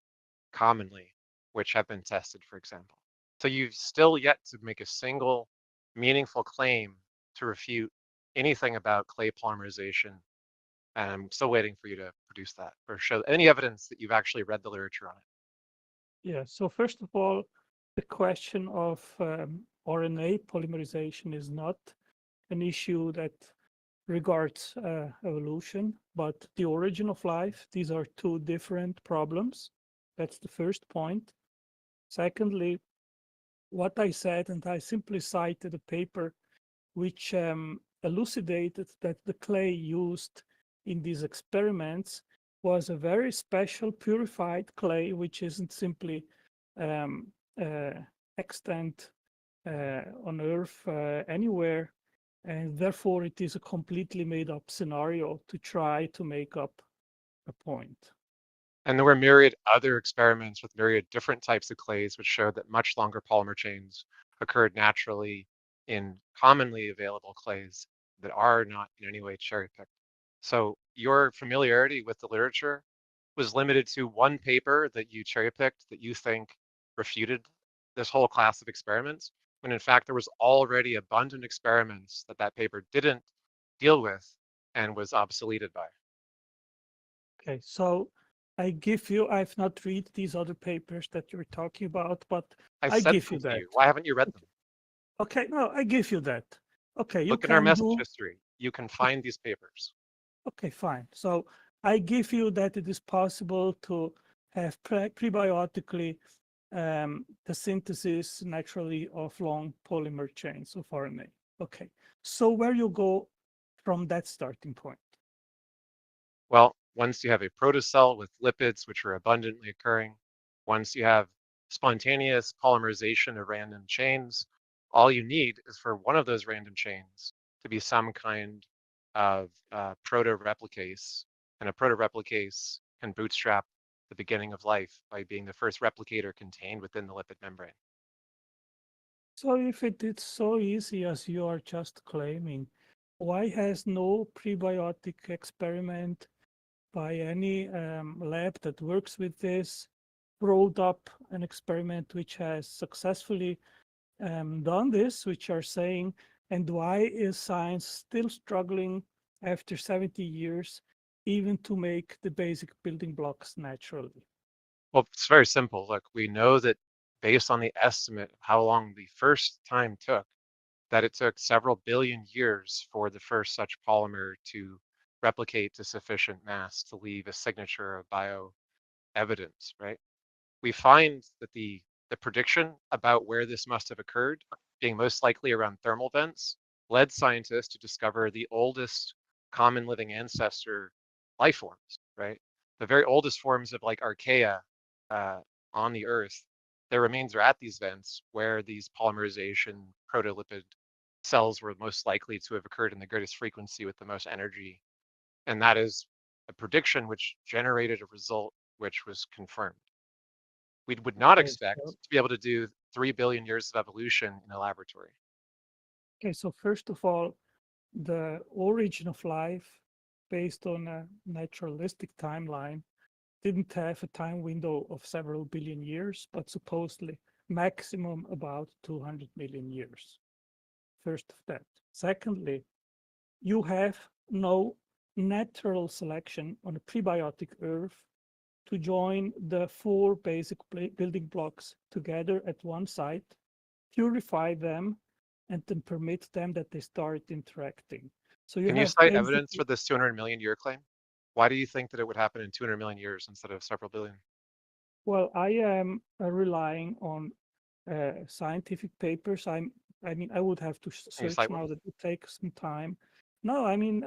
C: commonly, which have been tested, for example. So you've still yet to make a single meaningful claim to refute anything about clay polymerization. And I'm still waiting for you to produce that or show any evidence that you've actually read the literature on it.
Q: Yeah, so first of all, the question of RNA polymerization is not an issue that regards evolution, but the origin of life. These are two different problems. That's the first point. Secondly, what I said, and I simply cited a paper which elucidated that the clay used in these experiments was a very special purified clay, which isn't simply extant on Earth anywhere. And therefore, it is a completely made up scenario to try to make up a point.
C: And there were myriad other experiments with myriad different types of clays which showed that much longer polymer chains occurred naturally in commonly available clays that are not in any way cherry-picked. So your familiarity with the literature was limited to one paper that you cherry-picked that you think refuted this whole class of experiments, when in fact there was already abundant experiments that that paper didn't deal with and was obsoleted by.
Q: Okay, so I've not read these other papers that you're talking about, but I
C: said
Q: give
C: them
Q: you
C: to
Q: that.
C: you. Why haven't you read them?
Q: Okay, no, I give you that. Okay, you
C: Look in our
Q: can
C: message
Q: do.
C: history. You can find these papers.
Q: Okay, fine. So I give you that it is possible to have prebiotically the synthesis naturally of long polymer chains of RNA. Okay, so where you go from that starting point?
C: Well, once you have a protocell with lipids, which are abundantly occurring, once you have spontaneous polymerization of random chains, all you need is for one of those random chains to be some kind of proto-replicase. And a proto-replicase can bootstrap the beginning of life by being the first replicator contained within the lipid membrane.
Q: So if it is so easy as you are just claiming, why has no prebiotic experiment by any lab that works with this brought up an experiment which has successfully done this, which are saying, and why is science still struggling after 70 years even to make the basic building blocks naturally?
C: Well, it's very simple. Look, we know that based on the estimate of how long the first time took, that it took several billion years for the first such polymer to replicate to sufficient mass to leave a signature of bio evidence, right? We find that the prediction about where this must have occurred, being most likely around thermal vents, led scientists to discover the oldest common living ancestor life forms, right? The very oldest forms of like archaea on the Earth, their remains are at these vents where these polymerization protolipid cells were most likely to have occurred in the greatest frequency with the most energy. And that is a prediction which generated a result which was confirmed. We would not
Q: Okay,
C: expect
Q: so,
C: to be able to do 3 billion years of evolution in a laboratory.
Q: okay, so first of all, the origin of life based on a naturalistic timeline didn't have a time window of several billion years, but supposedly maximum about 200 million years. First of that. Secondly, you have no natural selection on a prebiotic Earth to join the 4 basic building blocks together at one site, purify them, and then permit them that they start interacting. So you
C: Can you
Q: have
C: cite
Q: basically,
C: evidence for this 200 million year claim? Why do you think that it would happen in 200 million years instead of several billion?
Q: well, I am relying on scientific papers. I mean, I would have to
C: Can you
Q: search
C: cite one?
Q: now. That would take some time. No, I mean,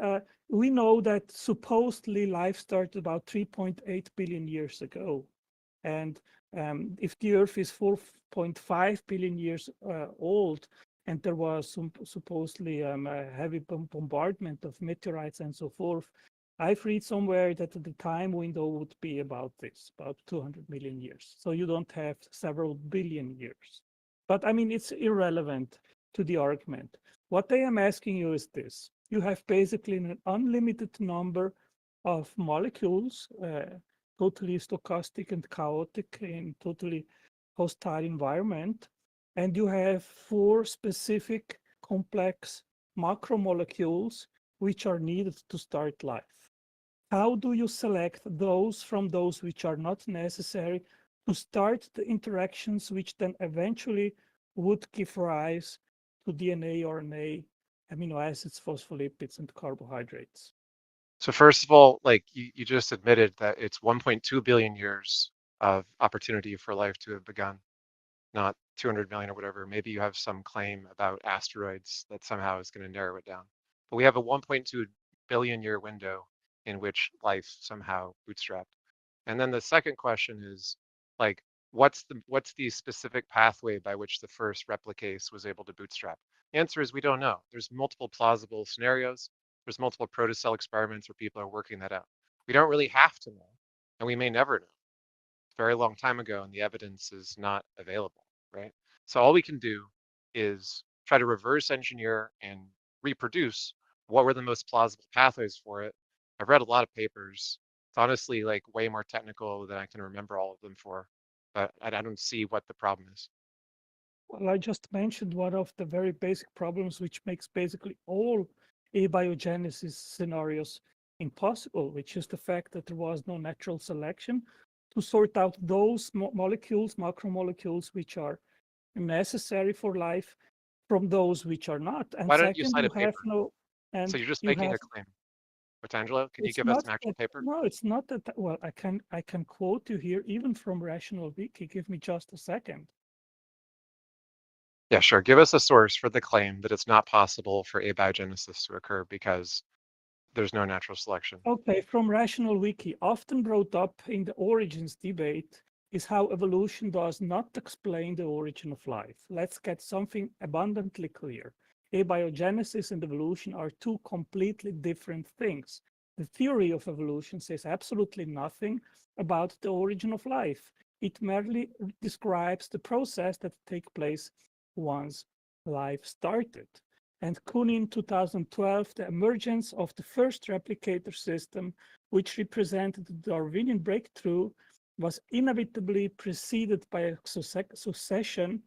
Q: we know that supposedly life started about 3.8 billion years ago. And if the Earth is 4.5 billion years old, and there was supposedly a heavy bombardment of meteorites and so forth, I've read somewhere that the time window would be about this, about 200 million years. So you don't have several billion years. But I mean, it's irrelevant to the argument. What I am asking you is this. You have basically an unlimited number of molecules, totally stochastic and chaotic in totally hostile environment. And you have 4 specific complex macromolecules which are needed to start life. How do you select those from those which are not necessary to start the interactions which then eventually would give rise to DNA, RNA, amino acids, phospholipids, and carbohydrates?
C: So first of all, like you just admitted that it's 1.2 billion years of opportunity for life to have begun, not 200 million or whatever. Maybe you have some claim about asteroids that somehow is going to narrow it down. But we have a 1.2 billion year window in which life somehow bootstrapped. And then the second question is like, what's the specific pathway by which the first replicase was able to bootstrap? The answer is we don't know. There's multiple plausible scenarios. There's multiple protocell experiments where people are working that out. We don't really have to know, and we may never know. It's a very long time ago, and the evidence is not available, right? So all we can do is try to reverse engineer and reproduce what were the most plausible pathways for it. I've read a lot of papers. It's honestly like way more technical than I can remember all of them for, but I don't see what the problem is.
Q: Well, I just mentioned one of the very basic problems which makes basically all abiogenesis scenarios impossible, which is the fact that there was no natural selection to sort out those molecules, macromolecules, which are necessary for life from those which are not. And
C: Why don't you
Q: second,
C: cite
Q: you
C: a
Q: have
C: paper?
Q: no,
C: So
Q: and
C: you're just
Q: you
C: making
Q: have,
C: a claim. Angelo, can you
Q: it's
C: give us
Q: not
C: an actual
Q: that,
C: paper?
Q: no, it's not that, well, I can quote you here, even from Rational Wiki. Give me just a second.
C: Yeah, sure. Give us a source for the claim that it's not possible for abiogenesis to occur because there's no natural selection.
Q: Okay, from Rational Wiki, often brought up in the origins debate is how evolution does not explain the origin of life. Let's get something abundantly clear. Abiogenesis and evolution are two completely different things. The theory of evolution says absolutely nothing about the origin of life. It merely describes the process that takes place once life started. And Kuhn in 2012, the emergence of the first replicator system, which represented the Darwinian breakthrough, was inevitably preceded by a succession,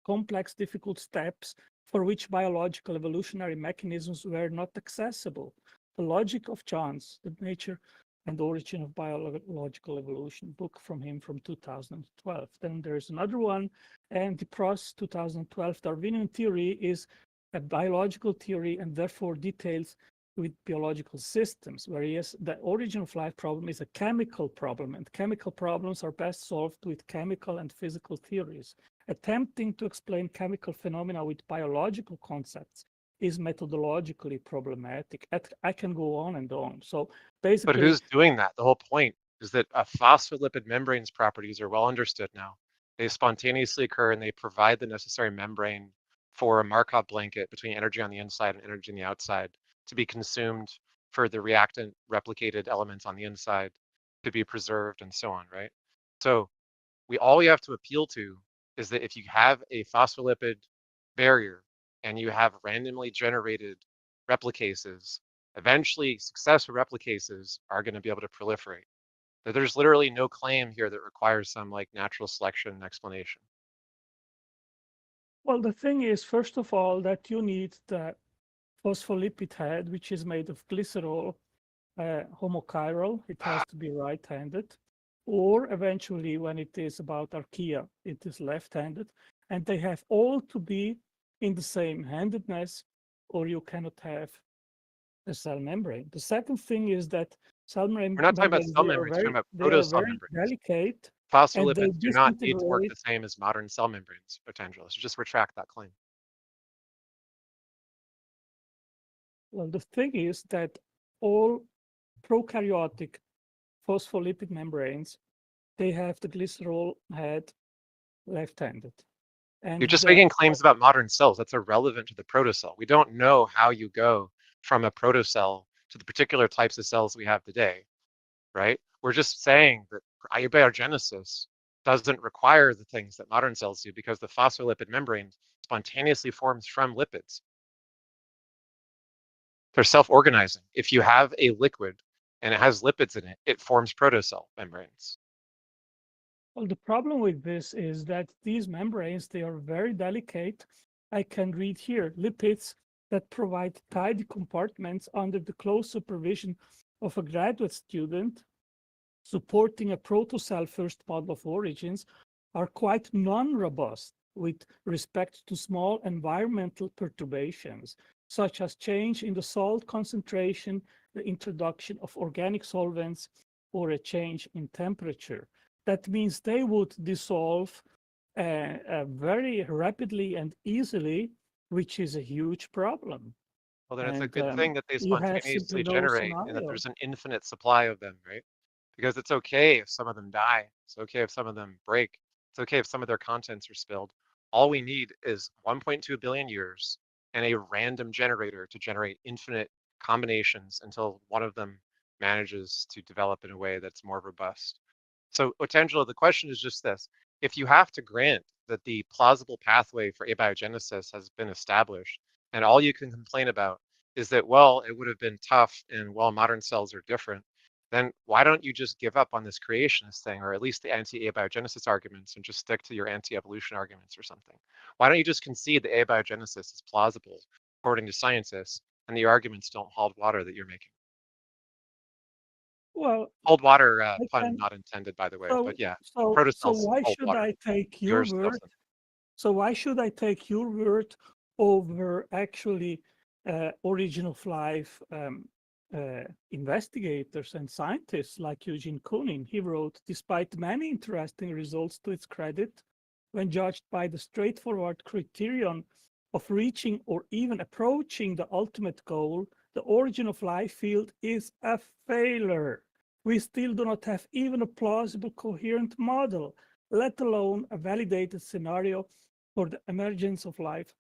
Q: complex, difficult steps for which biological evolutionary mechanisms were not accessible. The Logic of Chance, the Nature and Origin of Biological Evolution, book from him from 2012. Then there's another one, and the Pross 2012 Darwinian theory is a biological theory and therefore details with biological systems, whereas the origin of life problem is a chemical problem, and chemical problems are best solved with chemical and physical theories. Attempting to explain chemical phenomena with biological concepts is methodologically problematic. I can go on and on. So basically—
C: But who's doing that? The whole point is that phospholipid membranes properties are well understood now. They spontaneously occur and they provide the necessary membrane for a Markov blanket between energy on the inside and energy on the outside to be consumed for the reactant replicated elements on the inside to be preserved and so on, right? So all we have to appeal to is that if you have a phospholipid barrier and you have randomly generated replicases, eventually successful replicases are going to be able to proliferate. There's literally no claim here that requires some like natural selection explanation.
Q: Well, the thing is, first of all, that you need the phospholipid head, which is made of glycerol, homochiral. It has to be right-handed. Or eventually, when it is about archaea, it is left-handed. And they have all to be in the same handedness, or you cannot have a cell membrane. The second thing is that cell membranes—
C: We're not talking about cell membranes, we're talking about protocell membranes.
Q: delicate.
C: Phospholipids do not need to work the same as modern cell membranes, potentially. So just retract that claim.
Q: Well, the thing is that all prokaryotic phospholipid membranes, they have the glycerol head left-handed. And
C: you're just making claims about modern cells. That's irrelevant to the protocell. We don't know how you go from a protocell to the particular types of cells we have today, right? We're just saying that abiogenesis doesn't require the things that modern cells do because the phospholipid membrane spontaneously forms from lipids. They're self-organizing. If you have a liquid and it has lipids in it, it forms protocell membranes.
Q: Well, the problem with this is that these membranes, they are very delicate. I can read here, lipids that provide tidy compartments under the close supervision of a graduate student supporting a protocell first model of origins are quite non-robust with respect to small environmental perturbations, such as change in the salt concentration, the introduction of organic solvents, or a change in temperature. That means they would dissolve very rapidly and easily, which is a huge problem.
C: Well, then it's a good thing that they
Q: you have
C: spontaneously
Q: simply no
C: generate and that
Q: scenario.
C: there's an infinite supply of them, right? Because it's okay if some of them die. It's okay if some of them break. It's okay if some of their contents are spilled. All we need is 1.2 billion years and a random generator to generate infinite combinations until one of them manages to develop in a way that's more robust. So, Otangelo, the question is just this. If you have to grant that the plausible pathway for abiogenesis has been established, and all you can complain about is that, well, it would have been tough and, well, modern cells are different, then why don't you just give up on this creationist thing, or at least the anti-abiogenesis arguments, and just stick to your anti-evolution arguments or something? Why don't you just concede that abiogenesis is plausible according to scientists, and the arguments don't hold water that you're making?
Q: Well,
C: hold water,
Q: I
C: pun
Q: can.
C: not intended, by the way,
Q: So
C: but yeah,
Q: so
C: protocells
Q: why
C: hold
Q: should
C: water.
Q: I take your
C: Yours
Q: word?
C: doesn't.
Q: So why should I take your word over actually origin of life investigators and scientists like Eugene Koonin? He wrote, despite many interesting results to its credit, when judged by the straightforward criterion of reaching or even approaching the ultimate goal, the origin of life field is a failure. We still do not have even a plausible, coherent model, let alone a validated scenario for the emergence of life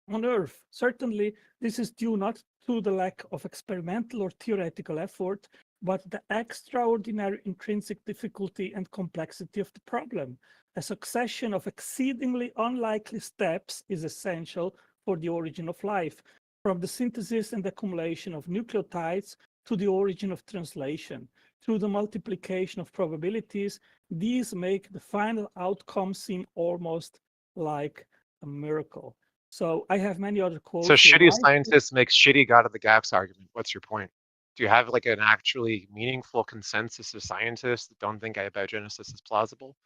Q: on Earth. Certainly, this is due not to the lack of experimental or theoretical effort, but the extraordinary intrinsic difficulty and complexity of the problem. A succession of exceedingly unlikely steps is essential for the origin of life, from the synthesis and accumulation of nucleotides to the origin of translation. Through the multiplication of probabilities, these make the final outcome seem almost like a miracle. So I have many other quotes.
C: So shitty scientists make shitty God of the gaps argument. What's your point? Do you have like an actually meaningful consensus of scientists that don't think abiogenesis is plausible?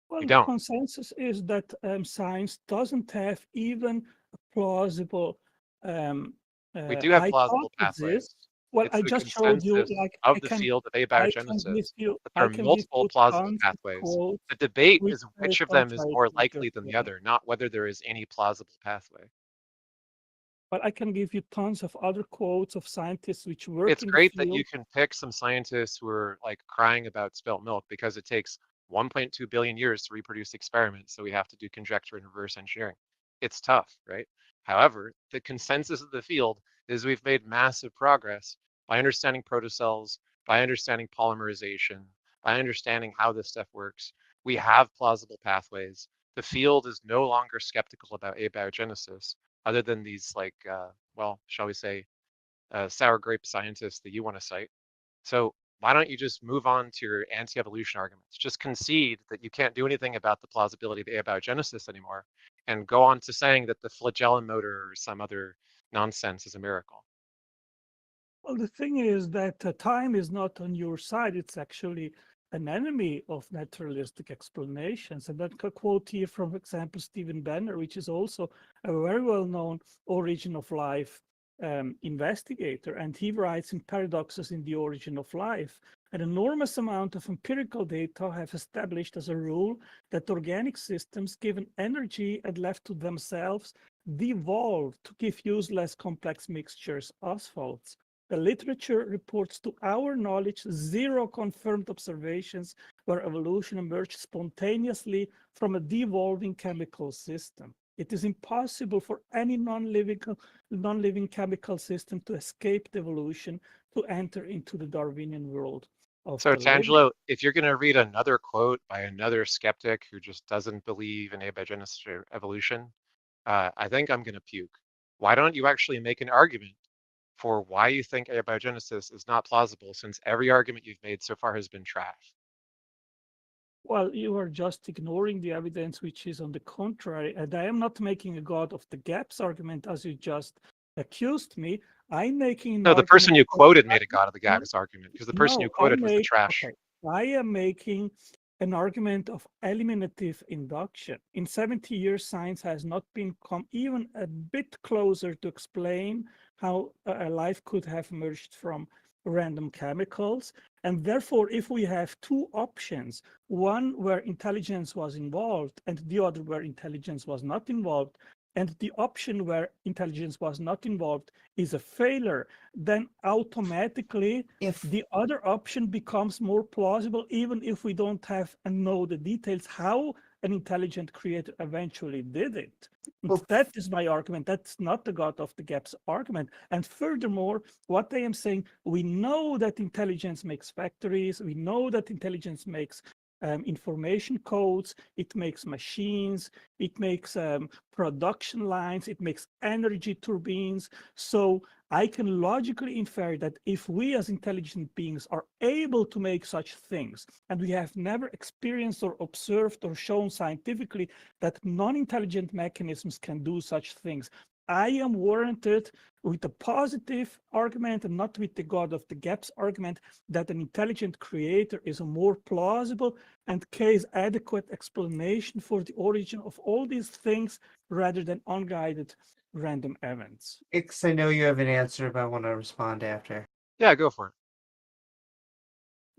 Q: Well,
C: you
Q: the
C: don't.
Q: consensus is that science doesn't have even a plausible
C: We do have plausible pathways.
Q: Well,
C: It's
Q: I
C: the
Q: just showed you,
C: consensus
Q: like,
C: of the field of abiogenesis that there are multiple plausible pathways. The debate is which of them is more likely than the other, not whether there is any plausible pathway.
Q: But I can give you tons of other quotes of scientists which work
C: It's
Q: in
C: great
Q: the field.
C: that you can pick some scientists who are like crying about spilt milk because it takes 1.2 billion years to reproduce experiments, so we have to do conjecture and reverse engineering. It's tough, right? However, the consensus of the field is we've made massive progress by understanding protocells, by understanding polymerization, by understanding how this stuff works. We have plausible pathways. The field is no longer skeptical about abiogenesis, other than these like, well, shall we say, sour grape scientists that you want to cite. So why don't you just move on to your anti-evolution arguments? Just concede that you can't do anything about the plausibility of abiogenesis anymore, and go on to saying that the flagellum motor or some other nonsense is a miracle.
Q: Well, the thing is that time is not on your side. It's actually an enemy of naturalistic explanations. And that quote here from, for example, Stephen Banner, which is also a very well-known origin of life investigator. And he writes in Paradoxes in the Origin of Life, an enormous amount of empirical data have established as a rule that organic systems given energy and left to themselves devolve to give useless complex mixtures, asphalts. The literature reports to our knowledge 0 confirmed observations where evolution emerged spontaneously from a devolving chemical system. It is impossible for any non-living chemical system to escape evolution to enter into the Darwinian world.
C: So Tangelo, if you're going to read another quote by another skeptic who just doesn't believe in abiogenesis or evolution, I think I'm going to puke. Why don't you actually make an argument for why you think abiogenesis is not plausible, since every argument you've made so far has been trash?
Q: Well, you are just ignoring the evidence which is on the contrary. And I am not making a God of the gaps argument as you just accused me. I'm making
C: No, the person you quoted made a God of the gaps argument, because the person you quoted was the trash.
Q: Okay. I am making an argument of eliminative induction. In 70 years, science has not been come even a bit closer to explain how a life could have emerged from random chemicals. And therefore, if we have two options, one where intelligence was involved and the other where intelligence was not involved, and the option where intelligence was not involved is a failure, then automatically the other option becomes more plausible, even if we don't have and know the details how an intelligent creator eventually did it. That is my argument. That's not the God of the gaps argument. And furthermore, what I am saying, we know that intelligence makes factories. We know that intelligence makes information codes, it makes machines, it makes production lines, it makes energy turbines. So I can logically infer that if we as intelligent beings are able to make such things, and we have never experienced or observed or shown scientifically that non-intelligent mechanisms can do such things, I am warranted with a positive argument and not with the God of the gaps argument that an intelligent creator is a more plausible and case adequate explanation for the origin of all these things rather than unguided random events.
A: Ix, I know you have an answer, but I want to respond after.
C: Yeah, go for it.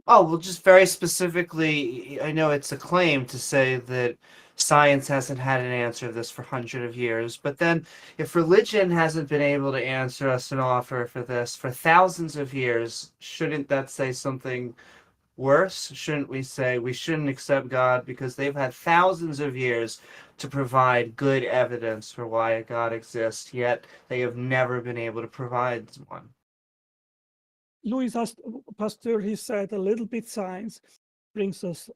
A: Oh, well, just very specifically, I know it's a claim to say that science hasn't had an answer to this for hundreds of years, but then if religion hasn't been able to answer us an offer for this for thousands of years, shouldn't that say something worse? Shouldn't we say we shouldn't accept God because they've had thousands of years to provide good evidence for why a God exists, yet they have never been able to provide one?
Q: Louis Pasteur, he said a little bit science brings us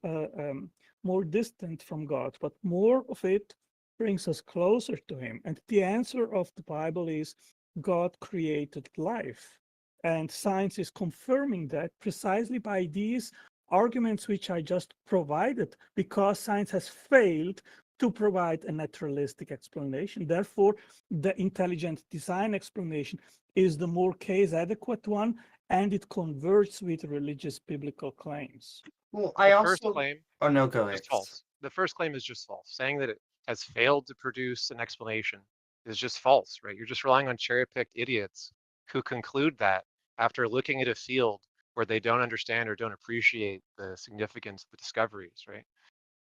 Q: more distant from God, but more of it brings us closer to him. And the answer of the Bible is God created life. And science is confirming that precisely by these arguments which I just provided, because science has failed to provide a naturalistic explanation. Therefore, the intelligent design explanation is the more case adequate one, and it converts with religious biblical claims.
A: Well,
C: the first claim
A: Oh, no, go
C: is
A: ahead.
C: just false. The first claim is just false. Saying that it has failed to produce an explanation is just false, right? You're just relying on cherry-picked idiots who conclude that after looking at a field where they don't understand or don't appreciate the significance of the discoveries, right?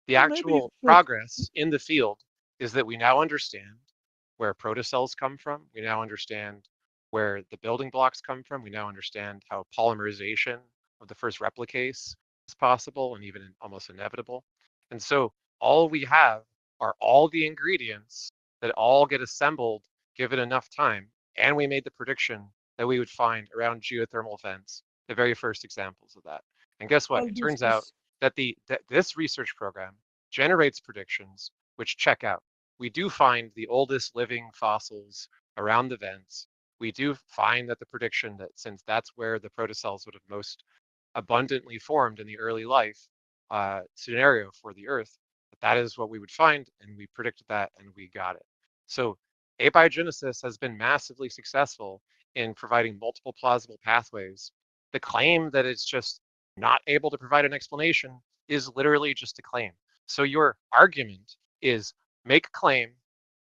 C: The actual progress in the field is that we now understand where protocells come from. We now understand where the building blocks come from. We now understand how polymerization of the first replicase is possible and even almost inevitable. And so all we have are all the ingredients that all get assembled given enough time. And we made the prediction that we would find around geothermal vents, the very first examples of that. And guess what? It turns out that this research program generates predictions which check out. We do find the oldest living fossils around the vents. We do find that the prediction that since that's where the protocells would have most abundantly formed in the early life scenario for the Earth, that is what we would find, and we predicted that and we got it. So abiogenesis has been massively successful in providing multiple plausible pathways. The claim that it's just not able to provide an explanation is literally just a claim. So your argument is make a claim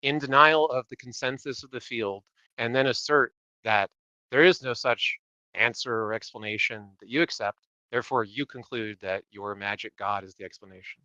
C: in denial of the consensus of the field and then assert that there is no such answer or explanation that you accept. Therefore, you conclude that your magic God is the explanation.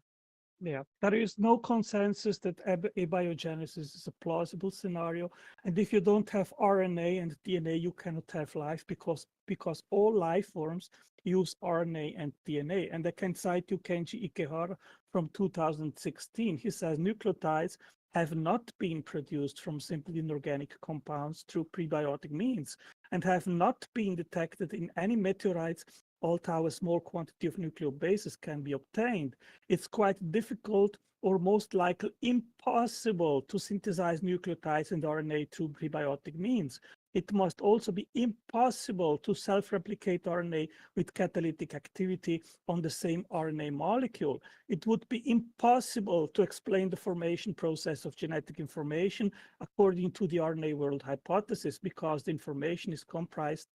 Q: Yeah, there is no consensus that abiogenesis is a plausible scenario. And if you don't have RNA and DNA, you cannot have life because all life forms use RNA and DNA. And I can cite you Kenji Ikehara from 2016. He says nucleotides have not been produced from simple inorganic compounds through prebiotic means and have not been detected in any meteorites, although a small quantity of nucleobases can be obtained. It's quite difficult or most likely impossible to synthesize nucleotides and RNA through prebiotic means. It must also be impossible to self-replicate RNA with catalytic activity on the same RNA molecule. It would be impossible to explain the formation process of genetic information according to the RNA world hypothesis because the information is comprised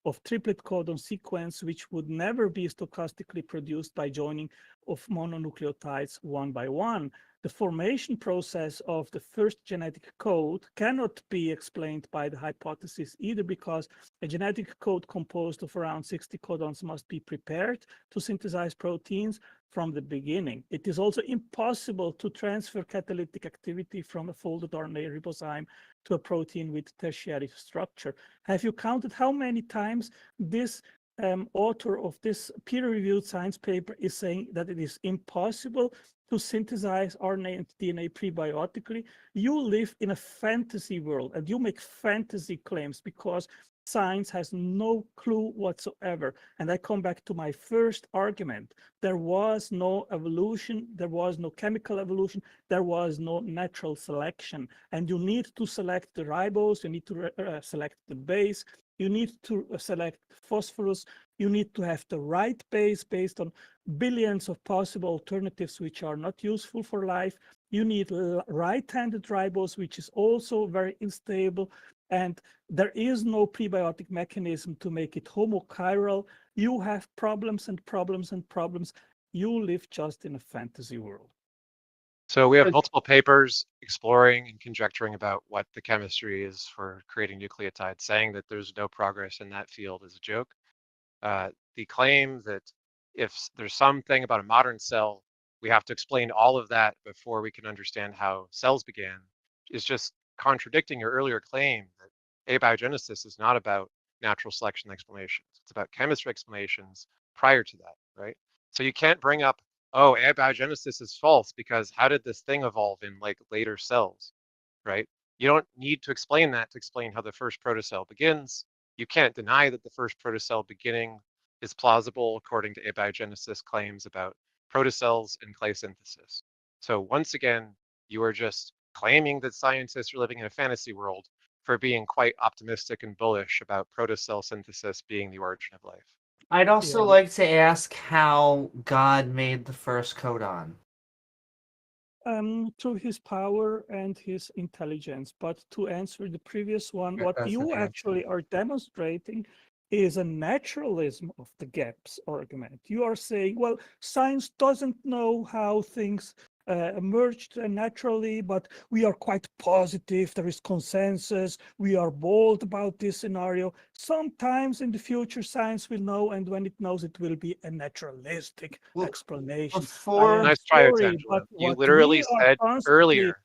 Q: of triplet codon sequence, which would never be stochastically produced by joining of mononucleotides one by one. The formation process of the first genetic code cannot be explained by the hypothesis either because a genetic code composed of around 60 codons must be prepared to synthesize proteins from the beginning. It is also impossible to transfer catalytic activity from a folded RNA ribozyme to a protein with tertiary structure. Have you counted how many times this author of this peer-reviewed science paper is saying that it is impossible to synthesize RNA and DNA prebiotically. You live in a fantasy world and you make fantasy claims because science has no clue whatsoever. And I come back to my first argument. There was no evolution, there was no chemical evolution, there was no natural selection. And you need to select the ribose, you need to select the base, you need to select phosphorus, you need to have the right base based on billions of possible alternatives which are not useful for life. You need right-handed ribose, which is also very unstable. And there is no prebiotic mechanism to make it homochiral. You have problems and problems and problems. You live just in a fantasy world.
C: So we have multiple papers exploring and conjecturing about what the chemistry is for creating nucleotides, saying that there's no progress in that field is a joke. The claim that if there's something about a modern cell, we have to explain all of that before we can understand how cells began is just contradicting your earlier claim that abiogenesis is not about natural selection explanations. It's about chemistry explanations prior to that, right? So you can't bring up, oh, abiogenesis is false because how did this thing evolve in like later cells, right? You don't need to explain that to explain how the first protocell begins. You can't deny that the first protocell beginning is plausible according to abiogenesis claims about protocells and clay synthesis. So once again, you are just claiming that scientists are living in a fantasy world for being quite optimistic and bullish about protocell synthesis being the origin of life.
A: I'd also like to ask how God made the first codon.
Q: Through his power and his intelligence. But to answer the previous one, what
A: That's
Q: you
A: an
Q: actually are demonstrating is a naturalism of the gaps argument. You are saying, well, science doesn't know how things emerged naturally, but we are quite positive. There is consensus. We are bold about this scenario. Sometimes in the future, science will know, and when it knows, it will be a naturalistic explanation.
C: Nice try, Angela. You literally said earlier,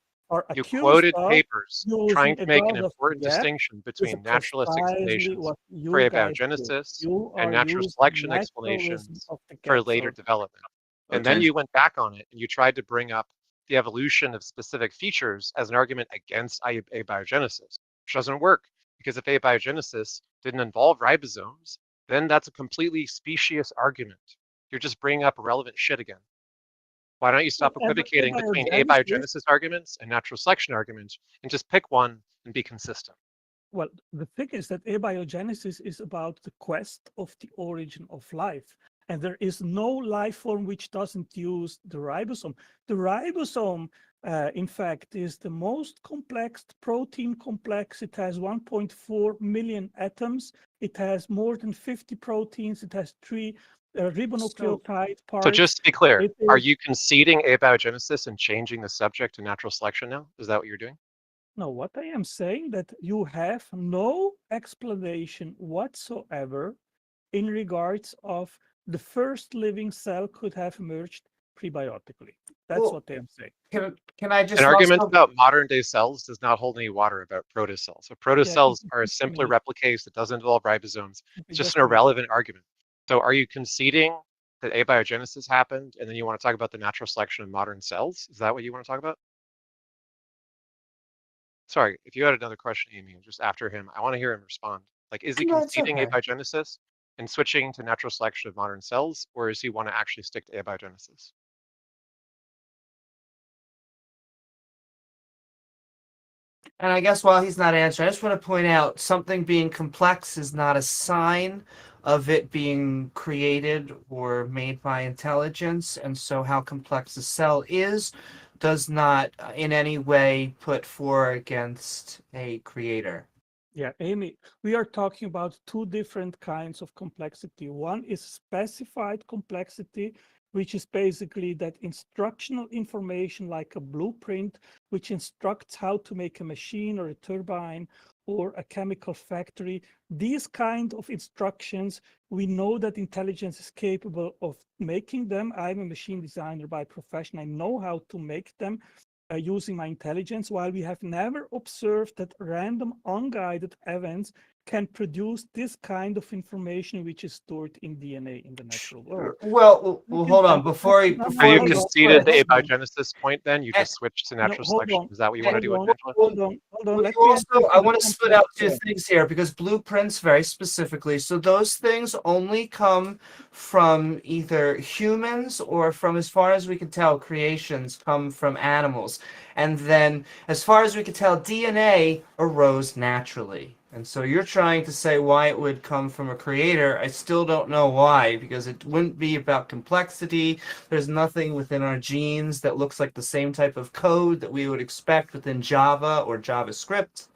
C: you quoted papers trying to make an important distinction between naturalist explanations for abiogenesis and natural selection explanations for later development. And then you went back on it and you tried to bring up the evolution of specific features as an argument against abiogenesis, which doesn't work because if abiogenesis didn't involve ribosomes, then that's a completely specious argument. You're just bringing up irrelevant shit again. Why don't you stop equivocating between abiogenesis arguments and natural selection arguments and just pick one and be consistent?
Q: Well, the thing is that abiogenesis is about the quest of the origin of life. And there is no life form which doesn't use the ribosome. The ribosome, in fact, is the most complex protein complex. It has 1.4 million atoms. It has more than 50 proteins. It has 3 ribonucleotide parts.
C: So just to be clear, are you conceding abiogenesis and changing the subject to natural selection now? Is that what you're doing?
Q: No, what I am saying that you have no explanation whatsoever in regards of the first living cell could have emerged prebiotically. That's what I am saying.
A: Can I just
C: an argument about modern day cells does not hold any water about protocells. So protocells are a simpler replicase that doesn't involve ribosomes. It's just an irrelevant argument. So are you conceding that abiogenesis happened and then you want to talk about the natural selection of modern cells? Is that what you want to talk about? Sorry, if you had another question, Amy, just after him, I want to hear him respond. Like, is he conceding abiogenesis and switching to natural selection of modern cells, or does he want to actually stick to abiogenesis?
A: And I guess while he's not answering, I just want to point out something being complex is not a sign of it being created or made by intelligence. And so how complex a cell is does not in any way put for against a creator.
Q: Yeah, Amy, we are talking about 2 different kinds of complexity. One is specified complexity, which is basically that instructional information like a blueprint, which instructs how to make a machine or a turbine or a chemical factory. These kind of instructions, we know that intelligence is capable of making them. I'm a machine designer by profession. I know how to make them using my intelligence, while we have never observed that random unguided events can produce this kind of information which is stored in DNA in the natural world.
A: Well, hold on. Before
C: you conceded the abiogenesis point, then you just switched to natural selection. Is that what you want to do with Angela?
Q: Hold on.
A: Well, you also, I want to split out two things here because blueprints very specifically. So those things only come from either humans or from, as far as we can tell, creations come from animals. And then, as far as we can tell, DNA arose naturally. And so you're trying to say why it would come from a creator. I still don't know why, because it wouldn't be about complexity. There's nothing within our genes that looks like the same type of code that we would expect within Java or JavaScript.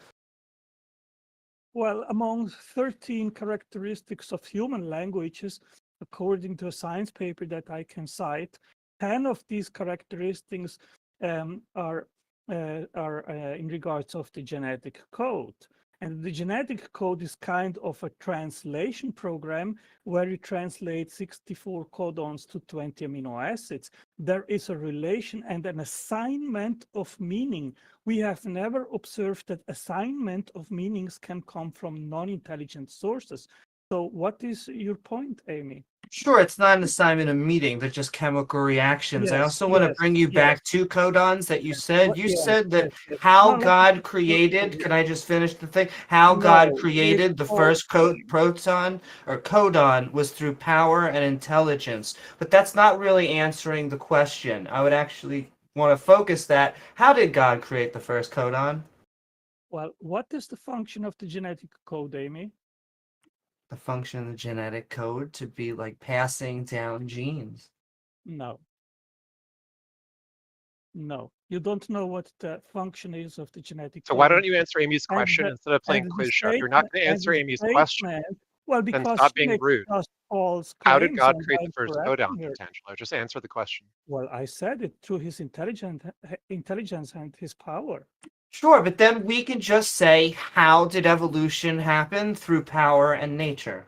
Q: Well, among 13 characteristics of human languages, according to a science paper that I can cite, 10 of these characteristics are in regards of the genetic code. And the genetic code is kind of a translation program where you translate 64 codons to 20 amino acids. There is a relation and an assignment of meaning. We have never observed that assignment of meanings can come from non-intelligent sources. So what is your point, Amy?
A: Sure, it's not an assignment of meaning, they're just chemical reactions. I also want to bring you back to codons that you said. You said that how God created, can I just finish the thing? How God created the first proton or codon was through power and intelligence. But that's not really answering the question. I would actually want to focus that. How did God create the first codon?
Q: Well, what is the function of the genetic code, Amy?
A: The function of the genetic code to be like passing down genes.
Q: No. No, you don't know what the function is of the genetic code.
C: So why don't you answer Amy's question instead of playing quiz show? You're not going to answer Amy's question.
Q: Well, because
C: then stop being rude. How did God create the first codon, Angelo? Just answer the question.
Q: Well, I said it through his intelligence and his power.
A: Sure, but then we can just say, how did evolution happen? Through power and nature.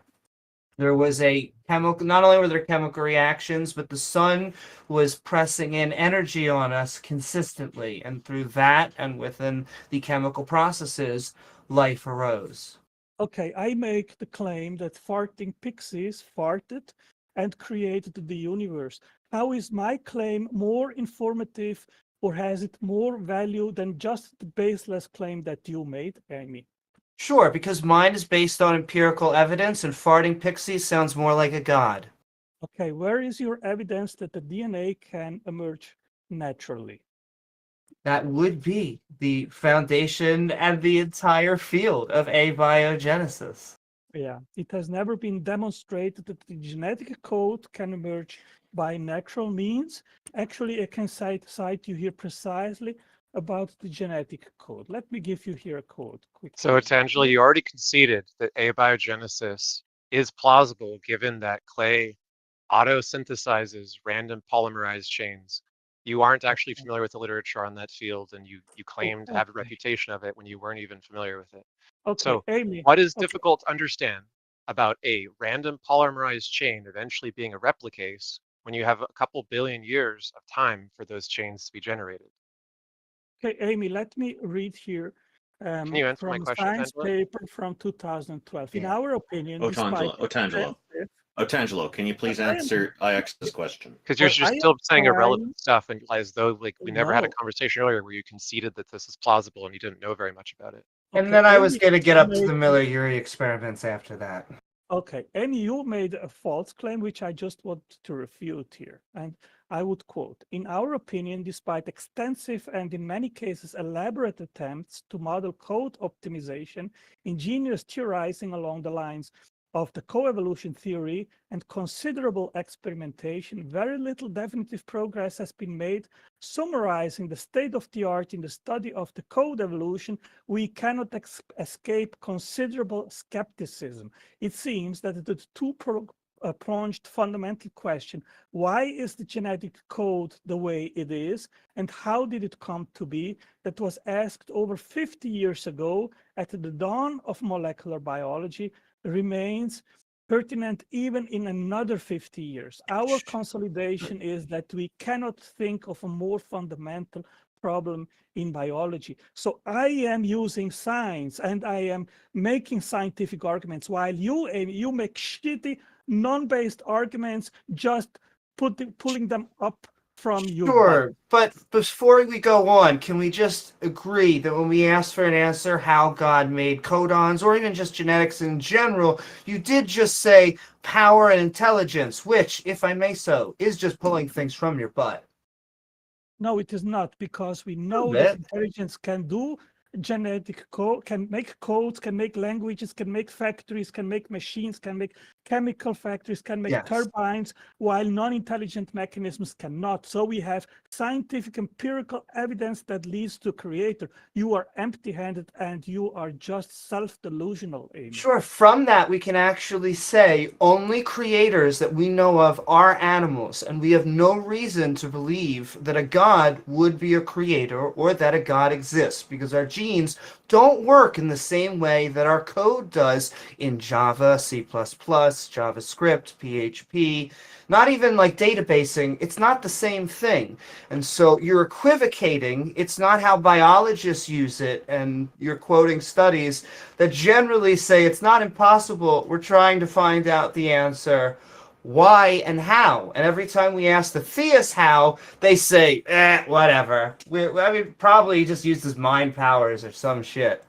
A: There was a chemical, not only were there chemical reactions, but the sun was pressing in energy on us consistently. And through that and within the chemical processes, life arose.
Q: Okay, I make the claim that farting pixies farted and created the universe. How is my claim more informative, or has it more value than just the baseless claim that you made, Amy?
A: Sure, because mine is based on empirical evidence and farting pixies sounds more like a god.
Q: Okay, where is your evidence that the DNA can emerge naturally?
A: That would be the foundation and the entire field of abiogenesis.
Q: Yeah, it has never been demonstrated that the genetic code can emerge by natural means. Actually, I can cite you here precisely about the genetic code. Let me give you here a code quickly.
C: So, Angela, you already conceded that abiogenesis is plausible given that clay auto-synthesizes random polymerized chains. You aren't actually familiar with the literature on that field, and you claim to have a reputation of it when you weren't even familiar with it.
Q: Okay,
C: so
Q: Amy,
C: what is difficult to understand about a random polymerized chain eventually being a replicase when you have a couple billion years of time for those chains to be generated?
Q: Okay, Amy, let me read here
C: Can you answer my
Q: from a
C: question,
Q: science
C: Angela?
Q: paper from 2012. In our opinion,
B: Otangelo, can you please answer IX's question?
C: Because you're just still saying irrelevant stuff, and as though like we never had a conversation earlier where you conceded that this is plausible and you didn't know very much about it.
A: And then I was going to get up to the Miller-Urey experiments after that.
Q: Okay, Amy, you made a false claim, which I just want to refute here. And I would quote, in our opinion, despite extensive and in many cases elaborate attempts to model code optimization, ingenious theorizing along the lines of the coevolution theory and considerable experimentation, very little definitive progress has been made. Summarizing the state of the art in the study of the code evolution, we cannot escape considerable skepticism. It seems that the two-pronged fundamental question, why is the genetic code the way it is, and how did it come to be, that was asked over 50 years ago at the dawn of molecular biology, remains pertinent even in another 50 years. Our consolidation is that we cannot think of a more fundamental, problem in biology. So I am using science and I am making scientific arguments, while you, Amy, you make shitty, non-based arguments, just pulling them up from your
A: Sure, but before we go on, can we just agree that when we asked for an answer how God made codons, or even just genetics in general, you did just say power and intelligence, which, if I may so, is just pulling things from your butt.
Q: No, it is not, because we know that intelligence can do genetic code, can make codes, can make languages, can make factories, can make machines, can make chemical factories, can make turbines, while non-intelligent mechanisms cannot. So we have scientific empirical evidence that leads to creator. You are empty-handed and you are just self-delusional, Amy.
A: Sure, from that we can actually say only creators that we know of are animals, and we have no reason to believe that a god would be a creator or that a god exists, because our genes don't work in the same way that our code does in Java, C++, JavaScript, PHP, not even like databasing. It's not the same thing. And so you're equivocating. It's not how biologists use it, and you're quoting studies that generally say it's not impossible. We're trying to find out the answer. Why and how? And every time we ask the theists how, they say, whatever. I mean, probably just used his mind powers or some shit.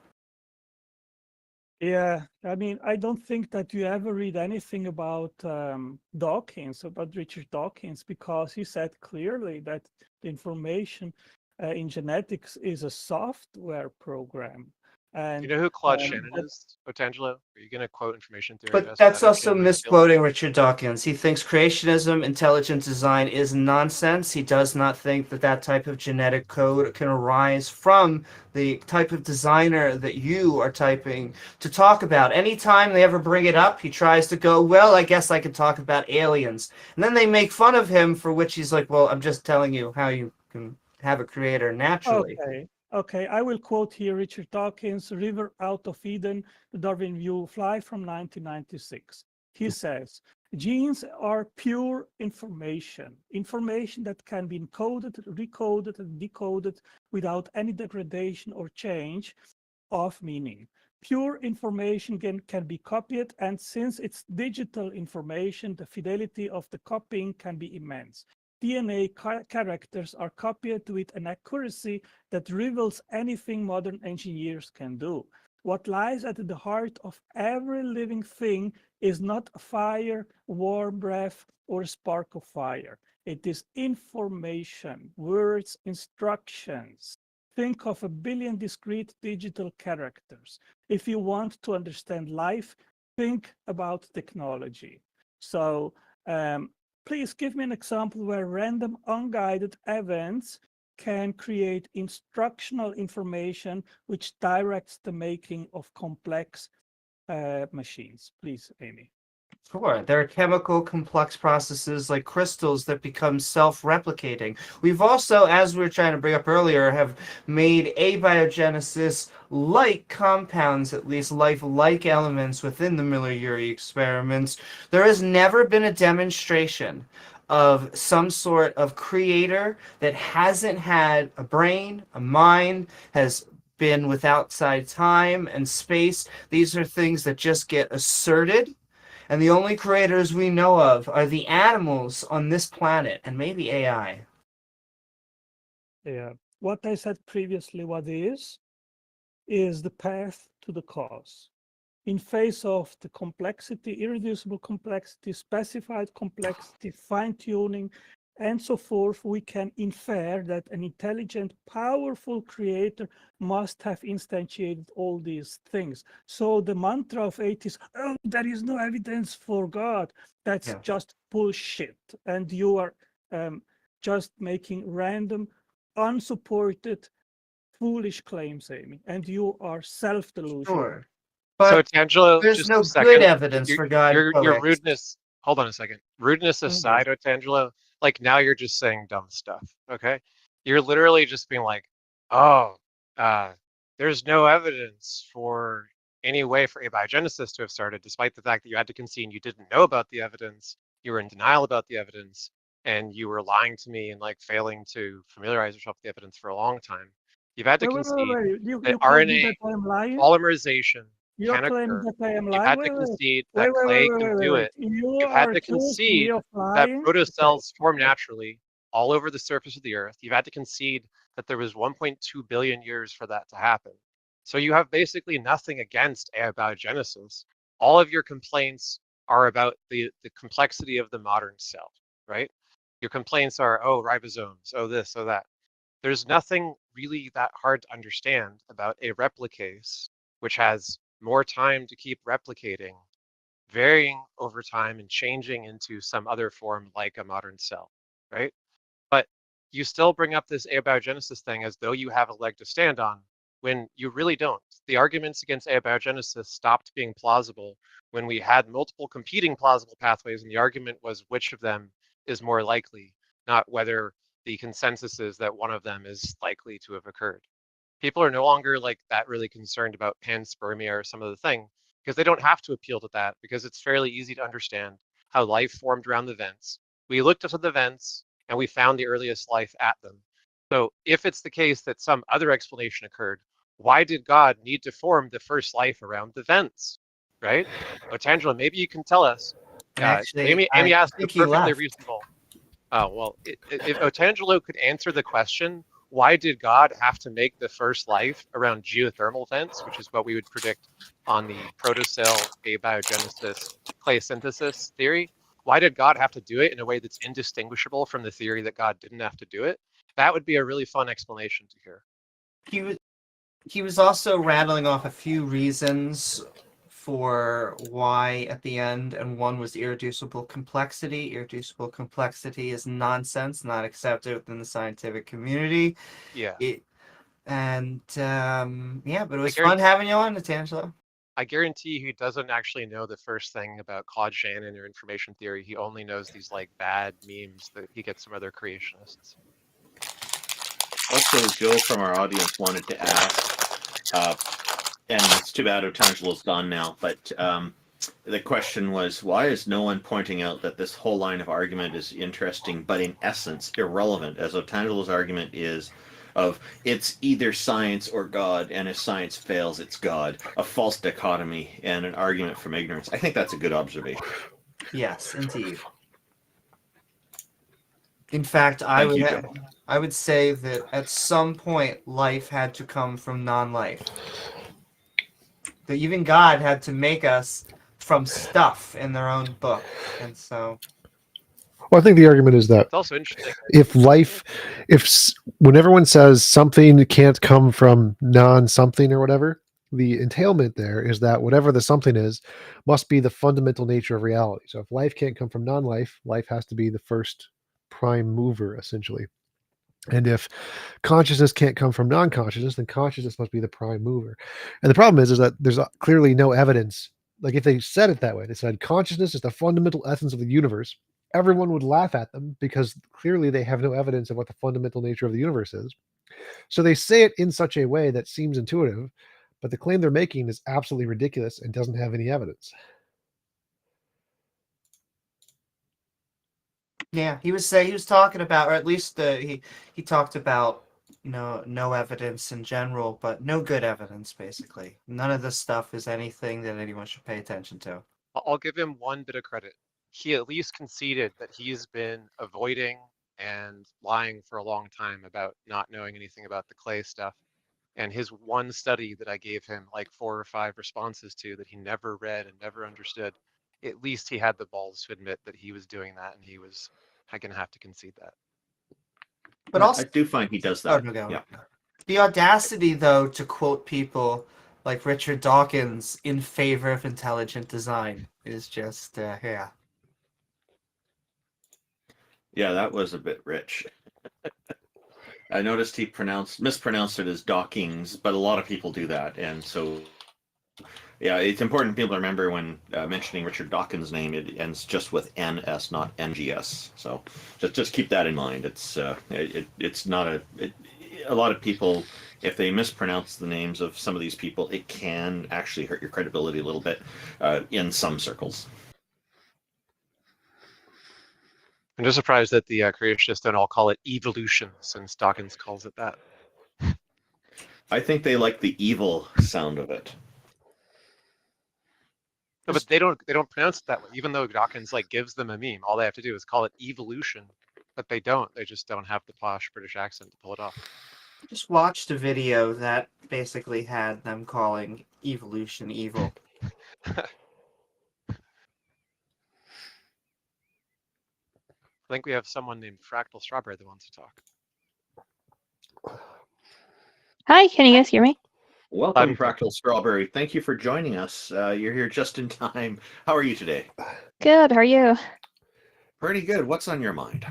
Q: Yeah, I mean, I don't think that you ever read anything about Dawkins, about Richard Dawkins, because he said clearly that the information in genetics is a software program. And
C: you know who Claude Shannon is, Otangelo? Are you going to quote information theory?
A: But that's also misquoting Richard Dawkins. He thinks creationism, intelligent design is nonsense. He does not think that that type of genetic code can arise from the type of designer that you are typing to talk about. Anytime they ever bring it up, he tries to go, well, I guess I could talk about aliens. And then they make fun of him, for which he's like, well, I'm just telling you how you can have a creator naturally.
Q: Okay, I will quote here Richard Dawkins, River Out of Eden, the Darwin View, Fly from 1996. He says, genes are pure information that can be encoded, recoded, and decoded without any degradation or change of meaning. Pure information can be copied, and since it's digital information, the fidelity of the copying can be immense. DNA characters are copied with an accuracy that rivals anything modern engineers can do. What lies at the heart of every living thing is not fire, warm breath, or a spark of fire. It is information, words, instructions. Think of 1 billion discrete digital characters. If you want to understand life, think about technology. So, please give me an example where random unguided events can create instructional information which directs the making of complex machines. Please, Amy.
A: Sure. There are chemical complex processes like crystals that become self-replicating. We've also, as we were trying to bring up earlier, have made abiogenesis-like compounds, at least life-like elements within the Miller-Urey experiments. There has never been a demonstration of some sort of creator that hasn't had a brain, a mind, has been with outside time and space. These are things that just get asserted. And the only creators we know of are the animals on this planet, and maybe AI.
Q: Yeah. What I said previously, what is the path to the cause. In face of the complexity, irreducible complexity, specified complexity, fine-tuning, and so forth, we can infer that an intelligent, powerful creator must have instantiated all these things. So the mantra of atheists, oh, there is no evidence for God, that's just bullshit. And you are just making random, unsupported, foolish claims, Amy, and you are self-delusional.
A: Sure.
C: So, Otangelo,
A: there's
C: just
A: no
C: a second.
A: good evidence for God.
C: Your rudeness. Hold on a second. Rudeness aside, Otangelo, like now you're just saying dumb stuff. Okay, you're literally just being like, oh, there's no evidence for any way for abiogenesis to have started, despite the fact that you had to concede you didn't know about the evidence. You were in denial about the evidence. and you were lying to me and like failing to familiarize yourself with the evidence for a long time, you've had to
Q: Wait, wait, wait,
C: concede
Q: wait. You
C: that
Q: claim me
C: RNA
Q: that I am lying?
C: polymerization
Q: You're
C: can
Q: claiming
C: occur.
Q: that I am
C: You've
Q: lying?
C: had
Q: Wait,
C: to
Q: wait,
C: concede
Q: wait,
C: that
Q: wait, wait,
C: clay
Q: wait,
C: can
Q: wait, wait,
C: do
Q: wait.
C: it.
Q: You
C: You've had
Q: are
C: to
Q: accusing me
C: concede
Q: of
C: that
Q: lying? Okay.
C: protocells form naturally all over the surface of the Earth. You've had to concede that there was 1.2 billion years for that to happen. So you have basically nothing against abiogenesis. All of your complaints are about the complexity of the modern cell, right? Your complaints are, oh, ribosomes, oh, this, oh, that. There's nothing really that hard to understand about a replicase, which has more time to keep replicating, varying over time and changing into some other form like a modern cell, right? But you still bring up this abiogenesis thing as though you have a leg to stand on when you really don't. The arguments against abiogenesis stopped being plausible when we had multiple competing plausible pathways, and the argument was which of them is more likely, not whether the consensus is that one of them is likely to have occurred. People are no longer like that really concerned about panspermia or some of the thing because they don't have to appeal to that because it's fairly easy to understand how life formed around the vents. We looked into the vents and we found the earliest life at them. So if it's the case that some other explanation occurred, why did God need to form the first life around the vents, right? Otangelo, maybe you can tell us.
A: Actually,
C: Amy
A: I
C: asked a
A: think he
C: perfectly
A: left.
C: reasonable. Oh, well, if Otangelo could answer the question, why did God have to make the first life around geothermal vents, which is what we would predict on the protocell abiogenesis clay synthesis theory? Why did God have to do it in a way that's indistinguishable from the theory that God didn't have to do it? That would be a really fun explanation to hear.
A: He was also rattling off a few reasons for why at the end, and one was irreducible complexity. Irreducible complexity is nonsense, not accepted within the scientific community.
C: Yeah.
A: Yeah, but it was fun having you on, Natangelo.
C: I guarantee he doesn't actually know the first thing about Claude Shannon or information theory. He only knows these like bad memes that he gets from other creationists.
B: Also, Joe from our audience wanted to ask, and it's too bad Otangelo's gone now, but the question was, why is no one pointing out that this whole line of argument is interesting, but in essence irrelevant, as Otangelo's argument is of it's either science or God, and if science fails, it's God, a false dichotomy and an argument from ignorance. I think that's a good observation.
A: Yes, indeed. In fact, I would say that at some point life had to come from non-life. That even God had to make us from stuff in their own book, and so.
D: Well, I think the argument is that
C: it's also interesting.
D: When everyone says something can't come from non-something or whatever, the entailment there is that whatever the something is must be the fundamental nature of reality. So if life can't come from non-life, life has to be the first prime mover, essentially. And if consciousness can't come from non-consciousness, then consciousness must be the prime mover. And the problem is that there's clearly no evidence. Like if they said it that way, they said consciousness is the fundamental essence of the universe, everyone would laugh at them because clearly they have no evidence of what the fundamental nature of the universe is. So they say it in such a way that seems intuitive, but the claim they're making is absolutely ridiculous and doesn't have any evidence.
A: Yeah, he was talking about, or at least he talked about no evidence in general, but no good evidence basically. None of this stuff is anything that anyone should pay attention to.
C: I'll give him one bit of credit. He at least conceded that he's been avoiding and lying for a long time about not knowing anything about the clay stuff. And his one study that I gave him like 4 or 5 responses to that he never read and never understood, at least he had the balls to admit that he was doing that, and he was going to have to concede that.
A: But also,
B: I do find he does that. Yeah.
A: The audacity, though, to quote people like Richard Dawkins in favor of intelligent design is just, yeah.
B: Yeah, that was a bit rich. I noticed he mispronounced it as Dawkins, but a lot of people do that, and so yeah, it's important people to remember when mentioning Richard Dawkins' name, it ends just with NS, not NGS. So just keep that in mind. It's not a lot of people, if they mispronounce the names of some of these people, it can actually hurt your credibility a little bit in some circles.
C: I'm just surprised that the creationists don't all call it evolution, since Dawkins calls it that.
B: I think they like the evil sound of it.
C: No, but they don't pronounce it that way. Even though Dawkins like gives them a meme, all they have to do is call it evolution, but they don't. They just don't have the posh British accent to pull it off.
A: Just watched a video that basically had them calling evolution evil.
C: I think we have someone named Fractal Strawberry that wants to talk.
R: Hi, can you guys hear me?
B: Welcome, Fractal Strawberry. Thank you for joining us. You're here just in time. How are you today?
R: Good, how are you?
B: Pretty good. What's on your mind?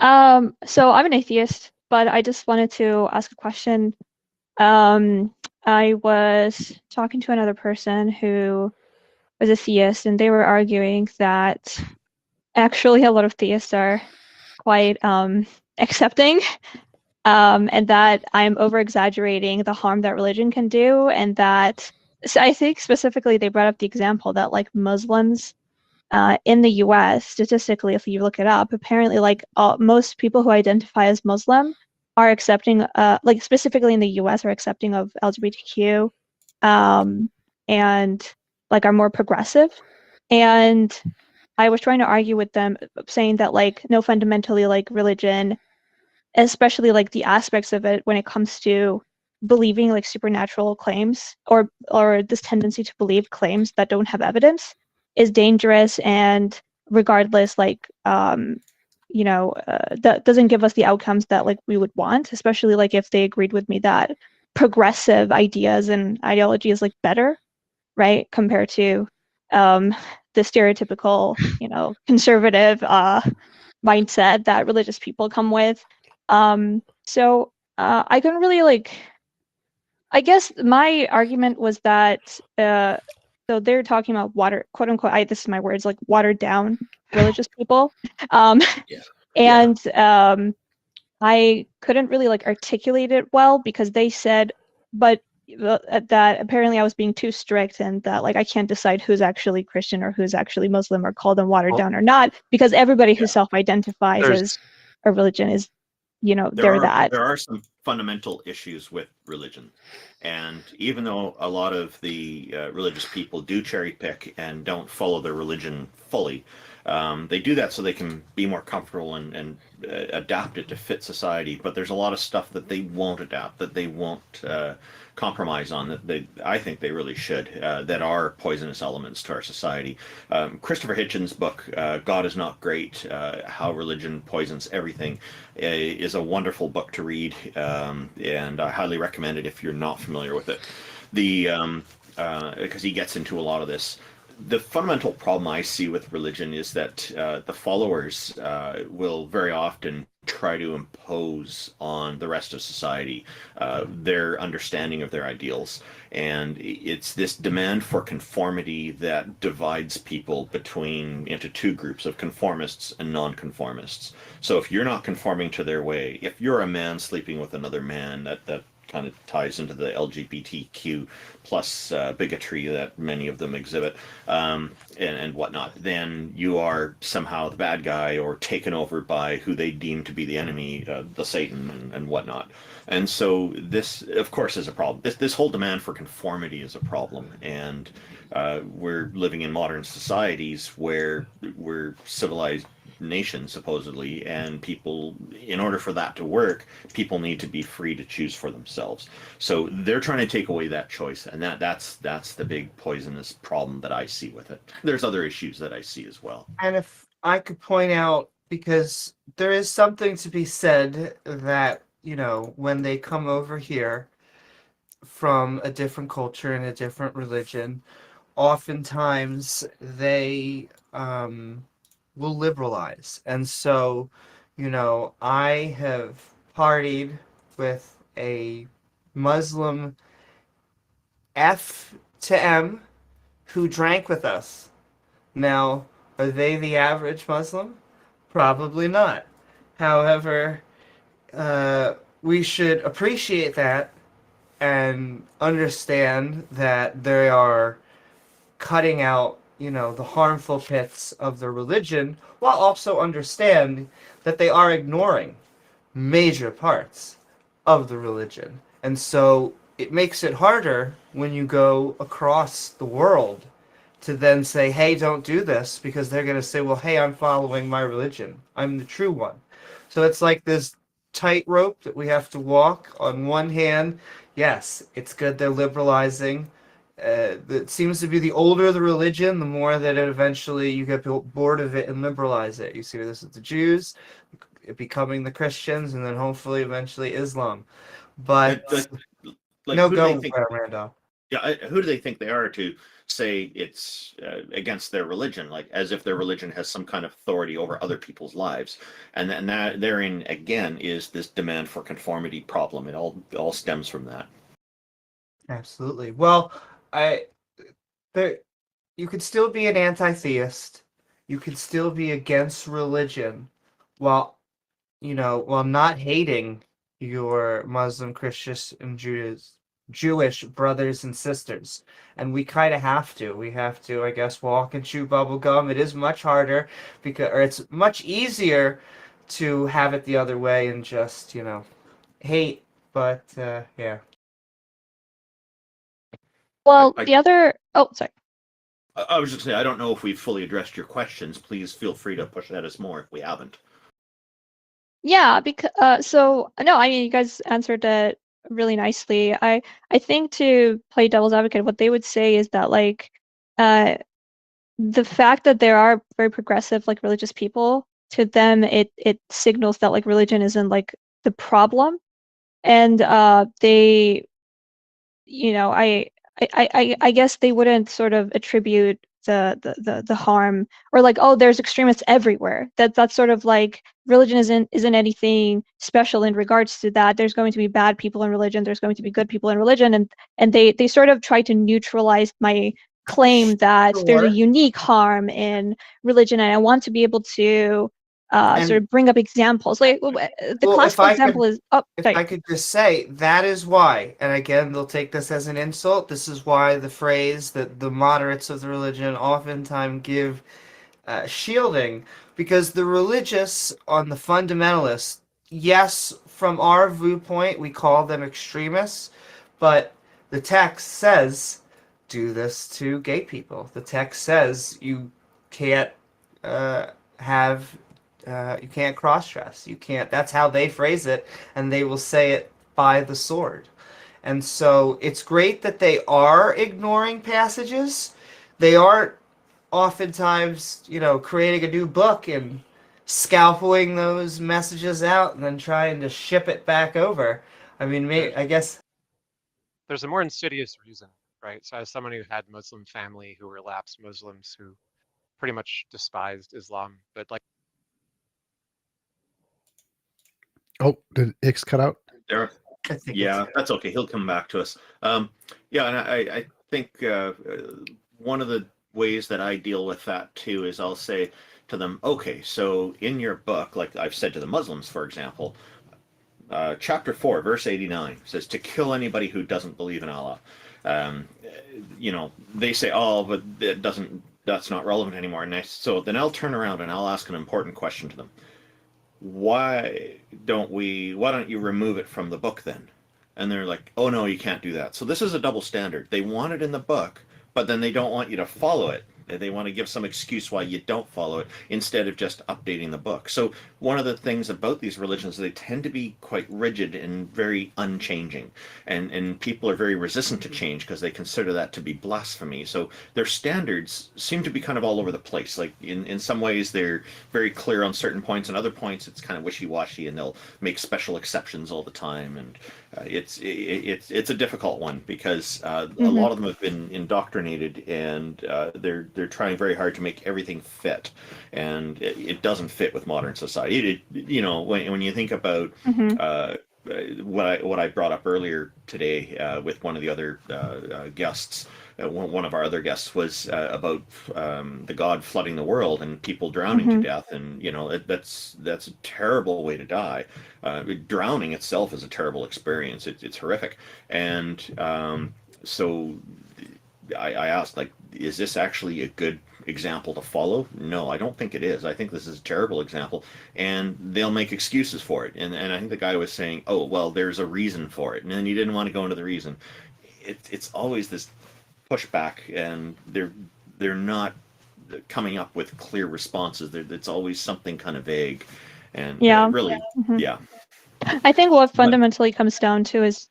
R: So I'm an atheist, but I just wanted to ask a question. I was talking to another person who was a theist, and they were arguing that actually a lot of theists are quite accepting, and that I'm over-exaggerating the harm that religion can do, and that so I think specifically they brought up the example that like Muslims in the US, statistically, if you look it up, apparently like most people who identify as Muslim are accepting, like specifically in the US, are accepting of LGBTQ, and like are more progressive. And I was trying to argue with them, saying that like no, fundamentally like religion, especially like the aspects of it when it comes to believing like supernatural claims or this tendency to believe claims that don't have evidence is dangerous, and regardless like that doesn't give us the outcomes that like we would want, especially like if they agreed with me that progressive ideas and ideology is like better, right, compared to the stereotypical conservative mindset that religious people come with. So I couldn't really like. I guess my argument was that so they're talking about quote unquote, this is my words, like watered down religious people, and I couldn't really like articulate it well because they said, but that apparently I was being too strict and that like I can't decide who's actually Christian or who's actually Muslim or call them watered down or not, because everybody who self-identifies as a religion is, they're that.
B: There are some fundamental issues with religion. And even though a lot of the religious people do cherry pick and don't follow their religion fully, they do that so they can be more comfortable and adapt it to fit society. But there's a lot of stuff that they won't adapt, that they won't compromise on, that I think they really should, that are poisonous elements to our society. Christopher Hitchens' book, God is Not Great, How Religion Poisons Everything, is a wonderful book to read, and I highly recommend it if you're not familiar with it. Because he gets into a lot of this. The fundamental problem I see with religion is that the followers will very often try to impose on the rest of society their understanding of their ideals. And it's this demand for conformity that divides people into two groups of conformists and nonconformists. So if you're not conforming to their way, if you're a man sleeping with another man, that kind of ties into the LGBTQ plus bigotry that many of them exhibit, and whatnot, then you are somehow the bad guy or taken over by who they deem to be the enemy, the Satan and whatnot. And so this, of course, is a problem. This whole demand for conformity is a problem. And we're living in modern societies where we're civilized nations, supposedly, and people, in order for that to work, people need to be free to choose for themselves. So they're trying to take away that choice, and that's the big poisonous problem that I see with it. There's other issues that I see as well.
A: And if I could point out, because there is something to be said that, when they come over here from a different culture and a different religion, oftentimes they will liberalize. And so, I have partied with a Muslim F to M who drank with us. Now, are they the average Muslim? Probably not. However, we should appreciate that and understand that they are cutting out the harmful pits of the religion, while also understand that they are ignoring major parts of the religion. And so it makes it harder when you go across the world to then say, hey, don't do this, because they're going to say, well, hey, I'm following my religion. I'm the true one. So it's like this tightrope that we have to walk. On one hand, yes, it's good they're liberalizing. It seems to be the older the religion, the more that it eventually you get bored of it and liberalize it. You see this with the Jews, it becoming the Christians, and then hopefully eventually Islam. But no,
B: who do
A: go,
B: they think,
A: Randolph.
B: Yeah, who do they think they are to say it's against their religion, like as if their religion has some kind of authority over other people's lives? And then that therein again is this demand for conformity problem. It all stems from that.
A: Absolutely. Well, you could still be an anti-theist. You could still be against religion, while while not hating your Muslim, Christian, and Jewish brothers and sisters. And we kind of have to. We have to, I guess, walk and chew bubble gum. It is much harder or it's much easier to have it the other way and just, hate. But yeah.
R: Well, sorry.
B: I was just saying, I don't know if we've fully addressed your questions. Please feel free to push at us more if we haven't.
R: Yeah, because so no, I mean you guys answered it really nicely. I think, to play devil's advocate, what they would say is that the fact that there are very progressive religious people, to them it signals that religion isn't the problem, and they I guess they wouldn't sort of attribute the harm, or oh, there's extremists everywhere. That's sort of religion isn't anything special in regards to that. There's going to be bad people in religion, there's going to be good people in religion, and they sort of try to neutralize my claim that there's a unique harm in religion, and I want to be able to sort of bring up examples. The classical example is
A: if I could just say, that is why, and again, they'll take this as an insult. This is why the phrase that the moderates of the religion oftentimes give shielding, because the religious on the fundamentalists, yes, from our viewpoint, we call them extremists, but the text says, do this to gay people. The text says you can't you can't cross-dress. You can't. That's how they phrase it, and they will say it by the sword. And so it's great that they are ignoring passages. They aren't oftentimes, creating a new book and scalping those messages out and then trying to ship it back over. I mean, I guess
C: there's a more insidious reason, right? So as someone who had Muslim family who were lapsed Muslims who pretty much despised Islam, but
D: Oh, did X cut out?
B: There. Yeah, that's okay. He'll come back to us. Yeah, and I think one of the ways that I deal with that too is I'll say to them, okay, so in your book, like I've said to the Muslims, for example, chapter 4, verse 89 says to kill anybody who doesn't believe in Allah. They say, oh, but that's not relevant anymore. And so then I'll turn around and I'll ask an important question to them. Why don't you remove it from the book then? And they're like, oh no, you can't do that. So this is a double standard. They want it in the book, but then they don't want you to follow it. They want to give some excuse why you don't follow it instead of just updating the book. So one of the things about these religions, they tend to be quite rigid and very unchanging. And people are very resistant to change because they consider that to be blasphemy. So their standards seem to be kind of all over the place. Like in some ways, they're very clear on certain points, and other points it's kind of wishy-washy, and they'll make special exceptions all the time. And it's a difficult one because a lot of them have been indoctrinated, and they're trying very hard to make everything fit, and it doesn't fit with modern society. When you think about what I brought up earlier today with one of the other guests. One of our other guests was about the God flooding the world and people drowning to death, and that's a terrible way to die. Drowning itself is a terrible experience. It's horrific, and so I asked, is this actually a good example to follow? No, I don't think it is. I think this is a terrible example, and they'll make excuses for it. And I think the guy was saying, oh, well, there's a reason for it, and then he didn't want to go into the reason. It's always this pushback, and they're not coming up with clear responses. It's always something kind of vague, and really, yeah.
R: I think what fundamentally comes down to is,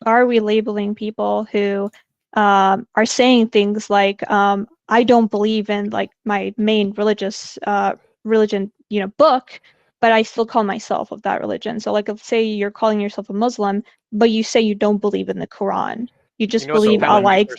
R: are we labeling people who are saying things like, I don't believe in like my main religious religion, book, but I still call myself of that religion. So like, let's say you're calling yourself a Muslim, but you say you don't believe in the Quran. You just believe like.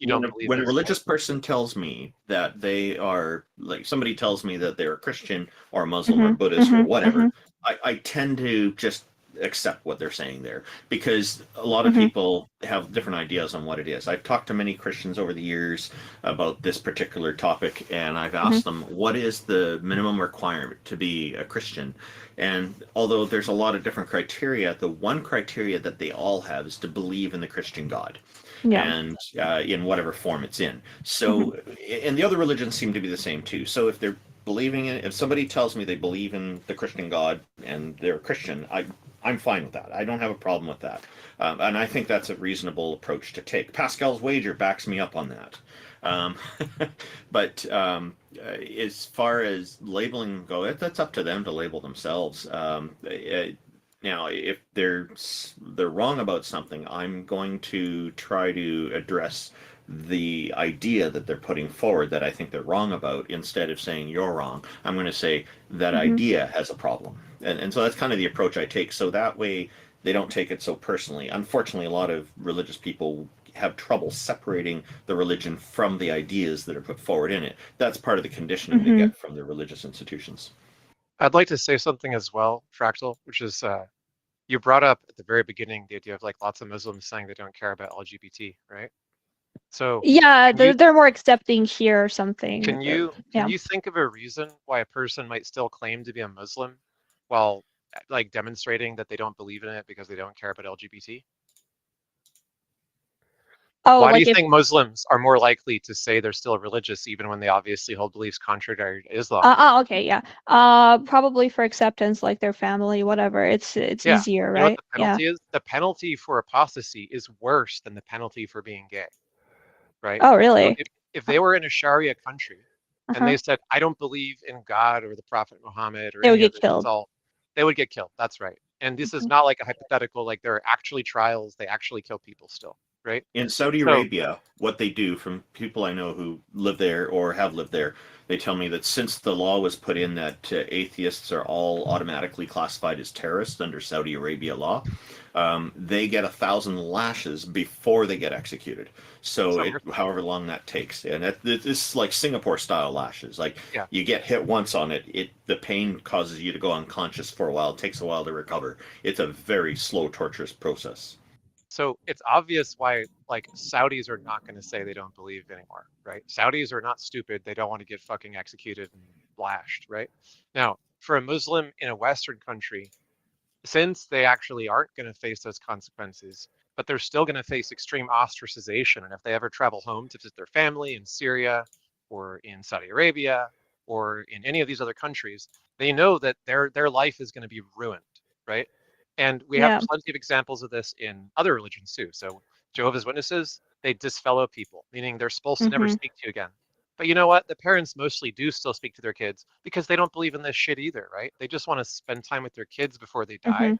B: When a religious person tells me that they are, like, somebody tells me that they're a Christian or a Muslim or Buddhist or whatever, I tend to just accept what they're saying there, because a lot of people have different ideas on what it is. I've talked to many Christians over the years about this particular topic, and I've asked them, what is the minimum requirement to be a Christian? And although there's a lot of different criteria, the one criteria that they all have is to believe in the Christian God. And in whatever form it's in. So, and the other religions seem to be the same too. So if they're believing in, if somebody tells me they believe in the Christian God and they're a Christian, I'm fine with that. I don't have a problem with that. And I think that's a reasonable approach to take. Pascal's wager backs me up on that. But as far as labeling go, that's up to them to label themselves. Now, if they're wrong about something, I'm going to try to address the idea that they're putting forward that I think they're wrong about. Instead of saying you're wrong, I'm going to say that idea has a problem. And so that's kind of the approach I take. So that way they don't take it so personally. Unfortunately, a lot of religious people have trouble separating the religion from the ideas that are put forward in it. That's part of the conditioning they get from the religious institutions.
C: I'd like to say something as well, Fractal, which is you brought up at the very beginning the idea of like lots of Muslims saying they don't care about LGBT, right? So
R: yeah, they're more accepting here or something.
C: Can you think of a reason why a person might still claim to be a Muslim while like demonstrating that they don't believe in it because they don't care about LGBT?
R: Oh,
C: why
R: like
C: do you think Muslims are more likely to say they're still religious even when they obviously hold beliefs contrary to Islam?
R: Okay, yeah. Probably for acceptance, like their family, whatever. It's easier,
C: right? You know what the penalty
R: is?
C: The penalty for apostasy is worse than the penalty for being gay, right?
R: Oh, really?
C: So if they were in a Sharia country and they said, I don't believe in God or the Prophet Muhammad or
R: they would
C: any
R: get
C: of
R: killed.
C: They would get killed. That's right. And this is not like a hypothetical, like there are actually trials. They actually kill people still, right?
B: In Saudi Arabia, what they do, from people I know who live there or have lived there, they tell me that since the law was put in that atheists are all automatically classified as terrorists under Saudi Arabia law, they get 1,000 lashes before they get executed. So however long that takes. And it's like Singapore-style lashes. Like you get hit once on it, the pain causes you to go unconscious for a while. It takes a while to recover. It's a very slow, torturous process.
C: So it's obvious why like Saudis are not going to say they don't believe anymore, right? Saudis are not stupid. They don't want to get fucking executed and lashed, right? Now, for a Muslim in a Western country, since they actually aren't going to face those consequences, but they're still going to face extreme ostracization. And if they ever travel home to visit their family in Syria or in Saudi Arabia or in any of these other countries, they know that their life is going to be ruined, right? And we have plenty of examples of this in other religions too. So Jehovah's Witnesses, they disfellow people, meaning they're supposed to never speak to you again. But you know what? The parents mostly do still speak to their kids because they don't believe in this shit either, right? They just want to spend time with their kids before they die.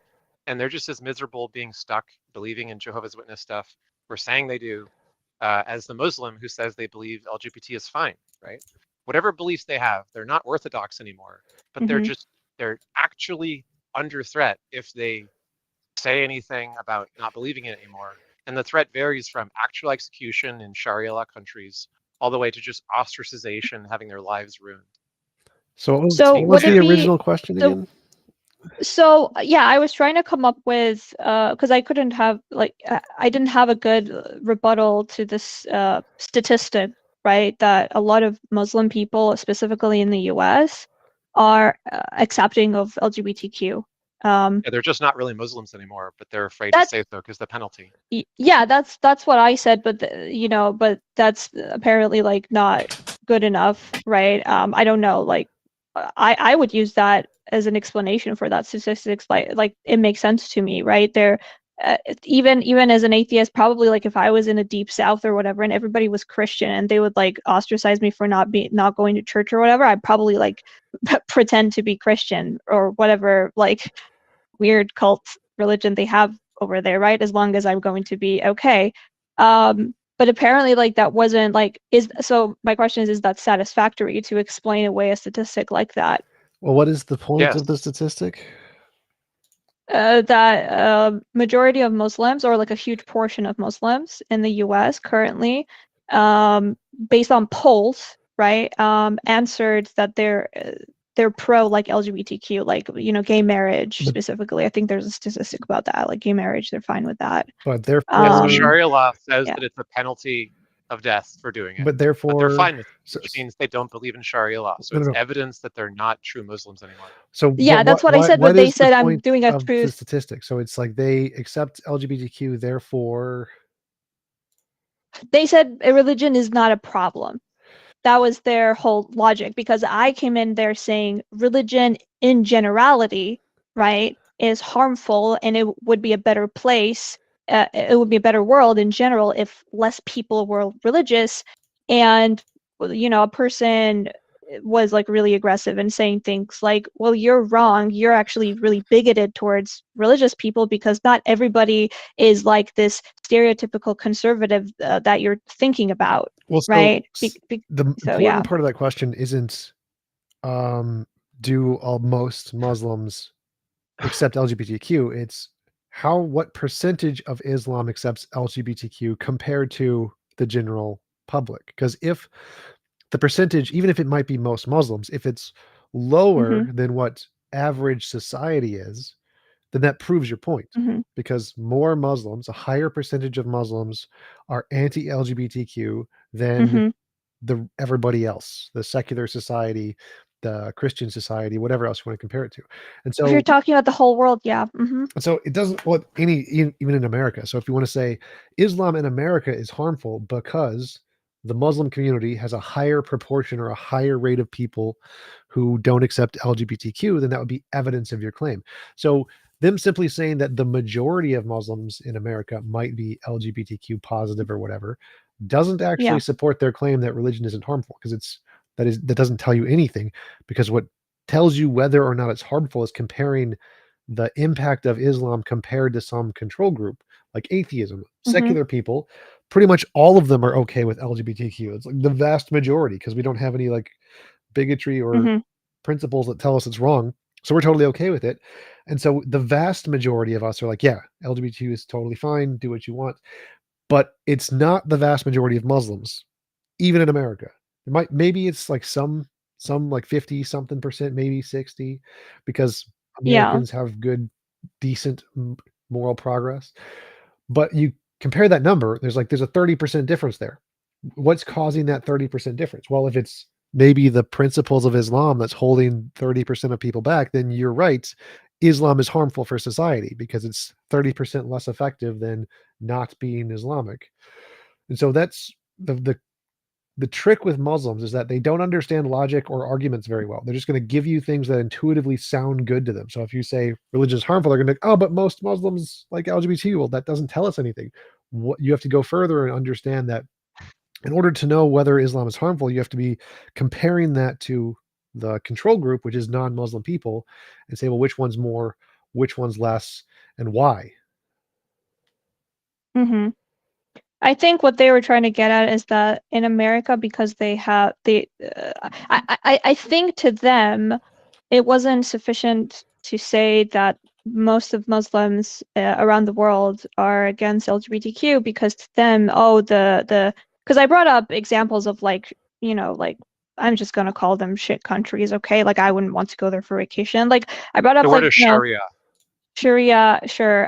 C: And they're just as miserable being stuck believing in Jehovah's Witness stuff or saying they do as the Muslim who says they believe LGBT is fine, right? Whatever beliefs they have, they're not orthodox anymore, but they're actually under threat if they say anything about not believing it anymore. And the threat varies from actual execution in Sharia law countries all the way to just ostracization, having their lives ruined.
D: So what was the original question again?
R: So yeah, I was trying to come up with because I couldn't have I didn't have a good rebuttal to this statistic, right? That a lot of Muslim people, specifically in the U.S., are accepting of LGBTQ.
C: Yeah, they're just not really Muslims anymore, but they're afraid to say so because the penalty.
R: Yeah, that's what I said, but but that's apparently like not good enough, right? I don't know, like I would use that as an explanation for that statistics. Like it makes sense to me, right? There, even as an atheist, probably like if I was in a deep South or whatever, and everybody was Christian, and they would like ostracize me for not going to church or whatever, I'd probably like pretend to be Christian or whatever, like weird cult religion they have over there, right? As long as I'm going to be okay. But apparently like that wasn't like so my question is that satisfactory to explain away a statistic like that?
D: Well, what is the point
C: Yes.
D: of the statistic?
R: That majority of Muslims, or like a huge portion of Muslims in the US currently, based on polls, right, answered that they're pro like LGBTQ, like, you know, gay marriage specifically. I think there's a statistic about that, like gay marriage, they're fine with that.
D: But therefore,
C: yeah, so Sharia law says
R: yeah.
C: that it's a penalty of death for doing it.
D: But therefore,
C: they're fine with it, which means they don't believe in Sharia law. So it's
D: No.
C: evidence that they're not true Muslims anymore.
D: So
R: yeah, that's what I said, but they said I'm doing a
D: of the statistic. So it's like they accept LGBTQ, therefore
R: they said a religion is not a problem. That was their whole logic, because I came in there saying religion in generality, right, is harmful, and it would be a better place. It would be a better world in general if less people were religious. And, you know, a person was like really aggressive and saying things like, well, you're wrong, you're actually really bigoted towards religious people, because not everybody is like this stereotypical conservative that you're thinking about.
D: Well, so
R: right?
D: the important part of that question isn't do most Muslims accept LGBTQ? It's what percentage of Islam accepts LGBTQ compared to the general public? Because if the percentage, even if it might be most Muslims, if it's lower than what average society is, then that proves your point. Because more Muslims, a higher percentage of Muslims, are anti-LGBTQ than everybody else, the secular society, the Christian society, whatever else you want to compare it to. And so
R: if you're talking about the whole world, yeah.
D: So it doesn't, well, even in America. So if you want to say Islam in America is harmful because the Muslim community has a higher proportion or a higher rate of people who don't accept LGBTQ, then that would be evidence of your claim. So them simply saying that the majority of Muslims in America might be LGBTQ positive or whatever doesn't actually support their claim that religion isn't harmful, because that doesn't tell you anything, because what tells you whether or not it's harmful is comparing the impact of Islam compared to some control group like atheism. Secular people, pretty much all of them are okay with LGBTQ. It's like the vast majority, because we don't have any like bigotry or principles that tell us it's wrong. So we're totally okay with it. And so the vast majority of us are like, yeah, LGBTQ is totally fine, do what you want. But it's not the vast majority of Muslims, even in America. Maybe it's like some like 50 something percent, maybe 60, because Americans have good, decent moral progress. But you compare that number, there's a 30% difference there. What's causing that 30% difference? Well, if it's maybe the principles of Islam that's holding 30% of people back, then you're right. Islam is harmful for society because it's 30% less effective than not being Islamic. And so that's the trick with Muslims, is that they don't understand logic or arguments very well. They're just going to give you things that intuitively sound good to them. So if you say religion is harmful, they're going to be like, oh, but most Muslims like LGBT. Well, that doesn't tell us anything. What you have to go further and understand that in order to know whether Islam is harmful, you have to be comparing that to the control group, which is non-Muslim people, and say, well, which one's more, which one's less, and why.
R: I think what they were trying to get at is that in America, because they have I think to them, it wasn't sufficient to say that most of Muslims around the world are against LGBTQ, because to them, because I brought up examples of like, you know, like, I'm just gonna call them shit countries, okay? Like I wouldn't want to go there for vacation. Like I brought up
C: The word
R: like,
C: is
R: you know,
C: Sharia.
R: Sharia, sure.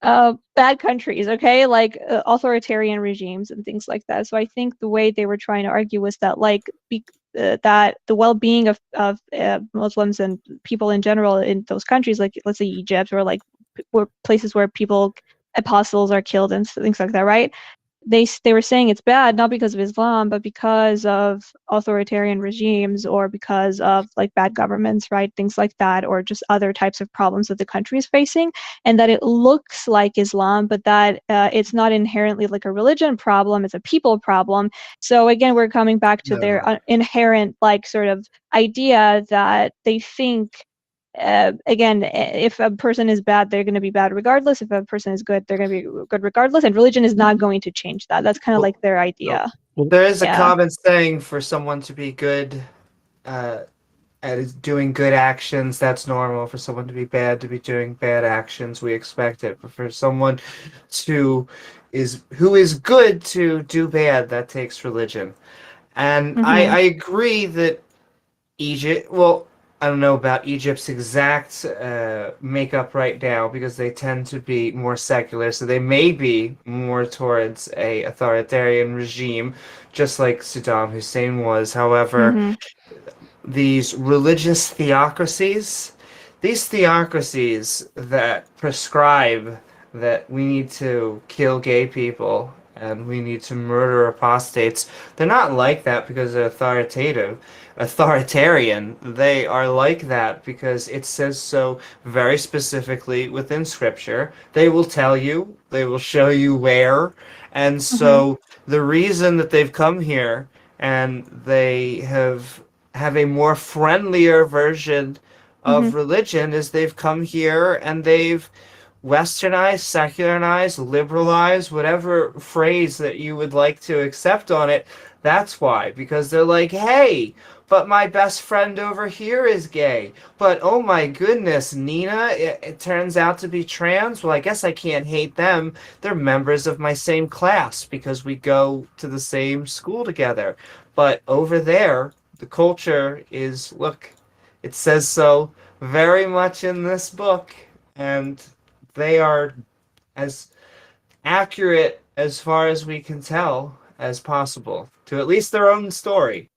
R: Bad countries, okay, like authoritarian regimes and things like that. So I think the way they were trying to argue was that like that the well-being of Muslims and people in general in those countries, like let's say Egypt, or like places where apostles are killed and things like that, right? they were saying it's bad not because of Islam, but because of authoritarian regimes or because of like bad governments, right? Things like that, or just other types of problems that the country is facing, and that it looks like Islam, but that it's not inherently like a religion problem, it's a people problem. So again, we're coming back to their inherent like sort of idea that they think again, if a person is bad, they're going to be bad regardless. If a person is good, they're going to be good regardless. And religion is not going to change that. That's kind of like their idea.
A: There is a common saying for someone to be good at doing good actions, that's normal. For someone to be doing bad actions, we expect it. But for someone who is good to do bad, that takes religion. And I agree that Egypt, well, I don't know about Egypt's exact makeup right now because they tend to be more secular, so they may be more towards a authoritarian regime, just like Saddam Hussein was. However, these religious theocracies that prescribe that we need to kill gay people and we need to murder apostates, they're not like that because they're authoritarian. They are like that because it says so very specifically within scripture. They will tell you, they will show you where. And so the reason that they've come here and they have a more friendlier version of religion is they've come here and they've westernized, secularized, liberalized, whatever phrase that you would like to accept on it. That's why, because they're like, hey, but my best friend over here is gay. But oh my goodness, Nina, it turns out to be trans. Well, I guess I can't hate them. They're members of my same class because we go to the same school together. But over there, the culture is, look, it says so very much in this book, and they are as accurate as far as we can tell as possible to at least their own story.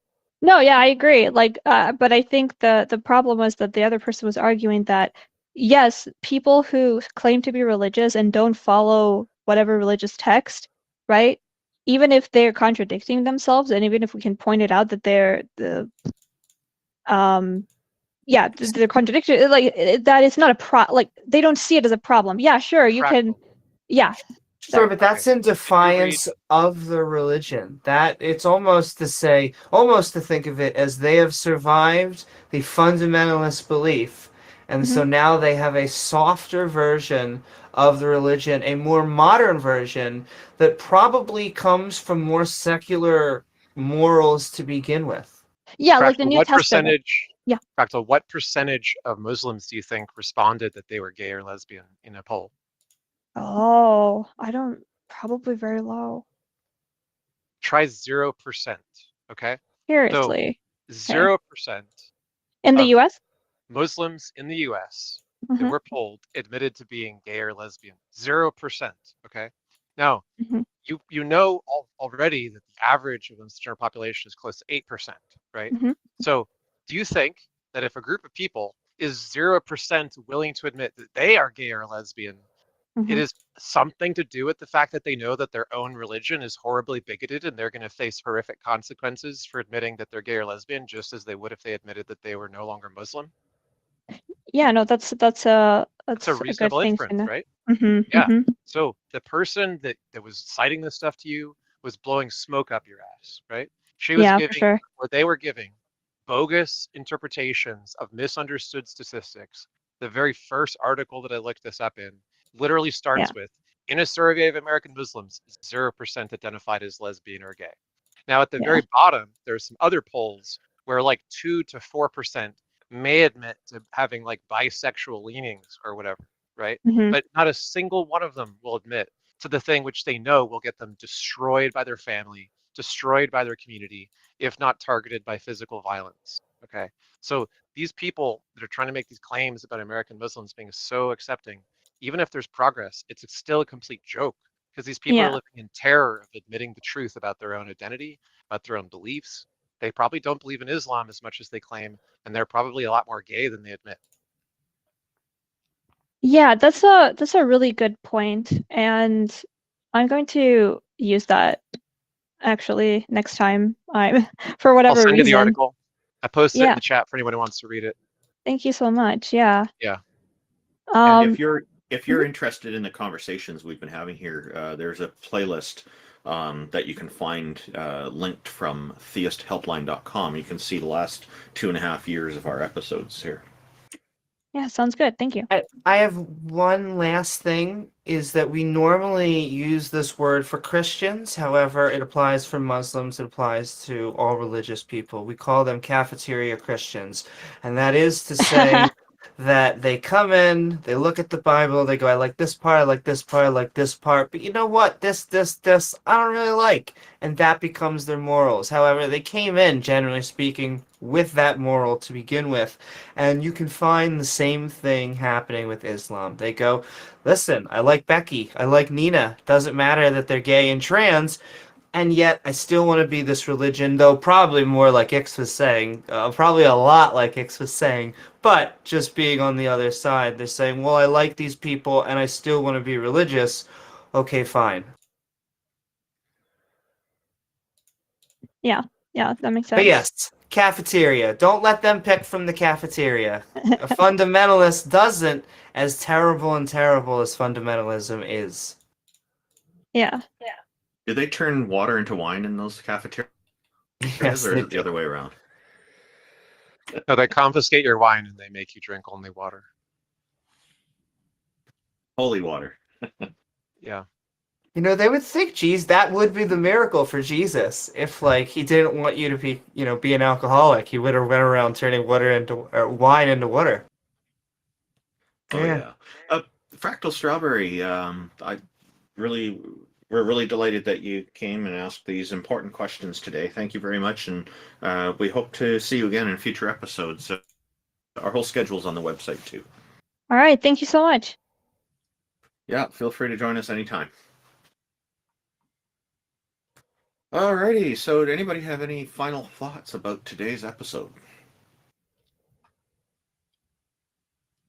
R: No, yeah, I agree. Like, but I think the problem was that the other person was arguing that yes, people who claim to be religious and don't follow whatever religious text, right? Even if they're contradicting themselves, and even if we can point it out that they're they're contradictory, like that is not like they don't see it as a problem. Yeah, sure, you can. Yeah.
A: Sure, but that's in defiance of the religion. That it's almost to think of it as they have survived the fundamentalist belief, and so now they have a softer version of the religion, a more modern version that probably comes from more secular morals to begin with.
R: Yeah, like the New Testament.
C: Fractal, what percentage of Muslims do you think responded that they were gay or lesbian in a poll?
R: Oh, probably very low.
C: Try 0%, okay?
R: Seriously.
C: So 0%
R: in the US?
C: Muslims in the US that were polled admitted to being gay or lesbian. 0%, okay? Now, you know already that the average of the general population is close to 8%, right? So do you think that if a group of people is 0% willing to admit that they are gay or lesbian, it is something to do with the fact that they know that their own religion is horribly bigoted and they're going to face horrific consequences for admitting that they're gay or lesbian, just as they would if they admitted that they were no longer Muslim?
R: Yeah, no, that's
C: a reasonable inference, right? Yeah. So the person that was citing this stuff to you was blowing smoke up your ass, right? She was giving, or they were giving, bogus interpretations of misunderstood statistics. The very first article that I looked this up in literally starts with, in a survey of American Muslims, 0% identified as lesbian or gay. Now, at the very bottom, there's some other polls where like 2 to 4% may admit to having like bisexual leanings or whatever, right? But not a single one of them will admit to the thing which they know will get them destroyed by their family, destroyed by their community, if not targeted by physical violence, okay? So these people that are trying to make these claims about American Muslims being so accepting, even if there's progress, it's still a complete joke because these people are living in terror of admitting the truth about their own identity, about their own beliefs. They probably don't believe in Islam as much as they claim, and they're probably a lot more gay than they admit.
R: Yeah, that's a really good point. And I'm going to use that actually next time I'm for
C: I'll
R: whatever
C: send you the
R: reason.
C: article. I posted it in
R: Yeah.
C: the chat for anyone who wants to read it.
R: Thank you so much. Yeah.
C: Yeah.
B: And
R: Um,
B: if you're interested in the conversations we've been having here, there's a playlist that you can find linked from theisthelpline.com. You can see the last 2.5 years of our episodes here.
R: yeah, sounds good. Thank you.
A: I have one last thing, is that we normally use this word for Christians. However, it applies for Muslims. It applies to all religious people. We call them cafeteria Christians. And that is to say that they come in, they look at the Bible, they go, I like this part, I like this part, I like this part. But you know what? This, I don't really like. And that becomes their morals. However, they came in, generally speaking, with that moral to begin with. And you can find the same thing happening with Islam. They go, listen, I like Becky, I like Nina. Doesn't matter that they're gay and trans, and yet I still want to be this religion, though probably more like Ix was saying, probably a lot like Ix was saying, but just being on the other side, they're saying, well, I like these people and I still want to be religious. Okay, fine.
R: Yeah, that makes sense.
A: But yes, cafeteria. Don't let them pick from the cafeteria. A fundamentalist doesn't, as terrible and terrible as fundamentalism is.
R: Yeah.
B: Did they turn water into wine in those cafeterias,
A: Yes,
B: or
A: they
B: is it the other way around?
C: No, they confiscate your wine and they make you drink only water.
B: Holy water.
C: Yeah.
A: You know, they would think, geez, that would be the miracle for Jesus. If, like, he didn't want you to be, be an alcoholic, he would have went around turning wine into water.
B: Oh yeah. Fractal Strawberry, we're really delighted that you came and asked these important questions today. Thank you very much, and we hope to see you again in future episodes. Our whole schedule's on the website too.
R: All right. Thank you so much.
B: Yeah, feel free to join us anytime. Alrighty, so did anybody have any final thoughts about today's episode?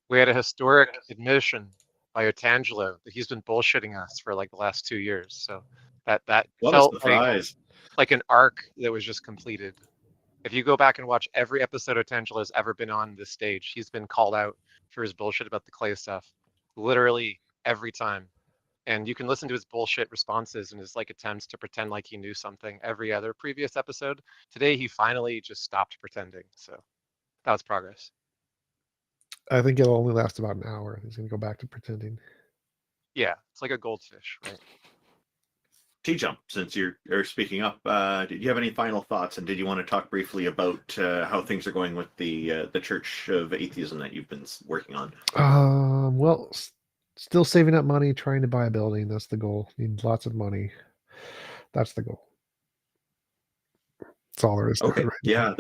C: We had a historic admission by Otangelo that he's been bullshitting us for like the last 2 years. So that
B: What a
C: felt
B: surprise.
C: like an arc that was just completed. If you go back and watch every episode Otangelo's ever been on this stage, he's been called out for his bullshit about the clay stuff, literally every time. And you can listen to his bullshit responses and his like attempts to pretend like he knew something every other previous episode. Today he finally just stopped pretending. So that was progress.
D: I think it'll only last about an hour. He's going to go back to pretending.
C: Yeah, it's like a goldfish, right?
B: T-Jump, since you're speaking up, did you have any final thoughts, and did you want to talk briefly about how things are going with the Church of Atheism that you've been working on?
D: Well, still saving up money, trying to buy a building. That's the goal. Need lots of money. That's the goal. That's all there is to it right now.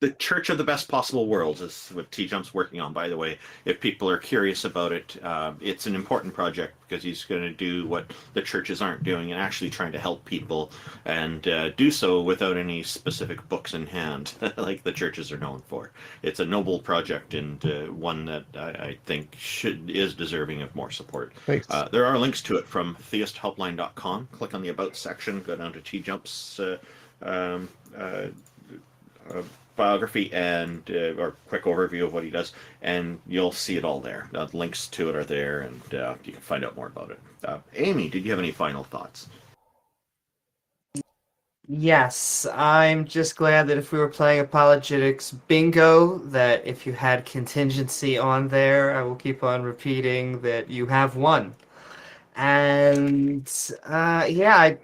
B: The Church of the Best Possible Worlds is what T-Jump's working on, by the way. If people are curious about it, it's an important project because he's going to do what the churches aren't doing and actually trying to help people and do so without any specific books in hand, like the churches are known for. It's a noble project and one that I think is deserving of more support.
D: Thanks.
B: There are links to it from theisthelpline.com. Click on the About section, go down to T-Jump's biography and or quick overview of what he does, and you'll see it all there. Links to it are there, and you can find out more about it. Amy, did you have any final thoughts?
A: Yes, I'm just glad that if we were playing apologetics bingo, that if you had contingency on there, I will keep on repeating that you have won. And yeah, I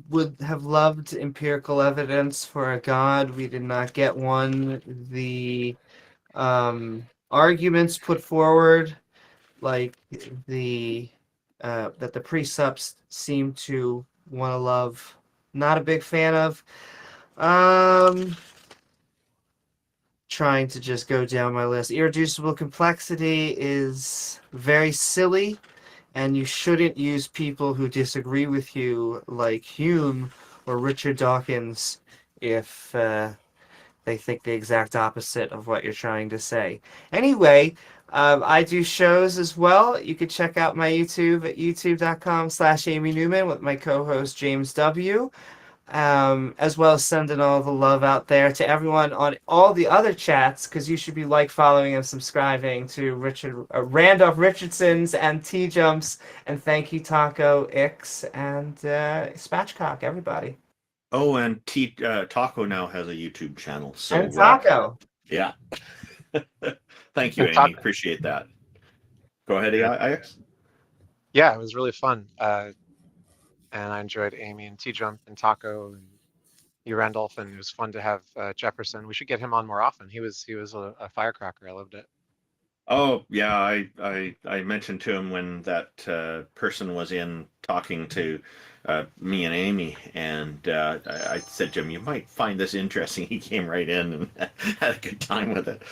A: would have loved empirical evidence for a god. We did not get one. The arguments put forward, like that the precepts seem to want to love, not a big fan of. Trying to just go down my list. Irreducible complexity is very silly, and you shouldn't use people who disagree with you like Hume or Richard Dawkins if they think the exact opposite of what you're trying to say. Anyway, I do shows as well. You could check out my YouTube at youtube.com/Amy Newman with my co-host James W. As well as sending all the love out there to everyone on all the other chats, because you should be following, and subscribing to Randolph Richardson's and T-Jumps, and thank you Taco, Ix, and Spatchcock, everybody.
B: Oh, and Taco now has a YouTube channel. So
A: and Taco.
B: Yeah. Thank you, Amy. Appreciate that. Go ahead, Ix.
C: Yeah, it was really fun. And I enjoyed Amy and T-Jump and Taco and you, Randolph, and it was fun to have Jefferson. We should get him on more often. He was a firecracker. I loved it.
B: Oh yeah, I mentioned to him when that person was in talking to me and Amy, and I said to him, "You might find this interesting." He came right in and had a good time with it.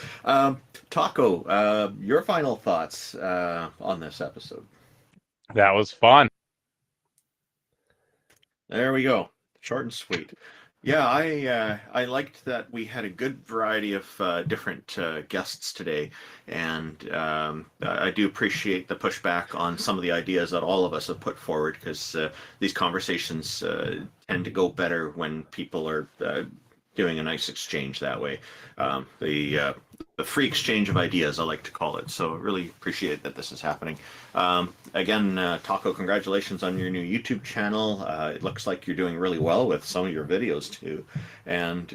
B: Taco, your final thoughts on this episode?
E: That was fun.
B: There we go. Short and sweet. Yeah, I liked that we had a good variety of different guests today, and I do appreciate the pushback on some of the ideas that all of us have put forward, because these conversations tend to go better when people are doing a nice exchange that way. The free exchange of ideas, I like to call it. So really appreciate that this is happening. Again, Taco, congratulations on your new YouTube channel. It looks like you're doing really well with some of your videos too. And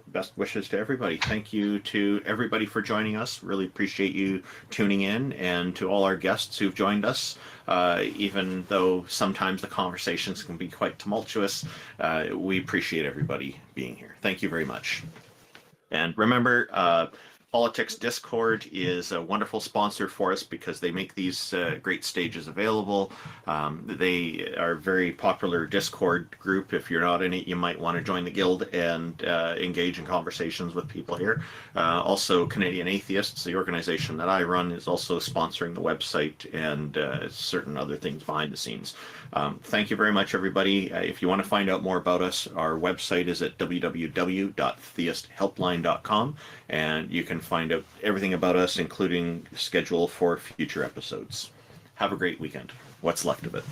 B: best wishes to everybody. Thank you to everybody for joining us. Really appreciate you tuning in, and to all our guests who've joined us. Even though sometimes the conversations can be quite tumultuous, we appreciate everybody being here. Thank you very much. And remember, Politics Discord is a wonderful sponsor for us, because they make these great stages available. They are a very popular Discord group. If you're not in it, you might want to join the guild and engage in conversations with people here. Also, Canadian Atheists, the organization that I run, is also sponsoring the website and certain other things behind the scenes. Thank you very much, everybody. If you want to find out more about us, our website is at www.theisthelpline.com, and you can find out everything about us, including schedule for future episodes. Have a great weekend. What's left of it.